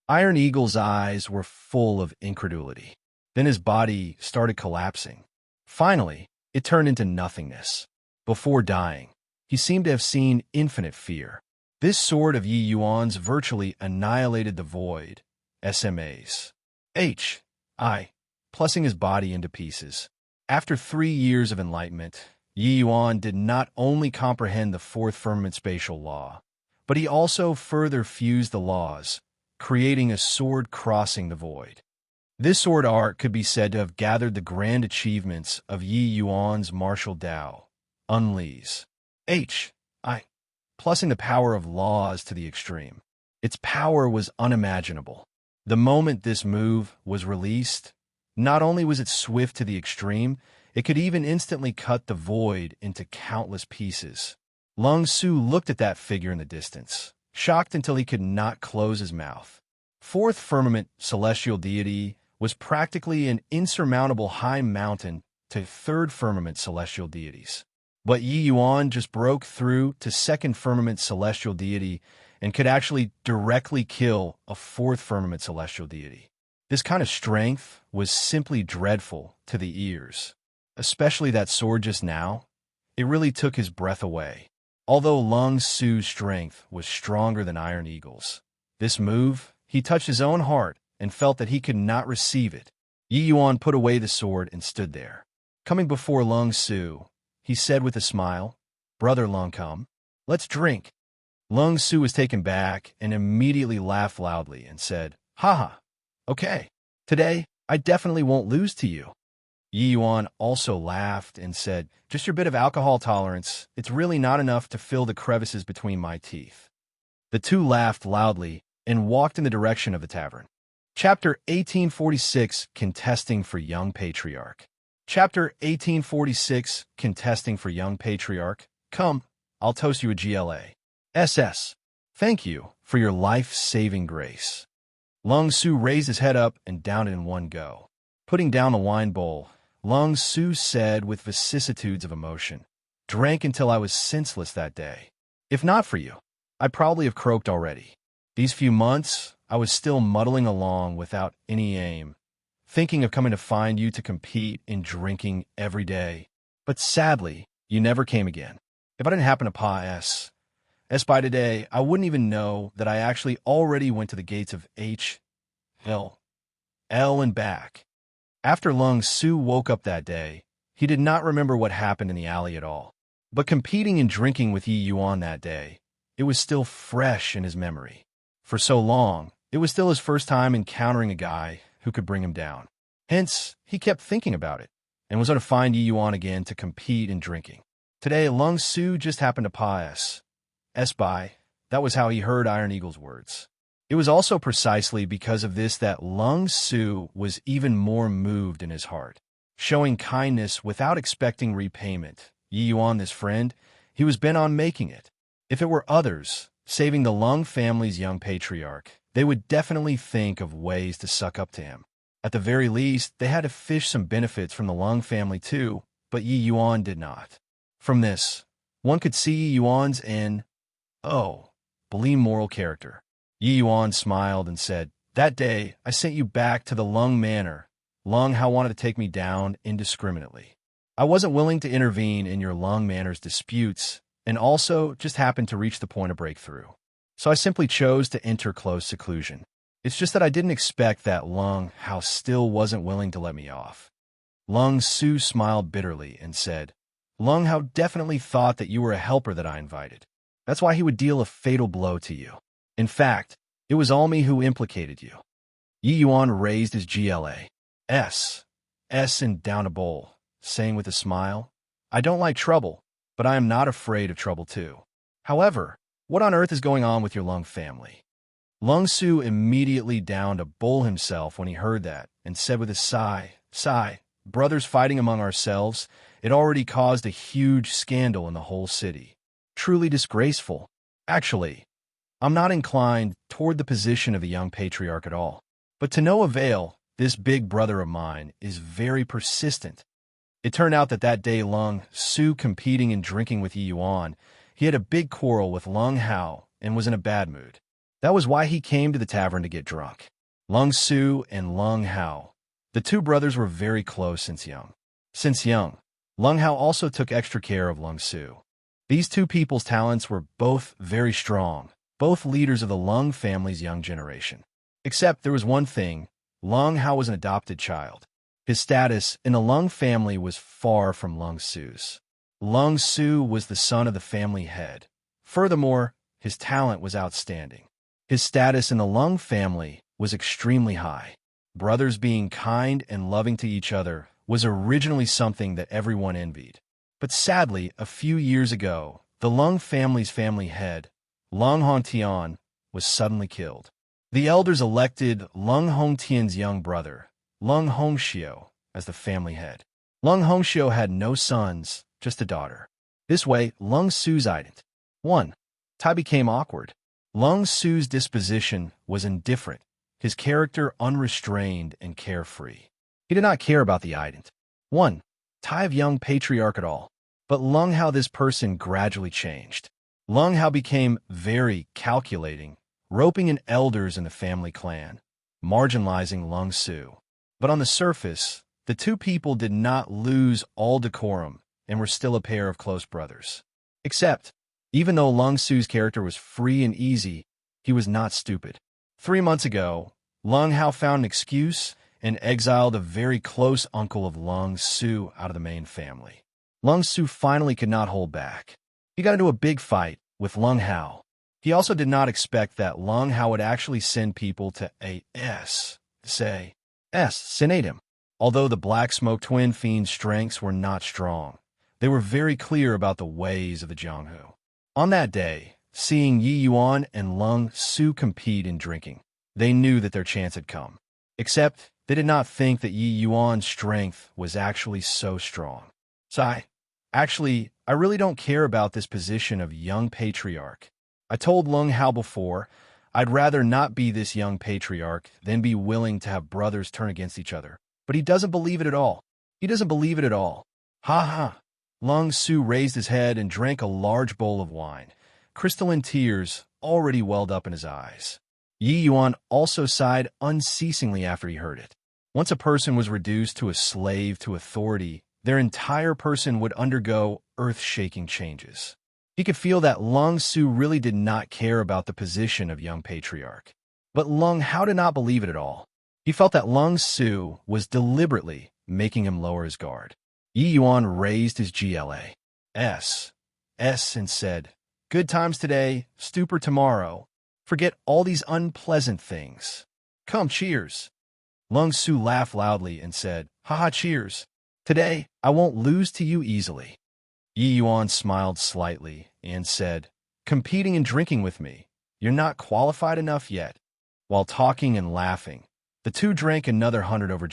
Iron Eagle's eyes were full of incredulity. Then his body started collapsing. Finally, it turned into nothingness. Before dying, he seemed to have seen infinite fear. This sword of Yi Yuan's virtually annihilated the void, SMAs. H.I. plussing his body into pieces. After 3 years of enlightenment, Yi Yuan did not only comprehend the fourth firmament spatial law, but he also further fused the laws, creating a sword crossing the void. This sword art could be said to have gathered the grand achievements of Yi Yuan's martial Dao, Unleash. H.I. plussing the power of laws to the extreme. Its power was unimaginable. The moment this move was released, not only was it swift to the extreme, it could even instantly cut the void into countless pieces. Lung Su looked at that figure in the distance, shocked until he could not close his mouth. Fourth firmament celestial deity was practically an insurmountable high mountain to third firmament celestial deities. But Yi Yuan just broke through to second firmament celestial deity and could actually directly kill a fourth firmament celestial deity. This kind of strength was simply dreadful to the ears. Especially that sword just now, it really took his breath away. Although Lung Su's strength was stronger than Iron Eagle's, this move, he touched his own heart and felt that he could not receive it. Yi Yuan put away the sword and stood there. Coming before Lung Su, he said with a smile, "Brother Lung, come, let's drink." Lung Su was taken back and immediately laughed loudly and said, "Haha, okay, today I definitely won't lose to you." Yi Yuan also laughed and said, "Just your bit of alcohol tolerance. It's really not enough to fill the crevices between my teeth." The two laughed loudly and walked in the direction of the tavern. Chapter 1846, Contesting for Young Patriarch. Chapter 1846, Contesting for Young Patriarch. Come, I'll toast you a GLA. SS. Thank you for your life-saving grace. Lung Su raised his head up and downed it in one go. Putting down the wine bowl, Lung Su said with vicissitudes of emotion, "Drank until I was senseless that day. If not for you, I'd probably have croaked already. These few months, I was still muddling along without any aim, thinking of coming to find you to compete in drinking every day. But sadly, you never came again. If I didn't happen to pass by today, I wouldn't even know that I actually already went to the gates of L and back." After Lung Su woke up that day, he did not remember what happened in the alley at all. But competing and drinking with Yi Yuan that day, it was still fresh in his memory. For so long, it was still his first time encountering a guy who could bring him down. Hence, he kept thinking about it, and was going to find Yi Yuan again to compete in drinking. Today, Lung Su just happened to pass by. That was how he heard Iron Eagle's words. It was also precisely because of this that Lung Su was even more moved in his heart. Showing kindness without expecting repayment, Yi Yuan, this friend, he was bent on making it. If it were others, saving the Lung family's young patriarch, they would definitely think of ways to suck up to him. At the very least, they had to fish some benefits from the Lung family too, but Yi Yuan did not. From this, one could see Yi Yuan's believe moral character. Yi Yuan smiled and said, "That day, I sent you back to the Lung Manor. Lung Hao wanted to take me down indiscriminately. I wasn't willing to intervene in your Lung Manor's disputes, and also just happened to reach the point of breakthrough. So I simply chose to enter close seclusion. It's just that I didn't expect that Lung Hao still wasn't willing to let me off." Lung Su smiled bitterly and said, "Lung Hao definitely thought that you were a helper that I invited. That's why he would deal a fatal blow to you. In fact, it was all me who implicated you." Yi Yuan raised his glass and down a bowl, saying with a smile, "I don't like trouble, but I am not afraid of trouble too. However, what on earth is going on with your Lung family?" Lung Su immediately downed a bowl himself when he heard that, and said with a sigh, "Brothers fighting among ourselves, it already caused a huge scandal in the whole city. Truly disgraceful. Actually, I'm not inclined toward the position of a young patriarch at all. But to no avail, this big brother of mine is very persistent." It turned out that day Lung Su competing in drinking with Yi Yuan, he had a big quarrel with Lung Hao and was in a bad mood. That was why he came to the tavern to get drunk. Lung Su and Lung Hao, the two brothers were very close since young. Lung Hao also took extra care of Lung Su. These two people's talents were both very strong, both leaders of the Lung family's young generation. Except there was one thing, Lung Hao was an adopted child. His status in the Lung family was far from Lung Su's. Lung Su was the son of the family head. Furthermore, his talent was outstanding. His status in the Lung family was extremely high. Brothers being kind and loving to each other was originally something that everyone envied. But sadly, a few years ago, the Lung family's family head, Lung Hongtian, was suddenly killed. The elders elected Lung Hongtian's young brother, Lung Hongxiu, as the family head. Lung Hongxiu had no sons, just a daughter. This way, Lung Su's ident. 1. Tai became awkward. Lung Su's disposition was indifferent, his character unrestrained and carefree. He did not care about the ident. 1. Tai of young patriarch at all. But Lung Hao, this person gradually changed. Lung Hao became very calculating, roping in elders in the family clan, marginalizing Lung Su. But on the surface, the two people did not lose all decorum and were still a pair of close brothers. Except, even though Lung Su's character was free and easy, he was not stupid. 3 months ago, Lung Hao found an excuse and exiled a very close uncle of Lung Su out of the main family. Lung Su finally could not hold back. He got into a big fight with Lung Hao. He also did not expect that Lung Hao would actually send people to senate him. Although the Black Smoke twin fiend's strengths were not strong, they were very clear about the ways of the Jianghu. On that day, seeing Yi Yuan and Lung Su compete in drinking, they knew that their chance had come. Except, they did not think that Yi Yuan's strength was actually so strong. Actually, I really don't care about this position of young patriarch. I told Lung Hao before, I'd rather not be this young patriarch than be willing to have brothers turn against each other. But he doesn't believe it at all. Ha ha. Lung Su raised his head and drank a large bowl of wine. Crystalline tears already welled up in his eyes. Yi Yuan also sighed unceasingly after he heard it. Once a person was reduced to a slave to authority, their entire person would undergo earth-shaking changes. He could feel that Lung Su really did not care about the position of young patriarch. But Lung Hao did not believe it at all. He felt that Lung Su was deliberately making him lower his guard. Yi Yuan raised his glass and said, "Good times today, stupor tomorrow. Forget all these unpleasant things. Come, cheers." Lung Su laughed loudly and said, "Haha, cheers. Today, I won't lose to you easily." Yi Yuan smiled slightly and said, "Competing and drinking with me, you're not qualified enough yet. While talking and laughing, the two drank another 100 over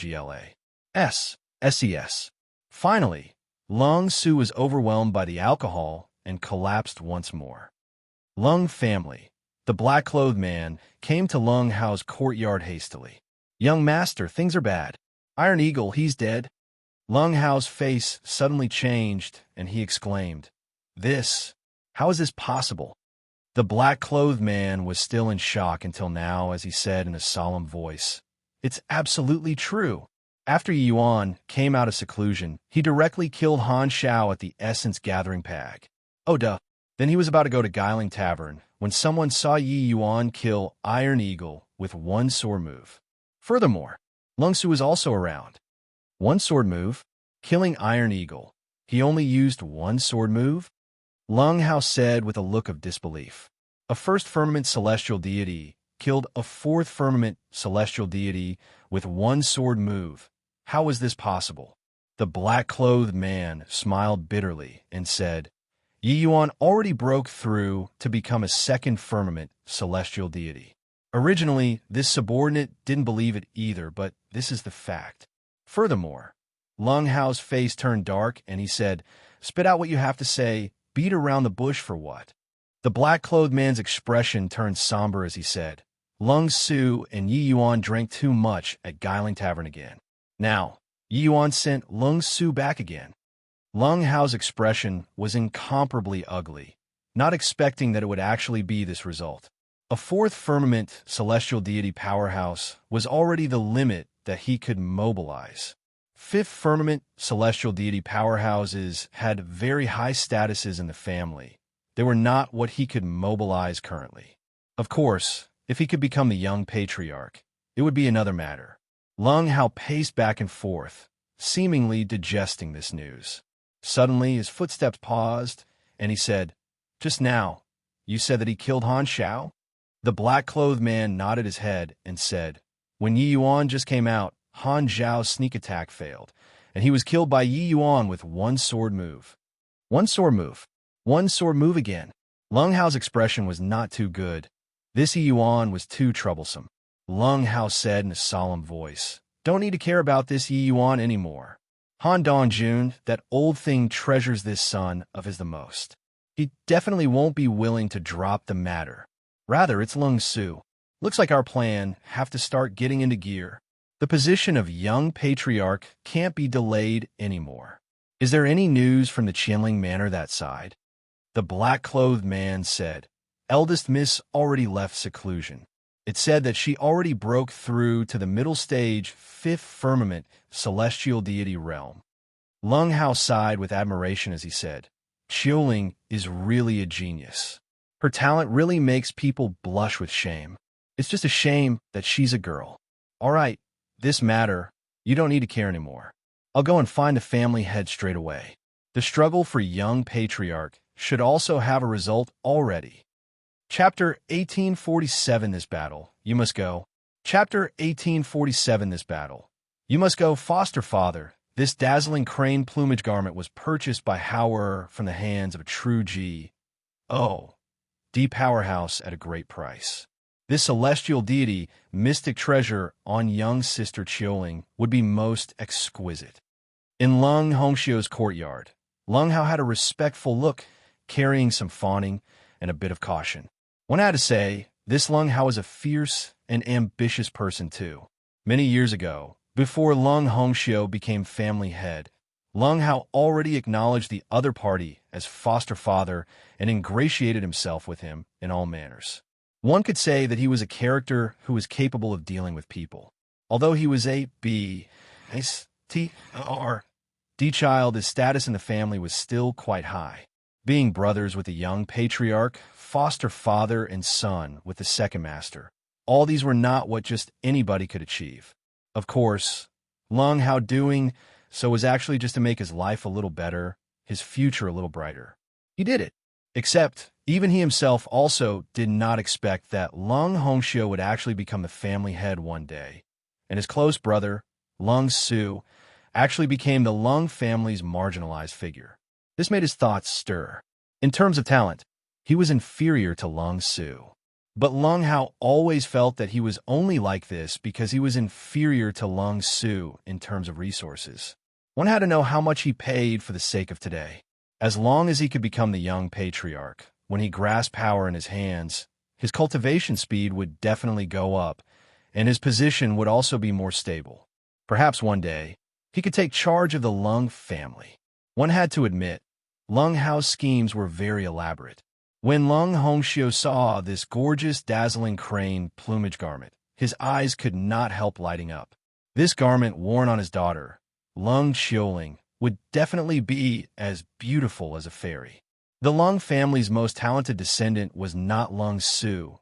SES. Finally, Lung Su was overwhelmed by the alcohol and collapsed once more. Lung family, the black-clothed man, came to Lung Hao's courtyard hastily. "Young master, things are bad. Iron Eagle, he's dead." Lung Hao's face suddenly changed, and he exclaimed, How is this possible?" The black-clothed man was still in shock until now as he said in a solemn voice, "It's absolutely true. After Yi Yuan came out of seclusion, he directly killed Han Xiao at the Essence Gathering Pag. Oh duh. Then he was about to go to Guiling Tavern when someone saw Yi Yuan kill Iron Eagle with one sword move. Furthermore, Lung Su was also around. One sword move? Killing Iron Eagle. He only used one sword move? Lung Hao said with a look of disbelief. A first firmament celestial deity killed a fourth firmament celestial deity with one sword move. How was this possible? The black-clothed man smiled bitterly and said, Yi Yuan already broke through to become a second firmament celestial deity. Originally, this subordinate didn't believe it either, but this is the fact. Furthermore, Lung Hao's face turned dark and he said, "Spit out what you have to say. Beat around the bush for what?" The black-clothed man's expression turned somber as he said, "Lung Su and Yi Yuan drank too much at Guiling Tavern again. Now, Yi Yuan sent Lung Su back again." Lung Hao's expression was incomparably ugly, not expecting that it would actually be this result. A fourth firmament celestial deity powerhouse was already the limit that he could mobilize. Fifth firmament celestial deity powerhouses had very high statuses in the family. They were not what he could mobilize currently. Of course, if he could become the young patriarch, it would be another matter. Lung Hao paced back and forth, seemingly digesting this news. Suddenly, his footsteps paused, and he said, "Just now, you said that he killed Han Xiao?" The black-clothed man nodded his head and said, "When Yi Yuan just came out, Han Zhao's sneak attack failed, and he was killed by Yi Yuan with one sword move." One sword move. One sword move again. Lung Hao's expression was not too good. This Yi Yuan was too troublesome. Lung Hao said in a solemn voice, "Don't need to care about this Yi Yuan anymore. Han Dongjun, that old thing, treasures this son of his the most. He definitely won't be willing to drop the matter. Rather, it's Lung Su. Looks like our plan have to start getting into gear. The position of young patriarch can't be delayed anymore. Is there any news from the Qianling Manor that side?" The black-clothed man said, "Eldest Miss already left seclusion. It said that she already broke through to the middle stage, fifth firmament, celestial deity realm." Lung Hao sighed with admiration as he said, "Qianling is really a genius. Her talent really makes people blush with shame. It's just a shame that she's a girl. All right, this matter, you don't need to care anymore. I'll go and find the family head straight away. The struggle for young patriarch should also have a result already." Chapter 1847 This battle, you must go. Chapter 1847 This battle. You must go, foster father. This dazzling crane plumage garment was purchased by Hauer from the hands of a true G. O. D powerhouse at a great price. This celestial deity, mystic treasure on young sister Qianling would be most exquisite. In Lung Hongxiu's courtyard, Lung Hao had a respectful look, carrying some fawning and a bit of caution. One had to say, this Lung Hao is a fierce and ambitious person too. Many years ago, before Lung Hongxiu became family head, Lung Hao already acknowledged the other party as foster father and ingratiated himself with him in all manners. One could say that he was a character who was capable of dealing with people. Although he was a D child, his status in the family was still quite high. Being brothers with the young patriarch, foster father and son with the second master, all these were not what just anybody could achieve. Of course, Lung Hao doing so was actually just to make his life a little better, his future a little brighter. He did it. Except, even he himself also did not expect that Lung Hongxiu would actually become the family head one day, and his close brother, Lung Su, actually became the Lung family's marginalized figure. This made his thoughts stir. In terms of talent, he was inferior to Lung Su. But Lung Hao always felt that he was only like this because he was inferior to Lung Su in terms of resources. One had to know how much he paid for the sake of today. As long as he could become the young patriarch, when he grasped power in his hands, his cultivation speed would definitely go up, and his position would also be more stable. Perhaps one day, he could take charge of the Lung family. One had to admit, Lung Hao's schemes were very elaborate. When Lung Hongxiu saw this gorgeous, dazzling crane plumage garment, his eyes could not help lighting up. This garment worn on his daughter, Lung Xiuling, would definitely be as beautiful as a fairy. The Lung family's most talented descendant was not Lung Su,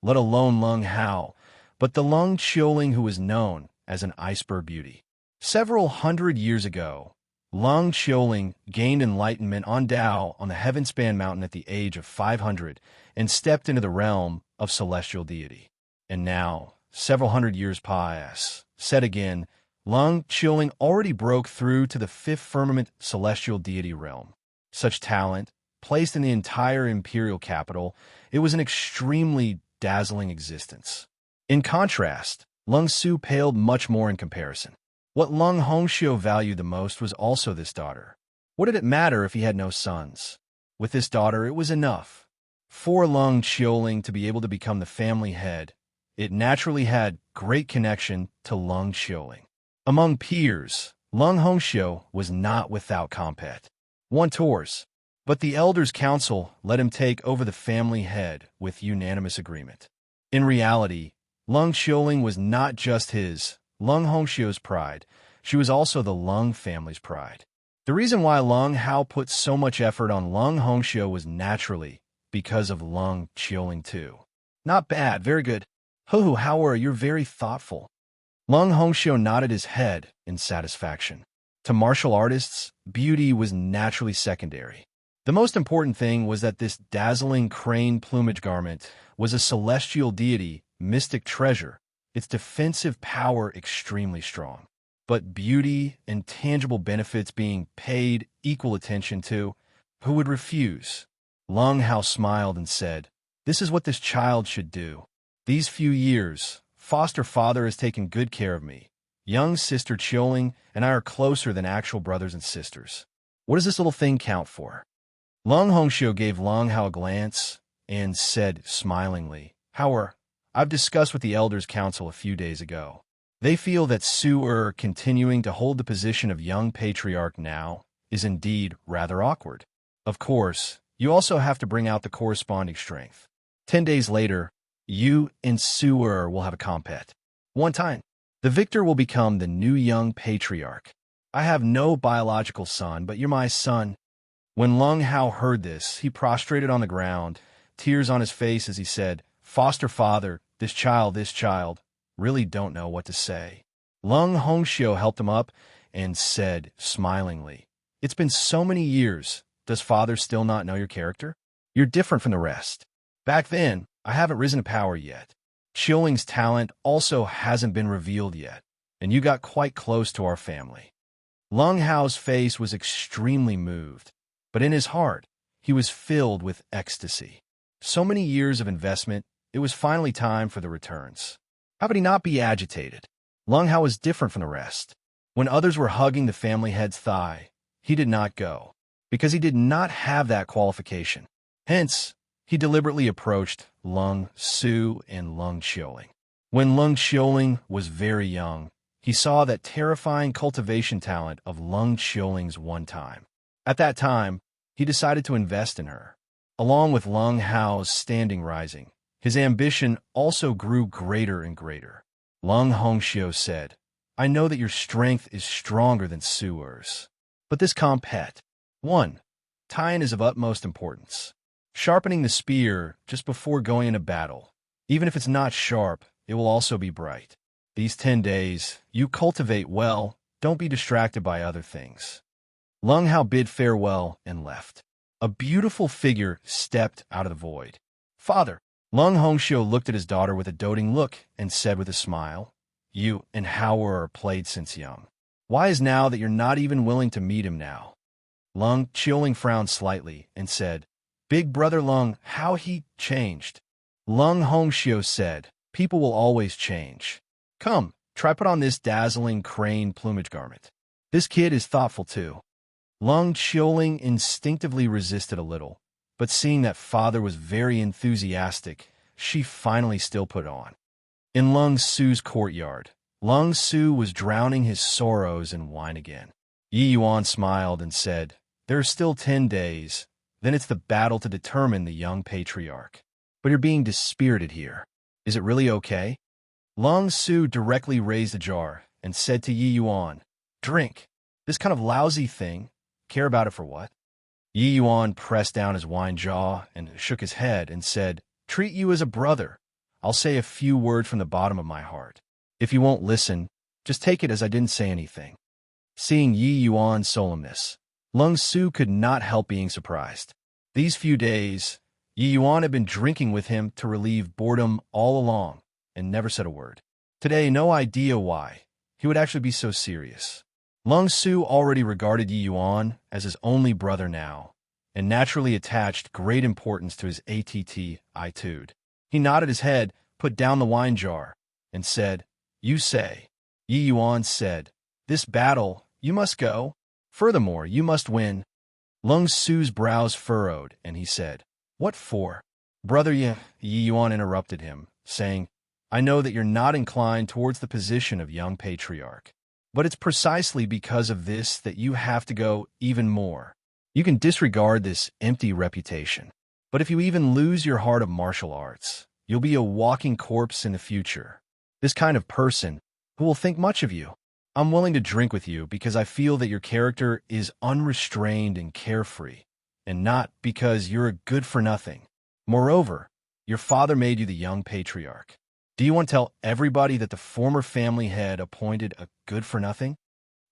let alone Lung Hao, but the Lung Xiuling who was known as an iceberg beauty. Several hundred years ago, Lung Xiuling gained enlightenment on Tao on the Heavenspan Mountain at the age of 500 and stepped into the realm of celestial deity. And now, several hundred years pass. Said again, Lung Xiuling already broke through to the fifth firmament celestial deity realm. Such talent, placed in the entire imperial capital, it was an extremely dazzling existence. In contrast, Lung Su paled much more in comparison. What Lung Hongxiu valued the most was also this daughter. What did it matter if he had no sons? With this daughter, it was enough. For Lung Xiuling to be able to become the family head, it naturally had great connection to Lung Xiuling. Among peers, Lung Hongxiu was not without compet. One tours, but the elders' council let him take over the family head with unanimous agreement. In reality, Lung Xiuling was not just Lung Hongxiu's pride, she was also the Lung family's pride. The reason why Lung Hao put so much effort on Lung Hongxiu was naturally because of Lung Xiuling too. Not bad, very good. Hoo, Howard, you're very thoughtful. Lung Hongxiu nodded his head in satisfaction. To martial artists, beauty was naturally secondary. The most important thing was that this dazzling crane plumage garment was a celestial deity, mystic treasure, its defensive power extremely strong. But beauty and tangible benefits being paid equal attention to, who would refuse? Lung Hao smiled and said, "This is what this child should do. These few years, foster father has taken good care of me. Young sister Qiuling and I are closer than actual brothers and sisters. What does this little thing count for?" Lung Hongxiu gave Lung Hao a glance and said smilingly, "However, I've discussed with the Elders' Council a few days ago. They feel that Su continuing to hold the position of young patriarch now is indeed rather awkward. Of course, you also have to bring out the corresponding strength. 10 days later, you and Su will have a compet. One time, the victor will become the new young patriarch. I have no biological son, but you're my son." When Lung Hao heard this, he prostrated on the ground, tears on his face as he said, "Foster father, this child, really don't know what to say." Lung Hongxiu helped him up and said smilingly, "It's been so many years. Does father still not know your character? You're different from the rest. Back then, I haven't risen to power yet. Qiuling's talent also hasn't been revealed yet, and you got quite close to our family." Lung Hao's face was extremely moved, but in his heart, he was filled with ecstasy. So many years of investment, it was finally time for the returns. How could he not be agitated? Lung Hao was different from the rest. When others were hugging the family head's thigh, he did not go, because he did not have that qualification. Hence, he deliberately approached Lung Su and Lung Xiuling. When Lung Xiuling was very young, he saw that terrifying cultivation talent of Lung Xiuling's one time. At that time, he decided to invest in her. Along with Lung Hao's standing rising, his ambition also grew greater and greater. Lung Hongxiu said, "I know that your strength is stronger than Su'er's, but this compet. 1. Time is of utmost importance. Sharpening the spear just before going into battle, even if it's not sharp, it will also be bright. These 10 days, you cultivate well, don't be distracted by other things." Lung Hao bid farewell and left. A beautiful figure stepped out of the void. "Father." Lung Hongxiu looked at his daughter with a doting look and said with a smile, "You and Hao are played since young. Why is now that you're not even willing to meet him now?" Lung Qiuling frowned slightly and said, "Big brother Lung, how he changed. Lung Hongxiu said, "People will always change. Come, try put on this dazzling crane plumage garment. This kid is thoughtful too." Lung Qiuling instinctively resisted a little, but seeing that father was very enthusiastic, she finally still put it on. In Lung Su's courtyard, Lung Su was drowning his sorrows in wine again. Yi Yuan smiled and said, "There are still 10 days, then it's the battle to determine the young patriarch. But you're being dispirited here. Is it really okay?" Lung Su directly raised a jar and said to Yi Yuan, "Drink. This kind of lousy thing. Care about it for what?" Yi Yuan pressed down his wine jaw and shook his head and said, "Treat you as a brother. I'll say a few words from the bottom of my heart. If you won't listen, just take it as I didn't say anything." Seeing Yi Yuan's solemnness, Lung Su could not help being surprised. These few days, Yi Yuan had been drinking with him to relieve boredom all along and never said a word. Today, no idea why he would actually be so serious. Lung Su already regarded Yi Yuan as his only brother now, and naturally attached great importance to his attitude. He nodded his head, put down the wine jar, and said, "You say." Yi Yuan said, "This battle, you must go. Furthermore, you must win." Lung Su's brows furrowed, and he said, "What for?" "Brother Yi," Yi Yuan interrupted him, saying, "I know that you're not inclined towards the position of young patriarch. But it's precisely because of this that you have to go even more. You can disregard this empty reputation. But if you even lose your heart of martial arts, you'll be a walking corpse in the future. This kind of person who will think much of you. I'm willing to drink with you because I feel that your character is unrestrained and carefree, and not because you're a good-for-nothing. Moreover, your father made you the young patriarch. Do you want to tell everybody that the former family head appointed a good-for-nothing?"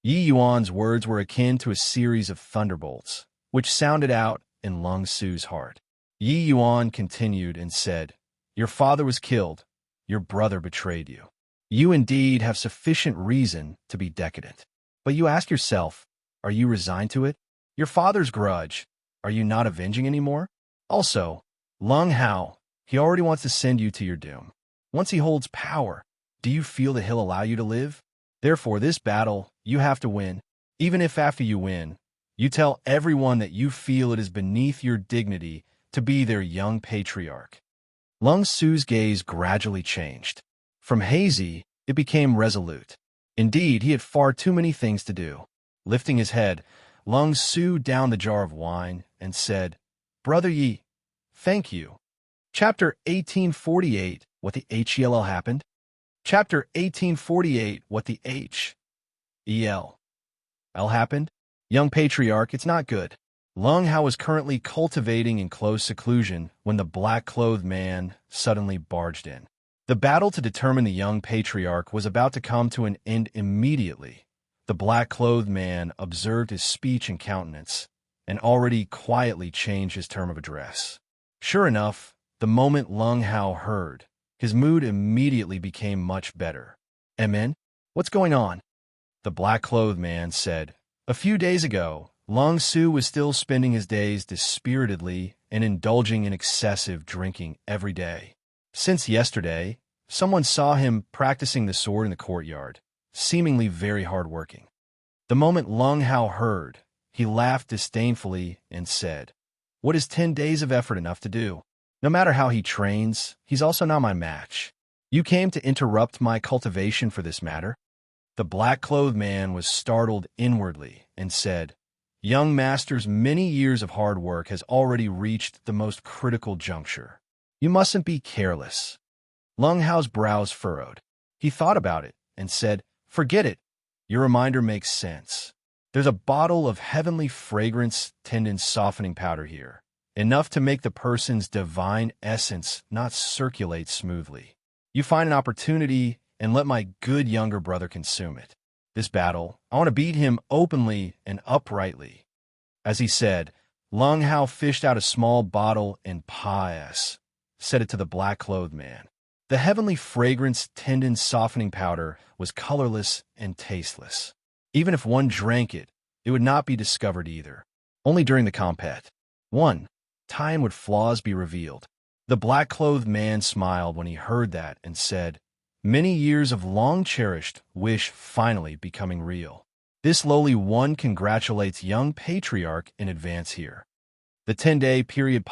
Yi Yuan's words were akin to a series of thunderbolts, which sounded out in Lung Su's heart. Yi Yuan continued and said, "Your father was killed. Your brother betrayed you. You indeed have sufficient reason to be decadent. But you ask yourself, are you resigned to it? Your father's grudge, are you not avenging anymore? Also, Lung Hao, he already wants to send you to your doom. Once he holds power, do you feel that he'll allow you to live? Therefore, this battle, you have to win. Even if after you win, you tell everyone that you feel it is beneath your dignity to be their young patriarch." Lung Su's gaze gradually changed. From hazy, it became resolute. Indeed, he had far too many things to do. Lifting his head, Lung Su downed the jar of wine and said, "Brother Yi, thank you." Chapter 1848, What the HELL Happened? Chapter 1848, What the HELL Happened? Young patriarch, it's not good. Lung Hao was currently cultivating in close seclusion when the black-clothed man suddenly barged in. The battle to determine the young patriarch was about to come to an end immediately. The black-clothed man observed his speech and countenance, and already quietly changed his term of address. Sure enough, the moment Lung Hao heard, his mood immediately became much better. "Amen? What's going on?" The black-clothed man said. A few days ago, Lung Su was still spending his days dispiritedly and indulging in excessive drinking every day. Since yesterday, someone saw him practicing the sword in the courtyard, seemingly very hard-working. The moment Lung Hao heard, he laughed disdainfully and said, "What is 10 days of effort enough to do? No matter how he trains, he's also not my match. You came to interrupt my cultivation for this matter?" The black-clothed man was startled inwardly and said, "Young master's many years of hard work has already reached the most critical juncture. You mustn't be careless." Lung Hao's brows furrowed. He thought about it and said, "Forget it. Your reminder makes sense. There's a bottle of heavenly fragrance tendon softening powder here, enough to make the person's divine essence not circulate smoothly. You find an opportunity and let my good younger brother consume it. This battle, I want to beat him openly and uprightly." As he said, Lung Hao fished out a small bottle and set it to the black-clothed man. The heavenly fragrance tendon softening powder was colorless and tasteless. Even if one drank it, it would not be discovered either. Only during the combat. 1. Time would flaws be revealed. The black-clothed man smiled when he heard that and said, "Many years of long-cherished wish finally becoming real. This lowly one congratulates young patriarch in advance here." The 10-day period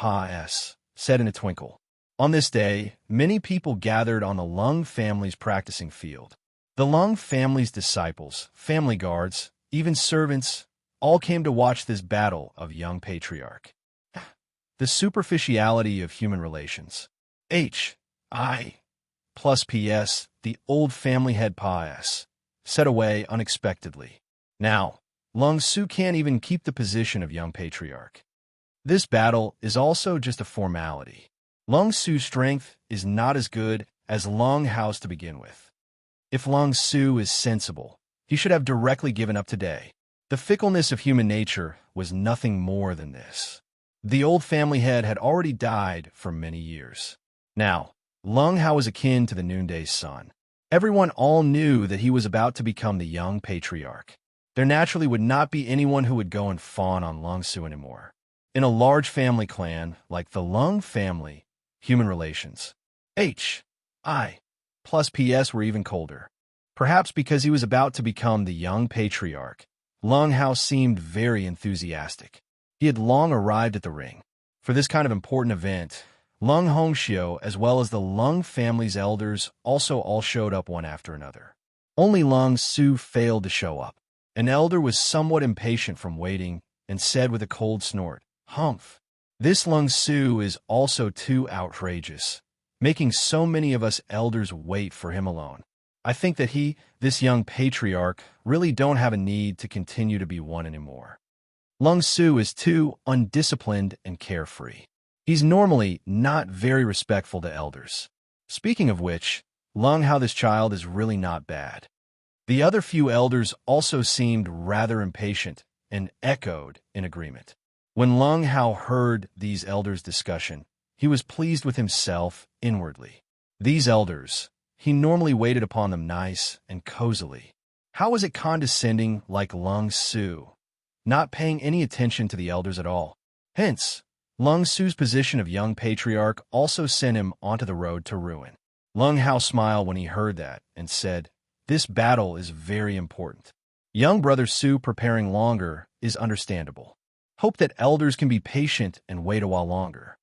said in a twinkle. On this day, many people gathered on the Lung family's practicing field. The Lung family's disciples, family guards, even servants, all came to watch this battle of young patriarch. The superficiality of human relations. I plus PS, the old family head said away unexpectedly. Now, Lung Su can't even keep the position of young patriarch. This battle is also just a formality. Lung Su's strength is not as good as Lung Hao's to begin with. If Lung Su is sensible, he should have directly given up today. The fickleness of human nature was nothing more than this. The old family head had already died for many years. Now, Lung Hao was akin to the noonday sun. Everyone all knew that he was about to become the young patriarch. There naturally would not be anyone who would go and fawn on Lung Su anymore. In a large family clan like the Lung family, human relations, I plus PS were even colder. Perhaps because he was about to become the young patriarch, Lung Hao seemed very enthusiastic. He had long arrived at the ring. For this kind of important event, Lung Hongxiu as well as the Lung family's elders also all showed up one after another. Only Lung Su failed to show up. An elder was somewhat impatient from waiting and said with a cold snort, "Humph. This Lung Su is also too outrageous, making so many of us elders wait for him alone. I think that this young patriarch, really don't have a need to continue to be one anymore. Lung Su is too undisciplined and carefree. He's normally not very respectful to elders. Speaking of which, Lung Hao, this child is really not bad." The other few elders also seemed rather impatient and echoed in agreement. When Lung Hao heard these elders' discussion, he was pleased with himself inwardly. These elders, he normally waited upon them nice and cozily. How was it condescending like Lung Su, not paying any attention to the elders at all? Hence, Lung Su's position of young patriarch also sent him onto the road to ruin. Lung Hao smiled when he heard that and said, "This battle is very important. Young brother Su preparing longer is understandable. Hope that elders can be patient and wait a while longer."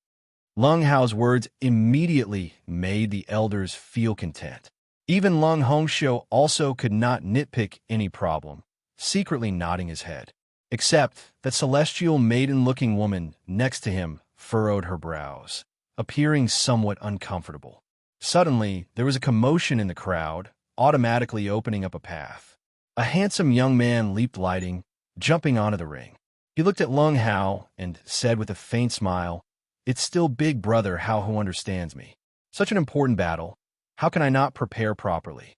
Lung Hao's words immediately made the elders feel content. Even Lung Hongxiu also could not nitpick any problem, secretly nodding his head. Except that celestial maiden-looking woman next to him furrowed her brows, appearing somewhat uncomfortable. Suddenly, there was a commotion in the crowd, automatically opening up a path. A handsome young man leaped lighting, jumping onto the ring. He looked at Lung Hao and said with a faint smile, "It's still Big Brother Hao who understands me. Such an important battle. How can I not prepare properly?"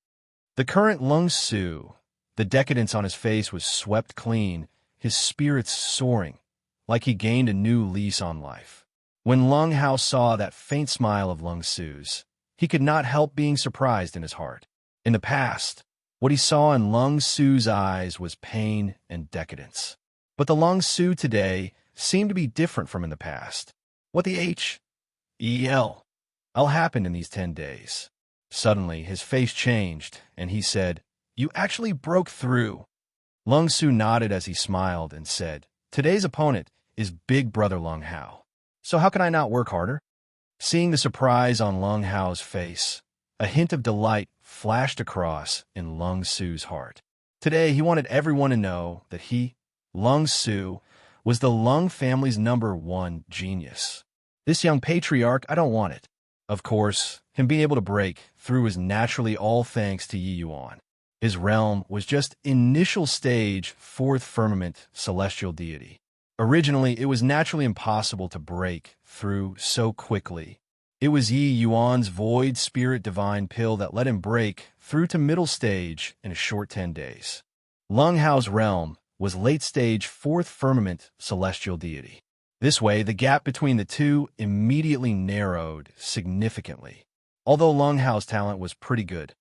The current Lung Su, the decadence on his face was swept clean, his spirits soaring, like he gained a new lease on life. When Lung Hao saw that faint smile of Lung Su's, he could not help being surprised in his heart. In the past, what he saw in Lung Su's eyes was pain and decadence. But the Lung Su today seemed to be different from in the past. What the hell happened in these 10 days? Suddenly, his face changed, and he said, "You actually broke through." Lung Su nodded as he smiled and said, "Today's opponent is Big Brother Lung Hao. So how can I not work harder?" Seeing the surprise on Lung Hao's face, a hint of delight flashed across in Lung Su's heart. Today, he wanted everyone to know that he, Lung Su, was the Lung family's #1 genius. This young patriarch, I don't want it. Of course, him being able to break through is naturally all thanks to Yi Yuan. His realm was just initial stage 4th firmament celestial deity. Originally, it was naturally impossible to break through so quickly. It was Yi Yuan's void spirit divine pill that let him break through to middle stage in a short 10 days. Lung Hao's realm was late stage 4th firmament celestial deity. This way, the gap between the two immediately narrowed significantly. Although Lung Hao's talent was pretty good,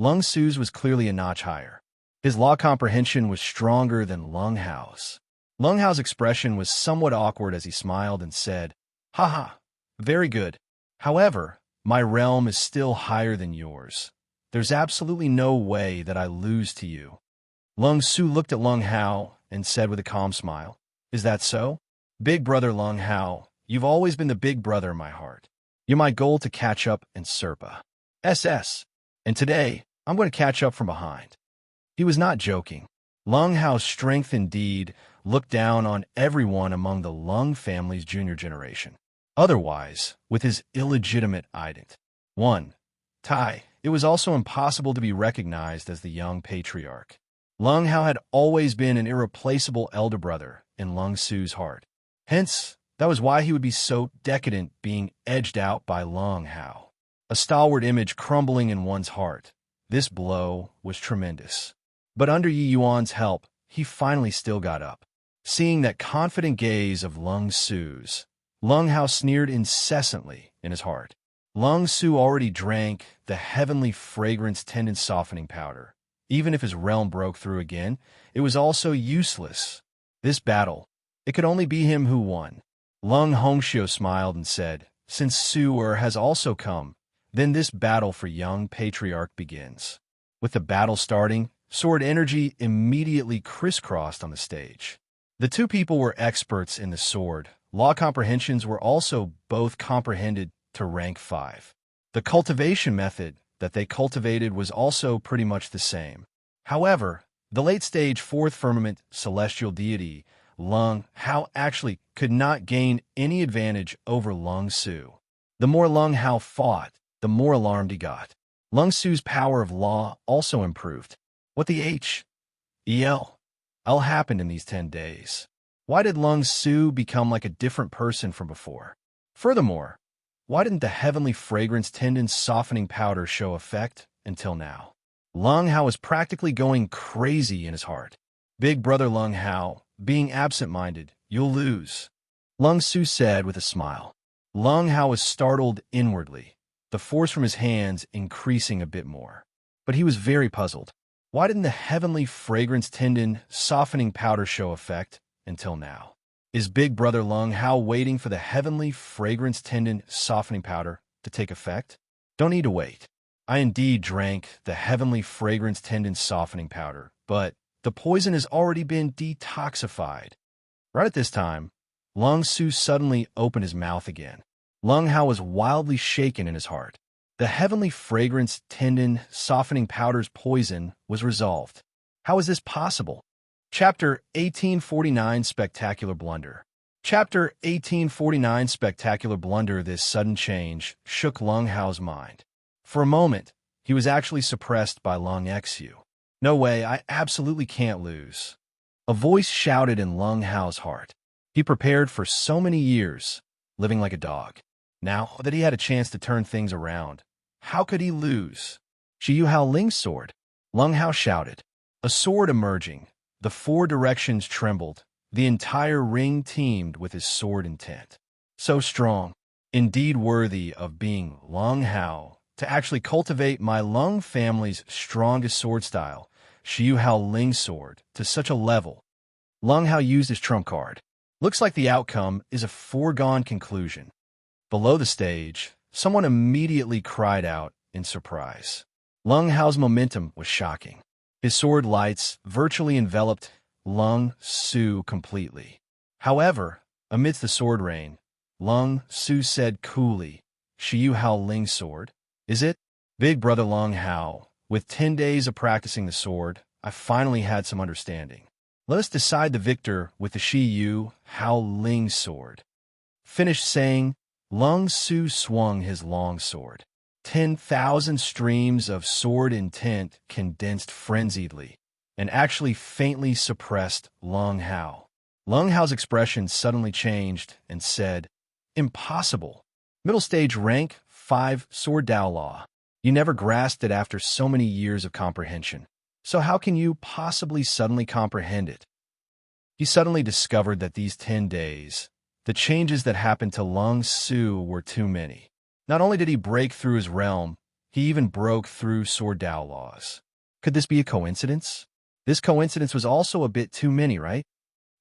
Lung Su's was clearly a notch higher. His law comprehension was stronger than Lung Hao's. Lung Hao's expression was somewhat awkward as he smiled and said, "Haha, very good. However, my realm is still higher than yours. There's absolutely no way that I lose to you. Lung Su looked at Lung Hao and said with a calm smile, "Is that so? Big brother Lung Hao, you've always been the big brother in my heart. You're my goal to catch up in Serpa. SS. And today, I'm going to catch up from behind." He was not joking. Lung Hao's strength indeed looked down on everyone among the Lung family's junior generation. Otherwise, with his illegitimate ident. 1. Tai, it was also impossible to be recognized as the young patriarch. Lung Hao had always been an irreplaceable elder brother in Lung Su's heart. Hence, that was why he would be so decadent being edged out by Lung Hao. A stalwart image crumbling in one's heart. This blow was tremendous. But under Yi Yuan's help, he finally still got up. Seeing that confident gaze of Lung Su's, Lung Hao sneered incessantly in his heart. Lung Su already drank the heavenly fragrance tendon softening powder. Even if his realm broke through again, it was also useless. This battle, it could only be him who won. Lung Hongxiu smiled and said, "Since Su has also come, then this battle for young patriarch begins." With the battle starting, sword energy immediately crisscrossed on the stage. The two people were experts in the sword. Law comprehensions were also both comprehended to rank 5. The cultivation method that they cultivated was also pretty much the same. However, the late-stage fourth firmament celestial deity, Lung Hao, actually could not gain any advantage over Lung Su. The more Lung Hao fought, the more alarmed he got. Lung Su's power of law also improved. What the H.E.L. happened in these 10 days? Why did Lung Su become like a different person from before? Furthermore, why didn't the heavenly fragrance tendon softening powder show effect until now? Lung Hao was practically going crazy in his heart. Big brother Lung Hao, being absent-minded, you'll lose, Lung Su said with a smile. Lung Hao was startled inwardly, the force from his hands increasing a bit more. But he was very puzzled. Why didn't the heavenly fragrance tendon softening powder show effect until now? Is big brother Lung Hao waiting for the heavenly fragrance tendon softening powder to take effect? Don't need to wait. I indeed drank the heavenly fragrance tendon softening powder, but the poison has already been detoxified. Right at this time, Lung Su suddenly opened his mouth again. Lung Hao was wildly shaken in his heart. The heavenly fragrance tendon softening powder's poison was resolved. How is this possible? Chapter 1849 Spectacular Blunder. Chapter 1849 Spectacular Blunder. This sudden change shook Lung Hao's mind. For a moment, he was actually suppressed by Lung Xiu. No way, I absolutely can't lose. A voice shouted in Lung Hao's heart. He prepared for so many years, living like a dog. Now that he had a chance to turn things around, how could he lose? Xiu Hao Ling's sword, Lung Hao shouted. A sword emerging. The 4 directions trembled. The entire ring teemed with his sword intent. So strong, indeed worthy of being Lung Hao, to actually cultivate my Lung family's strongest sword style, Xiu Hao Ling's sword, to such a level. Lung Hao used his trump card. Looks like the outcome is a foregone conclusion. Below the stage, someone immediately cried out in surprise. Lung Hao's momentum was shocking. His sword lights virtually enveloped Lung Su completely. However, amidst the sword rain, Lung Su said coolly, "Xiu Hao Ling's sword, is it?" Big brother Lung Hao, with 10 days of practicing the sword, I finally had some understanding. Let us decide the victor with the Xiu Hao Ling sword. Finished saying, Lung Su swung his long sword. 10,000 streams of sword intent condensed frenziedly, and actually faintly suppressed Lung Hao. Lung Hao's expression suddenly changed and said, "Impossible. Middle stage rank 5 sword Dao Law. You never grasped it after so many years of comprehension. So how can you possibly suddenly comprehend it?" He suddenly discovered that these 10 days, the changes that happened to Lung Su were too many. Not only did he break through his realm, he even broke through sword Dao laws. Could this be a coincidence? This coincidence was also a bit too many, right?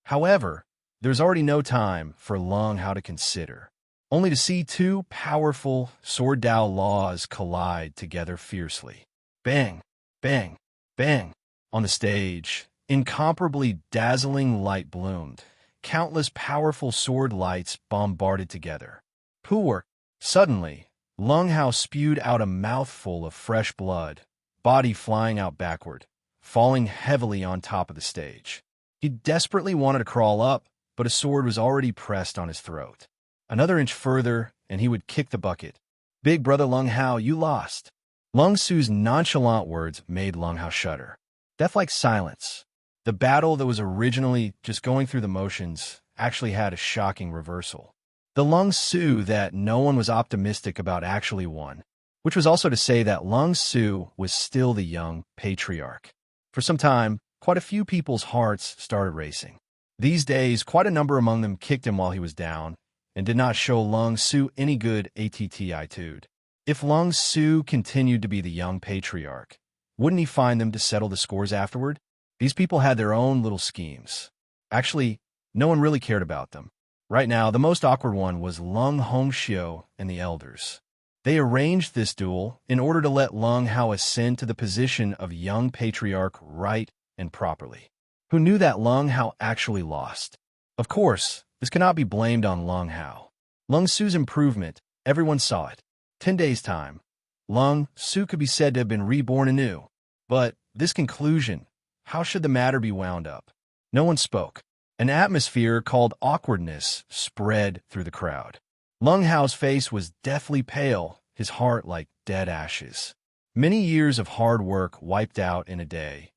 However, there's already no time for Lung Hao to consider. only to see two powerful sword Dao laws collide together fiercely. Bang, bang, bang. On the stage, incomparably dazzling light bloomed. Countless powerful sword lights bombarded together. Poor. Suddenly, Lung Hao spewed out a mouthful of fresh blood, body flying out backward, falling heavily on top of the stage. He desperately wanted to crawl up, but a sword was already pressed on his throat. Another inch further, and he would kick the bucket. Big brother Lung Hao, you lost. Lung Su's nonchalant words made Lung Hao shudder. Death-like silence. The battle that was originally just going through the motions actually had a shocking reversal. The Lung Su that no one was optimistic about actually won, which was also to say that Lung Su was still the young patriarch. For some time, quite a few people's hearts started racing. These days, quite a number among them kicked him while he was down, and did not show Lung Su any good attitude. If Lung Su continued to be the young patriarch, wouldn't he find them to settle the scores afterward? These people had their own little schemes. Actually, no one really cared about them. Right now, the most awkward one was Lung Hongxiu and the elders. They arranged this duel in order to let Lung Hao ascend to the position of young patriarch right and properly. Who knew that Lung Hao actually lost? Of course, this cannot be blamed on Lung Hao. Lung Su's improvement, everyone saw it. 10 days' time, Lung Su could be said to have been reborn anew. But this conclusion, how should the matter be wound up? No one spoke. An atmosphere called awkwardness spread through the crowd. Lung Hao's face was deathly pale, his heart like dead ashes. Many years of hard work wiped out in a day.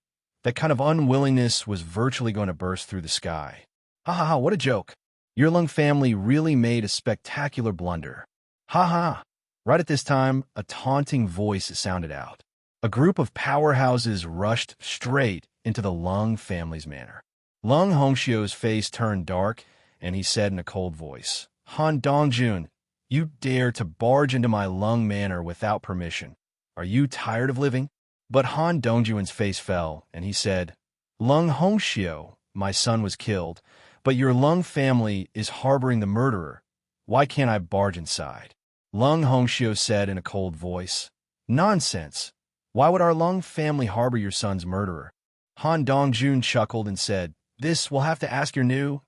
That kind of unwillingness was virtually going to burst through the sky. Ha ha ha, what a joke. Your Lung family really made a spectacular blunder. Ha ha. Right at this time, a taunting voice sounded out. A group of powerhouses rushed straight into the Lung family's manor. Lung Hongxiu's face turned dark, and he said in a cold voice, Han Dongjun, you dare to barge into my Lung manor without permission. Are you tired of living? But Han Dongjun's face fell, and he said, Lung Hongxiu, my son was killed, but your Lung family is harboring the murderer. Why can't I barge inside? Lung Hongxiu said in a cold voice, Nonsense. Why would our Lung family harbor your son's murderer? Han Dongjun chuckled and said, This we'll have to ask your new...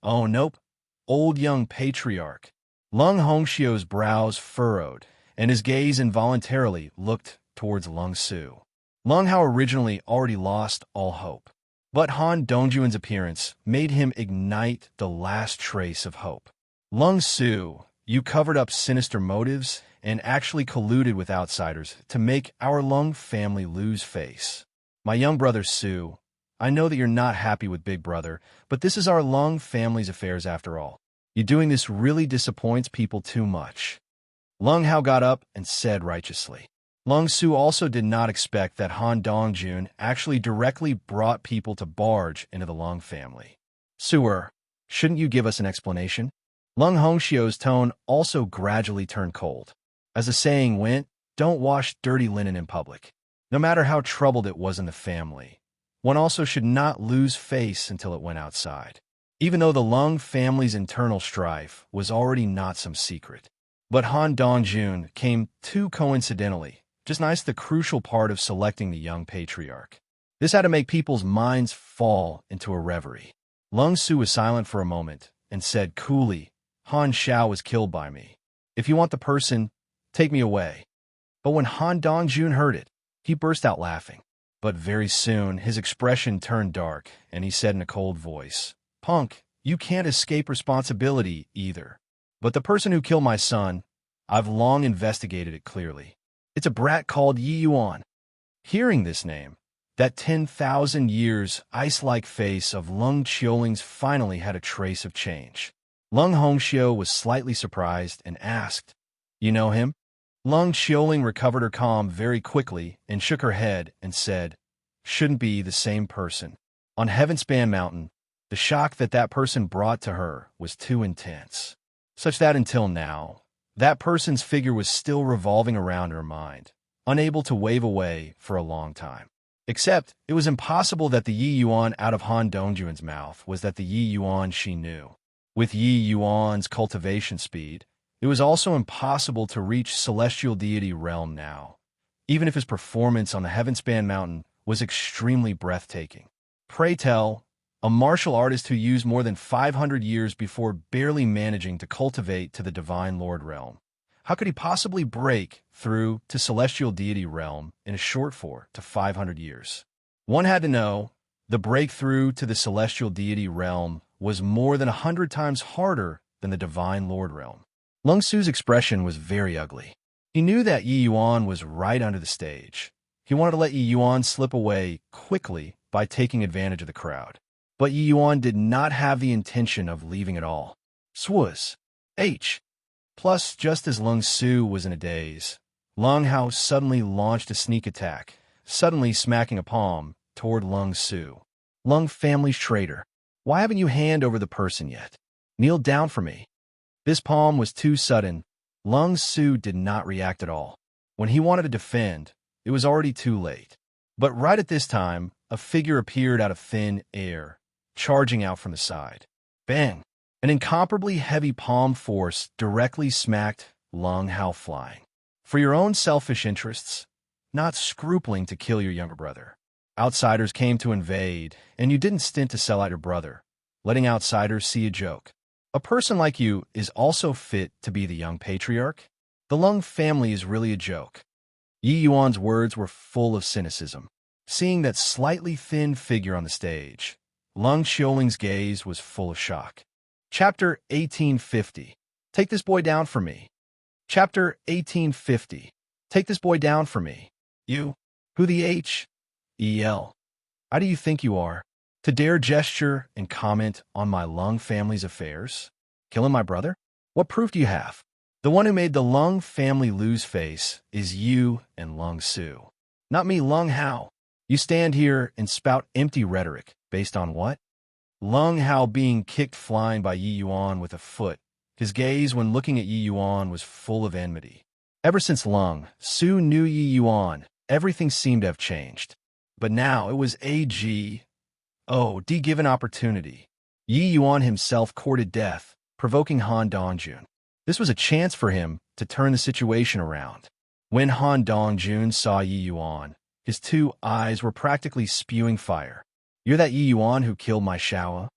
Oh, nope. Old young patriarch. Lung Hongxiu's brows furrowed, and his gaze involuntarily looked towards Lung Su. Lung Hao originally already lost all hope, but Han Dongjun's appearance made him ignite the last trace of hope. Lung Su, you covered up sinister motives and actually colluded with outsiders to make our Lung family lose face. My young brother Su, I know that you're not happy with Big Brother, but this is our Lung family's affairs after all. You doing this really disappoints people too much. Lung Hao got up and said righteously. Lung Su also did not expect that Han Dongjun actually directly brought people to barge into the Lung family. Suer, shouldn't you give us an explanation? Lung Hongxiu's tone also gradually turned cold. As the saying went, don't wash dirty linen in public. No matter how troubled it was in the family, one also should not lose face until it went outside. Even though the Lung family's internal strife was already not some secret. But Han Dongjun came too coincidentally, just nice the crucial part of selecting the young patriarch. This had to make people's minds fall into a reverie. Lung Su was silent for a moment and said coolly, Han Xiao was killed by me. If you want the person, take me away. But when Han Dongjun heard it, he burst out laughing. But very soon his expression turned dark, and he said in a cold voice, Punk, you can't escape responsibility either. But the person who killed my son, I've long investigated it clearly. It's a brat called Yi Yuan. Hearing this name, that 10,000 years ice-like face of Lung Qiuling's finally had a trace of change. Lung Hongxiu was slightly surprised and asked, You know him? Lung Qiuling recovered her calm very quickly and shook her head and said, Shouldn't be the same person. On Heavenspan Mountain, the shock that person brought to her was too intense, such that until now, that person's figure was still revolving around her mind, unable to wave away for a long time. Except, it was impossible that the Yi Yuan out of Han Dongjun's mouth was that the Yi Yuan she knew. With Yi Yuan's cultivation speed, It was also impossible to reach celestial deity realm now, even if his performance on the Heavenspan Mountain was extremely breathtaking. Pray tell, a martial artist who used more than 500 years before barely managing to cultivate to the Divine Lord realm. How could he possibly break through to celestial deity realm in a short 4 to 500 years? One had to know the breakthrough to the celestial deity realm was more than 100 times harder than the Divine Lord realm. Lung Su's expression was very ugly. He knew that Yi Yuan was right under the stage. He wanted to let Yi Yuan slip away quickly by taking advantage of the crowd. But Yi Yuan did not have the intention of leaving at all. Swaz. H. Plus, just as Lung Su was in a daze, Lung Hao suddenly launched a sneak attack, suddenly smacking a palm toward Lung Su. Lung family's traitor. Why haven't you hand over the person yet? Kneel down for me. This palm was too sudden. Lung Su did not react at all. When he wanted to defend, it was already too late. But right at this time, a figure appeared out of thin air, charging out from the side. Bang! An incomparably heavy palm force directly smacked Lung Hao flying. For your own selfish interests, not scrupling to kill your younger brother. Outsiders came to invade, and you didn't stint to sell out your brother, letting outsiders see a joke. A person like you is also fit to be the young patriarch? The Lung family is really a joke. Yi Yuan's words were full of cynicism. Seeing that slightly thin figure on the stage, Lung Xiaoling's gaze was full of shock. Chapter 1850. Take this boy down for me. Chapter 1850. Take this boy down for me. You? Who the H? E.L. How do you think you are? To dare gesture and comment on my Lung family's affairs? Killing my brother? What proof do you have? The one who made the Lung family lose face is you and Lung Su. Not me, Lung Hao. You stand here and spout empty rhetoric. Based on what? Lung Hao being kicked flying by Yi Yuan with a foot. His gaze when looking at Yi Yuan was full of enmity. Ever since Lung Su knew Yi Yuan, everything seemed to have changed. But now it was A.G. O.D. given opportunity. Yi Yuan himself courted death, provoking Han Dongjun. This was a chance for him to turn the situation around. When Han Dongjun saw Yi Yuan, his two eyes were practically spewing fire. You're that Yi Yuan who killed my Shaoa?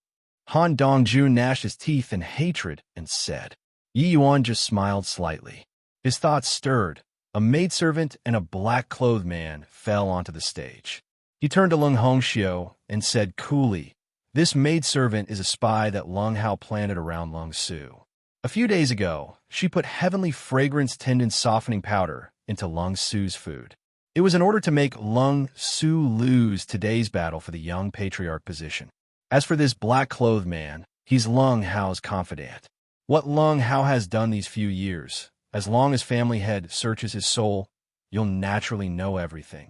Han Dongjun gnashed his teeth in hatred and said. Yi Yuan just smiled slightly. His thoughts stirred. A maidservant and a black-clothed man fell onto the stage. He turned to Lung Hongxiu and said coolly, this maidservant is a spy that Lung Hao planted around Lung Su. A few days ago, she put heavenly fragrance tendon softening powder into Lung Su's food. It was in order to make Lung Su lose today's battle for the young patriarch position. As for this black-clothed man, he's Lung Hao's confidant. What Lung Hao has done these few years, as long as family head searches his soul, you'll naturally know everything.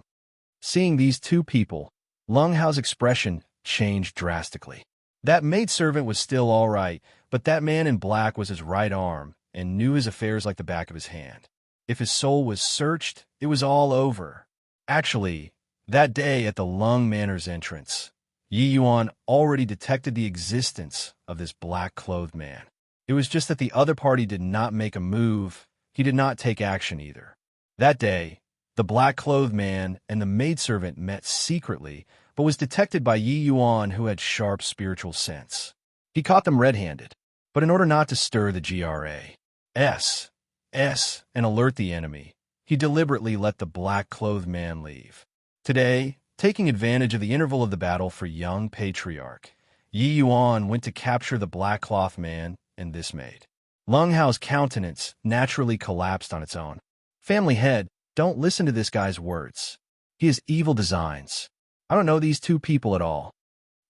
Seeing these two people, Lung Hao's expression changed drastically. That maidservant was still all right, but that man in black was his right arm and knew his affairs like the back of his hand. If his soul was searched, it was all over. Actually, that day at the Lung Manor's entrance, Yi Yuan already detected the existence of this black-clothed man. It was just that the other party did not make a move. He did not take action either. That day, the black-clothed man and the maidservant met secretly, but was detected by Yi Yuan, who had sharp spiritual sense. He caught them red-handed, but in order not to stir the GRAS, and alert the enemy, he deliberately let the black-clothed man leave. Today, taking advantage of the interval of the battle for young patriarch, Yi Yuan went to capture the black-cloth man and this maid. Lung Hao's countenance naturally collapsed on its own. Family head, don't listen to this guy's words. He has evil designs. I don't know these two people at all.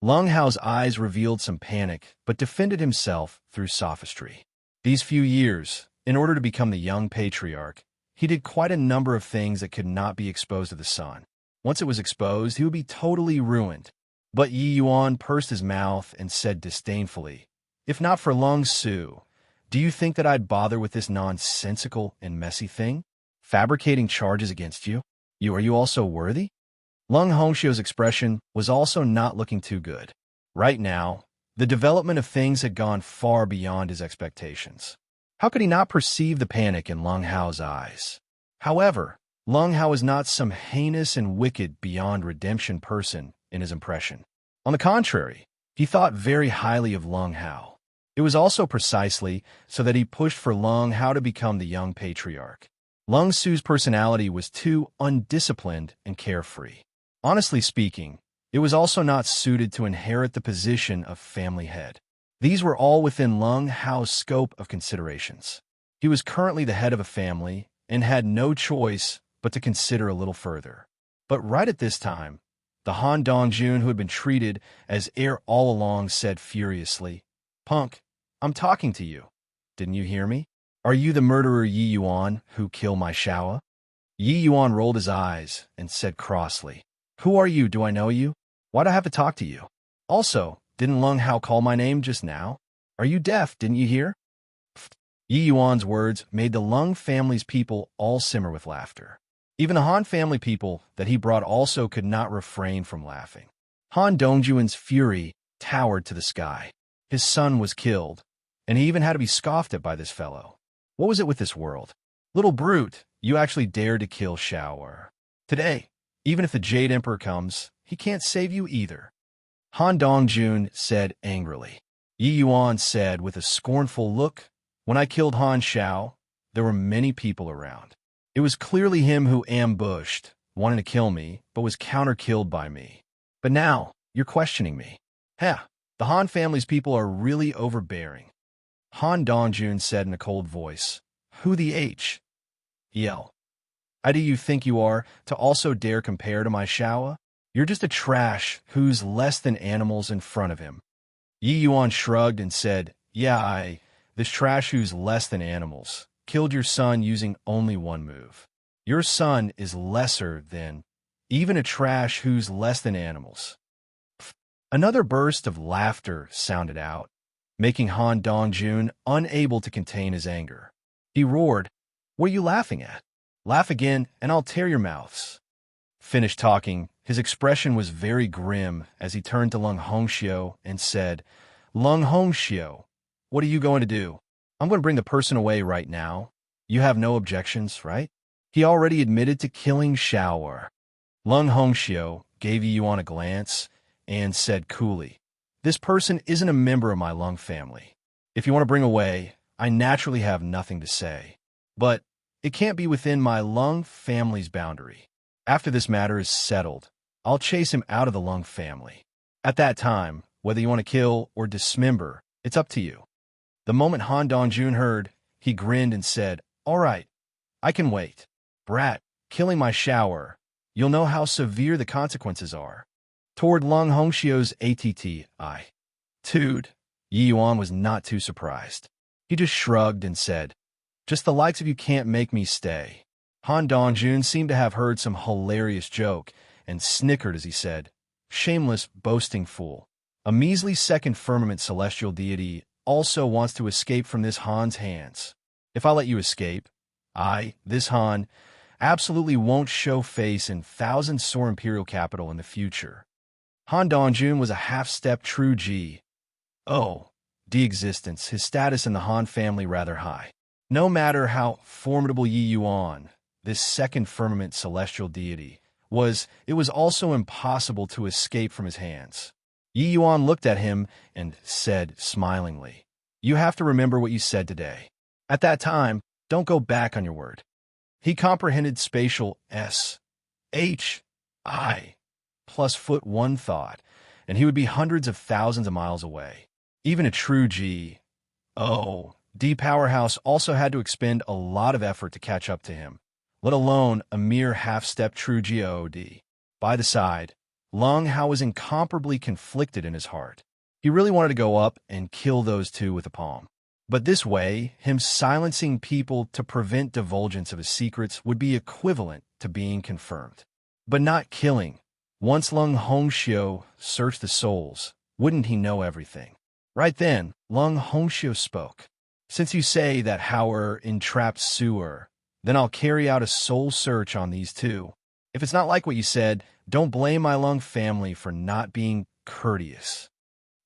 Lung Hao's eyes revealed some panic, but defended himself through sophistry. These few years, in order to become the young patriarch, he did quite a number of things that could not be exposed to the sun. Once it was exposed, he would be totally ruined. But Yi Yuan pursed his mouth and said disdainfully, if not for Lung Su, do you think that I'd bother with this nonsensical and messy thing? Fabricating charges against you? Are you also worthy? Lung Hongxiu's expression was also not looking too good. Right now, the development of things had gone far beyond his expectations. How could he not perceive the panic in Lung Hao's eyes? However, Lung Hao is not some heinous and wicked beyond redemption person in his impression. On the contrary, he thought very highly of Lung Hao. It was also precisely so that he pushed for Lung Hao to become the young patriarch. Lung Su's personality was too undisciplined and carefree. Honestly speaking, it was also not suited to inherit the position of family head. These were all within Lung Hao's scope of considerations. He was currently the head of a family and had no choice but to consider a little further. But right at this time, the Han Dongjun, who had been treated as heir all along, said furiously, "Punk, I'm talking to you. Didn't you hear me? Are you the murderer Yi Yuan who killed my Shaoa?" Yi Yuan rolled his eyes and said crossly, "Who are you? Do I know you? Why do I have to talk to you? Also, didn't Lung Hao call my name just now? Are you deaf? Didn't you hear?" Yi Yuan's words made the Lung family's people all simmer with laughter. Even the Han family people that he brought also could not refrain from laughing. Han Dongjuan's fury towered to the sky. His son was killed, and he even had to be scoffed at by this fellow. What was it with this world? Little brute, you actually dared to kill Shaoer. Today, even if the Jade Emperor comes, he can't save you either. Han Dongjun said angrily. Yi Yuan said with a scornful look, "When I killed Han Shao, there were many people around. It was clearly him who ambushed, wanted to kill me, but was counter-killed by me. But now, you're questioning me. Heh, the Han family's people are really overbearing." Han Dongjun said in a cold voice, "Who the H? Yell. How do you think you are to also dare compare to my Shaoa? You're just a trash who's less than animals in front of him." Yi Yuan shrugged and said, "Yeah, this trash who's less than animals, killed your son using only one move. Your son is lesser than even a trash who's less than animals." Another burst of laughter sounded out, making Han Dongjun unable to contain his anger. He roared, "What are you laughing at? Laugh again, and I'll tear your mouths." Finished talking, his expression was very grim as he turned to Lung Hongxiu and said, "Lung Hongxiu, what are you going to do? I'm going to bring the person away right now. You have no objections, right?" He already admitted to killing Shaoer. Lung Hongxiu gave Yi Yuan a glance and said coolly, "This person isn't a member of my Lung family. If you want to bring away, I naturally have nothing to say. But it can't be within my Lung family's boundary. After this matter is settled, I'll chase him out of the Lung family. At that time, whether you want to kill or dismember, it's up to you." The moment Han Dongjun heard, he grinned and said, "All right, I can wait. Brat, killing my Shaoer, you'll know how severe the consequences are." Toward Lung Hongxiu's attitude, Yi Yuan was not too surprised. He just shrugged and said, "Just the likes of you can't make me stay." Han Dongjun seemed to have heard some hilarious joke and snickered as he said, "Shameless, boasting fool. A measly second firmament celestial deity also wants to escape from this Han's hands. If I let you escape, this Han, absolutely won't show face in Thousand Sor Imperial Capital in the future." Han Dongjun was a half-step true G. D existence, his status in the Han family rather high. No matter how formidable Yi Yuan, this second firmament celestial deity, it was also impossible to escape from his hands. Yi Yuan looked at him and said smilingly, "You have to remember what you said today. At that time, don't go back on your word." He comprehended spatial S-H-I plus foot one thought, and he would be hundreds of thousands of miles away. Even a true G-D powerhouse also had to expend a lot of effort to catch up to him, let alone a mere half-step true God. By the side, Lung Hao was incomparably conflicted in his heart. He really wanted to go up and kill those two with a palm. But this way, him silencing people to prevent divulgence of his secrets would be equivalent to being confirmed. But not killing. Once Lung Hongxiu searched the souls, wouldn't he know everything? Right then, Lung Hongxiu spoke. "Since you say that Hauer entrapped Sewer, then I'll carry out a soul search on these two. If it's not like what you said, don't blame my Lung family for not being courteous."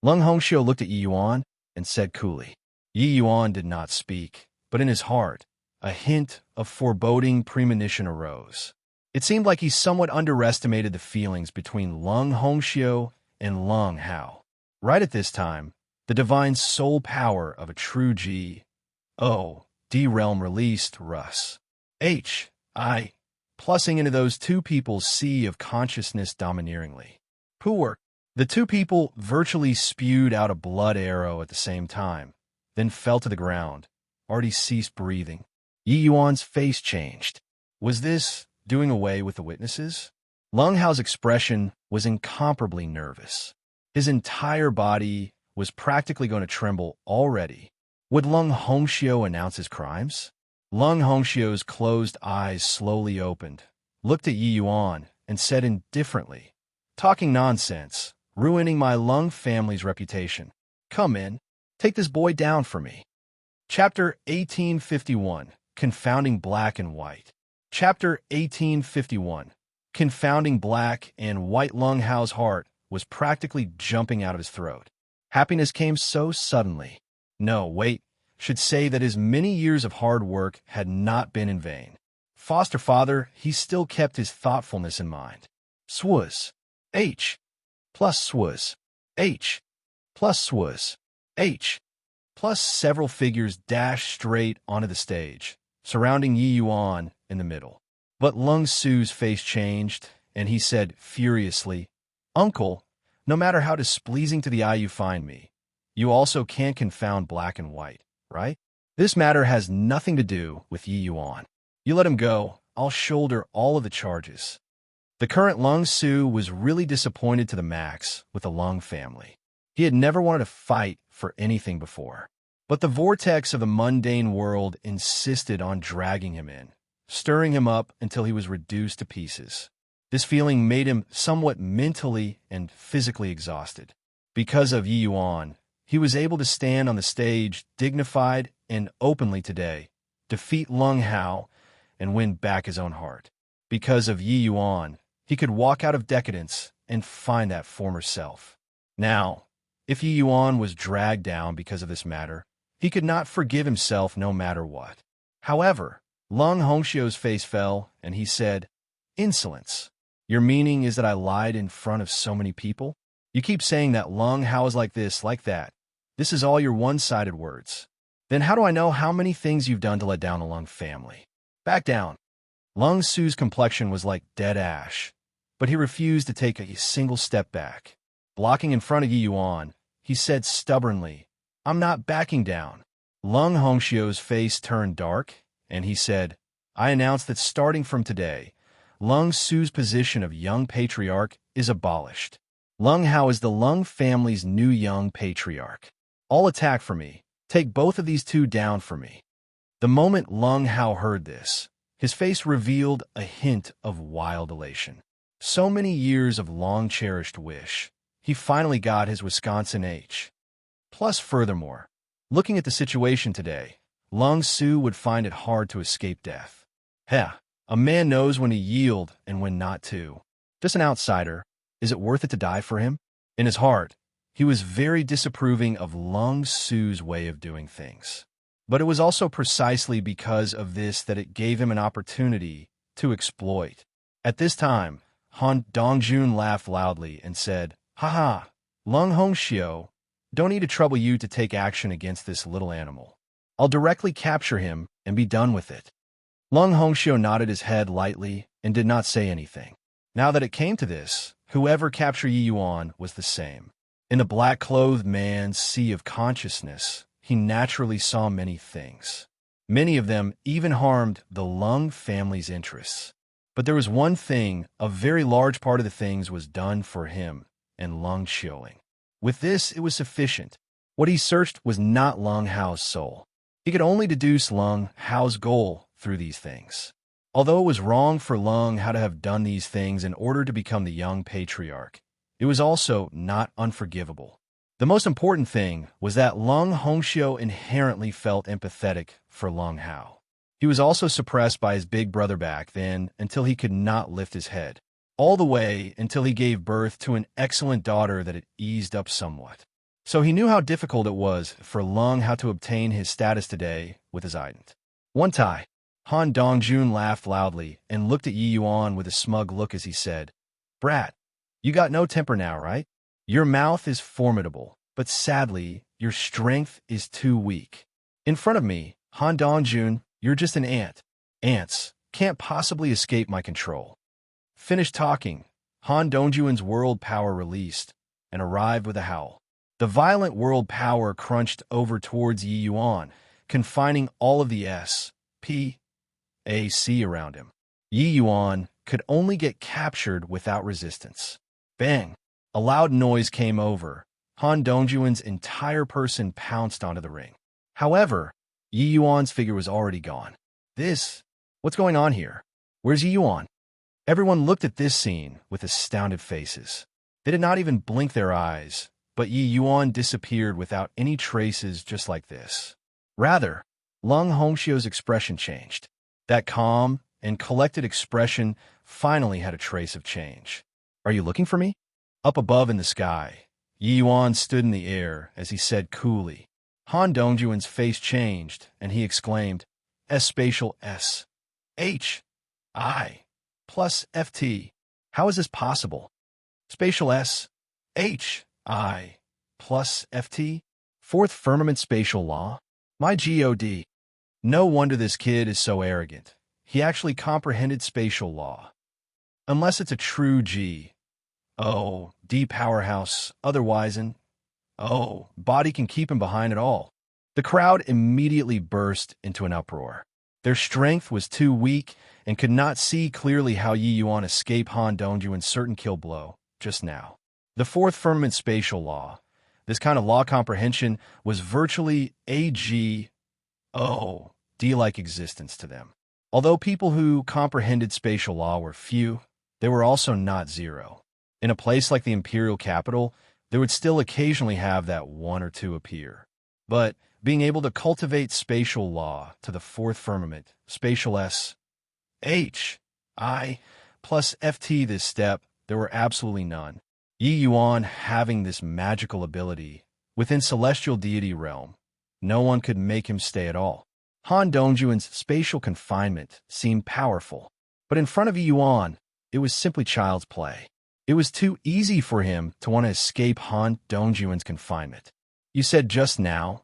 Lung Hongxiu looked at Yi Yuan and said coolly. Yi Yuan did not speak, but in his heart, a hint of foreboding premonition arose. It seemed like he somewhat underestimated the feelings between Lung Hongxiu and Lung Hao. Right at this time, the divine soul power of a true G.O.D. realm released Russ. H.I. plussing into those two people's sea of consciousness domineeringly. Poor. The two people virtually spewed out a blood arrow at the same time, then fell to the ground, already ceased breathing. Yi Yuan's face changed. Was this doing away with the witnesses? Lung Hao's expression was incomparably nervous. His entire body was practically going to tremble already. Would Lung Hongxiu announce his crimes? Lung Hongxiu's closed eyes slowly opened, looked at Yi Yuan, and said indifferently, "Talking nonsense, ruining my Lung family's reputation. Come in, take this boy down for me." Chapter 1851, Confounding Black and White. Chapter 1851, Confounding Black and White. Lung Hao's heart was practically jumping out of his throat. Happiness came so suddenly. No, wait, should say that his many years of hard work had not been in vain. Foster father, he still kept his thoughtfulness in mind. Swuz. H. Plus swuz. H. Plus swuz. H. Plus several figures dashed straight onto the stage, surrounding Yi Yuan in the middle. But Lung Su's face changed, and he said furiously, "Uncle, no matter how displeasing to the eye you find me, you also can't confound black and white, right? This matter has nothing to do with Yi Yuan. You let him go, I'll shoulder all of the charges." The current Lung Su was really disappointed to the max with the Lung family. He had never wanted to fight for anything before. But the vortex of the mundane world insisted on dragging him in, stirring him up until he was reduced to pieces. This feeling made him somewhat mentally and physically exhausted. Because of Yi Yuan, he was able to stand on the stage dignified and openly today, defeat Lung Hao, and win back his own heart. Because of Yi Yuan, he could walk out of decadence and find that former self. Now, if Yi Yuan was dragged down because of this matter, he could not forgive himself no matter what. However, Lung Hongxiu's face fell, and he said, "Insolence. Your meaning is that I lied in front of so many people? You keep saying that Lung Hao is like this, like that. This is all your one-sided words. Then how do I know how many things you've done to let down the Lung family? Back down." Lung Su's complexion was like dead ash, but he refused to take a single step back. Blocking in front of Yi Yuan, he said stubbornly, "I'm not backing down." Lung Hongxiu's face turned dark, and he said, "I announce that starting from today, Lung Su's position of young patriarch is abolished. Lung Hao is the Lung family's new young patriarch. All attack for me. Take both of these two down for me." The moment Lung Hao heard this, his face revealed a hint of wild elation. So many years of long-cherished wish. He finally got his Wisconsin H. Plus, furthermore, looking at the situation today, Lung Su would find it hard to escape death. Heh, a man knows when to yield and when not to. Just an outsider, is it worth it to die for him? In his heart, he was very disapproving of Lung Su's way of doing things. But it was also precisely because of this that it gave him an opportunity to exploit. At this time, Han Dongjun laughed loudly and said, "Haha, Lung Hongxiu, don't need to trouble you to take action against this little animal. I'll directly capture him and be done with it." Lung Hongxiu nodded his head lightly and did not say anything. Now that it came to this, whoever captured Yi Yuan was the same. In the black-clothed man's sea of consciousness, he naturally saw many things. Many of them even harmed the Lung family's interests. But there was one thing, a very large part of the things was done for him and Lung Xiuling. With this, it was sufficient. What he searched was not Lung Hao's soul. He could only deduce Lung Hao's goal through these things. Although it was wrong for Lung Hao to have done these things in order to become the young patriarch, it was also not unforgivable. The most important thing was that Lung Hongxiu inherently felt empathetic for Lung Hao. He was also suppressed by his big brother back then until he could not lift his head, all the way until he gave birth to an excellent daughter that had eased up somewhat. So he knew how difficult it was for Lung how to obtain his status today with his ident. One time, Han Dongjun laughed loudly and looked at Yi Yuan with a smug look as he said, "Brat, you got no temper now, right? Your mouth is formidable, but sadly, your strength is too weak. In front of me, Han Dongjun, you're just an ant. Ants can't possibly escape my control." Finished talking, Han Dongjun's world power released and arrived with a howl. The violent world power crunched over towards Yi Yuan, confining all of the S.P.A.C. around him. Yi Yuan could only get captured without resistance. Bang! A loud noise came over. Han Dongjun's entire person pounced onto the ring. However, Yi Yuan's figure was already gone. What's going on here? Where's Yi Yuan? Everyone looked at this scene with astounded faces. They did not even blink their eyes, but Yi Yuan disappeared without any traces just like this. Rather, Lung Hongxiu's expression changed. That calm and collected expression finally had a trace of change. "Are you looking for me?" Up above in the sky, Yi Yuan stood in the air as he said coolly. Han Dongjun's face changed, and he exclaimed, "S spatial S. H. I. plus FT. How is this possible? Spatial S. H. I. plus FT? Fourth firmament spatial law? My God. No wonder this kid is so arrogant. He actually comprehended spatial law. Unless it's a true D powerhouse, otherwise body can keep him behind it all." The crowd immediately burst into an uproar. Their strength was too weak and could not see clearly how Yi Yuan escaped Han Dongjun's certain kill blow just now. The fourth firmament spatial law, this kind of law comprehension, was virtually a D-like existence to them. Although people who comprehended spatial law were few, they were also not zero. In a place like the imperial capital, there would still occasionally have that one or two appear. But being able to cultivate spatial law to the fourth firmament, spatial S, H, I, plus FT this step, there were absolutely none. Yi Yuan having this magical ability within celestial deity realm, no one could make him stay at all. Han Dongjun's spatial confinement seemed powerful, but in front of Yi Yuan, it was simply child's play. It was too easy for him to want to escape Han Dongjun's confinement. "You said just now,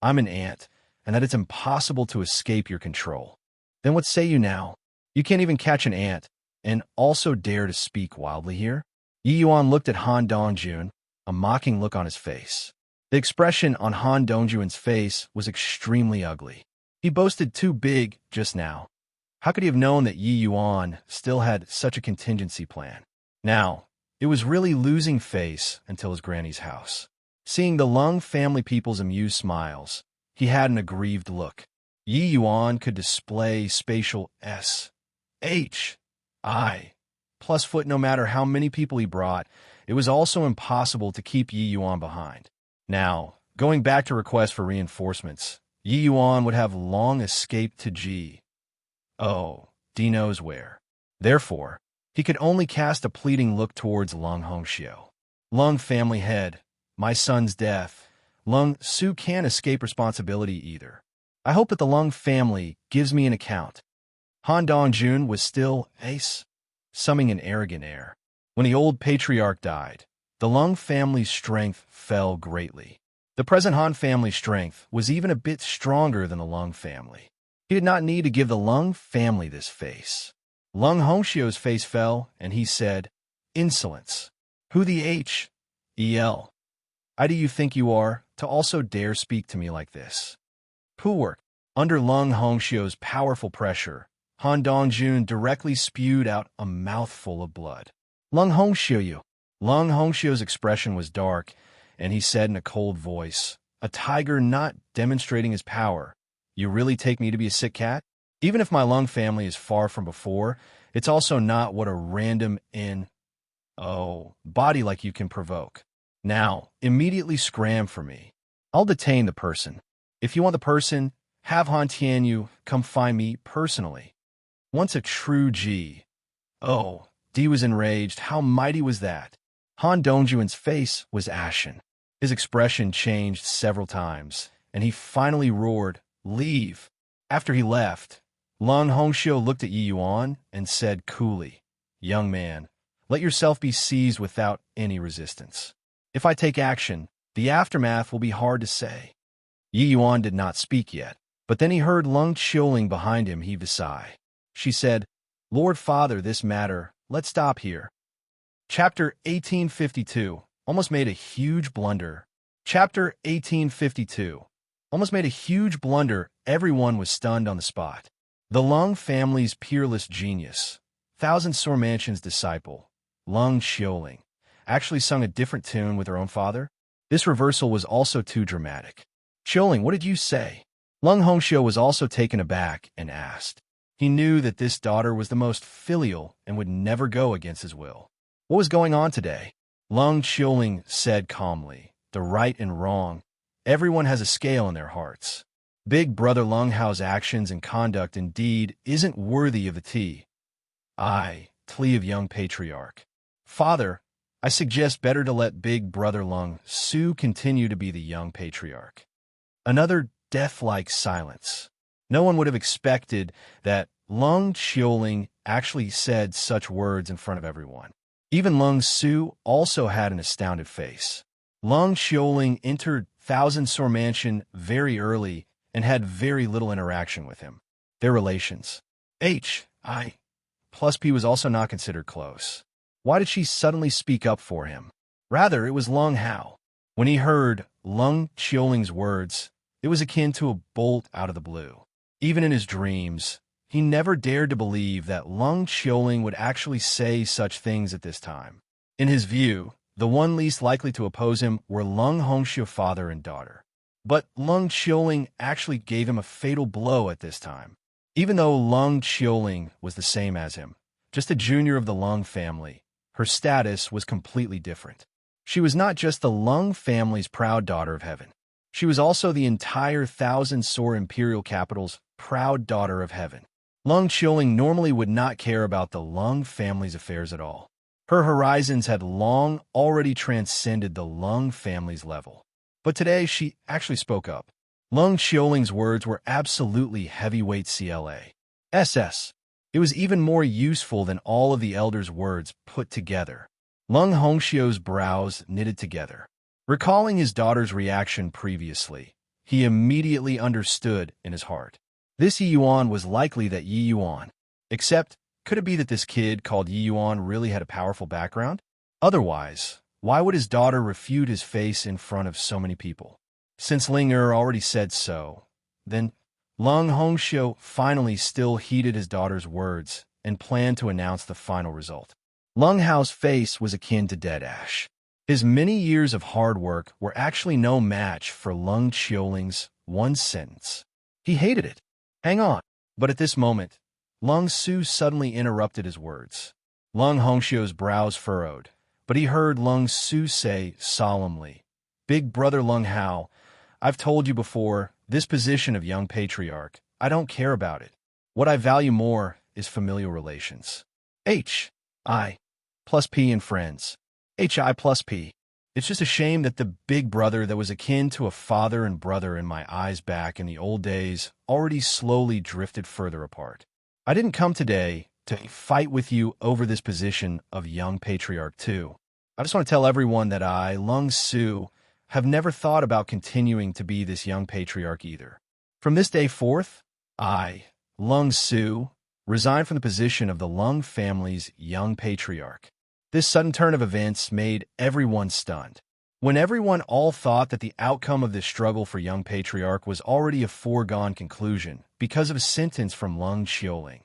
I'm an ant, and that it's impossible to escape your control. Then what say you now? You can't even catch an ant, and also dare to speak wildly here?" Yi Yuan looked at Han Dongjun, a mocking look on his face. The expression on Han Dongjun's face was extremely ugly. He boasted too big just now. How could he have known that Yi Yuan still had such a contingency plan? Now, it was really losing face until his granny's house. Seeing the Lung family people's amused smiles, he had an aggrieved look. Yi Yuan could display spatial S, H, I, plus foot no matter how many people he brought. It was also impossible to keep Yi Yuan behind. Now, going back to request for reinforcements, Yi Yuan would have long escaped to D knows where. Therefore, he could only cast a pleading look towards Lung Hongxiu. "Lung family head, my son's death. Lung Su can't escape responsibility either. I hope that the Lung family gives me an account." Han Dongjun was still summing an arrogant air. When the old patriarch died, the Lung family's strength fell greatly. The present Han family's strength was even a bit stronger than the Lung family. He did not need to give the Lung family this face. Lung Hongxiu's face fell, and he said, "Insolence. Who the H.E.L. I do you think you are, to also dare speak to me like this?" Poor. Under Lung Hongxiu's powerful pressure, Han Dongjun directly spewed out a mouthful of blood. "Lung Hongxiu." Lung Hongxiu's expression was dark, and he said in a cold voice, a tiger not demonstrating his power, "You really take me to be a sick cat? Even if my Lung family is far from before, it's also not what a random body like you can provoke. Now, immediately scram for me. I'll detain the person. If you want the person, have Han Tianyu come find me personally." Once a true D was enraged. How mighty was that? Han Dongjun's face was ashen. His expression changed several times, and he finally roared, "Leave!" After he left, Lung Hongxiu looked at Yi Yuan and said coolly, "Young man, let yourself be seized without any resistance. If I take action, the aftermath will be hard to say." Yi Yuan did not speak yet, but then he heard Lung Qiuling behind him heave a sigh. She said, "Lord Father, this matter, let's stop here." Chapter 1852 almost made a huge blunder. Chapter 1852 almost made a huge blunder. Everyone was stunned on the spot. The Lung family's peerless genius, Thousand Sore Mansion's disciple, Lung Qiuling, actually sung a different tune with her own father. This reversal was also too dramatic. "Qiuling, what did you say?" Lung Hongxiu was also taken aback and asked. He knew that this daughter was the most filial and would never go against his will. What was going on today? Lung Qiuling said calmly, "The right and wrong. Everyone has a scale in their hearts. Big brother Lung Hao's actions and conduct indeed isn't worthy of the plea of young patriarch. Father, I suggest better to let big brother Lung Su continue to be the young patriarch." Another death-like silence. No one would have expected that Lung Qiuling actually said such words in front of everyone. Even Lung Su also had an astounded face. Lung Qiuling entered Thousand Sore Mansion very early and had very little interaction with him. Their relations, H.I. plus P, was also not considered close. Why did she suddenly speak up for him? Rather, it was Lung Hao. When he heard Lung Qiuling's words, it was akin to a bolt out of the blue. Even in his dreams, he never dared to believe that Lung Qiuling would actually say such things at this time. In his view, the one least likely to oppose him were Lung Hongxiu father and daughter. But Lung Qiuling actually gave him a fatal blow at this time. Even though Lung Qiuling was the same as him, just a junior of the Lung family, her status was completely different. She was not just the Lung family's proud daughter of heaven. She was also the entire Thousand Sore Imperial Capital's proud daughter of heaven. Lung Qiuling normally would not care about the Lung family's affairs at all. Her horizons had long already transcended the Lung family's level. But today she actually spoke up. Lung Qiuling's words were absolutely heavyweight CLA. It was even more useful than all of the elders' words put together. Lung Hongxiu's brows knitted together. Recalling his daughter's reaction previously, he immediately understood in his heart. This Yi Yuan was likely that Yi Yuan. Except, could it be that this kid called Yi Yuan really had a powerful background? Otherwise, why would his daughter refute his face in front of so many people? Since Ling Er already said so, then Lung Hongxiu finally still heeded his daughter's words and planned to announce the final result. Lung Hao's face was akin to dead ash. His many years of hard work were actually no match for Lung Qiuling's one sentence. He hated it. Hang on. But at this moment, Lung Su suddenly interrupted his words. Lung Hongxiu's brows furrowed, but he heard Lung Su say solemnly, "Big brother Lung Hao, I've told you before, this position of young patriarch, I don't care about it. What I value more is familial relations. H.I. plus P and friends. H.I. plus P. It's just a shame that the big brother that was akin to a father and brother in my eyes back in the old days already slowly drifted further apart. I didn't come today to fight with you over this position of young patriarch too. I just want to tell everyone that I, Lung Su, have never thought about continuing to be this young patriarch either. From this day forth, I, Lung Su, resign from the position of the Lung family's young patriarch." This sudden turn of events made everyone stunned. When everyone all thought that the outcome of this struggle for young patriarch was already a foregone conclusion because of a sentence from Lung Qiuling,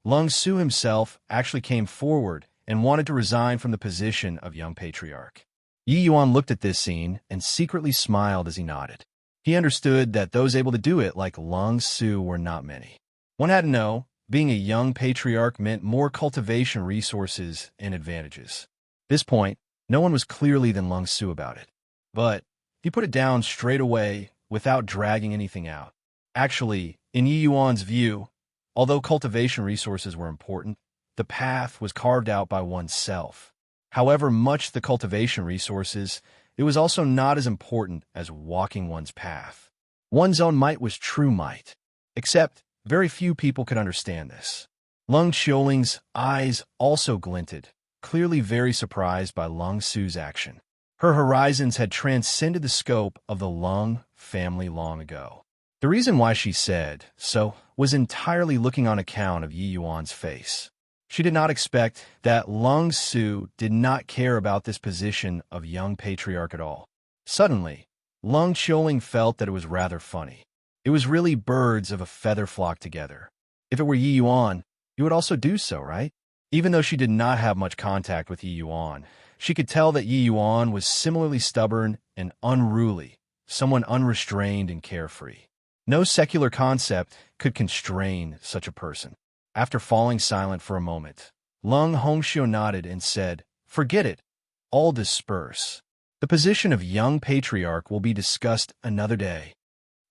Lung Su himself actually came forward and wanted to resign from the position of young patriarch. Yi Yuan looked at this scene and secretly smiled as he nodded. He understood that those able to do it like Lung Su were not many. One had to know, being a young patriarch meant more cultivation resources and advantages. At this point, no one was clearly than Lung Su about it. But he put it down straight away without dragging anything out. Actually, in Yi Yuan's view, although cultivation resources were important, the path was carved out by oneself. However much the cultivation resources, it was also not as important as walking one's path. One's own might was true might. Except, very few people could understand this. Lung Qiuling's eyes also glinted, clearly very surprised by Lung Su's action. Her horizons had transcended the scope of the Lung family long ago. The reason why she said so was entirely looking on account of Yi Yuan's face. She did not expect that Lung Su did not care about this position of young patriarch at all. Suddenly, Lung Qiuling felt that it was rather funny. It was really birds of a feather flock together. If it were Yi Yuan, you would also do so, right? Even though she did not have much contact with Yi Yuan, she could tell that Yi Yuan was similarly stubborn and unruly, someone unrestrained and carefree. No secular concept could constrain such a person. After falling silent for a moment, Lung Hongxiu nodded and said, "Forget it. All disperse. The position of young patriarch will be discussed another day."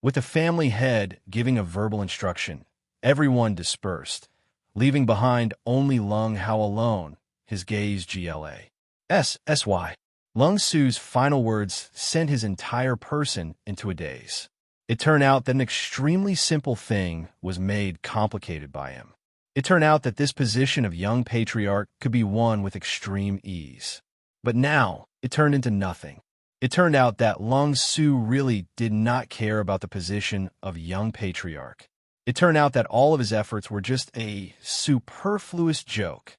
With the family head giving a verbal instruction, everyone dispersed, leaving behind only Lung Hao alone, his gaze GLA. Lung Su's final words sent his entire person into a daze. It turned out that an extremely simple thing was made complicated by him. It turned out that this position of young patriarch could be won with extreme ease. But now, it turned into nothing. It turned out that Lung Su really did not care about the position of young patriarch. It turned out that all of his efforts were just a superfluous joke.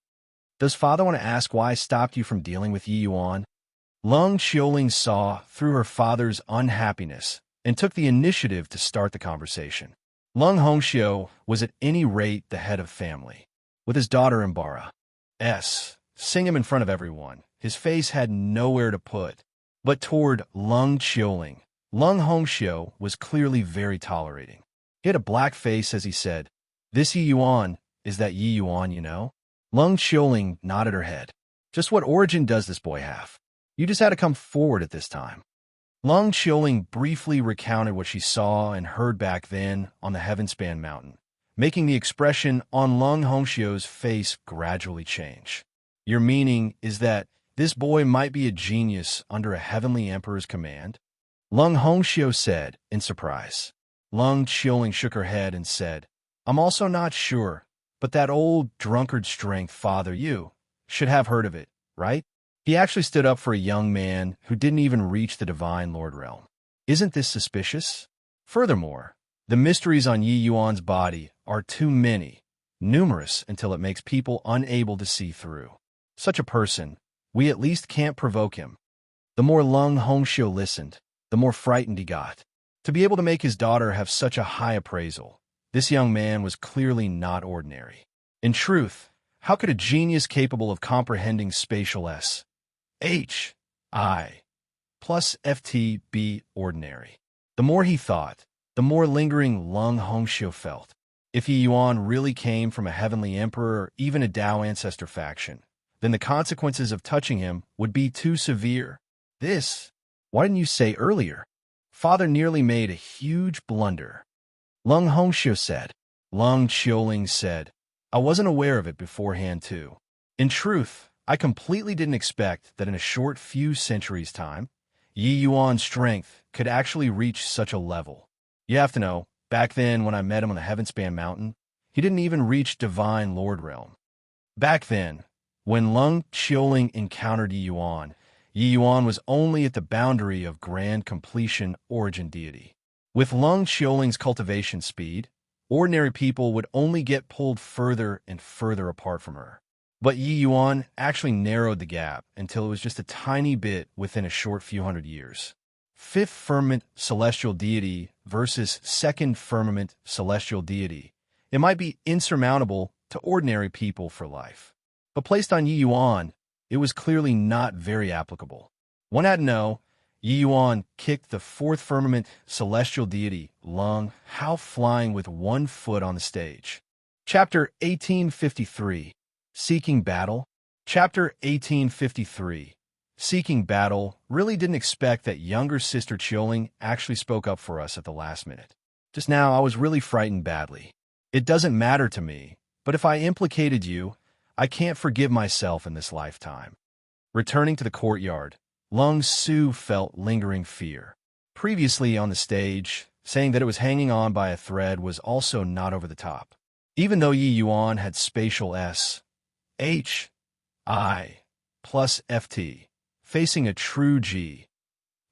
Does father want to ask why I stopped you from dealing with Yi Yuan? Lung Qiuling saw through her father's unhappiness and took the initiative to start the conversation. Lung Hongxiu was at any rate the head of family. With his daughter Imbara, sing him in front of everyone, his face had nowhere to put. But toward Lung Qiuling, Lung Hongxiu was clearly very tolerating. He had a black face as he said, "This Yi Yuan, is that Yi Yuan you know?" Lung Qiuling nodded her head. "Just what origin does this boy have? You just had to come forward at this time." Lung Qiuling briefly recounted what she saw and heard back then on the Heavenspan Mountain, making the expression on Lung Hongxiu's face gradually change. "Your meaning is that this boy might be a genius under a heavenly emperor's command?" Lung Hongxiu said, in surprise. Lung Qiuling shook her head and said, "I'm also not sure, but that old drunkard strength father you should have heard of it, right? He actually stood up for a young man who didn't even reach the divine Lord realm. Isn't this suspicious? Furthermore, the mysteries on Yi Yuan's body are too many, numerous until it makes people unable to see through. Such a person, we at least can't provoke him." The more Lung Hongxiu listened, the more frightened he got. To be able to make his daughter have such a high appraisal, this young man was clearly not ordinary. In truth, how could a genius capable of comprehending spatial H.I. plus FT be ordinary? The more he thought, the more lingering Lung Hongxiu felt. If Yi Yuan really came from a heavenly emperor or even a Tao ancestor faction, then the consequences of touching him would be too severe. Why didn't you say earlier? Father nearly made a huge blunder. Lung Hongxiu said. Lung Qiuling said, "I wasn't aware of it beforehand too. In truth, I completely didn't expect that in a short few centuries' time, Yi Yuan's strength could actually reach such a level. You have to know, back then when I met him on the Heavenspan Mountain, he didn't even reach divine Lord realm. Back then, when Lung Qiuling encountered Yi Yuan was only at the boundary of grand completion origin deity. With Lung Qiuling's cultivation speed, ordinary people would only get pulled further and further apart from her. But Yi Yuan actually narrowed the gap until it was just a tiny bit within a short few hundred years. Fifth firmament celestial deity versus second firmament celestial deity. It might be insurmountable to ordinary people for life. But placed on Yi Yuan, it was clearly not very applicable. One had to know, Yi Yuan kicked the fourth firmament celestial deity, Lung Hao, flying with 1 foot on the stage. Chapter 1853. Seeking Battle. Chapter 1853. Seeking Battle really didn't expect that younger sister Qiuling actually spoke up for us at the last minute. Just now, I was really frightened badly. It doesn't matter to me, but if I implicated you, I can't forgive myself in this lifetime. Returning to the courtyard, Lung Su felt lingering fear. Previously on the stage, saying that it was hanging on by a thread was also not over the top. Even though Yi Yuan had spatial S, H, I, plus FT, facing a true G,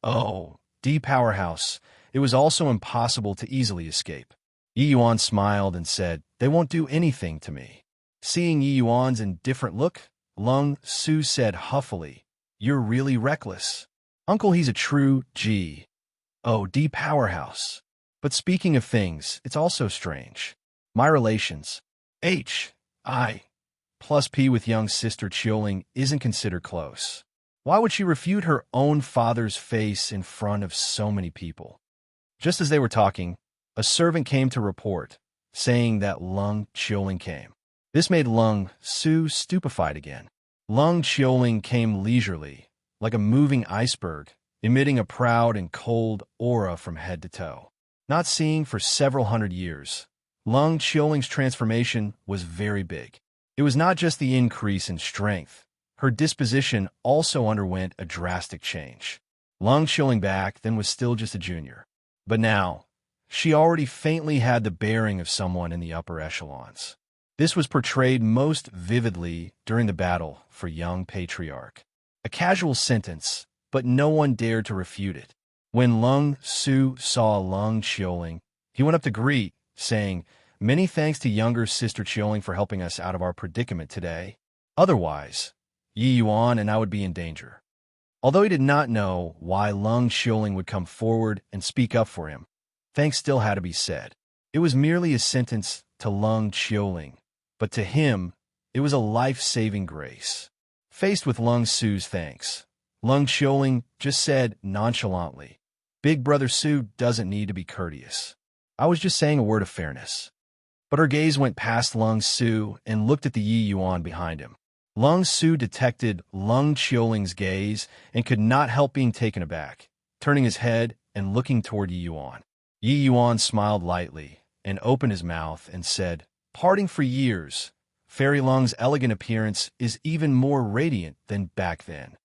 O, D powerhouse, it was also impossible to easily escape. Yi Yuan smiled and said, "They won't do anything to me." Seeing Yi Yuan's indifferent look, Lung Su said huffily, "You're really reckless. Uncle, he's a true G, O, D powerhouse. But speaking of things, it's also strange. My relations, H, I, plus P with young sister Chioling isn't considered close. Why would she refute her own father's face in front of so many people?" Just as they were talking, a servant came to report, saying that Lung Chioling came. This made Lung Su stupefied again. Lung Chioling came leisurely, like a moving iceberg, emitting a proud and cold aura from head to toe. Not seen for several hundred years, Lung Chioling's transformation was very big. It was not just the increase in strength. Her disposition also underwent a drastic change. Lung Chioling back then was still just a junior. But now, she already faintly had the bearing of someone in the upper echelons. This was portrayed most vividly during the battle for young patriarch. A casual sentence, but no one dared to refute it. When Lung Su saw Lung Chioling, he went up to greet, saying, "Many thanks to younger sister Chioling for helping us out of our predicament today. Otherwise, Yi Yuan and I would be in danger." Although he did not know why Lung Chioling would come forward and speak up for him, thanks still had to be said. It was merely a sentence to Lung Chioling, but to him, it was a life-saving grace. Faced with Lung Su's thanks, Lung Chioling just said nonchalantly, "Big Brother Su doesn't need to be courteous. I was just saying a word of fairness." But her gaze went past Lung Su and looked at the Yi Yuan behind him. Lung Su detected Lung Chioling's gaze and could not help being taken aback, turning his head and looking toward Yi Yuan. Yi Yuan smiled lightly and opened his mouth and said, "Parting for years, Fairy Lung's elegant appearance is even more radiant than back then."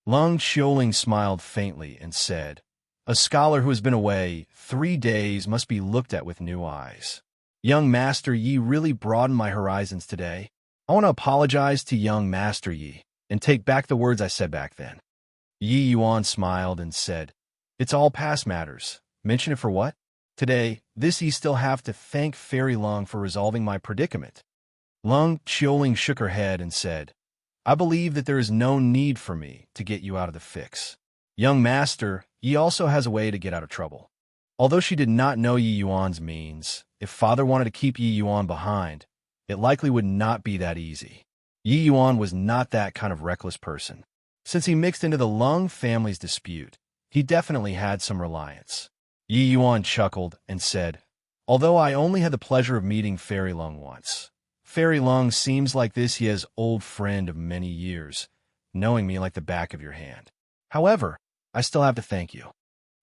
Lung Chioling smiled faintly and said, "A scholar who has been away 3 days must be looked at with new eyes. Young Master Yi really broadened my horizons today. I want to apologize to young Master Yi and take back the words I said back then." Yi Yuan smiled and said, "It's all past matters. Mention it for what? Today, this Yi still have to thank Fairy Lung for resolving my predicament." Lung Chioling shook her head and said, "I believe that there is no need for me to get you out of the fix. Young Master Yi also has a way to get out of trouble." Although she did not know Yi Yuan's means, if father wanted to keep Yi Yuan behind, it likely would not be that easy. Yi Yuan was not that kind of reckless person. Since he mixed into the Lung family's dispute, he definitely had some reliance. Yi Yuan chuckled and said, "Although I only had the pleasure of meeting Fairy Lung once, Fairy Lung seems like this he has old friend of many years, knowing me like the back of your hand. However, I still have to thank you."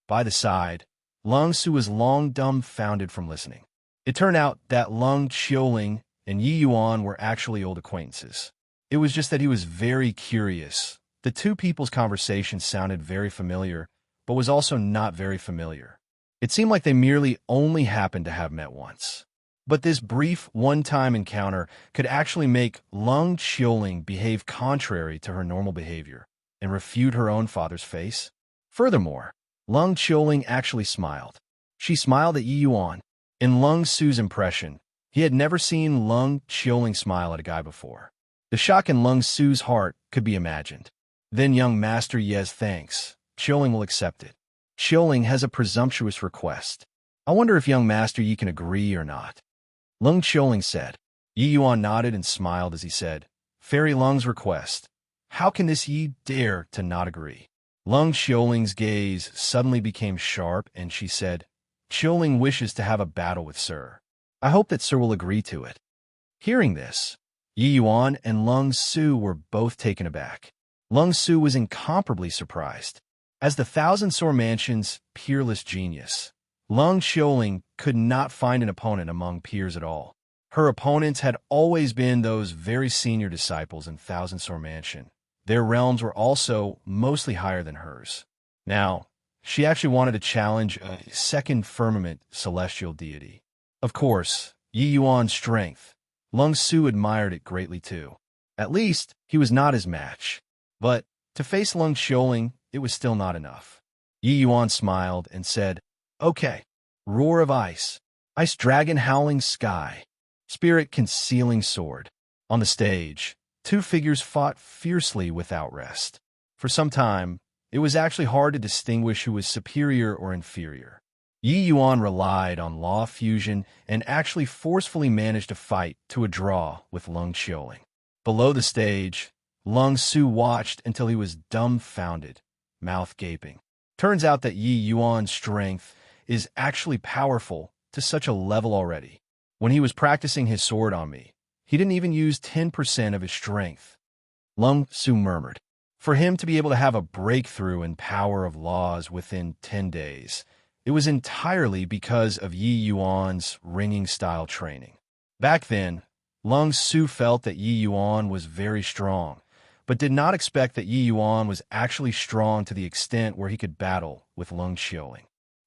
By the side, Lung Su was long dumbfounded from listening. It turned out that Lung Chioling and Yi Yuan were actually old acquaintances. It was just that he was very curious. The two people's conversation sounded very familiar, but was also not very familiar. It seemed like they merely only happened to have met once. But this brief one-time encounter could actually make Lung Chioling behave contrary to her normal behavior and refute her own father's face. Furthermore, Lung Chioling actually smiled. She smiled at Yi Yuan. In Lung Su's impression, he had never seen Lung Chioling smile at a guy before. The shock in Lung Su's heart could be imagined. Then young Master Ye's thanks. Chioling will accept it. Chioling has a presumptuous request. I wonder if young Master Yi can agree or not. Lung Chioling said. Yi Yuan nodded and smiled as he said, "Fairy Lung's request. How can this Yi dare to not agree?" Lung Chioling's gaze suddenly became sharp and she said, "Chioling wishes to have a battle with Sir. I hope that Sir will agree to it." Hearing this, Yi Yuan and Lung Su were both taken aback. Lung Su was incomparably surprised. As the Thousand Sore Mansion's peerless genius, Lung Chioling could not find an opponent among peers at all. Her opponents had always been those very senior disciples in Thousand Sore Mansion, Their realms were also mostly higher than hers. Now, she actually wanted to challenge a second firmament celestial deity. Of course, Yi Yuan's strength. Lung Su admired it greatly too. At least, he was not his match. But to face Lung Xiuling, it was still not enough. Yi Yuan smiled and said, "Okay, roar of ice, ice dragon howling sky, spirit concealing sword." On the stage, two figures fought fiercely without rest. For some time, it was actually hard to distinguish who was superior or inferior. Yi Yuan relied on law fusion and actually forcefully managed to fight to a draw with Lung Xiuling. Below the stage, Lung Su watched until he was dumbfounded, mouth gaping. Turns out that Yi Yuan's strength is actually powerful to such a level already. When he was practicing his sword on me, he didn't even use 10% of his strength. Lung Su murmured. For him to be able to have a breakthrough in power of laws within 10 days, it was entirely because of Yi Yuan's ringing-style training. Back then, Lung Su felt that Yi Yuan was very strong, but did not expect that Yi Yuan was actually strong to the extent where he could battle with Lung Xiuling.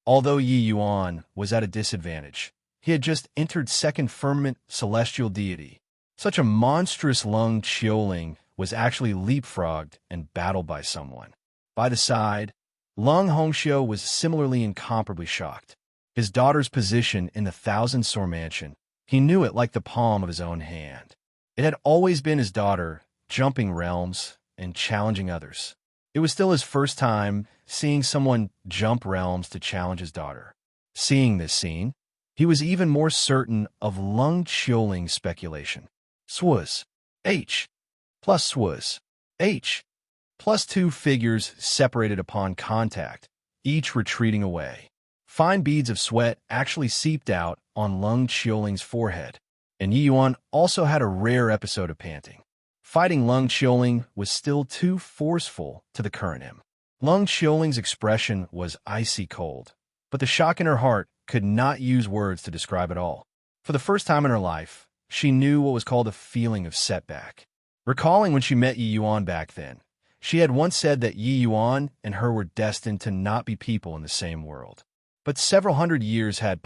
Although Yi Yuan was at a disadvantage, he had just entered second firmament celestial deity. Such a monstrous Lung Xiuling was actually leapfrogged and battled by someone. By the side, Lung Hongxiu was similarly incomparably shocked. His daughter's position in the Thousand Sore Mansion, he knew it like the palm of his own hand. It had always been his daughter, jumping realms and challenging others. It was still his first time seeing someone jump realms to challenge his daughter. Seeing this scene, he was even more certain of Lung Xiuling's speculation. Swuz. H. Plus Swuz. H. Plus two figures separated upon contact, each retreating away. Fine beads of sweat actually seeped out on Lung Xiuling's forehead, and Yi Yuan also had a rare episode of panting. Fighting Lung Xiuling was still too forceful to the current him. Lung Xiuling's expression was icy cold, but the shock in her heart could not use words to describe it all. For the first time in her life, she knew what was called a feeling of setback. Recalling when she met Yi Yuan back then, she had once said that Yi Yuan and her were destined to not be people in the same world. But several hundred years had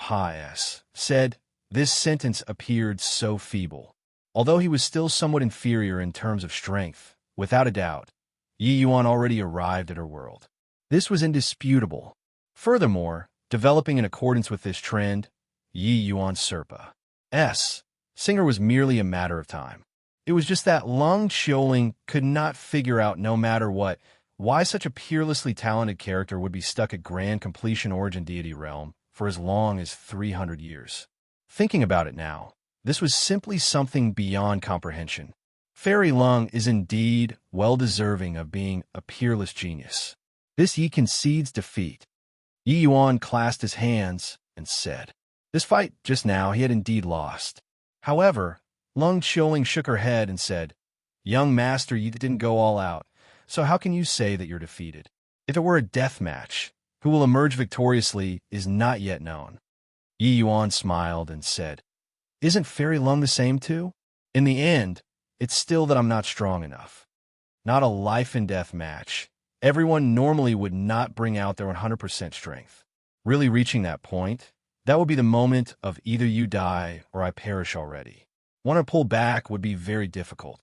said, this sentence appeared so feeble. Although he was still somewhat inferior in terms of strength, without a doubt, Yi Yuan already arrived at her world. This was indisputable. Furthermore, developing in accordance with this trend, Yi Yuan Serpa's singer was merely a matter of time. It was just that Lung Xiuling could not figure out, no matter what, why such a peerlessly talented character would be stuck at Grand Completion Origin Deity Realm for as long as 300 years. Thinking about it now, this was simply something beyond comprehension. Fairy Lung is indeed well-deserving of being a peerless genius. This Yi concedes defeat. Yi Yuan clasped his hands and said, this fight just now he had indeed lost. However, Lung Xiuling shook her head and said, young master, you didn't go all out, so how can you say that you're defeated? If it were a death match, who will emerge victoriously is not yet known. Yi Yuan smiled and said, isn't Fairy Lung the same too? In the end, it's still that I'm not strong enough. Not a life and death match. Everyone normally would not bring out their 100% strength. Really reaching that point, that would be the moment of either you die or I perish already. Want to pull back would be very difficult.